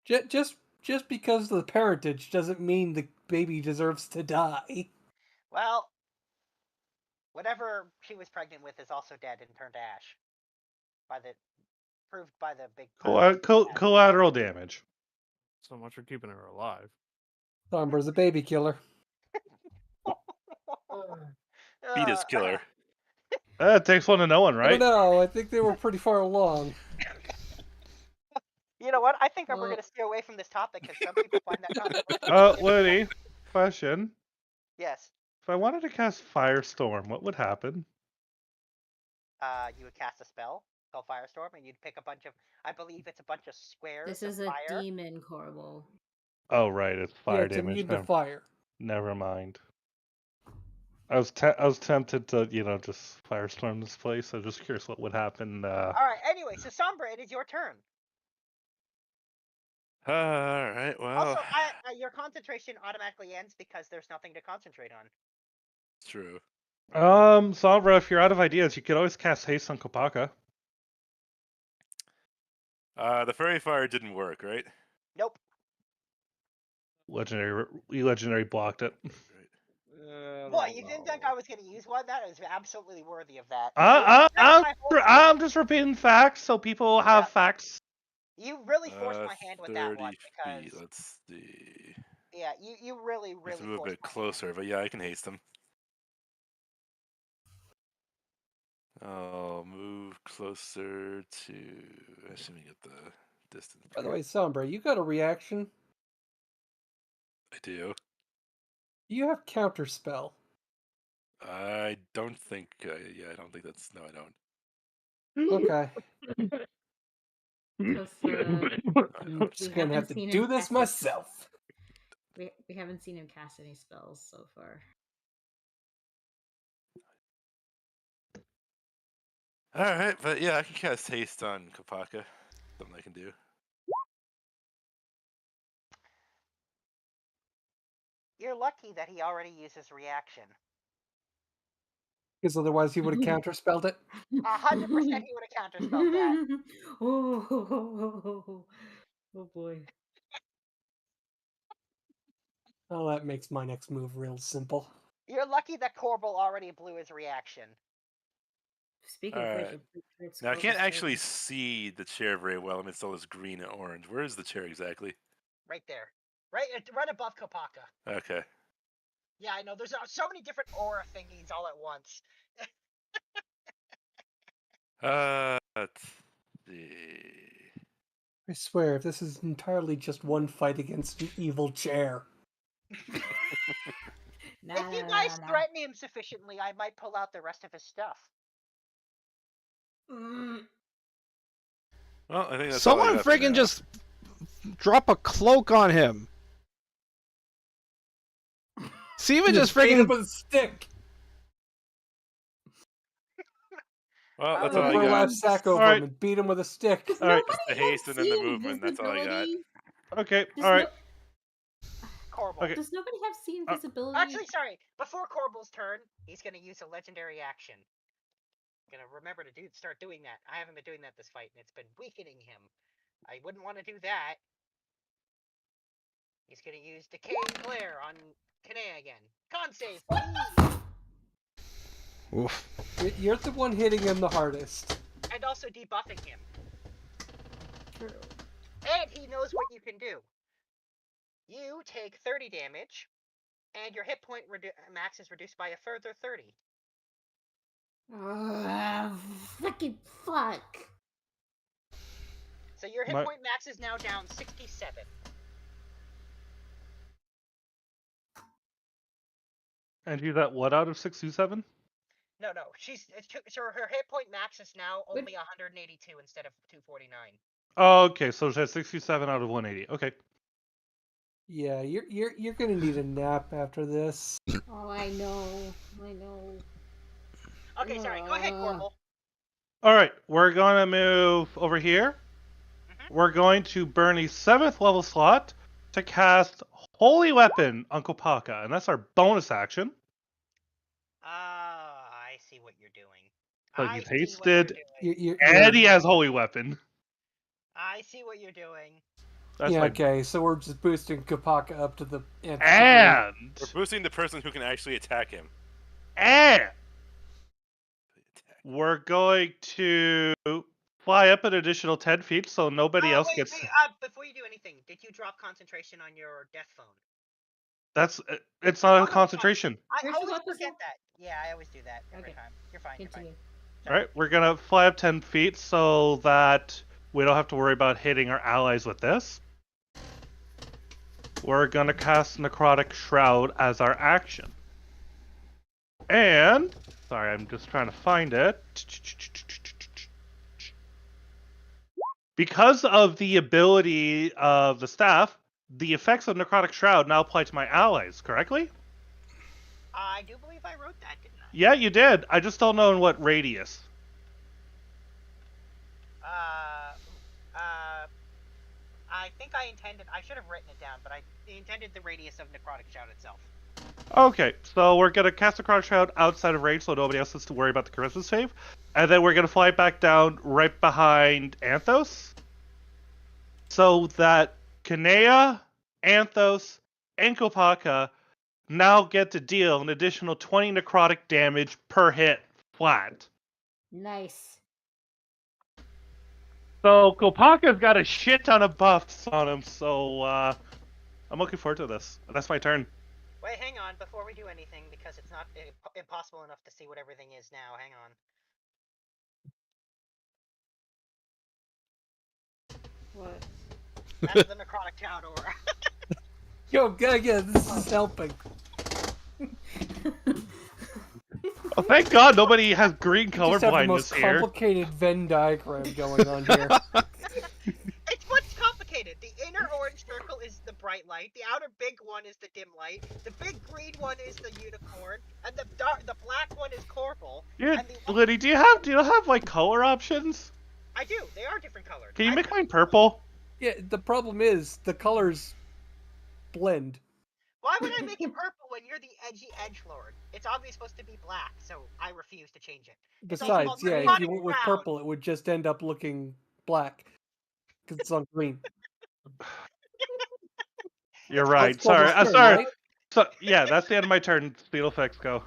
just because of the parentage doesn't mean the baby deserves to die. Well, whatever she was pregnant with is also dead and turned to ash. Proved by the big Collateral damage. So much for keeping her alive. Sombra's a baby killer. Fetus killer. It takes one to know one, I don't right? know. I think they were pretty far along. You know what? I think we're Well- going to steer away from this topic because some people find that controversial. Liddy, question. Yes. If I wanted to cast Firestorm, what would happen? You would cast a spell called Firestorm, and you'd pick a bunch of. I believe it's a bunch of squares. This of is a fire. demon, Corbel. Oh, right, it's fire Yeah, it's damage. immune to fire. Never mind. I was tempted to, just Firestorm this place. I'm just curious what would happen. All right. Anyway, so Sombra, it is your turn. All right. Well, Also, your concentration automatically ends because there's nothing to concentrate on. true. Sombra, if you're out of ideas, you could always cast Haste on Kopaka. The fairy fire didn't work, right? Nope. Legendary blocked it. What? You didn't think I was going to use one? That is absolutely worthy of that. I'm just repeating facts so people have facts. You really forced my hand with that one 30 because. feet. Let's see. Yeah, you really Let's move a forced bit my closer, but yeah, I can haste them. I'll move closer to. Actually, let me get the distance. By the way, Sombra, you got a reaction? I do. You have counterspell. I don't think. Yeah, I don't think that's. No, I don't. Okay. Because I'm just gonna have to do this myself. We haven't seen him cast any spells so far. All right, but yeah, I can cast haste on Kopaka. Something I can do. You're lucky that he already used his reaction. Because otherwise he would have counterspelled it. 100% he would have counterspelled that. Oh boy. Oh, that makes my next move real simple. You're lucky that Corbel already blew his reaction. Speaking of which, now I can't actually see the chair very well amidst all this green and orange. Where is the chair exactly? Right there. Right above Kopaka. Okay. Yeah, I know. There's so many different aura thingies all at once. Let's see. I swear, if this is entirely just one fight against an evil chair. If you guys threaten him sufficiently, I might pull out the rest of his stuff. Well, I think that's Someone freaking just drop a cloak on him. Steven just freaking with a stick. Well, that's all I got. Burlap sack over him and beat him with a stick. All right. Just the haste and then the movement. That's all I got. Okay. All right. Corbel. Okay. Does nobody have see invisibility? Actually, sorry. Before Corbel's turn, he's going to use a legendary action. I'm going to remember to start doing that. I haven't been doing that this fight, and it's been weakening him. I wouldn't want to do that. He's going to use Decaying Glare on Kanea again. Con save, please! Oof. You're the one hitting him the hardest. And also debuffing him. True. And he knows what you can do. You take 30 damage, and your hit point max is reduced by a further 30. Fucking fuck. So your hit point max is now down 67. And you that what out of 627? No. So her hit point max is now only 182 instead of 249. Oh, okay, so she has 67 out of 180. Okay. Yeah, you're gonna need a nap after this. Oh, I know. Okay, sorry. Go ahead, Corporal. All right, we're going to move over here. We're going to burn a 7th level slot to cast Holy Weapon on Kopaka, and that's our bonus action. I see what you're doing. So I he's see what you're hasted, doing. and he has Holy Weapon. I see what you're doing. That's yeah, my... okay, so we're just boosting Kopaka up to the nth degree. And We're boosting the person who can actually attack him. And we're going to fly up an additional 10 feet so nobody else wait, gets... Wait, before you do anything, did you drop concentration on your death phone? That's... It's not a concentration. I always forget that. Yeah, I always do that every time. You're fine, Continue. you're fine. Alright, we're going to fly up 10 feet so that we don't have to worry about hitting our allies with this. We're going to cast Necrotic Shroud as our action. And... Sorry, I'm just trying to find it. Because of the ability of the staff, the effects of Necrotic Shroud now apply to my allies, correctly? I do believe I wrote that, didn't I? Yeah, you did. I just don't know in what radius. I think I intended... I should have written it down, but I intended the radius of Necrotic Shout itself. Okay, so we're going to cast Necrotic Shroud outside of range so nobody else has to worry about the charisma save. And then we're going to fly back down right behind Anthos. So that Kanea, Anthos, and Kopaka now get to deal an additional 20 necrotic damage per hit flat. Nice. So Kopaka's got a shit ton of buffs on him, so I'm looking forward to this. That's my turn. Wait, hang on, before we do anything, because it's not impossible enough to see what everything is now. Hang on. What? That's the Necrotic Shout aura. Yo, yeah, this is helping. Oh, thank God nobody has green Just have the most colorblindness here. complicated Venn diagram going on here. It's what's complicated. The inner orange circle is the bright light. The outer big one is the dim light. The big green one is the unicorn, and the black one is Corporal. Yeah, and the Liddy, do you have like color options? I do. They are different colored. Can you make mine purple? Yeah, the problem is the colors blend. Why would I make it purple when you're the edgy edgelord? It's obviously supposed to be black, so I refuse to change it. Besides, called yeah, if Necrotic you went with Shroud. purple, it would just end up looking black because it's on green. You're right. That's Sorry. Corporal's turn, Sorry. right? So yeah, that's the end of my turn. Speed effects go.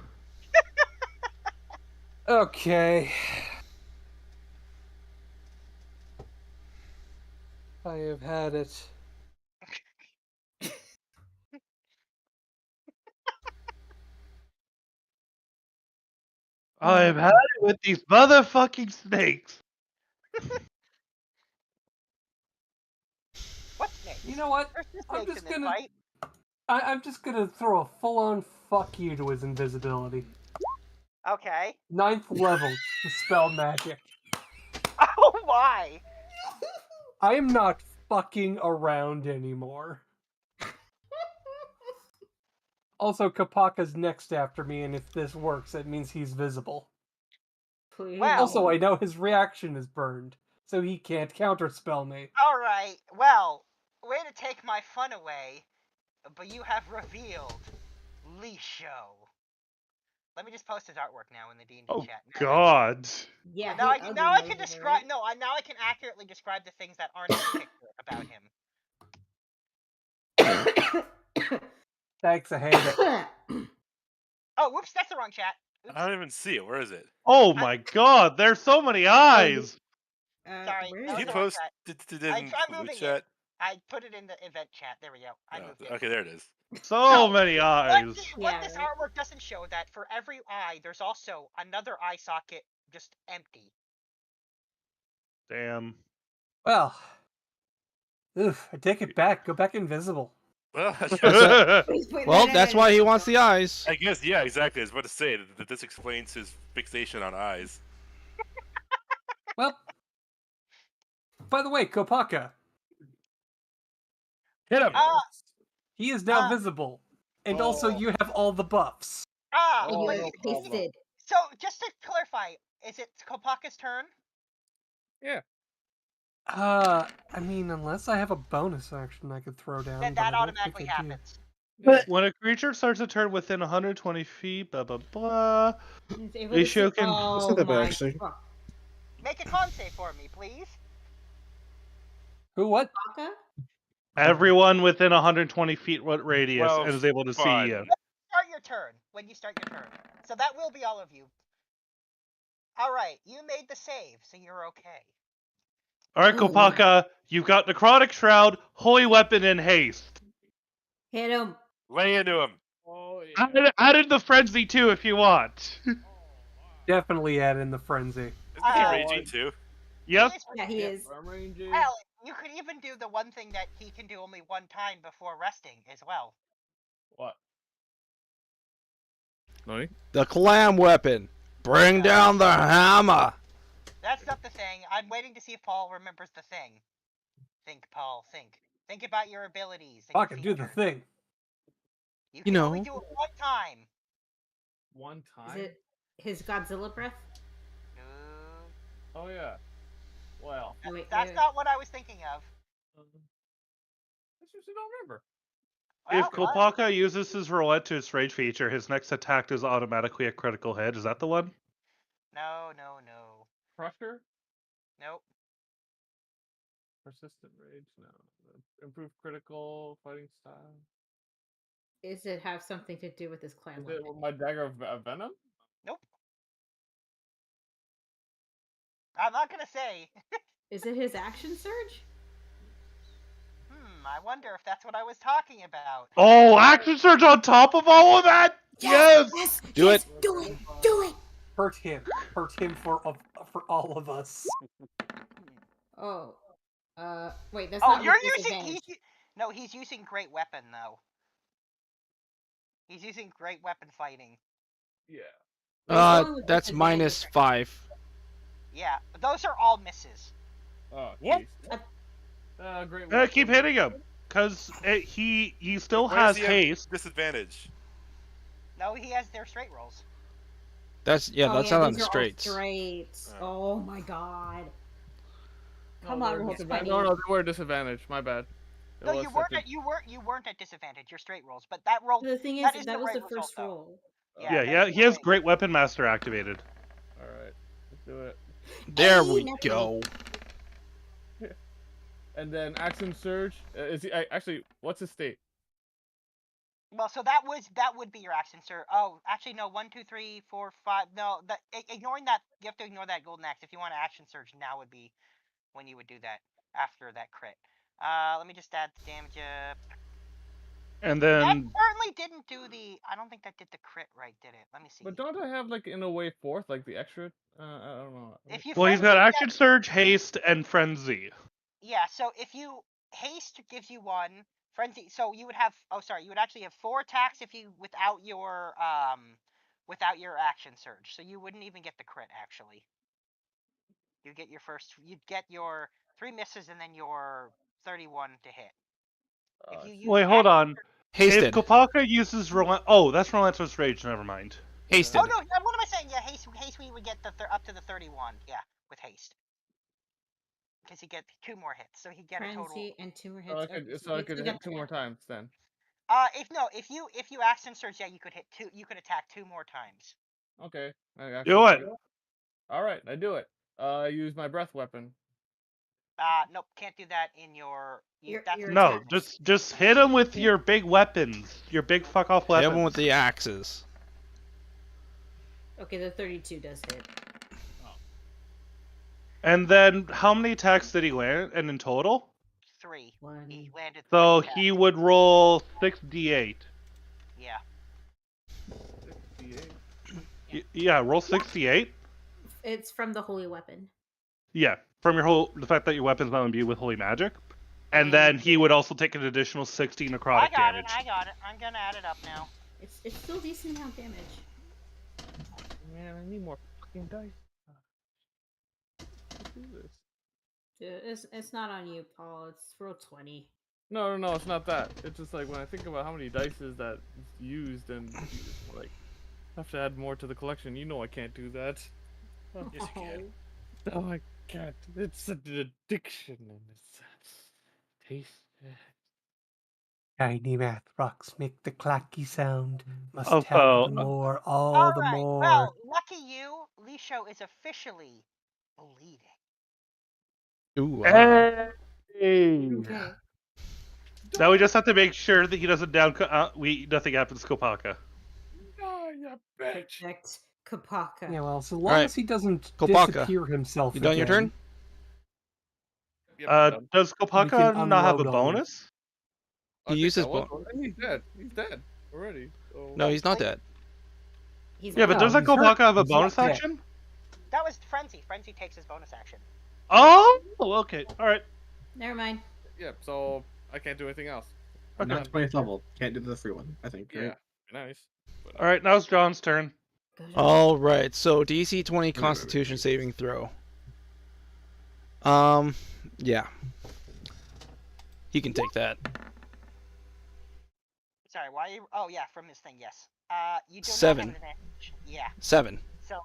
Okay. I have had it. I've had it with these motherfucking snakes. What snakes? You know what? There's no I'm snakes just in this gonna. fight. I'm just gonna throw a full-on fuck you to his invisibility. Okay. 9th level dispel magic. Oh, why? I am not fucking around anymore. Also, Kopaka's next after me, and if this works, that means he's visible. Please. Well- Also, I know his reaction is burned, so he can't counterspell me. Alright, well, way to take my fun away, but you have revealed Lisho. Let me just post his artwork now in the D&D Oh chat. God. Yeah. Now he I ugly can knows it, describe. right? No, now I can accurately describe the things that aren't in the picture about him. Thanks, I hate it. Oh, whoops, that's the wrong chat. Oops. I don't even see it. Where is it? Oh my God. There's so many eyes. Sorry, where that is was He the it? wrong posted chat. it in I'm the moving chat. it. I put it in the event chat. There we go. I moved it. Okay, there it is. So many What, eyes. what Yeah, this right. artwork doesn't show that for every eye, there's also another eye socket just empty. Damn. Well, oof, I take it back. Go back invisible. Well, Well, that's why he wants the eyes. I guess, yeah, exactly. I was about to say that this explains his fixation on eyes. Well, by the way, Kopaka, Hit him! he is now visible, and also you have all the buffs. Ah, And you wait, have tasted. So, just to clarify, is it Kopaka's turn? Yeah. I mean, unless I have a bonus action I could throw down, Then but I that don't automatically think I do. happens. When a creature starts a turn within 120 feet, blah blah blah. He's able They to show see. can- That's Oh not that bad, my actually. fuck. Make a con save for me, please. Who? What? Baka? Everyone within 120 feet radius Well, and is able to see fine. you. Start your turn. When you start your turn. So that will be all of you. Alright, you made the save, so you're okay. Alright, Ooh. Kopaka, you've got Necrotic Shroud, Holy Weapon, and Haste. Hit him. Lay into him. Oh yeah. Add in the Frenzy too if you want. Definitely add in the frenzy. Isn't he Oh, raging too? Yep. Yeah, he is. I'm ranging. Hell, you could even do the one thing that he can do only one time before resting as well. What? Nani? The CLAM weapon. Bring down the hammer. That's not the thing. I'm waiting to see if Paul remembers the thing. Think, Paul, think. Think about your abilities. And Fucking do the features. thing. You You can only know. do it one time. One time. Is it his Godzilla breath? No, Oh yeah. Well, Oh, wait, that's wait. not what I was thinking of. I just don't remember. If Well, Kopaka uses his roulette to its rage feature, his next attack is automatically a critical hit. Is that the one? no. Crusher. Nope. Persistent rage. No. Improved critical fighting style. Does it have something to do with his clan Is it weapon? my dagger of venom? Nope. I'm not gonna say. Is it his action surge? I wonder if that's what I was talking about. Oh, action surge on top of all of that? Yes! Do it. Do it! Do it! Hurt him. Hurt him for all of us. Oh. Wait, that's Oh, not you're with using. disadvantage. No, he's using great weapon though. He's using great weapon fighting. Yeah. Going with That's disadvantage. -5. Yeah, but those are all misses. Oh, What? jeez. Great. Keep weapon. hitting him. Because he still Why has does he have haste. disadvantage? No, he has their straight rolls. That's Oh, that's not on these the are all straights. straights. Oh. Oh my god. No, Come they on, were roll disadvantage. 20. No, they were disadvantage. My bad. It No, was you weren't. such a- You weren't at disadvantage. Your straight rolls, but that roll. The thing is, That is that the was right the result, first though. roll. Yeah, Yeah, that's he has right. Great Weapon Master activated. All right. Let's do it. There Hey, we natural. go. And then action surge. Is he actually? What's his state? Well, so that would be your action, sir. Oh, actually, no. 1, 2, 3, 4, 5. No, ignoring that, you have to ignore that golden axe. If you want to action surge, now would be when you would do that after that crit. Let me just add the damage up. And That then certainly didn't do the. I don't think that did the crit right, did it? Let me see. But don't I have like in a way fourth, like the extra? I don't know. If you well, he's got frenzy, action surge, haste, and frenzy. yeah. So if you haste gives you 1 frenzy, so you would have. Oh, sorry. You would actually have 4 attacks if you without your action surge. So you wouldn't even get the crit actually. You get your first. You'd get your 3 misses and then your 31 to hit. If you use Wait, hold on. Hasted. If Kopaka uses relent, oh, that's relentless rage. Never mind. Hasted. Oh no! What am I saying? Yeah, haste. We would get the up to the 31. Yeah, with haste. Because he get 2 more hits, so he get a total. Frenzy and 2 more hits. So I Okay, could, so I we could got hit 2 that. more times then. If you action surge, yeah, you could hit 2. You could attack 2 more times. Okay. Do it. All right, I do it. I use my breath weapon. Nope, can't do that in your. Your No, attacks. just hit him with your big weapons, your big fuck off Hit weapons. him with the axes. Okay, the 32 does hit. And then how many attacks did he land? And in total? 3. 1. He landed 3 So attacks. he would roll 6d8. Yeah. 68. Yeah, roll 68. It's from the holy weapon. Yeah, from the fact that your weapon's not imbued with holy magic. And then he would also take an additional 60 necrotic damage. I got it. I'm gonna add it up now. It's still decent amount of damage. Man, I need more fucking dice. Let's do this. It's not on you, Paul. It's roll 20. No, it's not that. It's just like when I think about how many dice is that used and like have to add more to the collection. You know I can't do that. Yes, you can. No, I can't. It's an addiction, and it's taste. Tiny math rocks make the clacky sound. Must Oh, have oh. the more, all All the right. more. Well, lucky you, Lisho is officially bleeding. Ooh. Hey. Okay. Now we just have to make sure that he doesn't nothing happens to Kopaka. Oh, you bitch. Protect Kapaka. Yeah, well, so long Alright. as he doesn't Kopaka, disappear himself You done your turn? Yep, done. Does we Kopaka can not have a unload on him. bonus? I He think uses that was bon- one. He's dead. He's dead already. So... No, he's not dead. He's Yeah, but not- doesn't he's hurt. Kopaka have a He's not bonus dead. action? That was Frenzy. Frenzy takes his bonus action. Oh, okay. All right. Never mind. Yep. So I can't do anything else. Okay. Not 20th level. Can't do the free one, I think. Yeah. Right? Nice. But, All right. Now it's John's turn. Go to- All right. So DC 20 Constitution saving throw. Yeah. He can take that. Sorry, why? Oh yeah, from this thing. Yes. You do 7. not have an advantage. Yeah. 7. So,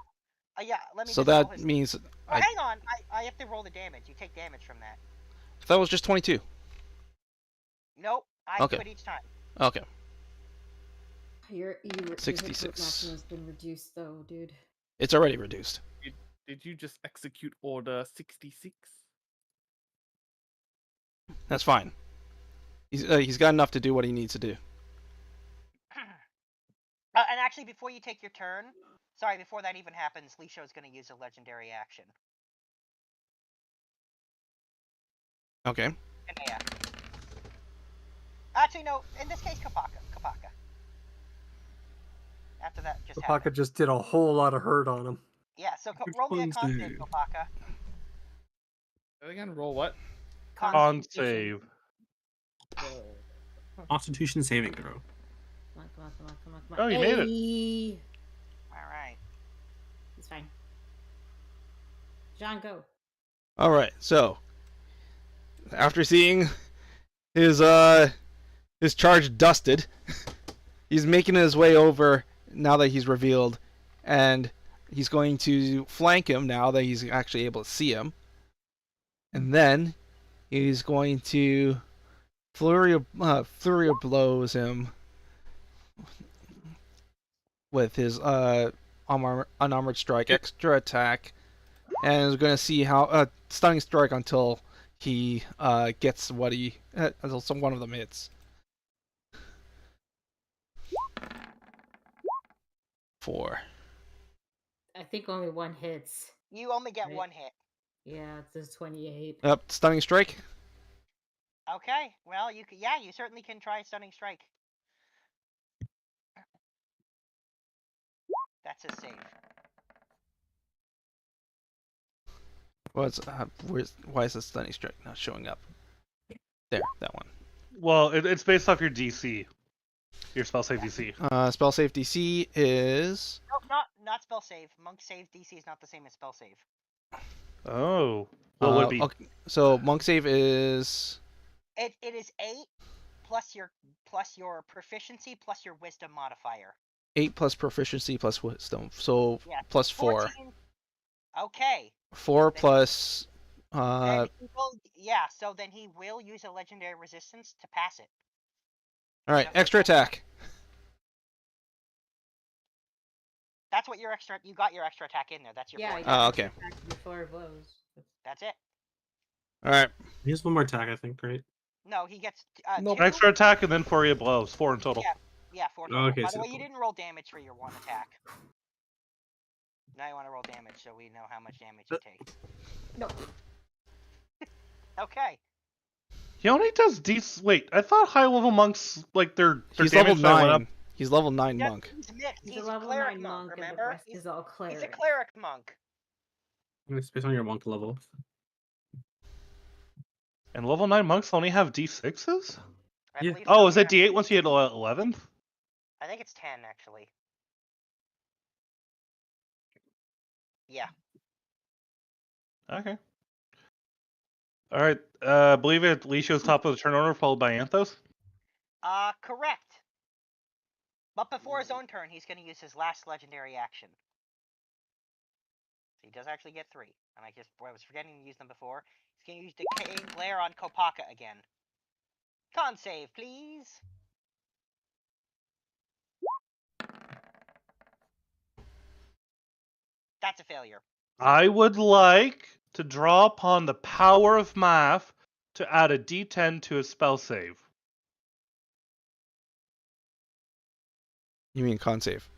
yeah. Let me. So just roll that his... means Well, hang on. I have to roll the damage. You take damage from that. that was just 22. Nope. I Okay. do it each time. Okay. Your 66. maximum has been reduced though, dude. It's already reduced. did you just execute order 66? That's fine. He's got enough to do what he needs to do. And actually, before you take your turn, sorry, before that even happens, Lisho is going to use a legendary action. Okay. And yeah. Actually, no. In this case, Kapaka. After that, just Kopaka happened. just did a whole lot of hurt on him. Yeah. So Which roll me a one's con the- save, Kapaka. Are they gonna roll what? On save. Constitution saving throw. Come on. Oh, you made it. it. All right. It's fine. John, go. All right. So after seeing his charge dusted, he's making his way over now that he's revealed, and he's going to flank him now that he's actually able to see him. And then he's going to flurry of blows him with his unarmored strike, extra attack, and is going to see how stunning strike until he gets what he until one of them hits. 4. I think only one hits. You only get Right. one hit. Yeah, it says 28. Yep, stunning strike. Okay. Well, you can. Yeah, you certainly can try stunning strike. That's a save. Why is the stunning strike not showing up? There, that one. Well, it's based off your DC. Your spell save DC. Spell save DC is No, not spell save. Monk save DC is not the same as spell save. Oh. What would it be? Okay, so monk save is It is 8 plus your proficiency plus your wisdom modifier. 8 plus proficiency plus wisdom, so Yeah. plus 4. 14. Okay. 4 plus And he will, yeah, so then he will use a legendary resistance to pass it. all right, extra attack. That's what you got your extra attack in there. That's your Yeah, point. I Okay. before it blows. That's it. All right. He has one more attack, I think, right? No, he gets Nope. 2. Extra attack and then flurry of blows. 4 in total. Yeah, 4 Oh, total. okay, By so the way, you four. didn't roll damage for your one attack. Now you want to roll damage so we know how much damage you take. No. Okay. He only does Wait, I thought high level monks their He's level damage stat went up. 9. He's level 9 Yeah, monk. he's mixed. He's He's a level cleric 9 monk, monk, and the remember? rest is all cleric. He's a cleric monk. It's based on your monk level. And level 9 monks only have D6s? I Yeah. believe Oh, so, is that yeah. D8 once you hit 11th? I think it's 10, actually. Yeah. Okay. Alright, I believe it Lisho's top of the turn order, followed by Anthos. Correct. But before his own turn, he's going to use his last legendary action. So he does actually get 3. And I was forgetting to use them before. He's going to use Decaying Glare on Kopaka again. Con save, please. That's a failure. I would like to draw upon the power of math to add a D10 to a spell save. You mean con save?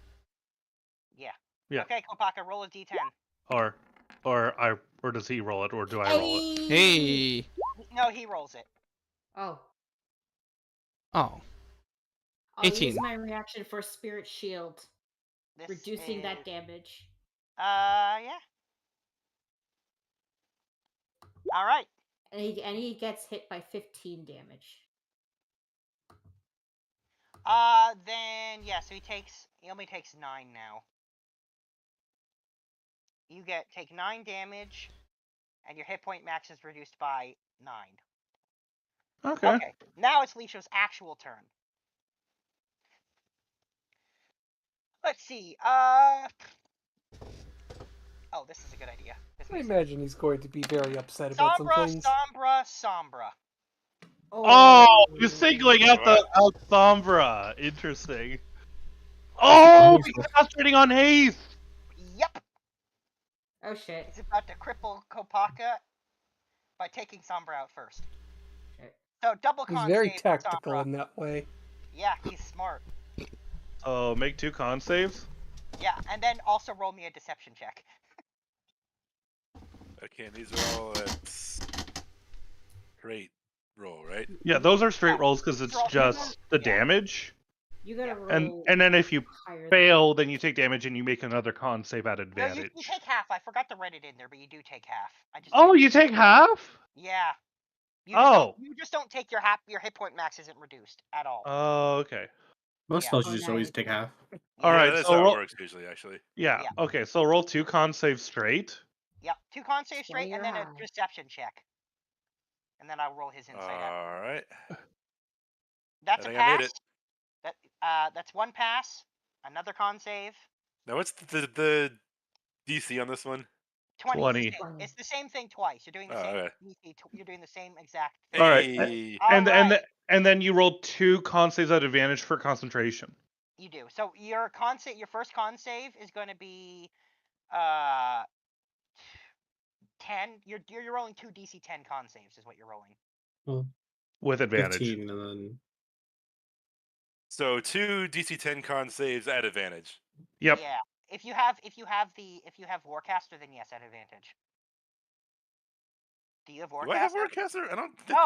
Yeah. Yeah. Okay, Kopaka, roll a D10. Or does he roll it, or do I roll it? Hey. No, he rolls it. Oh. Oh. I'll 18. use my reaction for Spirit Shield, This reducing is... that damage. Yeah. All right. And he gets hit by 15 damage. Then yeah, so he only takes 9 now. You take 9 damage, and your hit point max is reduced by 9. Okay. Now it's Lisho's actual turn. Let's see. Oh, this is a good idea. I imagine he's going to be very upset about some things. Sombra. Oh, you're singling out Sombra. Interesting. Oh, he's concentrating on haste. Yep. Oh shit. He's about to cripple Kopaka by taking Sombra out first. Shit. So double con He's very save tactical Sombra. in that way. Yeah, he's smart. Oh, make 2 con saves? Yeah, and then also roll me a deception check. Okay, these are all at straight roll, right? Yeah, those are straight rolls because it's just the damage. You gotta roll. And then if you higher fail, then you take damage and you make another con save at No, advantage. you take half. I forgot to write it in there, but you do take half. You take half? Yeah. You just don't take your hit point max isn't reduced at all. Oh, okay. Most spells you just always take half. All right, that's so how roll. it works usually, actually. Yeah. Okay, so roll 2 con saves straight. Yep, 2 con saves straight, and then a deception check. And then I'll roll his insight out. All right. That's I a think I made pass. it. That's 1 pass. Another con save. Now, what's the DC on this one? 20. It's the same thing twice. You're doing the same. Okay. DC, you're doing the same exact thing. All right. Hey. And then you roll 2 con saves at advantage for concentration. You do. So your first con save is going to be 10. You're rolling 2 DC 10 con saves is what you're rolling. Well, with advantage. 15 and then... So 2 DC 10 con saves at advantage. Yep. Yeah. If you have Warcaster, then yes, at advantage. Do you have Warcaster? Do I have Warcaster? I don't think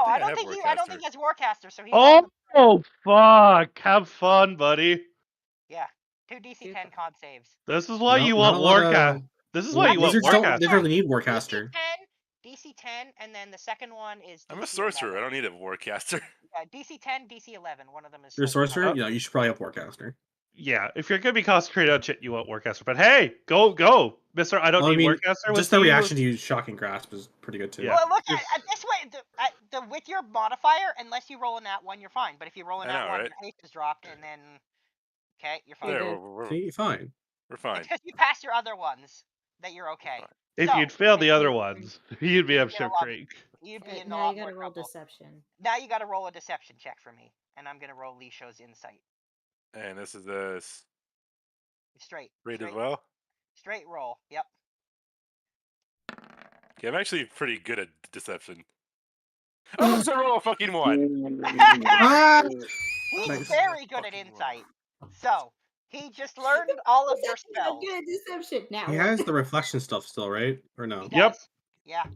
I don't think he has Warcaster, so he's Oh fuck! Have fun, buddy. Yeah. 2 DC 10 con saves. This is why you want Warcaster. This is why you want Warcaster. They really need Warcaster. DC 10, and then the second one is DC I'm a sorcerer. 11. I don't need a Warcaster. DC 10, DC 11. One of them is... You're a sorcerer? Yeah, you should probably have Warcaster. Yeah, if you're gonna be concentrated on shit, you want Warcaster. But hey, go, Mister. I don't need Warcaster. Just the reaction to use Shocking Grasp is pretty good too. Yeah. Well, look at this way. With your modifier, unless you roll in that one, you're fine. But if you roll in that one, your haste is dropped, and then you're fine. Yeah, you're fine. We're fine. It's because you passed your other ones that you're okay. If you'd failed the other ones, you'd be up Ship Creek. You'd be in a now lot you gotta more roll trouble. deception. Now you gotta roll a deception check for me, and I'm gonna roll Lisho's insight. And this is a straight as well. Straight roll. Yep. Okay, I'm actually pretty good at deception. Oh, so roll a fucking 1. He's very good at insight. So he just learned all of your spells. Good deception. Now He has the reflection stuff still, right? Or no? Yep. Yeah.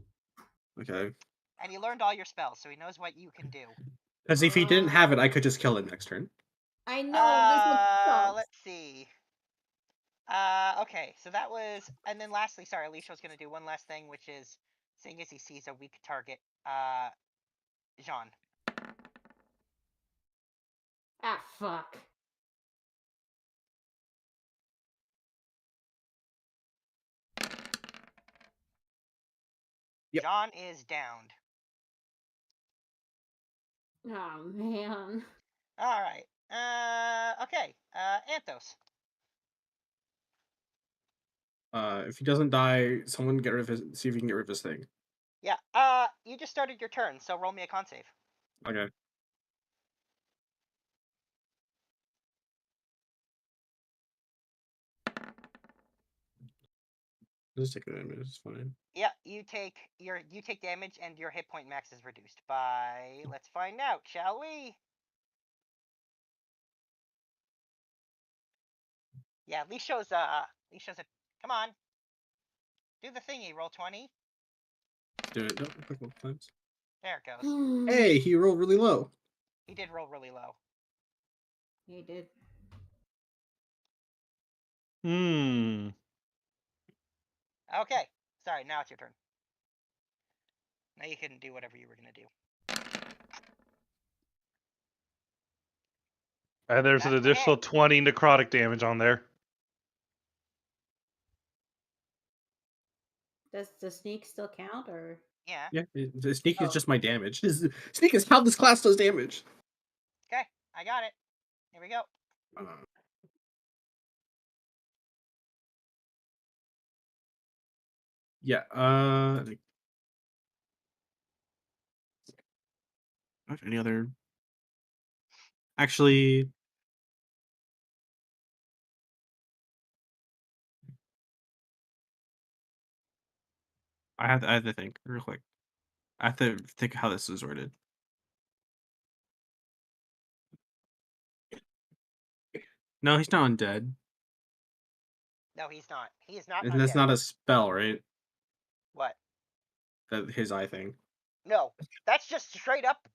Okay. And he learned all your spells, so he knows what you can do. Because if he didn't have it, I could just kill him next turn. I know. Let's see. Okay, so that was, and then lastly, sorry, Alicia was gonna do one last thing, which is, seeing as he sees a weak target, Jean. Ah, fuck. Yep. Jean is downed. Oh man. All right. Okay. Anthos. If he doesn't die, someone get rid of his. See if you can get rid of his thing. Yeah. You just started your turn, so roll me a con save. Okay. Just take the damage. It's fine. Yeah, you take damage, and your hit point max is reduced by. Let's find out, shall we? Yeah, Lee shows a. Come on. Do the thingy. Roll 20. Do it. No, click multiple times. There it goes. Hey, he rolled really low. He did roll really low. He did. Okay. Sorry. Now it's your turn. Now you can do whatever you were gonna do. And there's an That's additional okay. 20 necrotic damage on there. Does the sneak still count, or? Yeah. Yeah, the sneak is just my damage. Sneak is how this class does damage. Okay, I got it. Here we go. Yeah. Any other? Actually, I have to think real quick. I have to think how this is worded. No, he's not undead. No, he's not. He is not And undead. that's not a spell, right? What? His eye thing. No, that's just straight up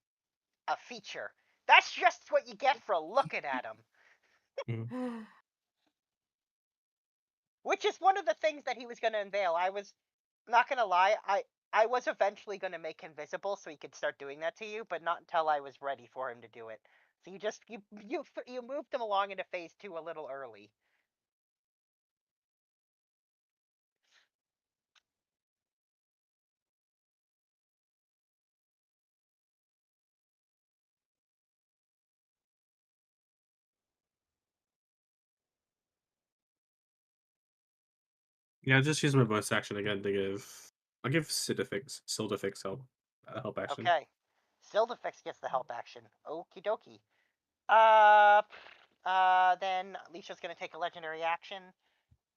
a feature. That's just what you get for looking at him. Which is one of the things that he was going to unveil. I was not going to lie. I was eventually going to make him visible so he could start doing that to you, but not until I was ready for him to do it. So you moved him along into phase 2 a little early. Yeah, I'll just use my bonus action again to give. I'll give Sildifix help action. Okay. Sildifix gets the help action. Okie dokie. Then Alicia's going to take a legendary action,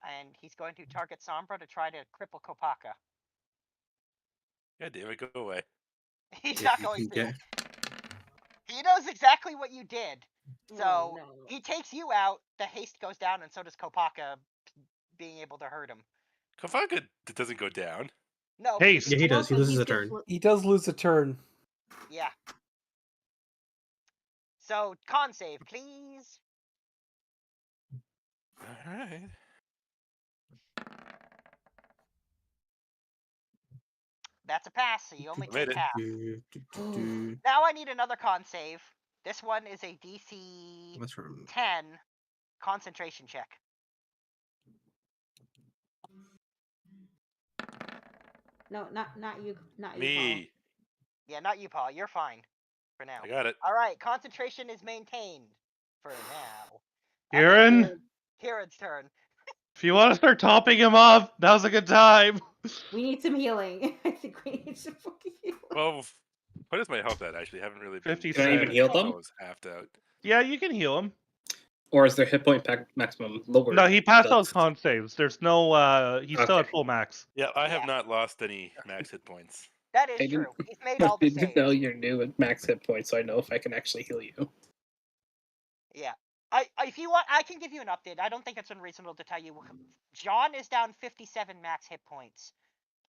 and he's going to target Sombra to try to cripple Kopaka. God damn it, go away. He's not going to. He knows exactly what you did. So he takes you out, the haste goes down, and so does Kopaka being able to hurt him. Kopaka doesn't go down. No. Haste. Yeah, he does. He loses a turn. He does lose a turn. Yeah. So, con save, please. Alright. That's a pass, so you only Made take it. half. Now I need another con save. This one is a DC 10 concentration check. No, not you. Not you. Me. Yeah, not you, Paul. You're fine for now. I got it. All right, concentration is maintained for now. Kieran? Kieran's turn. If you want to start topping him up, now's a good time. We need some healing. I think we need some fucking healing. Well, what is my health at, actually? I haven't really been... 50 Can I even heal them? I was halved out. Yeah, you can heal him. Or is their hit point maximum lower? No, he passed those con saves. There's no, he's still at full max. Yeah, I have not lost any max hit points. That is true. He's made all the I saves. didn't know you're new at max hit points, so I know if I can actually heal you. Yeah. If you want, I can give you an update. I don't think it's unreasonable to tell you. John is down 57 max hit points.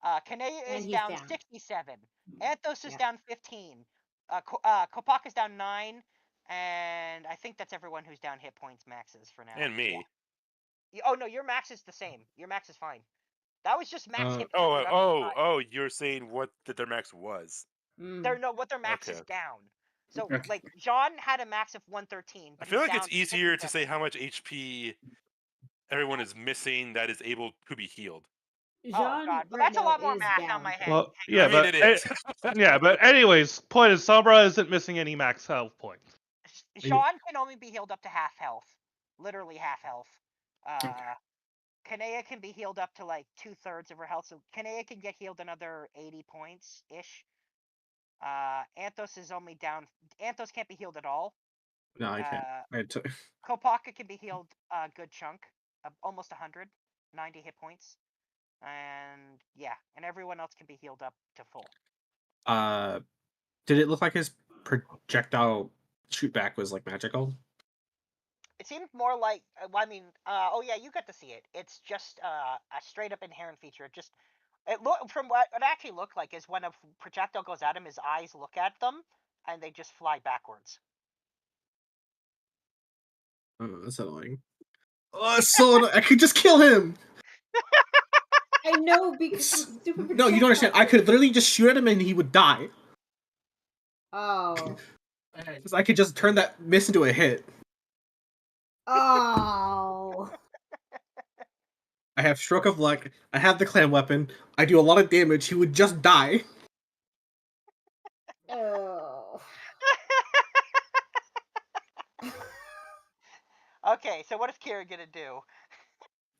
Kanea is down 67. Anthos is down 15. Kopaka is down 9. And I think that's everyone who's down hit points maxes for now. And me. Yeah. Oh, no, your max is the same. Your max is fine. That was just max hit points. Oh, you're saying what their max was. What their max is down. So, like, John had a max of 113. But I feel like it's easier to say how much HP everyone is missing that is able to be healed. Oh, God. But that's a lot more math on my head. Well, yeah, I mean, it is. Yeah, but anyways, point is, Sombra isn't missing any max health points. Sean can only be healed up to half health. Literally half health. Kanea can be healed up to like 2/3 of her health, so Kanea can get healed another 80 points ish. Anthos is only down. Anthos can't be healed at all. No, I can't. Kopaka can be healed a good chunk, almost 100, 90 hit points, and yeah, and everyone else can be healed up to full. Did it look like his projectile shoot back was like magical? It seemed more like, I mean, oh yeah, you got to see it. It's just a straight up inherent feature. From what it actually looked like is when a projectile goes at him, his eyes look at them, and they just fly backwards. Oh, that's annoying. Oh, it's so annoying. I could just kill him. I know, because No, you don't understand. I could literally just shoot at him and he would die. Oh. Because I could just turn that miss into a hit. Oh. I have stroke of luck. I have the clam weapon. I do a lot of damage. He would just die. Oh. Okay, so what is Kira gonna do?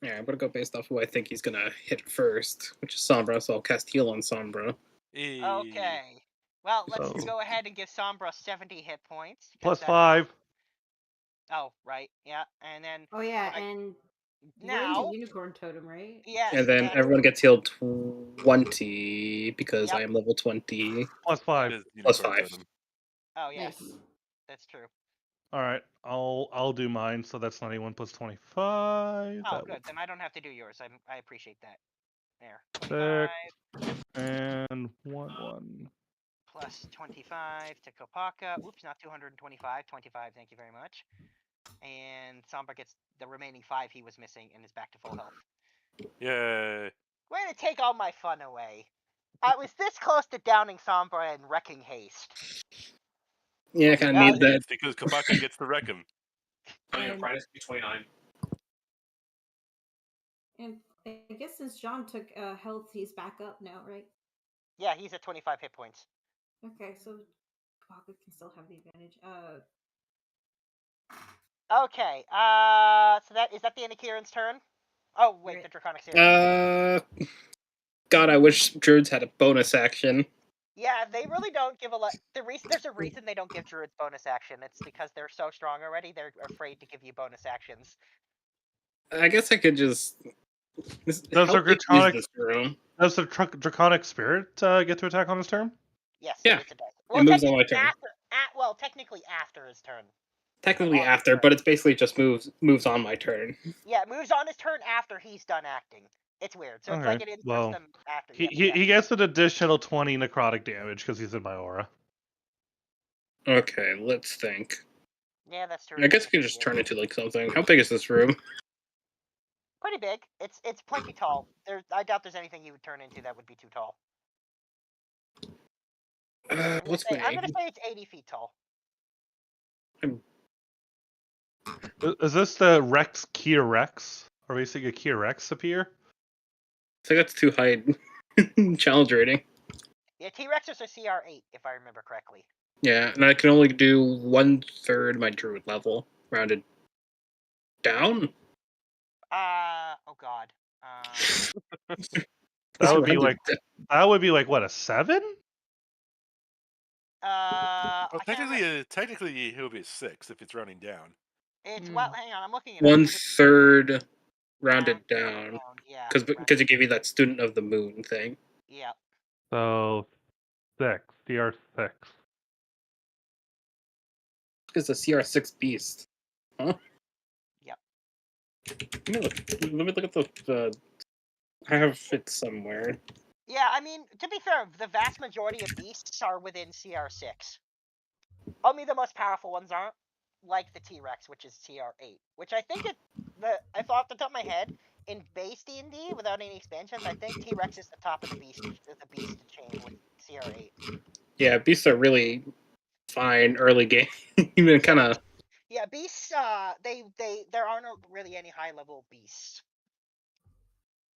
Yeah, I'm gonna go based off who I think he's gonna hit first, which is Sombra, so I'll cast heal on Sombra. Okay. Well, let's So- go ahead and give Sombra 70 hit points. Plus 5. Oh, right, yeah, and then... Oh yeah, and now... you're the unicorn totem, right? Yes, And then everyone gets healed 20 because Yep. I am level 20. Plus 5. Plus 5. Oh, yes. Nice. That's true. Alright, I'll do mine, so that's 91 plus 25. Oh, That good. Then I don't have to do yours. I appreciate that. There. was 25 6. And 1. plus 25 to Kopaka. Oops, not 225. 25, thank you very much. And Sombra gets the remaining 5 he was missing and is back to full health. Yay. Way to take all my fun away. I was this close to downing Sombra and wrecking haste. Yeah, I kind of need that. It's because Kabaka gets to wreck him. And, Price 29. and I guess since John took health, he's back up now, right? Yeah, he's at 25 hit points. Okay, so Kabaka can still have the advantage. Okay, so is that the end of Kieran's turn? Oh, wait, Right. the Draconic Series. God, I wish Druids had a bonus action. Yeah, they really don't give a lot. There's a reason they don't give Druids bonus action. It's because they're so strong already, they're afraid to give you bonus actions. I guess I could just... Does the Draconic Spirit get to attack on his turn? Yes, Yeah. it does. It moves on my turn. Technically after his turn. Technically after, but it's basically just moves on my turn. Yeah, it moves on his turn after he's done acting. It's weird. So it's like it inserts them after. He gets an additional 20 necrotic damage because he's in my aura. Okay, let's think. Yeah, that's true. I guess I could just turn into like something. How big is this room? Pretty big. It's plenty tall. I doubt there's anything you would turn into that would be too tall. I'm gonna say it's 80 feet tall. Is this the Rex Kia Rex? Are we seeing a Kia Rex appear? I think that's too high challenge rating. Yeah, T-Rexes are CR8, if I remember correctly. Yeah, and I can only do 1/3 my druid level, rounded down. Oh god. That would be like what, a 7? Well, technically it would be a 6 if it's rounding down. It's well. Hang on, I'm looking at 1/3 rounded down. Yeah. Because it gave you that student of the moon thing. Yeah. So 6, CR6. It's a CR6 beast. Huh? Yep. Let me look at the. I have it somewhere. Yeah, I mean, to be fair, the vast majority of beasts are within CR6. Only the most powerful ones aren't, like the T-Rex, which is CR8. Which I think I thought off the top of my head, in base D&D, without any expansions, I think T-Rex is the top of the beast chain with CR8. Yeah, beasts are really fine early game. Even kind of. Yeah, beasts. There aren't really any high level beasts.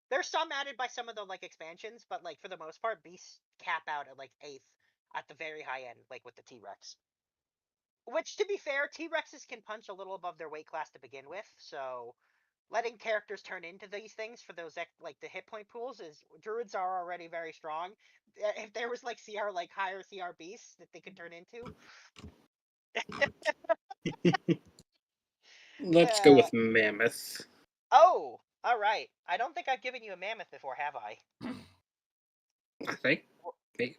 There's some added by some of the like expansions, but like for the most part, beasts cap out at like 8th at the very high end, like with the T-Rex. Which, to be fair, T-Rexes can punch a little above their weight class to begin with, so letting characters turn into these things for those like the hit point pools is druids are already very strong. If there was like CR like higher CR beasts that they could turn into, Let's go with mammoth. Oh, all right. I don't think I've given you a mammoth before, have I? I think.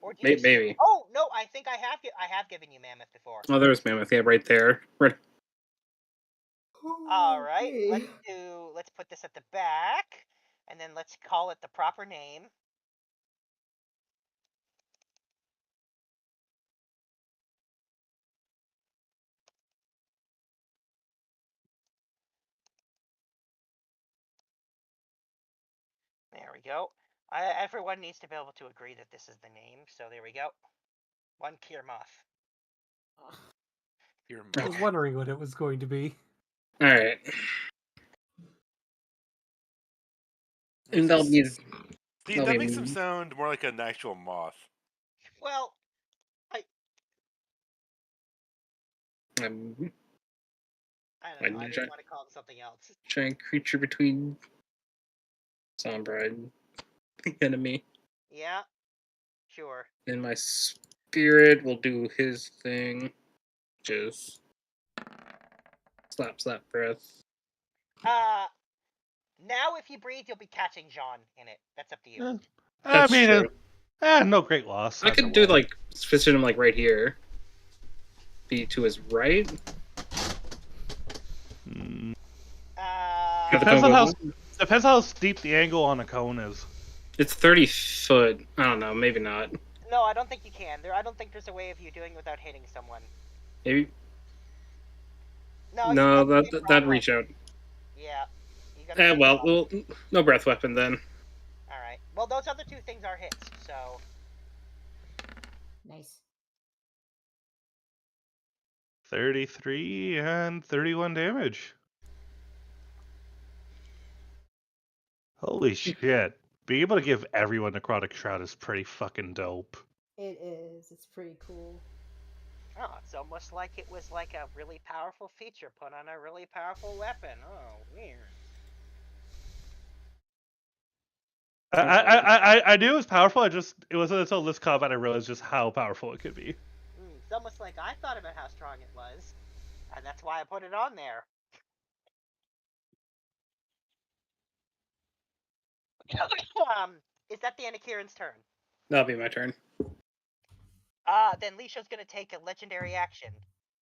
Or did you say? Maybe. Oh no, I think I have. I have given you mammoth before. Oh, there's mammoth. Yeah, right there. Right. All right. Let's put this at the back, and then let's call it the proper name. There we go. Everyone needs to be able to agree that this is the name, so there we go. One Kirmoth. I was wondering what it was going to be. All right. And that'll be. See, that makes him sound more like an actual moth. Well, I don't know. I didn't want to call him something else. Giant creature between Sombra and the enemy. Yeah. Sure. And my spirit will do his thing. Just slap breath. Now if you breathe, you'll be catching Jean in it. That's up to you. That's true. No great loss. I could do like position him like right here. Be to his right. Depends how steep the angle on a cone is. It's 30 foot. I don't know. Maybe not. No, I don't think you can. I don't think there's a way of you doing it without hitting someone. Maybe. No, that'd reach out. Yeah. Well, no breath weapon then. All right. Well, those other two things are hits, so. Nice. 33 and 31 damage. Holy shit. Being able to give everyone Necrotic Shroud is pretty fucking dope. It is. It's pretty cool. Oh, it's almost like it was like a really powerful feature put on a really powerful weapon. Oh, weird. I knew it was powerful. It wasn't until this combat I realized just how powerful it could be. It's almost like I thought about how strong it was, and that's why I put it on there. Is that the end of Kieran's turn? That'll be my turn. Then Lisha's going to take a legendary action,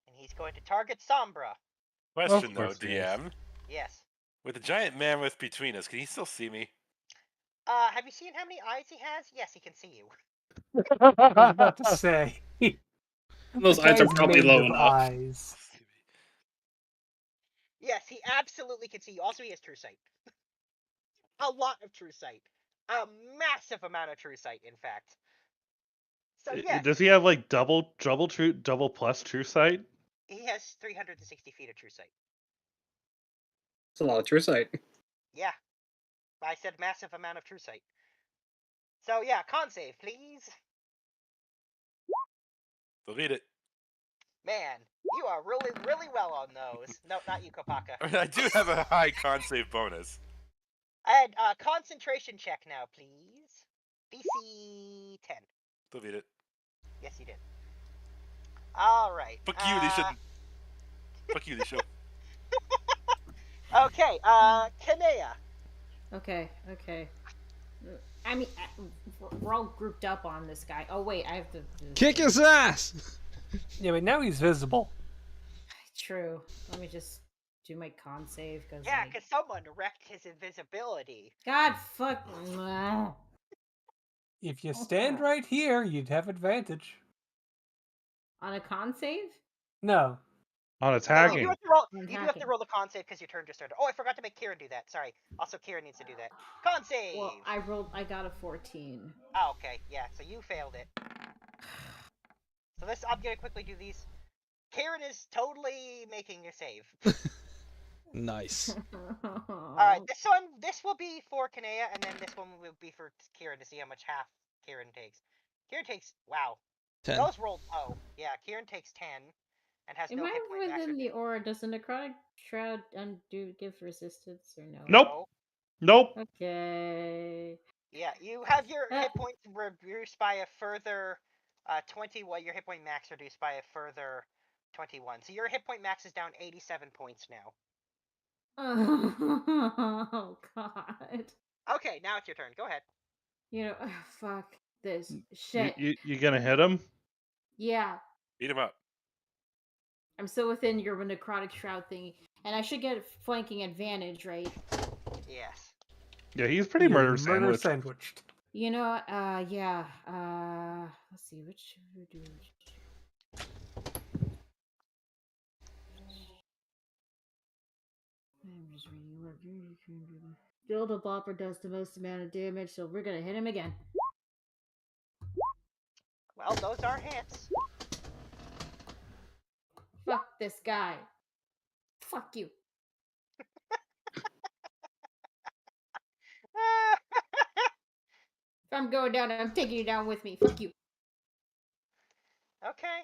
and he's going to target Sombra. Question though, DM. Yes. With the giant mammoth between us, can he still see me? Have you seen how many eyes he has? Yes, he can see you. I was about to say. Those eyes are probably low enough. Eyes. Yes, he absolutely can see you. Also, he has true sight. A lot of true sight. A massive amount of true sight, in fact. So yes. Does he have like double plus true sight? He has 360 feet of true sight. It's a lot of true sight. Yeah. I said massive amount of true sight. So yeah, con save, please. Delete it. Man, you are really, really well on those. No, not you, Kopaka. I mean, I do have a high con save bonus. And concentration check now, please. DC 10. Delete it. Yes, you did. All right. Fuck you, Lisha. Fuck you, Lisha. Okay, Kanea. Okay. I mean, we're all grouped up on this guy. Oh wait, I have to kick his ass. Yeah, but now he's visible. True. Let me just do my con save because. Yeah, because someone wrecked his invisibility. God fuck. If you stand right here, you'd have advantage. On a con save? No. On attacking. You do have to roll the con save because your turn just started. Oh, I forgot to make Kieran do that. Sorry. Also, Kieran needs to do that. Con save! Well, I got a 14. Oh, okay. Yeah, so you failed it. So I'm going to quickly do these. Kieran is totally making your save. Nice. Alright, this will be for Kanea, and then this one will be for Kieran to see how much half Kieran takes. Kieran takes, wow. 10. Those rolled, yeah, Kieran takes 10. and has Am no I hit point max. within the aura? Does a necrotic shroud give resistance or no? Nope. Nope. Okay. Yeah, you have your Uh, hit points reduced by a further 21. Your hit point max reduced by a further 21. So your hit point max is down 87 points now. Oh God. Okay, now it's your turn. Go ahead. Fuck this shit. You gonna hit him? Yeah, Beat him up. I'm still within your necrotic shroud thingy, and I should get flanking advantage, right? Yes. Yeah, he's pretty murder sandwiched. sandwiched. Yeah. Let's see, which should we do? I'm just reading what Dildo Bopper does the most amount of damage, so we're gonna hit him again. Well, those are hits. Fuck this guy. Fuck you. If I'm going down, I'm taking you down with me. Fuck you. Okay.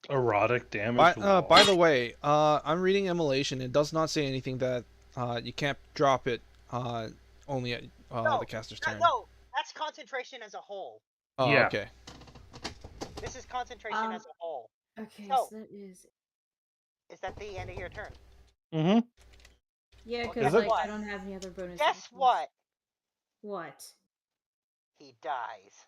Erotic damage. By the way, I'm reading Immolation. It does not say anything that you can't drop it only at the caster's turn. No, that's concentration as a whole. Oh, Yeah. okay. This is concentration as a whole. Okay, So, that is... Is that the end of your turn? Mm-hmm. Yeah, Well, because guess like what? I don't have any other bonus. Guess actions. what? What? He dies.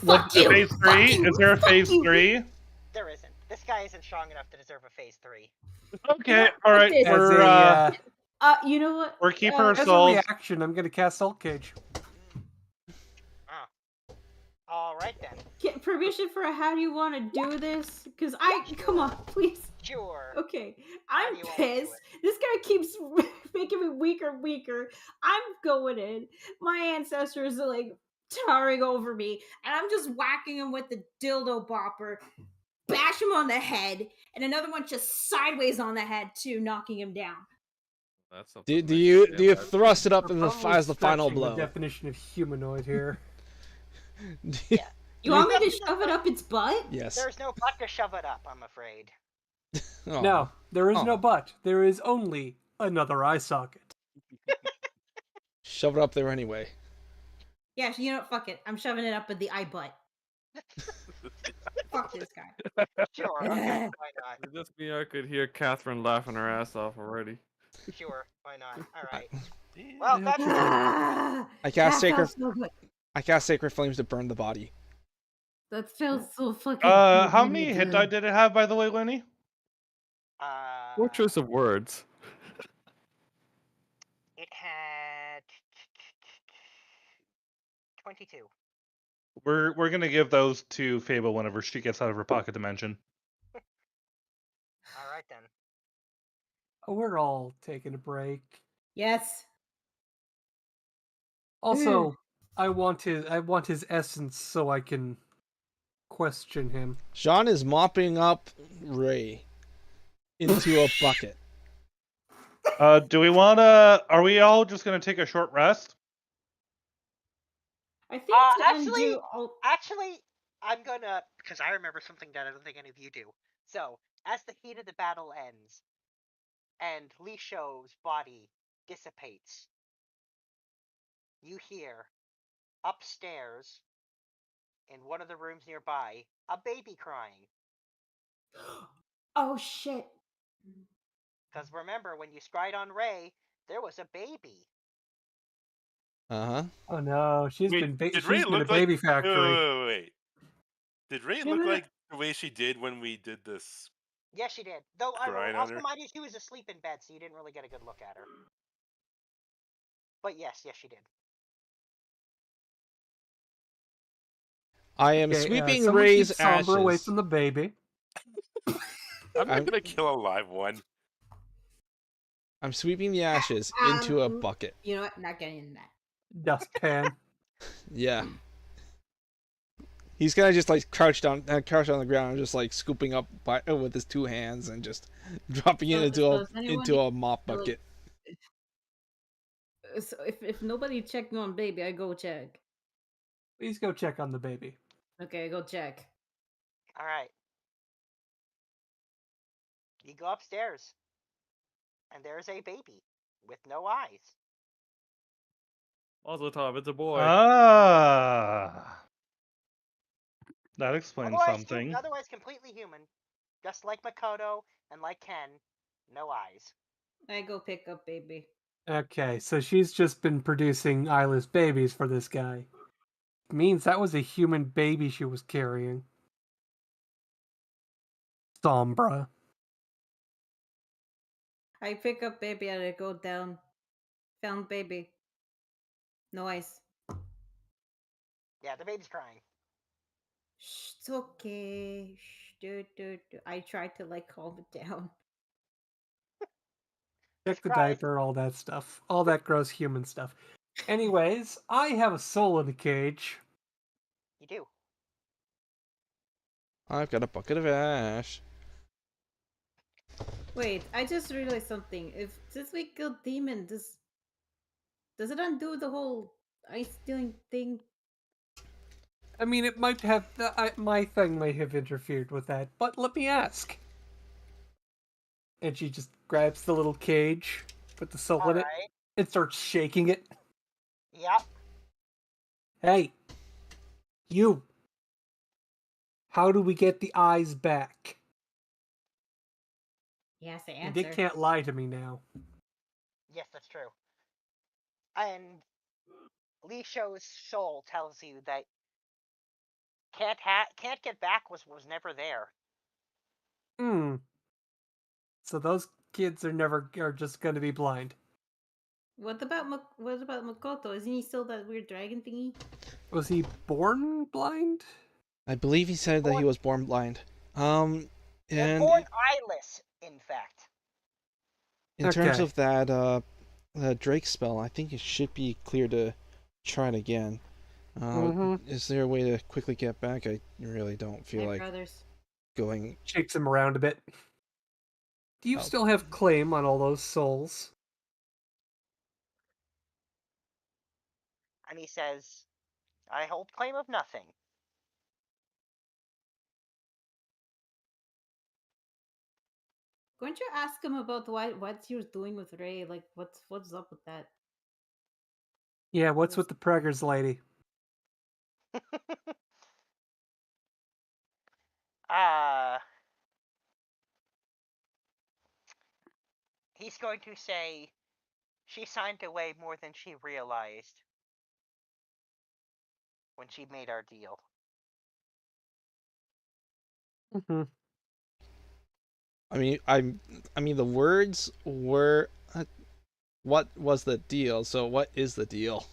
Fuck you! Phase 3? Fuck you! Is there a Fuck phase you! 3? There isn't. This guy isn't strong enough to deserve a phase 3. Okay, alright. this. We're You know what? we're keeping our As a souls. reaction, I'm gonna cast Salt Cage. Alright then. Get permission for how do you want to do this? Because come on, please. Sure. Okay, How I'm do you wanna do pissed. This guy keeps making me weaker and weaker. I'm going in. My ancestors are like towering over me, and I'm just whacking him with the dildo bopper. Bash him on the head, and another one just sideways on the head too, knocking him down. That's Do you thrust it up as the final blow? The definition of humanoid here. You want me to shove it up its butt? Yes. There's no butt to shove it up, I'm afraid. Oh. No, there is no butt. There is only another eye socket. Shove it up there anyway. Yeah, you know what? Fuck it. I'm shoving it up with the eye butt. Fuck this guy. Sure, okay, why not? Just me, I could hear Catherine laughing her ass off already. Sure, why not? Alright. Well, that's I cast That sacred. felt so good. I cast sacred flames to burn the body. That feels so fucking. How good. many hit die did it have, by the way, Lenny? What choice of words? It had 22. We're gonna give those to Fable whenever she gets out of her pocket dimension. Alright then. We're all taking a break. Yes. Also, I want his essence so I can question him. Sean is mopping up Ray into a bucket. Do we wanna? Are we all just gonna take a short rest? I think to actually, undo all... actually, I'm gonna, because I remember something that I don't think any of you do. So, as the heat of the battle ends, and Lisho's body dissipates, you hear, upstairs, in one of the rooms nearby, a baby crying. Oh shit. Because remember, when you scryed on Ray, there was a baby. Uh-huh. Oh no, she's Wait, been did she's Ray been a look baby like? factory. Wait. Did Ray No, look no. like the way she did when we did this? Yes, she did. Though I Crying on also her? mind you, she was asleep in bed, so you didn't really get a good look at her. But yes, she did. I am Okay, sweeping someone Ray's keep Sombra away ashes. from the baby. I'm not gonna kill a live one. I'm sweeping the ashes into a bucket. You know what? Not getting into that. Dustpan. Yeah. He's kind of just like crouched on the ground, and just like scooping up with his two hands and just dropping it into a mop bucket. So if nobody checked on baby, I go check. Please go check on the baby. Okay, I go check. All right. You go upstairs, and there's a baby with no eyes. Also, Tom, it's a boy. Ah. That explains something. Otherwise completely human, just like Makoto and like Ken, no eyes. I go pick up baby. Okay, so she's just been producing eyeless babies for this guy. Means that was a human baby she was carrying. Sombra. I pick up baby and I go down. Found baby. No eyes. Yeah, the baby's crying. Shh, it's okay. Shh, do. I try to like calm it down. Check the cries. diaper, all that stuff. All that gross human stuff. Anyways, I have a soul in a cage. You do. I've got a bucket of ash. Wait, I just realized something. Since we killed demon, does it undo the whole ice stealing thing? I mean, it might have my thing may have interfered with that, but let me ask. And she just grabs the little cage with the soul in it Alright. and starts shaking it. Yep. Hey, you. How do we get the eyes back? He has to And answer. Dick can't lie to me now. Yes, that's true. And Lee Show's soul tells you that can't get back was never there. Hmm. So those kids are just going to be blind. What about Makoto? Isn't he still that weird dragon thingy? Was he born blind? I believe he said that he was born blind. And And born eyeless, in fact. in terms Okay. of that Drake spell, I think it should be clear to try it again. Is there a way to quickly get back? I really don't feel My like brothers. going. Shakes him around a bit. Do you Oh. still have claim on all those souls? And he says, I hold claim of nothing. Couldn't you ask him about what he was doing with Ray? Like, what's up with that? Yeah, what's with the preggers lady? He's going to say she signed away more than she realized when she made our deal. Mm-hmm. I mean, the words were, "What was the deal?" So, what is the deal?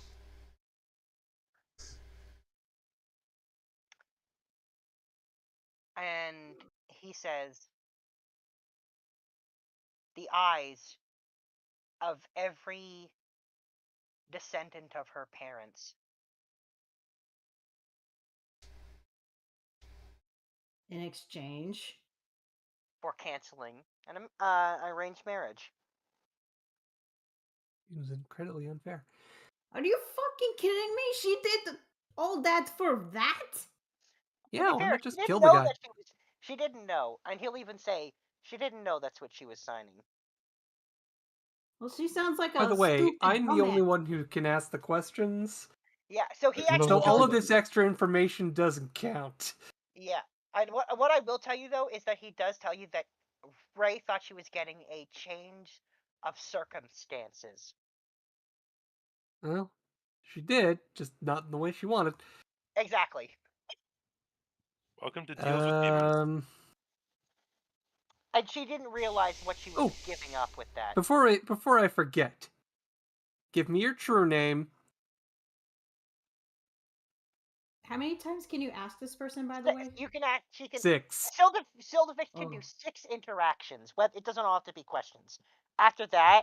And he says, the eyes of every descendant of her parents In exchange for canceling an arranged marriage. It was incredibly unfair. Are you fucking kidding me? She did all that for that? Yeah, why fair, not just she kill didn't the know guy? that she didn't know, and he'll even say she didn't know that's what she was signing. Well, she sounds like By a the way, stupid I'm the only dumbass. one who can ask the questions. Yeah, so he No, actually So all told of this extra information doesn't count. Yeah, and what I will tell you though is that he does tell you that Ray thought she was getting a change of circumstances. Well, she did, just not in the way she wanted. Exactly. Welcome to Deals with Demons. And she didn't realize what she was giving up with that. Before I forget, give me your true name. How many times can you ask this person, by the way? You can act. She can. 6. Silverfish can do 6 interactions. Well, it doesn't all have to be questions. After that,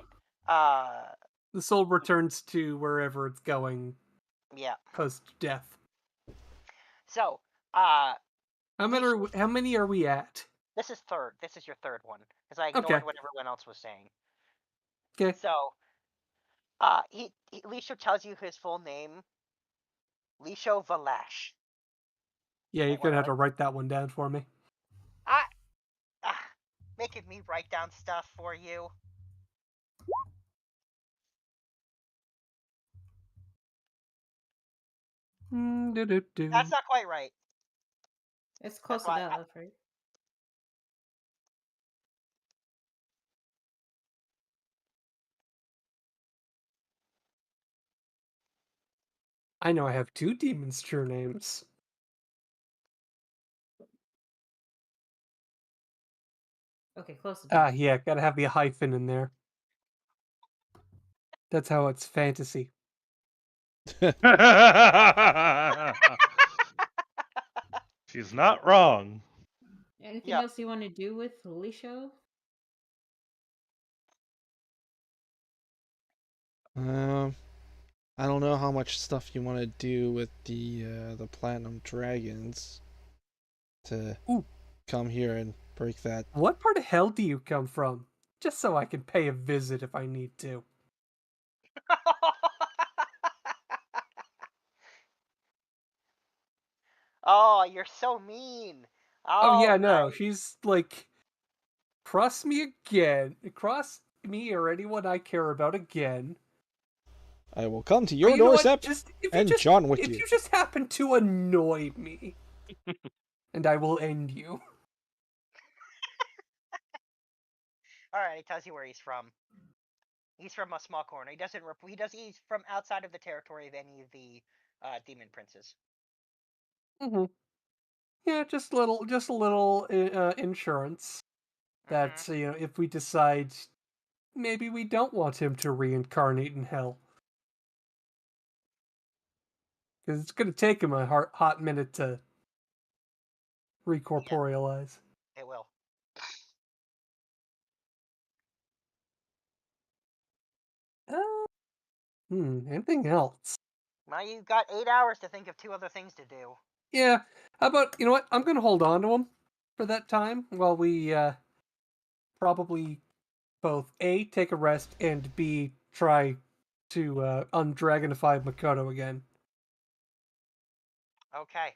the soul returns to wherever it's going. Yeah. Post death. So, how many are we at? This is third. This is your third one because I ignored what everyone else was saying. Okay. So, Lisho tells you his full name. Lisho Valash. Yeah, you're And gonna what have to write that one down for me. making me write down stuff for you. That's not quite right. It's close why enough, right? I know I have 2 demons' true names. Okay, close enough. Yeah, gotta have the hyphen in there. That's how it's fantasy. She's not wrong. Anything else you want to do with Lisho? I don't know how much stuff you want to do with the platinum dragons to come here and break that. What part of hell do you come from? Just so I can pay a visit if I need to. Oh, you're so mean. Oh yeah, no, right. she's like, cross me or anyone I care about again. I will come to Or your you know what? doorstep and John with if you. you just happen to annoy me, and I will end you. Alright, he tells you where he's from. He's from a small corner. He doesn't. He's from outside of the territory of any of the demon princes. Mm-hmm. Yeah, just a little insurance. That you know, if we decide maybe we don't want him to reincarnate in hell, because it's going to take him a hot minute to recorporealize. It will. Anything else? Now you've got 8 hours to think of 2 other things to do. Yeah. How about, you know what? I'm going to hold on to him for that time while we probably both A, take a rest, and B, try to undragonify Makoto again. Okay.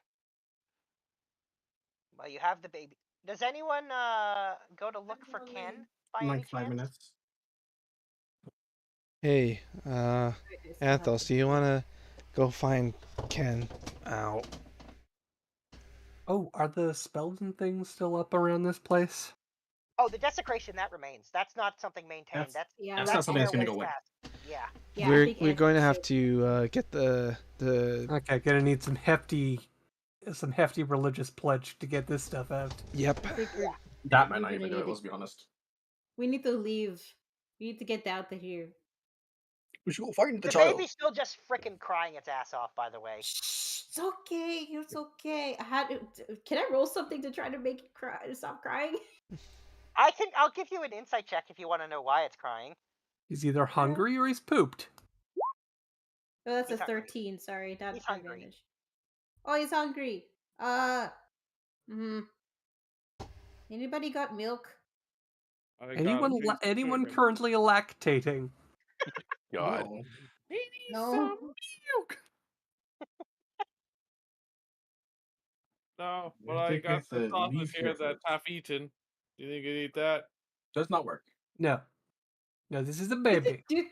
Well, you have the baby. Does anyone go to look for Ken by any Like 5 chance? minutes. Hey, Anthos, do you want to go find Ken out? Oh, are the spells and things still up around this place? Oh, the desecration, that remains. That's not something maintained. That's not something that's gonna go away. Yeah. We're going to have to get the Okay, gonna need some hefty religious pledge to get this stuff out. Yep. That might not even do it, let's be honest. We need to leave. We need to get out of here. We should go find The baby's still just freaking crying its ass off, by the way. It's okay. It's okay. Can I roll something to try to make it cry? Stop crying. I'll give you an insight check if you want to know why it's crying. He's either hungry or he's pooped. Oh, that's a 13. Sorry, not He's hungry. advantage. Oh, he's hungry. Anybody got milk? Anyone currently lactating? God. No. Milk. No, but I got some sausage here that's half eaten. You think you can eat that? Does not work. No, this is a baby. Do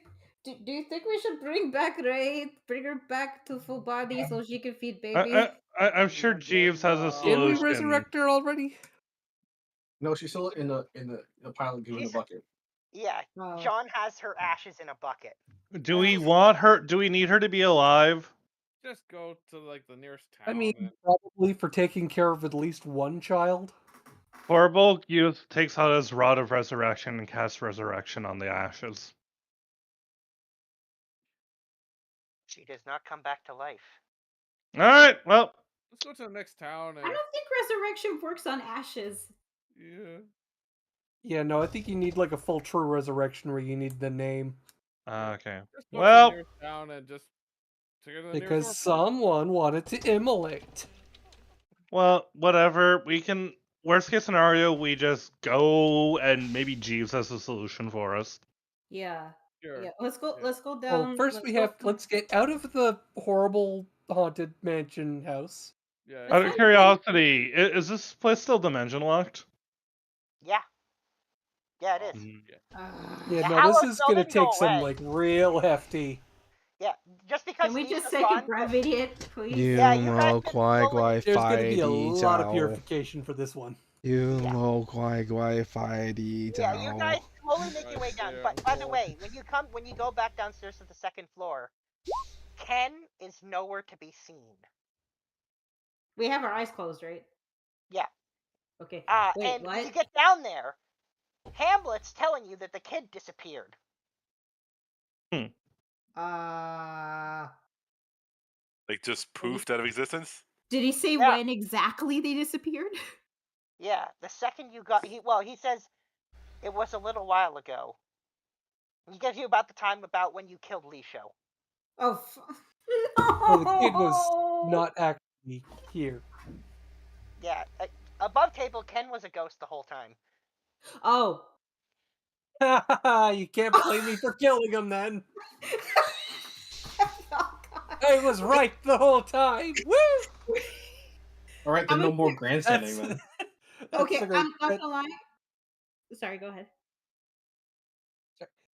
you think we should bring back Ray? Bring her back to full body so she can feed baby? I'm sure Jeeves has a Didn't we solution. resurrect her already? No, she's still in the pile of the bucket. Yeah, John has her ashes in a bucket. Do we want her? Do we need her to be alive? Just go to like the nearest town. I mean, probably for taking care of at least one child. Horrible Youth takes out his Rod of Resurrection and casts Resurrection on the ashes. She does not come back to life. Alright, well. Let's go to the next town. I don't think resurrection works on ashes. Yeah. Yeah, no, I think you need like a full true resurrection where you need the name. Okay. Just go Well. to the nearest town and just because someone wanted to immolate. Well, whatever. We can. Worst case scenario, we just go and maybe Jeeves has a solution for us. Yeah. Sure. Yeah, let's go. Yeah. Let's go Well, down. first let's get out of the horrible haunted mansion house. Yeah. Let's Out not of curiosity, is this place still dimension locked? Yeah. Yeah, it is. Mm. Yeah, The no, this Howler is still gonna didn't go take some away. like real hefty. Yeah, just because Can we Lisa's just take gone, a breath, idiot, please? You Yeah, you guys mo can guai slowly- guai There's gonna fi be a di lot of dao. purification for this one. You Yeah. mo guai guai fi di Yeah, you guys dao. slowly make your way Right down. there, But by the cool. way, when you go back downstairs to the second floor, Ken is nowhere to be seen. We have our eyes closed, right? Yeah. Okay. And Wait, when you what? get down there, Hamlet's telling you that the kid disappeared. Like just poofed out of existence. Did he say Yeah. when exactly they disappeared? Yeah, the second you got he says it was a little while ago. He gives you about the time about when you killed Lisho. Oh, Well, the kid was not actually here. Yeah, above table, Ken was a ghost the whole time. Oh. You can't blame me for killing him then. I was right the whole time. Woo! All right, then no more grandstanding then. Okay, the I'm not gonna lie. Sorry, go ahead.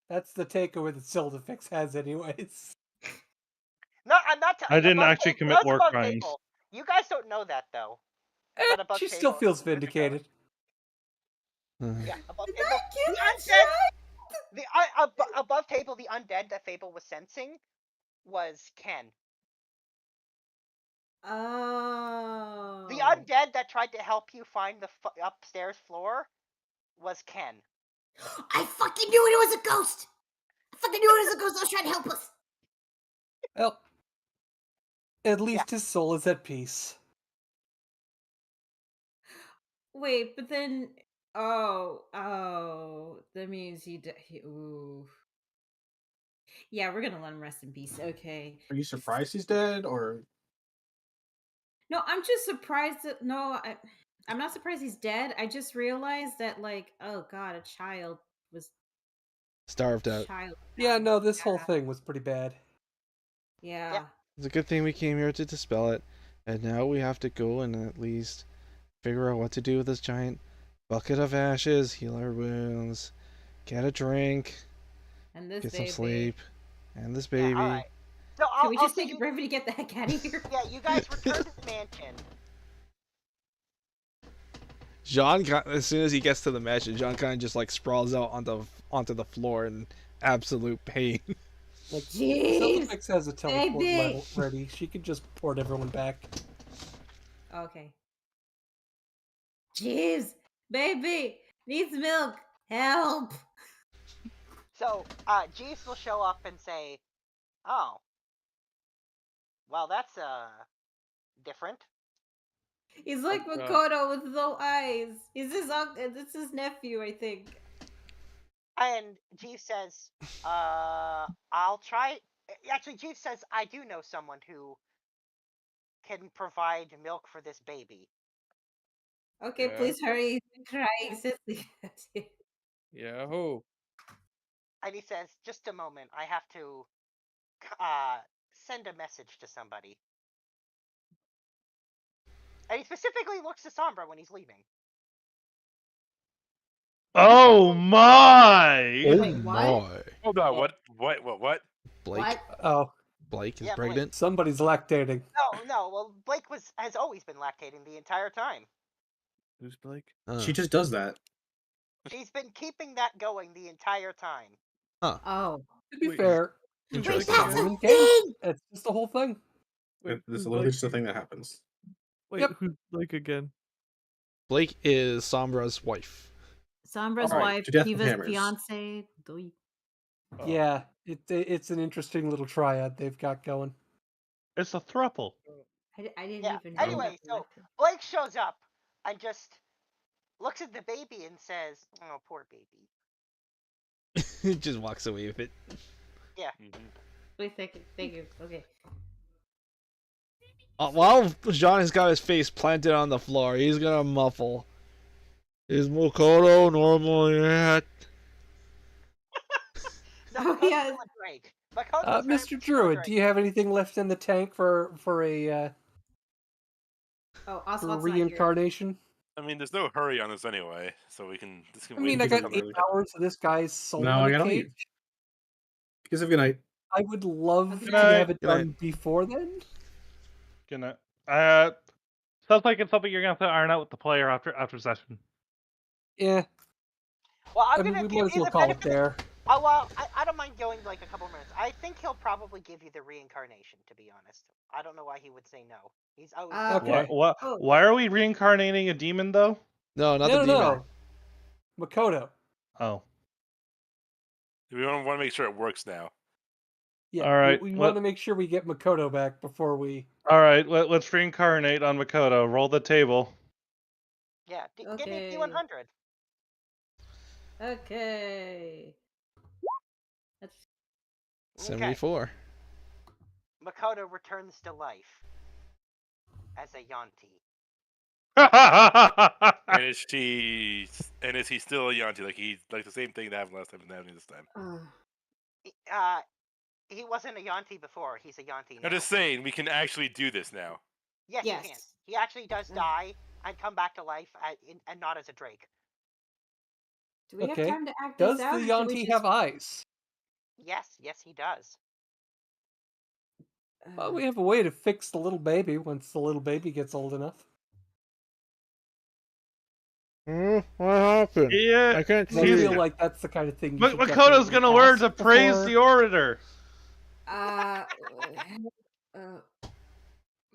That's the takeaway that Sildafix has, anyways. No, I'm not. I didn't above actually table, commit that's war above crimes. table. You guys don't know that though. But above She table, still feels it's a vindicated. Yeah, above table, the undead. Above table, the undead that Fable was sensing was Ken. Oh. The undead that tried to help you find the upstairs floor was Ken. I fucking knew it was a ghost. I fucking knew it was a ghost. I was trying to help us. Well, at least his soul is at peace. Wait, but then, that means ooh. Yeah, we're gonna let him rest in peace. Okay. Are you surprised he's dead, or No, I'm just surprised that I'm not surprised he's dead. I just realized that, like, oh god, a child was Starved out. Yeah, no, this whole thing was pretty bad. Yeah. It's a good thing we came here to dispel it, and now we have to go and at least figure out what to do with this giant bucket of ashes, heal our wounds, get a drink, And this get baby. some sleep, and this baby. Yeah, all right. So Can we just take a breath to get the heck out of here? Yeah, you guys return to the mansion. John, as soon as he gets to the mansion, John kind of just like sprawls out onto the floor in absolute pain. Like, Jeez, Sildafix has a teleport baby. level ready. She could just port everyone back. Okay. Jeez, baby needs milk. Help. So, Jeeves will show up and say, "Oh, well, that's different." He's like Makoto with no eyes. He's his uncle. It's his nephew, I think. And Jeeves says, I'll try." Actually, Jeeves says, "I do know someone who can provide milk for this baby." Okay, Yeah. please hurry. He's crying, sissy. Yeah, who? And he says, "Just a moment. I have to send a message to somebody." And he specifically looks to Sombra when he's leaving. Oh my! Oh Wait, what? my! Hold on, what? Blake? What? Oh, Blake is Yeah, Blake. pregnant. somebody's lactating. No. Well, Blake has always been lactating the entire time. Who's Blake? she just does that? She's been keeping that going the entire time. Oh. To be Wait, fair, Interesting. that's a Human thing! game. It's just the whole thing. Wait, This is who's literally Blake? just a thing that happens. Wait, Yep. who's Blake again? Blake is Sombra's wife. Sombra's Alright, wife, to death with Kiva's hammers. fiance. Oh. Yeah, it's an interesting little triad they've got going. It's a thruple. I didn't Yeah. even know. Anyway, so Blake shows up and just looks at the baby and says, "Oh, poor baby." Just walks away with it. Yeah. Wait, thank you. Okay. While John has got his face planted on the floor, he's gonna muffle. Is Makoto normal yet? No, Oh, yeah. Still a Drake. Makoto's very Mr. much still a Druid, Drake. do you have anything left in the tank for a Oh, for Ocelot's not here. reincarnation? I mean, there's no hurry on this anyway, so we can. This can I wait mean, I until got we 8 come hours of this guy's soul No, I in a gotta cage. leave. You guys have a good night. I would love Good to night. have it Good night. done before then. Good night. Sounds like it's something you're gonna have to iron out with the player after session. Yeah, Well, I'm I mean, gonna we give might as you well the call it benefit. there. Oh well, I don't mind going like a couple minutes. I think he'll probably give you the reincarnation. To be honest, I don't know why he would say no. He's always Okay. Why are we reincarnating a demon though? No, not No, the demon. no. Makoto. Oh. We want to make sure it works now. Yeah, All right. we want to make sure we get Makoto back before we. All right. Let's reincarnate on Makoto. Roll the table. Yeah, give me Okay. D100. Okay. That's 74. Makoto returns to life as a Yanti. And is he still a Yanti? Like the same thing that happened last time is happening this time. He wasn't a Yanti before. He's a Yanti now. I'm just saying we can actually do this now. Yes, Yes. he can. He actually does die and come back to life, and not as a Drake. Do we Okay. have time to act Does this out? the or do we Yanti just- have eyes? Yes, he does. Well, we have a way to fix the little baby once the little baby gets old enough. What happened? Yeah. I can't I see. feel like that's the kind of thing. You should Makoto's definitely gonna learn to ask praise before- the orator.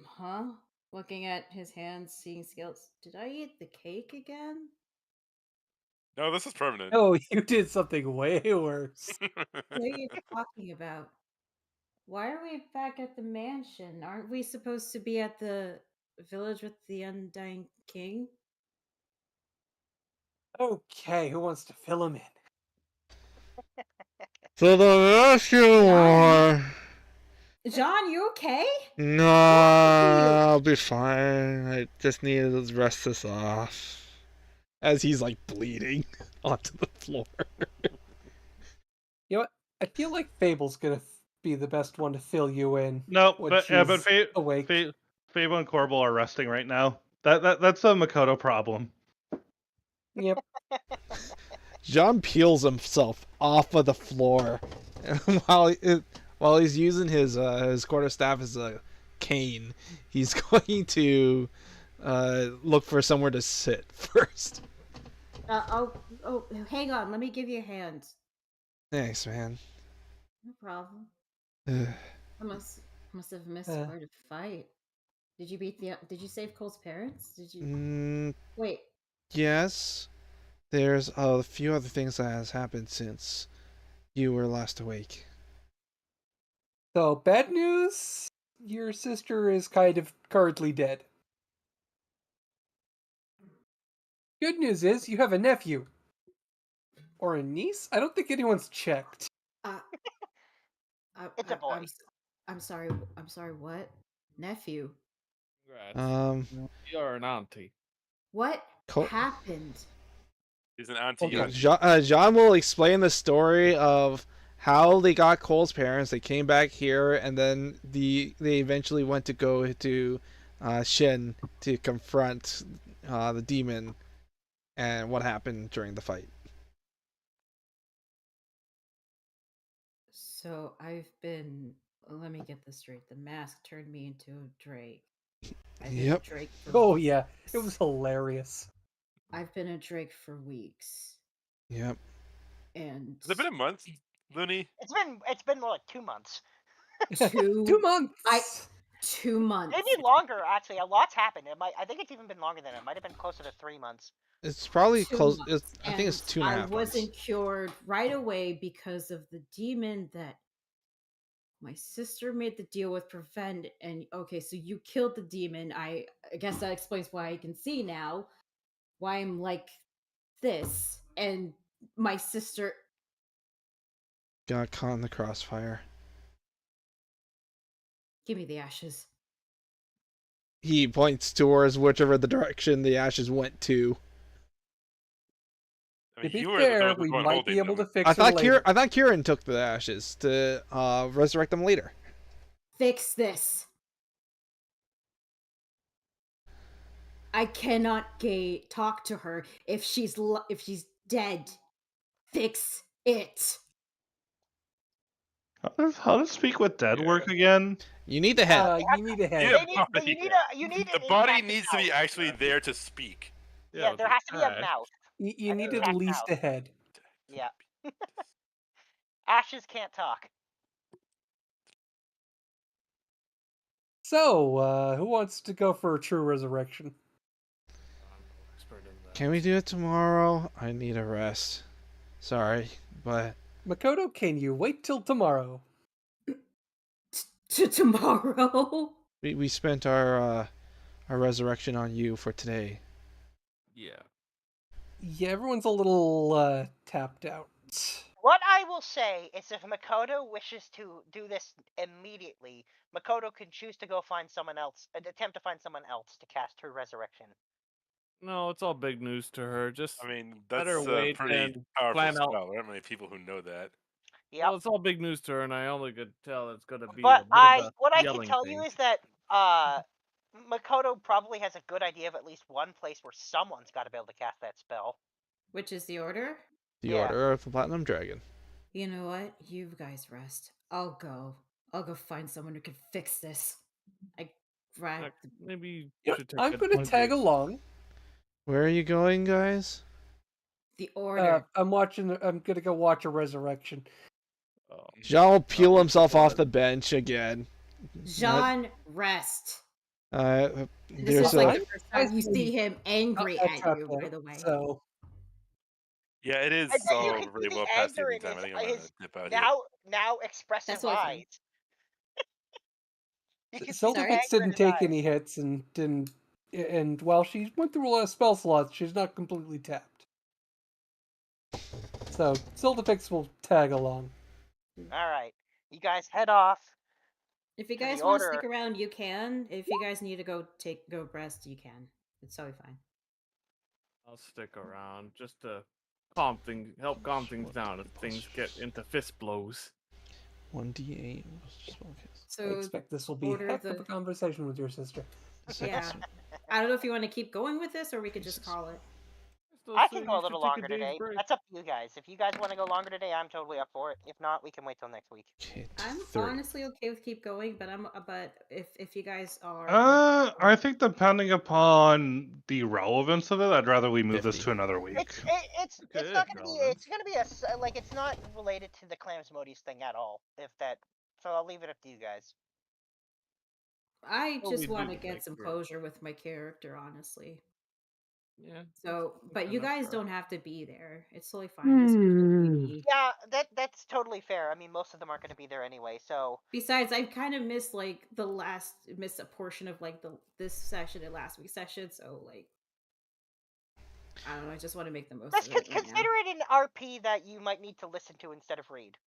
Huh? Looking at his hands, seeing scales. Did I eat the cake again? No, this is permanent. Oh, you did something way worse. What are you talking about? Why are we back at the mansion? Aren't we supposed to be at the village with the undying king? Okay, who wants to fill him in? So the Illusional. John, you okay? No, I'll be fine. I just need to rest this off. As he's like bleeding onto the floor. You know what? I feel like Fable's gonna be the best one to fill you in. No, when but she's awake. Fable and Corbel are resting right now. That's a Makoto problem. Yep. John peels himself off of the floor while he's using his quarterstaff as a cane. He's going to look for somewhere to sit first. Hang on. Let me give you a hand. Thanks, man. No problem. I must have missed quite a fight. Did you save Cole's parents? Did you? Wait. Yes. There's a few other things that has happened since you were last awake. So, bad news, your sister is kind of currently dead. Good news is you have a nephew. Or a niece? I don't think anyone's checked. It's a boy. I'm sorry. I'm sorry. What? Nephew? Congrats. You're an auntie. What happened? He's an auntie. John will explain the story of how they got Cole's parents. They came back here, and then they eventually went to go to Shin to confront the demon, and what happened during the fight. So let me get this straight. The mask turned me into a Drake. Yep. Drake Oh yeah, it was hilarious. I've been a Drake for weeks. Yep. And has it been a month, Looney? It's been more like 2 months. 2 months. 2 months. Maybe longer actually. A lot's happened. I think it's even been longer than that. It might have been closer to 3 months. It's probably 2 close. months. I think it's 2.5 months. I wasn't cured right away because of the demon that my sister made the deal with Prevent. And okay, so you killed the demon. I guess that explains why I can see now why I'm like this. And my sister Got caught in the crossfire. give me the ashes. He points towards whichever the direction the ashes went to. I To mean, be you were the fair, one we who's might be holding able to them. fix I it thought later. Kieran took the ashes to resurrect them later. Fix this. I cannot talk to her if she's dead. Fix it. How does speak with dead work again? You need the head. You need a head. Yeah, body. You need The an body intact needs to be mouth. actually there to speak. Yeah, there has to be a mouth. You An need at intact least mouth. a head. Yeah. Ashes can't talk. So, who wants to go for a true resurrection? Can we do it tomorrow? I need a rest. Sorry, but Makoto, can you wait till tomorrow? To tomorrow. we spent our resurrection on you for today. Yeah. Yeah, everyone's a little tapped out. What I will say is if Makoto wishes to do this immediately, Makoto can choose to go find someone else, attempt to find someone else to cast her resurrection. No, it's all big news to her. Just I mean, that's better a wait pretty and powerful plan out. spell. There aren't many people who know that. Yep. Well, it's all big news to her, and I only could tell it's gonna be But a bit of a what I can yelling tell thing. you is that Makoto probably has a good idea of at least one place where someone's got to be able to cast that spell. Which is the order? The Yeah. Order of the Platinum Dragon. You know what? You guys rest. I'll go find someone who can fix this. Maybe Yeah, should take I'm a gonna tag along. Where are you going, guys? The Order. I'm gonna go watch a resurrection. Oh. Jean will peel himself off the bench again. Jean, rest. There's This is a like the first time you see him angry I'll at tap you, out, by the way. So Yeah, it is I bet you all can really see well the past anger evening in time. I think I'm his gonna dip out here. now expressive That's what I eyes. You can see the Sildovitz anger in didn't his take eyes. any hits and while she went through a lot of spell slots, she's not completely tapped. So Sildovitz will tag along. All right, you guys head off. If you to the guys want to Order. stick around, you can. If you guys need to go rest, you can. It's totally fine. I'll stick around just to help calm things down if things get into fist blows. 1d8. I So expect this will be a Order heck the- of a conversation with your sister. Yeah. I don't know if you want to keep going with this or we could just call it. I can go a little longer today. That's up to you guys. If you guys want to go longer today, I'm totally up for it. If not, we can wait till next week. I'm honestly okay with keep going, but if you guys are I think depending upon the relevance of it, I'd rather we move this to another week. It's not gonna be it's not related to the Clams Modis thing at all. So I'll leave it up to you guys. I Well, just we want to do get make some room. closure with my character, honestly. Yeah. So, but you enough guys for- don't have to be there. It's totally fine. This was just me. Yeah, that's totally fair. I mean, most of them aren't going to be there anyway. So Besides, I kind of missed missed a portion of this session and last week's session. So I don't know. I just want to make the most just of it right consider now. it an RP that you might need to listen to instead of read.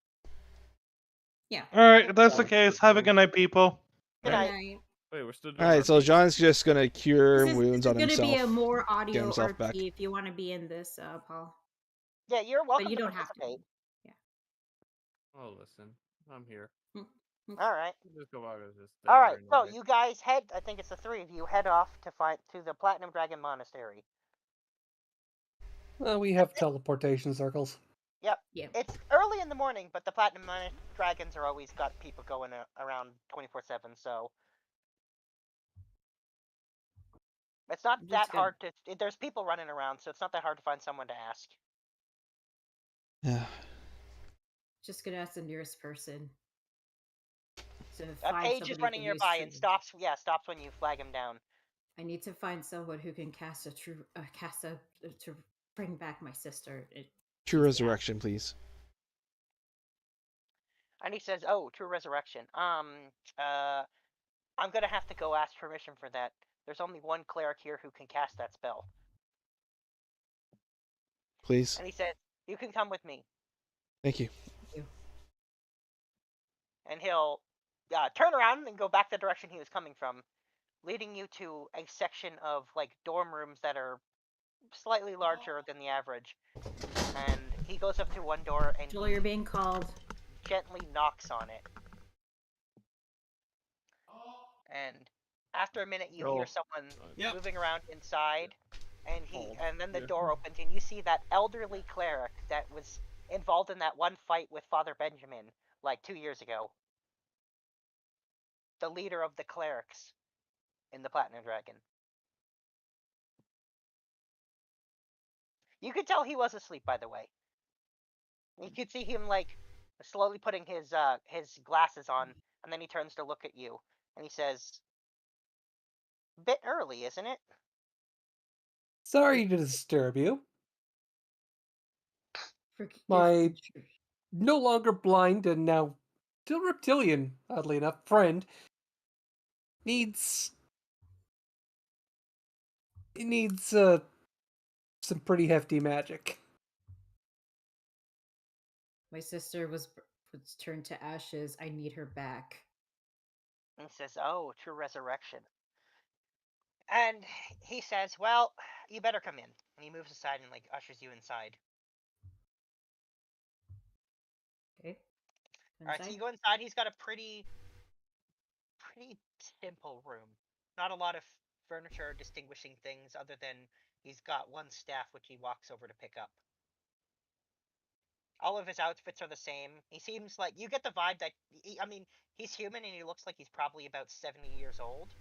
Yeah. All right, if that's the case, have a good night, people. Good Good night. night. Wait, we're still doing Alright, so Jean's just gonna cure wounds on This is going to himself. be a more get audio himself RP back. if you want to be in this, Paul. Yeah, you're welcome But you to don't have to. participate. Oh, listen, I'm here. All right. Just go out as this All right. there So anyway. you guys head. I think it's the three of you head off to the Platinum Dragon Monastery. Well, we have teleportation circles. Yep. Yeah. It's early in the morning, but the Platinum Dragons are always got people going around 24/7. So it's not Just that go. hard to. There's people running around, so it's not that hard to find someone to ask. Yeah. Just gonna ask the nearest person. To A find page is somebody running who can use nearby true- and stops. Yeah, stops when you flag him down. I need to find someone who can cast a to bring back my sister. True resurrection, please. And he says, "Oh, true resurrection. I'm gonna have to go ask permission for that. There's only one cleric here who can cast that spell." Please. And he says, "You can come with me." Thank you. And he'll turn around and go back the direction he was coming from, leading you to a section of dorm rooms that are slightly larger than the average. And he goes up to one door and Joel, you're being called. gently knocks on it. And after a minute, you hear someone moving around inside, and then the door opens, and you see that elderly cleric that was involved in that one fight with Father Benjamin like 2 years ago. The leader of the clerics in the Platinum Dragon. You could tell he was asleep, by the way. You could see him like slowly putting his glasses on, and then he turns to look at you, and he says, "Bit early, isn't it?" Sorry to disturb you. Forgive My me. no longer blind and now still reptilian, oddly enough, friend needs some pretty hefty magic. My sister was turned to ashes. I need her back. And he says, "Oh, true resurrection." And he says, "Well, you better come in." And he moves aside and like ushers you inside. Okay. Alright, so you go inside. He's got a pretty simple room. Not a lot of furniture distinguishing things other than he's got one staff which he walks over to pick up. All of his outfits are the same. He seems like, you get the vibe that, he's human and he looks like he's probably about 70 years old.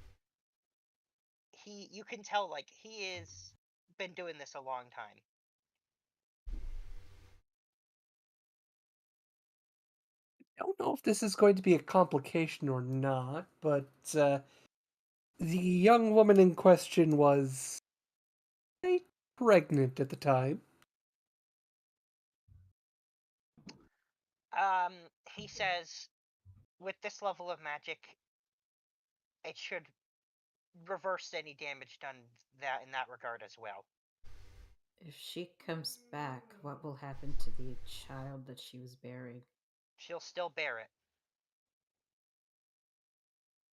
You can tell, like, he is been doing this a long time. I don't know if this is going to be a complication or not, but the young woman in question was pregnant at the time. He says, with this level of magic, it should reverse any damage done in that regard as well. If she comes back, what will happen to the child that she was bearing? She'll still bear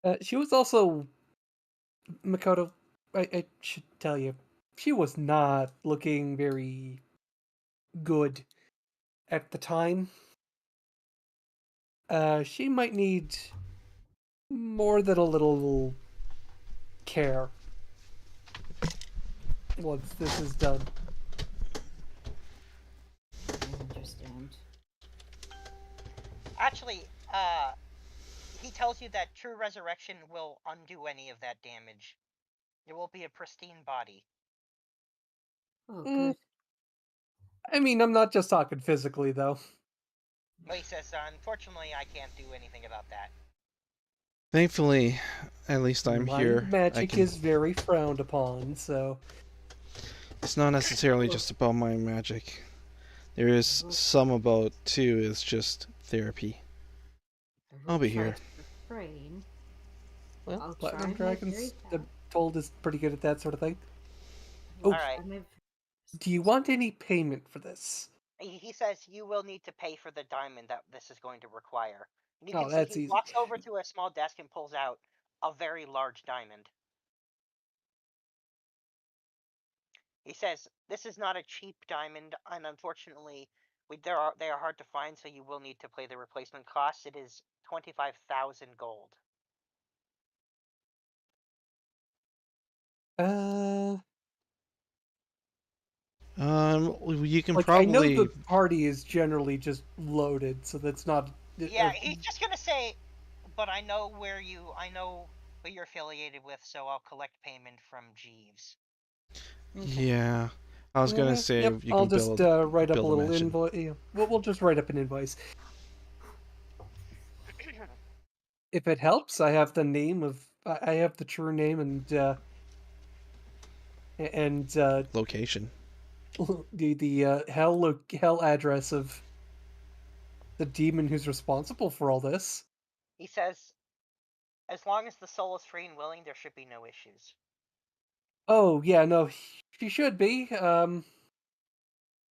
it. She was also, Makoto, I should tell you, she was not looking very good at the time. She might need more than a little care once this is done. I understand. Actually, he tells you that true resurrection will undo any of that damage. It will be a pristine body. Oh, good. I mean, I'm not just talking physically, though. But he says, unfortunately, I can't do anything about that. Thankfully, at least I'm here. Magic is very frowned upon, so... It's not necessarily just about my magic. There is some about, too, is just therapy. I'll be here. Refrain. Well, Platinum Dragons, I'm told, is pretty good at that sort of thing. Oh, alright. Do you want any payment for this? He says you will need to pay for the diamond that this is going to require. And you can that's see he easy. walks over to a small desk and pulls out a very large diamond. He says, "This is not a cheap diamond, and unfortunately, they are hard to find, so you will need to pay the replacement cost. It is 25,000 gold." You can like, probably... I know the party is generally just loaded, so that's not... Yeah, he's just gonna say, "But I know where you're affiliated with, so I'll collect payment from Jeeves." Yeah. I was gonna say yep, you I'll can just build, write up a build little mansion. invoice. Yeah, we'll just write up an invoice. If it helps, I have the name of... I have the true name and location. The hell address of the demon who's responsible for all this. He says, "As long as the soul is free and willing, there should be no issues." Oh yeah, no, she should be. Well,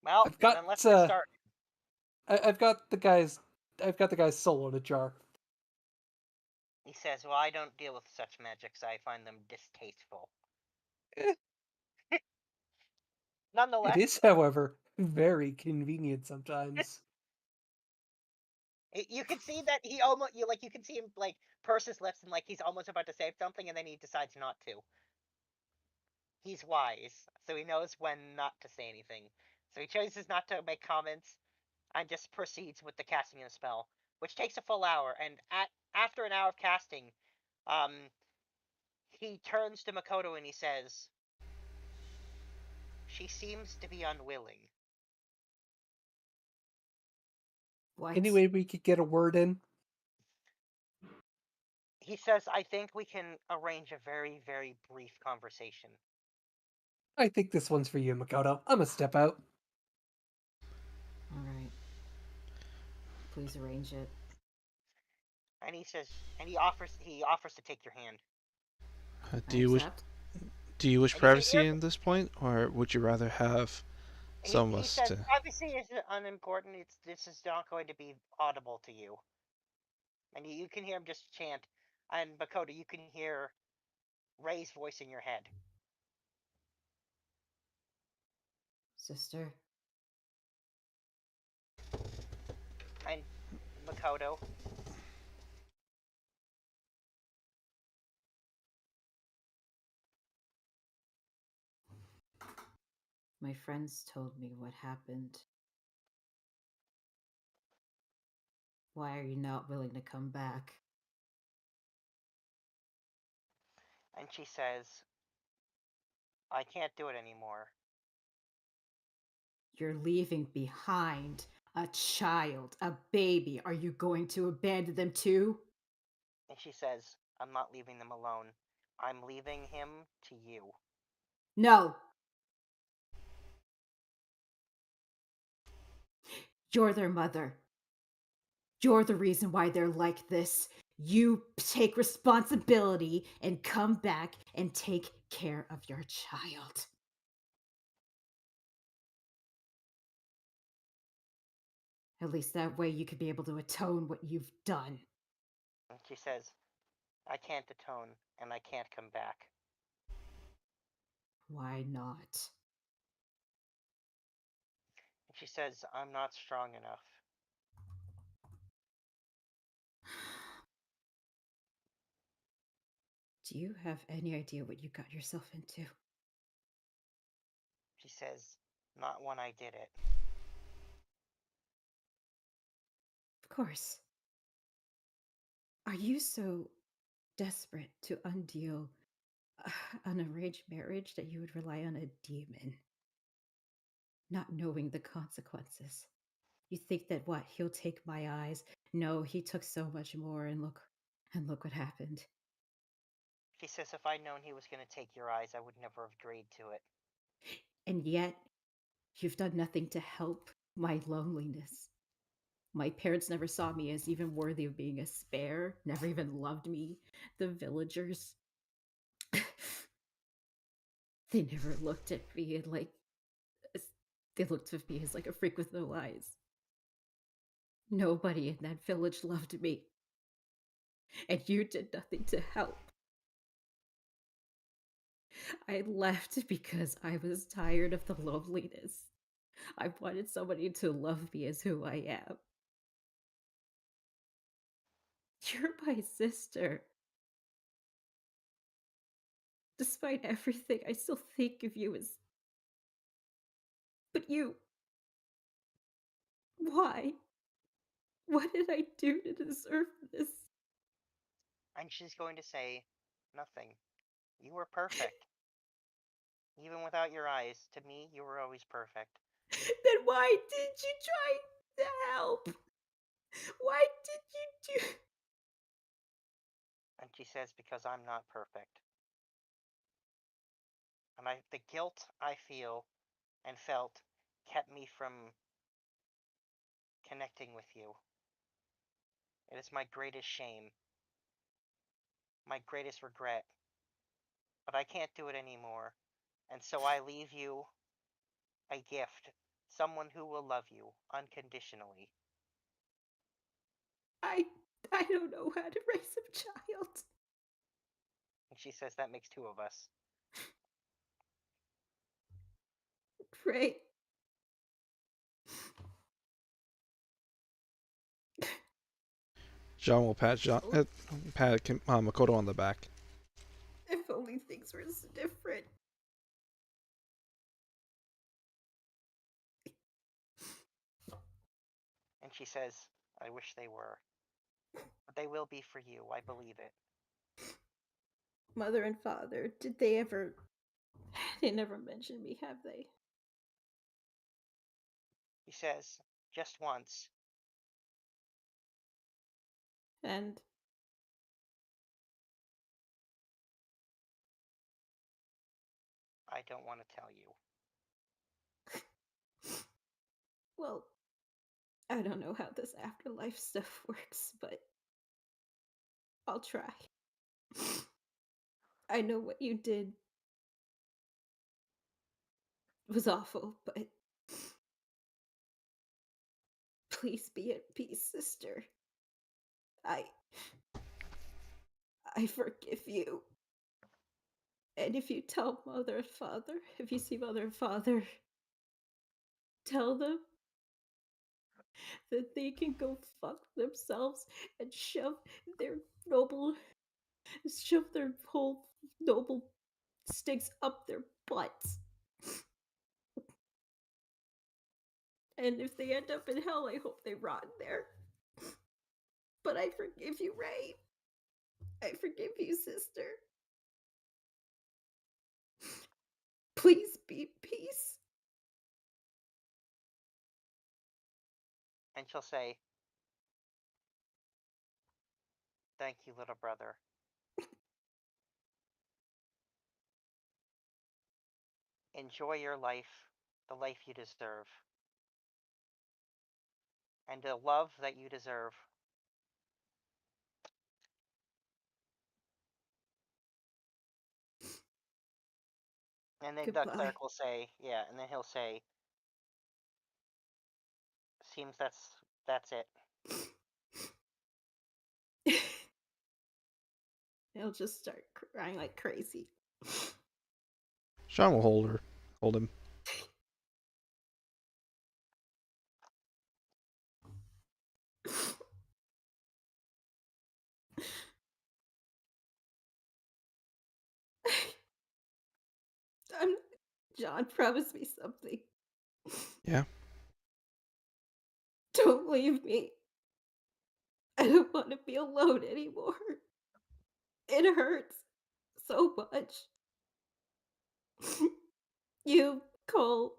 then let's get started. I've got the guy's soul in a jar. He says, "Well, I don't deal with such magics. I find them distasteful." Nonetheless, it is, however, Very convenient sometimes. You can see that he almost you can see him like purse his lips and like he's almost about to say something and then he decides not to. He's wise, so he knows when not to say anything. So he chooses not to make comments and just proceeds with the casting of the spell, which takes a full hour. And after an hour of casting, he turns to Makoto and he says, "She seems to be unwilling." What? Any way we could get a word in? He says, "I think we can arrange a very, very brief conversation." I think this one's for you, Makoto. I'm gonna step out. All right. Please arrange it. And he says, and he offers to take your hand. Do I you wish accept. do you wish And you can privacy hear- in this point, or would you rather have some of He us says, to? privacy is unimportant. This is not going to be audible to you. And you can hear him just chant. And Makoto, you can hear Ray's voice in your head. Sister. And Makoto, My friends told me what happened. Why are you not willing to come back? and she says, "I can't do it anymore." You're leaving behind a child, a baby. Are you going to abandon them too? And she says, "I'm not leaving them alone. I'm leaving him to you." No. You're their mother. You're the reason why they're like this. You take responsibility and come back and take care of your child. At least that way you could be able to atone what you've done. And she says, "I can't atone, and I can't come back." Why not? And she says, "I'm not strong enough." Do you have any idea what you got yourself into? She says, "Not when I did it." Of course. Are you so desperate to undeal an arranged marriage that you would rely on a demon, not knowing the consequences? You think that what, he'll take my eyes? No, he took so much more, and look what happened. She says, "If I'd known he was going to take your eyes, I would never have agreed to it." And yet, you've done nothing to help my loneliness. My parents never saw me as even worthy of being a spare, never even loved me. The villagers, they never looked at me and they looked at me as like a freak with no eyes. Nobody in that village loved me. And you did nothing to help. I left because I was tired of the loneliness. I wanted somebody to love me as who I am. You're my sister. Despite everything, I still think of you as. But you. Why? What did I do to deserve this? And she's going to say, "Nothing. You were perfect. Even without your eyes, to me, you were always perfect." Then why did you try to help? Why did you do. And she says, "Because I'm not perfect. And the guilt I feel and felt kept me from connecting with you. It is my greatest shame, my greatest regret. But I can't do it anymore. And so I leave you a gift, someone who will love you unconditionally." I don't know how to raise a child. And she says, "That makes two of us." Pray. John will pat Makoto on the back. If only things were so different. And she says, I wish they were. But they will be for you, I believe it. Mother and father, did they ever... They never mentioned me, have they? He says, just once. And... I don't want to tell you. Well, I don't know how this afterlife stuff works, but I'll try. I know what you did was awful, but please be at peace, sister. I forgive you. And if you tell mother and father, if you see mother and father, tell them that they can go fuck themselves and shove their whole noble sticks up their butts. And if they end up in hell, I hope they rot there. But I forgive you, Ray. I forgive you, sister. Please be at peace. And she'll say, thank you, little brother. Enjoy your life, the life you deserve. And the love that you deserve. And then the cleric will say, yeah, and then he'll say, seems that's it. He'll just start crying like crazy. Sean will hold him. John, promise me something. Yeah. Don't leave me. I don't want to be alone anymore. It hurts so much. You, Cole,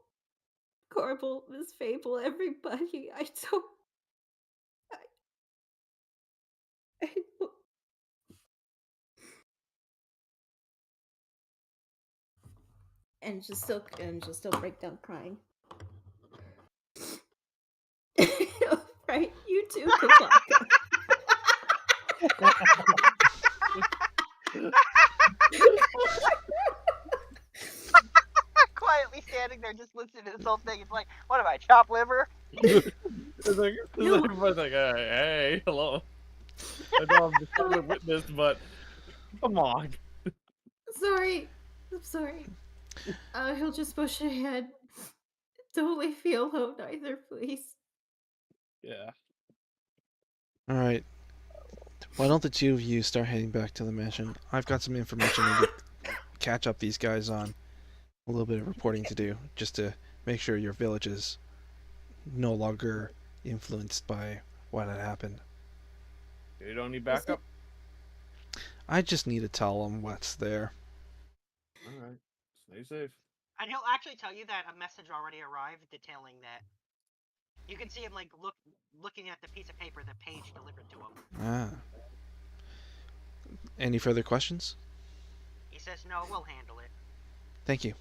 Corbel, Miss Fable, everybody. I don't. I don't. And she'll still break down crying. Right, you too, Kopaka. Quietly standing there just listening to this whole thing. It's like, what am I, chopped liver? It's like everybody's like, hey, hello. I know I'm just a witness, but come on. Sorry. I'm sorry. He'll just push ahead. Don't leave me alone either, please. Yeah. Alright. Why don't the two of you start heading back to the mansion? I've got some information to catch up these guys on. A little bit of reporting to do, just to make sure your village is no longer influenced by what had happened. You don't need backup? I just need to tell them what's there. Alright. Stay safe. And he'll actually tell you that a message already arrived detailing that. You can see him like looking at the piece of paper that Paige delivered to him. Ah. Any further questions? He says, no, we'll handle it. Thank you.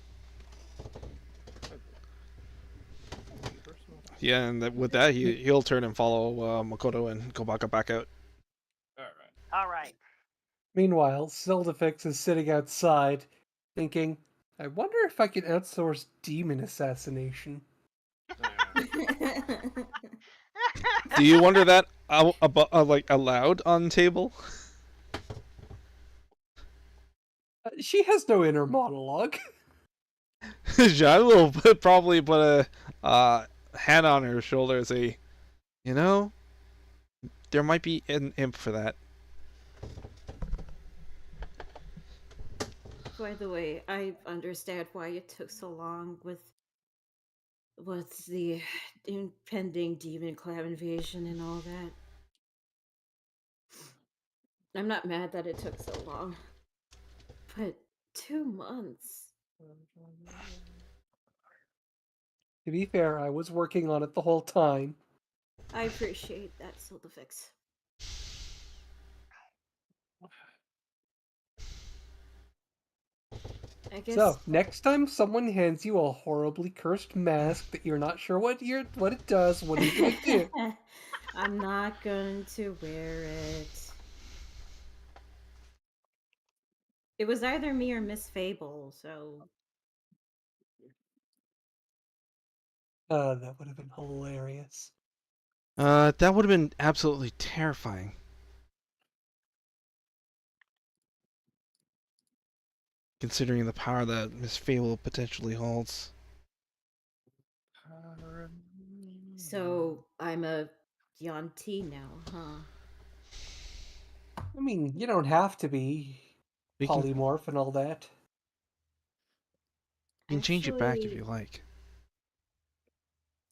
Yeah, and with that, he'll turn and follow Makoto and Kobaka back out. All right. Meanwhile, Sildafix is sitting outside, thinking, I wonder if I can outsource demon assassination. Do you wonder that like aloud on table? She has no inner monologue. John will probably put a hand on her shoulder and say, you know, there might be an imp for that. By the way, I understand why it took so long with the impending demon clam invasion and all that. I'm not mad that it took so long. But 2 months. To be fair, I was working on it the whole time. I appreciate that, Silverfix. I guess So, next time someone hands you a horribly cursed mask that you're not sure what it does, what are you going to do? I'm not going to wear it. It was either me or Miss Fable, so That would have been hilarious. That would have been absolutely terrifying. Considering the power that Miss Fable potentially holds. so I'm a Yanti now, huh? I mean, you don't have to be We can, polymorph and all that. you can change it back if Actually- you like.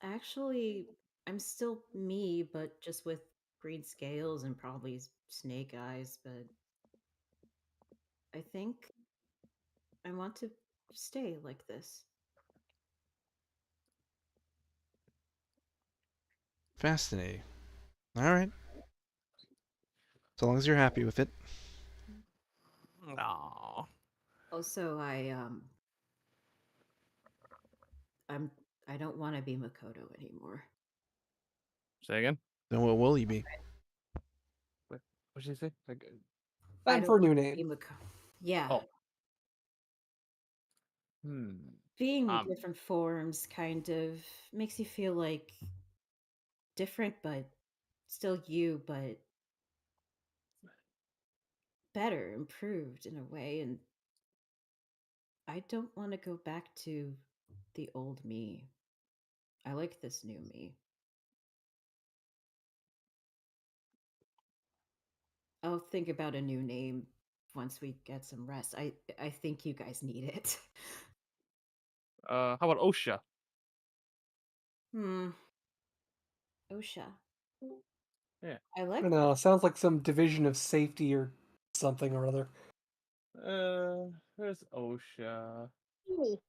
Actually, I'm still me, but just with green scales and probably snake eyes, but I think I want to stay like this. Fascinating. Alright. So long as you're happy with it. No. Also, I don't want to be Makoto anymore. Say again? Then what will you be? What did you say? Like, I Time don't for a new want to name. be Yeah. oh. Being different forms kind of makes you feel like different, but still you, but better, improved in a way. And I don't want to go back to the old me. I like this new me. I'll think about a new name once we get some rest. I think you guys need it. How about OSHA? OSHA. Yeah. I I like don't know. Sounds like some division of safety or something or other. Where's OSHA? Look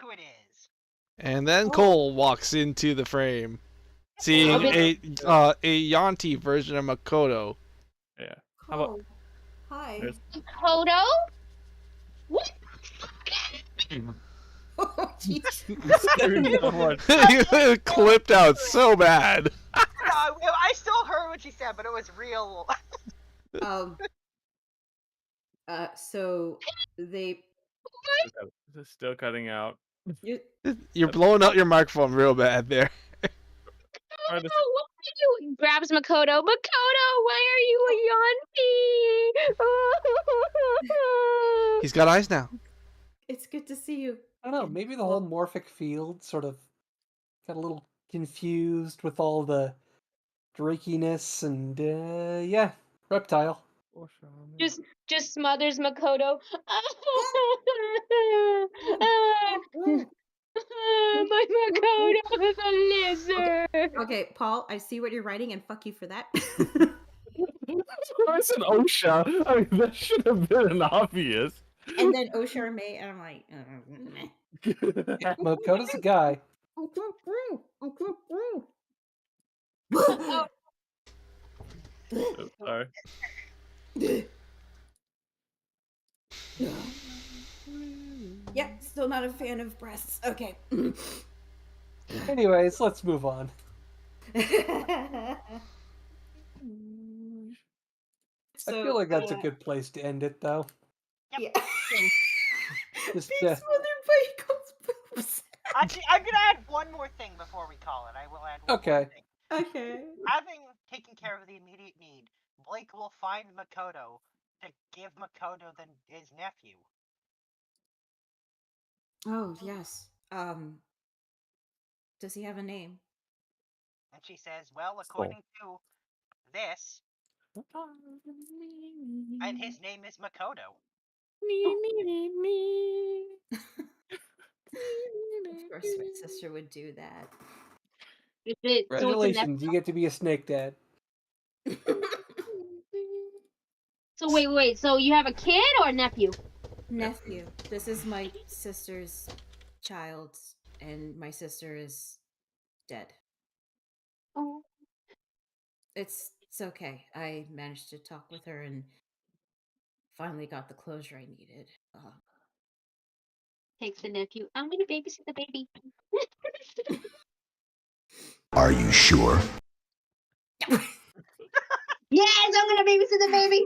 who it is. And then Oh. Cole walks into the frame, seeing a Yanti version of Makoto. Yeah. How about Cole. Hi. there's Makoto? What? Oh, jeez. You clipped out so bad. No, I still heard what she said, but it was real. So they still cutting out. You're blowing out your microphone real bad there. Oh, what are you? Grabs Makoto. Makoto, why are you a Yanti? He's got eyes now. It's good to see you. I don't know. Maybe the whole morphic field sort of got a little confused with all the drakiness and yeah, reptile. Just smothers Makoto. My Makoto is a lizard. Okay, Paul, I see what you're writing, and fuck you for that. It's an OSHA. I mean, that should have been obvious. And then OSHA or May, and I'm like, Makoto's a guy. Sorry. Yeah, still not a fan of breasts. Okay. Anyways, let's move on. I feel like that's a good place to end it, though. Yeah. Just, Being smothered by Eagle's boobs. Actually, I'm gonna add one more thing before we call it. I will add one more thing. Okay. Having taken care of the immediate need, Blake will find Makoto to give Makoto his nephew. Oh, yes. Does he have a name? And she says, well, according to this, and his name is Makoto. Of course, my sister would do that. Is it so? It's a Congratulations, you get to be a snake dad. So wait. So you have a kid or a nephew? Nephew. This is my sister's child, and my sister is dead. Oh, It's okay. I managed to talk with her and finally got the closure I needed. takes the nephew. I'm gonna babysit the baby. Are you sure? Yes, I'm gonna babysit the baby.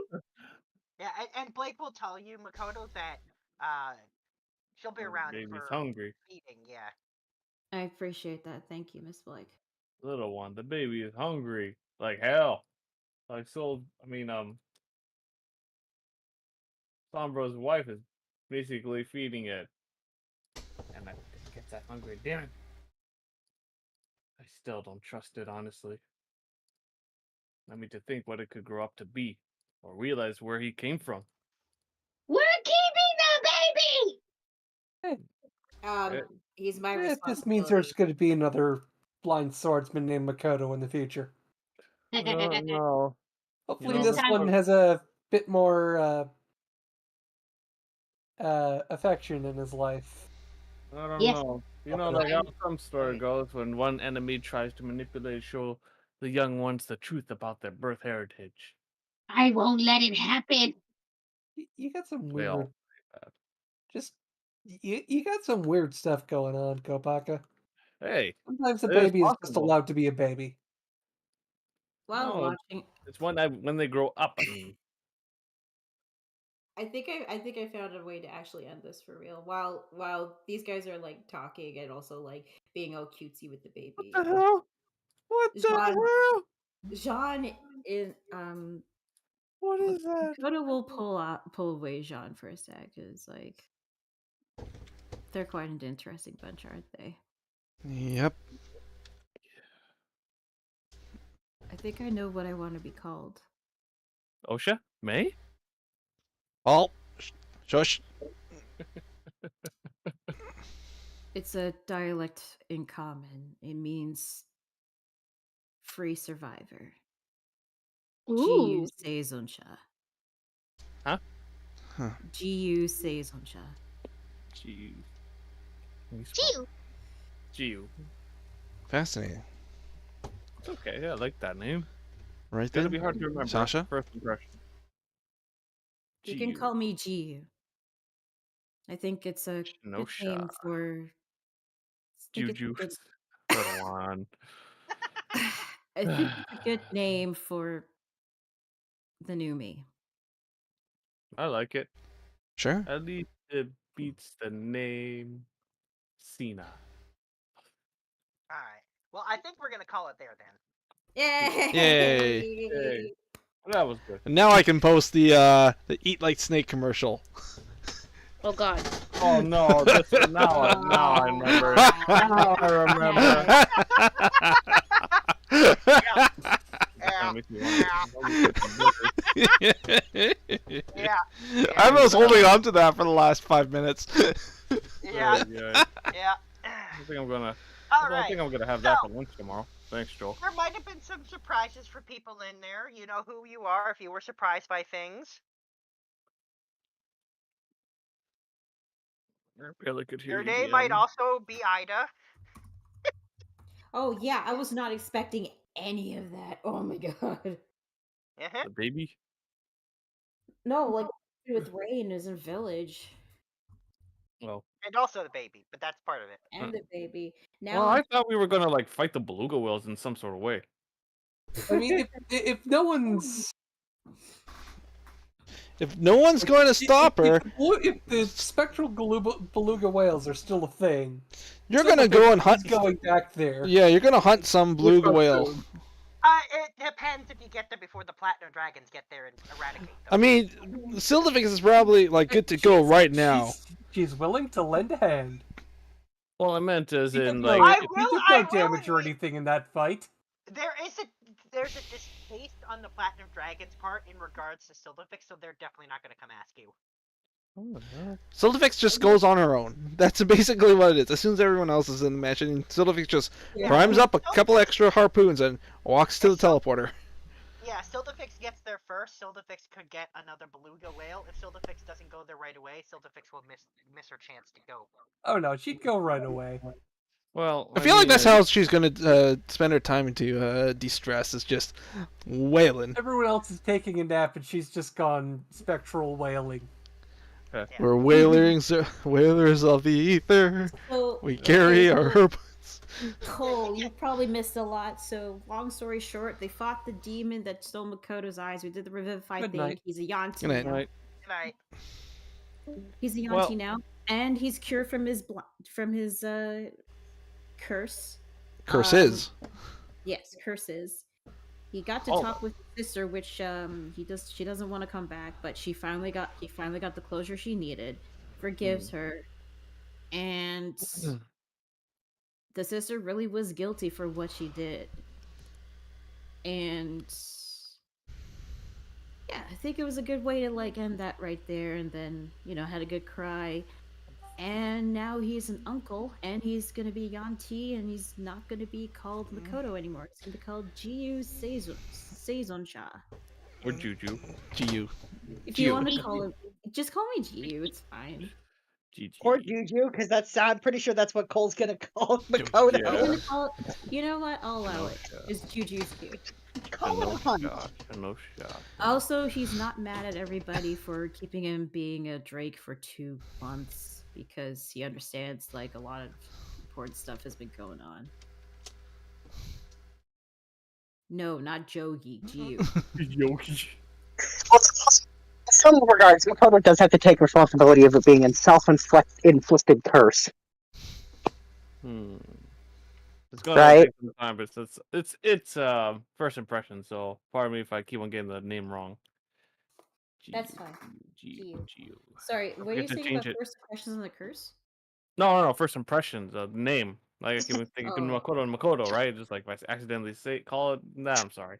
Yeah, and Blake will tell you, Makoto, that she'll be around Baby's for hungry. feeding. Yeah. I appreciate that. Thank you, Miss Blake. Little one, the baby is hungry like hell. Like Sombro's wife is basically feeding it, and I think it gets that hungry. Damn it! I still don't trust it, honestly. I mean, to think what it could grow up to be, or realize where he came from. We're keeping the baby. He's my This responsibility. means there's going to be another blind swordsman named Makoto in the future. No. Hopefully, You know, this one has a bit more affection in his life. I don't Yes. know. You know, like how some story goes, when one enemy tries to manipulate, show the young ones the truth about their birth heritage. I won't let it happen. You got some We all weird, you got some weird stuff going on, Kopaka. Hey, Sometimes a it is baby is just possible. allowed to be a baby. While No, watching, it's when they grow up. I mean, I think I found a way to actually end this for real. While these guys are like talking and also like being all cutesy with the baby. What the hell? What the hell? Jean in What is that? Dakota will pull away Jean for a sec, because like they're quite an interesting bunch, aren't they? Yep. I think I know what I want to be called. Osha? May? Oh, shush. It's a dialect in common. It means free survivor. Ooh. Jiu Seizonsha. Huh? Jiu Seizonsha. Jiu. Jiu. Jiu. Fascinating. It's okay. Yeah, I like that name. Right It's gonna then, be hard to remember. Sasha? First impression. You can call me Jiu. I think it's a good Shinosha. name for Juju. Little one. I think it's a good name for the new me. I like it. Sure. At least it beats the name Cena. All right. Well, I think we're gonna call it there then. Yay. Hey, that was good. And now I can post the Eat Like Snake commercial. Oh God. Oh no! Now I remember. Now I remember. Yeah. I was holding on to that for the last 5 minutes. Yeah. Yeah. I think I'm gonna. All I right. think I'm gonna have that for lunch tomorrow. Thanks, Joel. There might have been some surprises for people in there. You know who you are if you were surprised by things. I barely could hear Your you. name might also be Ida. Oh yeah, I was not expecting any of that. Oh my god. The baby. No, like with Rain is a village. Well. And also the baby, but that's part of it. And the baby. Now Well, I thought we were gonna like fight the beluga whales in some sort of way. I mean, if no one's going to stop her, if the spectral beluga whales are still a thing, you're gonna go and hunt. Going back there. Yeah, you're gonna hunt some beluga whale. It depends if you get there before the platinum dragons get there and eradicate them. I mean, Sildavix is probably like good to go right now. She's willing to lend a hand. Well, I meant as in like like he took no damage or anything in that fight. There's a haste on the Platinum Dragon's part in regards to Sildifix, so they're definitely not going to come ask you. Sildifix just goes on her own. That's basically what it is. As soon as everyone else is in the match, and Sildifix just primes up a couple extra harpoons and walks to the teleporter. Yeah, Sildifix gets there first. Sildifix could get another beluga whale. If Sildifix doesn't go there right away, Sildifix will miss her chance to go. Oh no, she'd go right away. Well, I feel like that's how she's going to spend her time to de-stress, is just wailing. Everyone else is taking a nap, and she's just gone spectral wailing. Yeah. We're whalers of the ether. So, We carry our harpoons. Cole, you probably missed a lot. So, long story short, they fought the demon that stole Makoto's eyes. We did the revivify Good thing. night. He's a Yanti Good night. now. Right. Good night. He's a Yanti now, and he's cured from his curse. Curses. Yes, curses. He got to talk with his sister, which she doesn't want to come back, but he finally got the closure she needed. Forgives her, and the sister really was guilty for what she did. And yeah, I think it was a good way to like end that right there, and then had a good cry. And now he's an uncle, and he's gonna be Yanti, and he's not gonna be called Makoto anymore. It's gonna be called Jiu Seizonsha. Or Juju. Jiu. If you want to call it, just call me Jiu. It's fine. Or Juju, because I'm pretty sure that's what Cole's gonna call Makoto. Yeah. I'm gonna call it, you know what? I'll allow it. It's Juju's cute. Call it a hunt. No shot. Also, he's not mad at everybody for keeping him being a Drake for 2 months, because he understands like a lot of important stuff has been going on. No, not Jogi, Jiu. Yogi. Well, in some regards, Makoto does have to take responsibility of it being a self-inflicted curse. It's gonna take some time, but it's first impression. So pardon me if I keep on getting the name wrong. That's fine. Jiu. Sorry, what are You you have to saying change about it. first impressions on the curse? No. First impressions. The name. Like I keep thinking Oh. Makoto and Makoto, right? Just like if I accidentally call it. Nah, I'm sorry.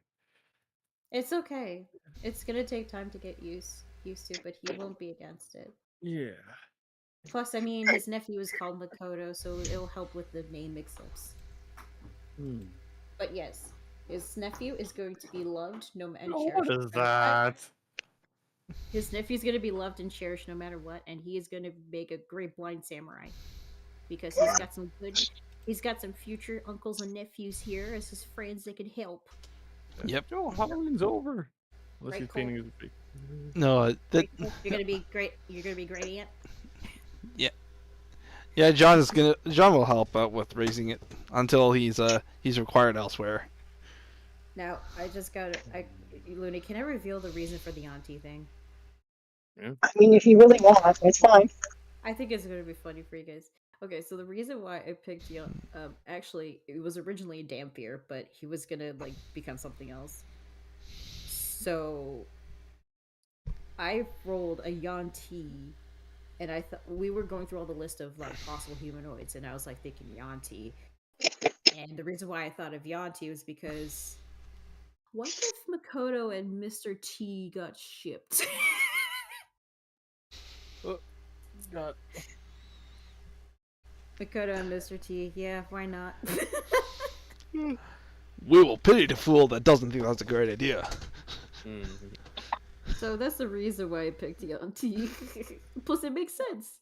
It's okay. It's gonna take time to get used to, but he won't be against it. Yeah. Plus, I mean, his nephew is called Makoto, so it'll help with the name mix-ups. But yes, his nephew is going to be loved and cherished. What is that? His nephew's going to be loved and cherished no matter what, and he is going to make a great blind samurai because he's got some future uncles and nephews here as his friends that can help. Yep. Oh, Halloween's over. Unless Right, he's painting his face. No, You're gonna be great. You're gonna be great aunt. Yeah, John will help out with raising it until he's required elsewhere. Now, I just got Looney, can I reveal the reason for the auntie thing? Yeah. I mean, if you really want, it's fine. I think it's gonna be funny for you guys. Okay, so the reason why I picked actually, it was originally a Dampier, but he was gonna like become something else. So I rolled a Yanti, and I thought we were going through all the list of like possible humanoids, and I was like thinking Yanti. And the reason why I thought of Yanti was because what if Makoto and Mr. T got shipped? God. Makoto and Mr. T, yeah, why not? We will pity the fool that doesn't think that's a great idea. So that's the reason why I picked Yanti. Plus, it makes sense.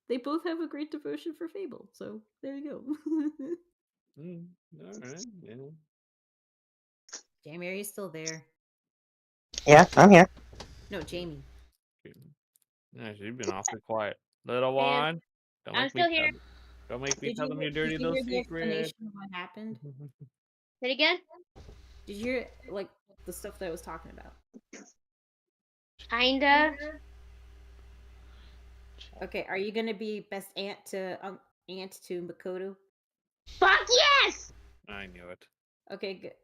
They both have a great devotion for Fable, so there you go. Alright, yeah. Jamie, are you still there? Yeah, I'm here. No, Jamie. Yeah, she's been awfully quiet. Little one. I'm still here. Don't make me tell them your dirty little Did you hear the secret. explanation of what happened? Say it again? Did you hear like the stuff that I was talking about? Kinda. Okay, are you gonna be best aunt to Makoto? Fuck yes! I knew it. Okay, good.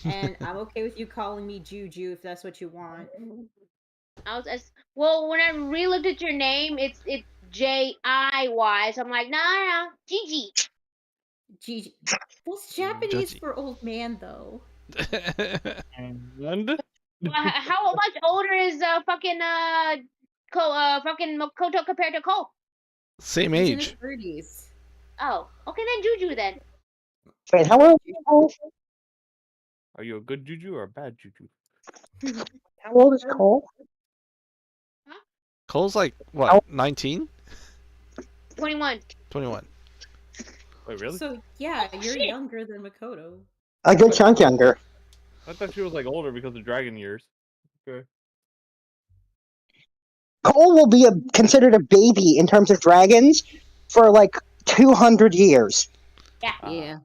And I'm okay with you calling me Juju if that's what you want. Well, when I re-looked at your name, it's Jiy, so I'm like, no, Gigi. Gigi. That's Japanese for old man, though. And How much older is fucking Makoto compared to Cole? Same He's in his age. 30s. Oh, okay then Juju then. Wait, how old? are you a good juju or a bad juju? How old is Cole? Cole's like what? 19? 21. 21. Wait, really? So yeah, Oh, you're shit. younger than Makoto. A good chunk younger. I thought she was like older because of dragon years. Okay. Cole will be considered a baby in terms of dragons for like 200 years. Yeah. Yeah.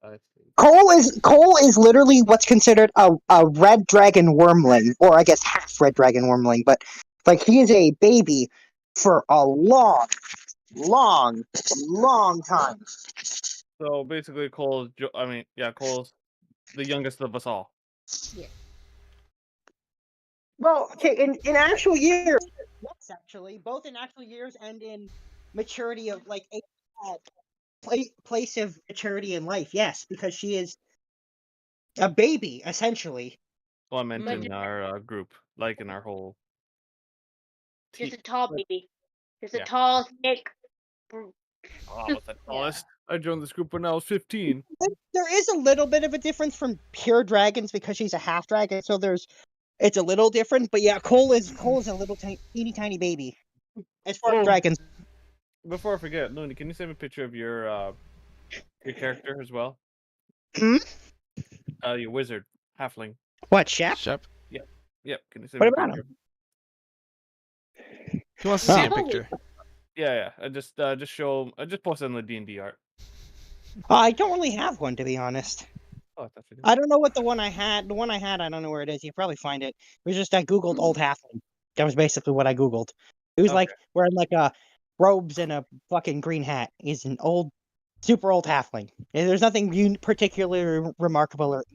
I see. Cole is literally what's considered a red dragon wormling, or I guess half red dragon wormling, but like he is a baby for a long time. So basically, Cole's. Cole's the youngest of us all. Yeah. Well, okay, in actual years, yes, actually, both in actual years and in maturity of like place of maturity in life, yes, because she is a baby essentially. Well, I meant But in our group, like in our whole. just a tall baby. Just a Yeah. tall, thick. Oh, I was the tallest. I joined this group when I was 15. There is a little bit of a difference from pure dragons because she's a half dragon, so it's a little different. But yeah, Cole is a little teeny tiny baby as far as dragons. Before I forget, Looney, can you send me a picture of your character as well? Hmm? Your wizard, halfling. What, Shep? Shep? Yep. Can you send What me a about picture? He wants to see a picture. Yeah. I just show. I just posted on the D&D art. I don't really have one, to be honest. Oh, I thought you did. I don't know what the one I had. The one I had, I don't know where it is. You can probably find it. It was just I googled old halfling. That was basically what I googled. It was like wearing like robes and a fucking green hat. He's an old, super old halfling. And there's nothing particularly remarkable or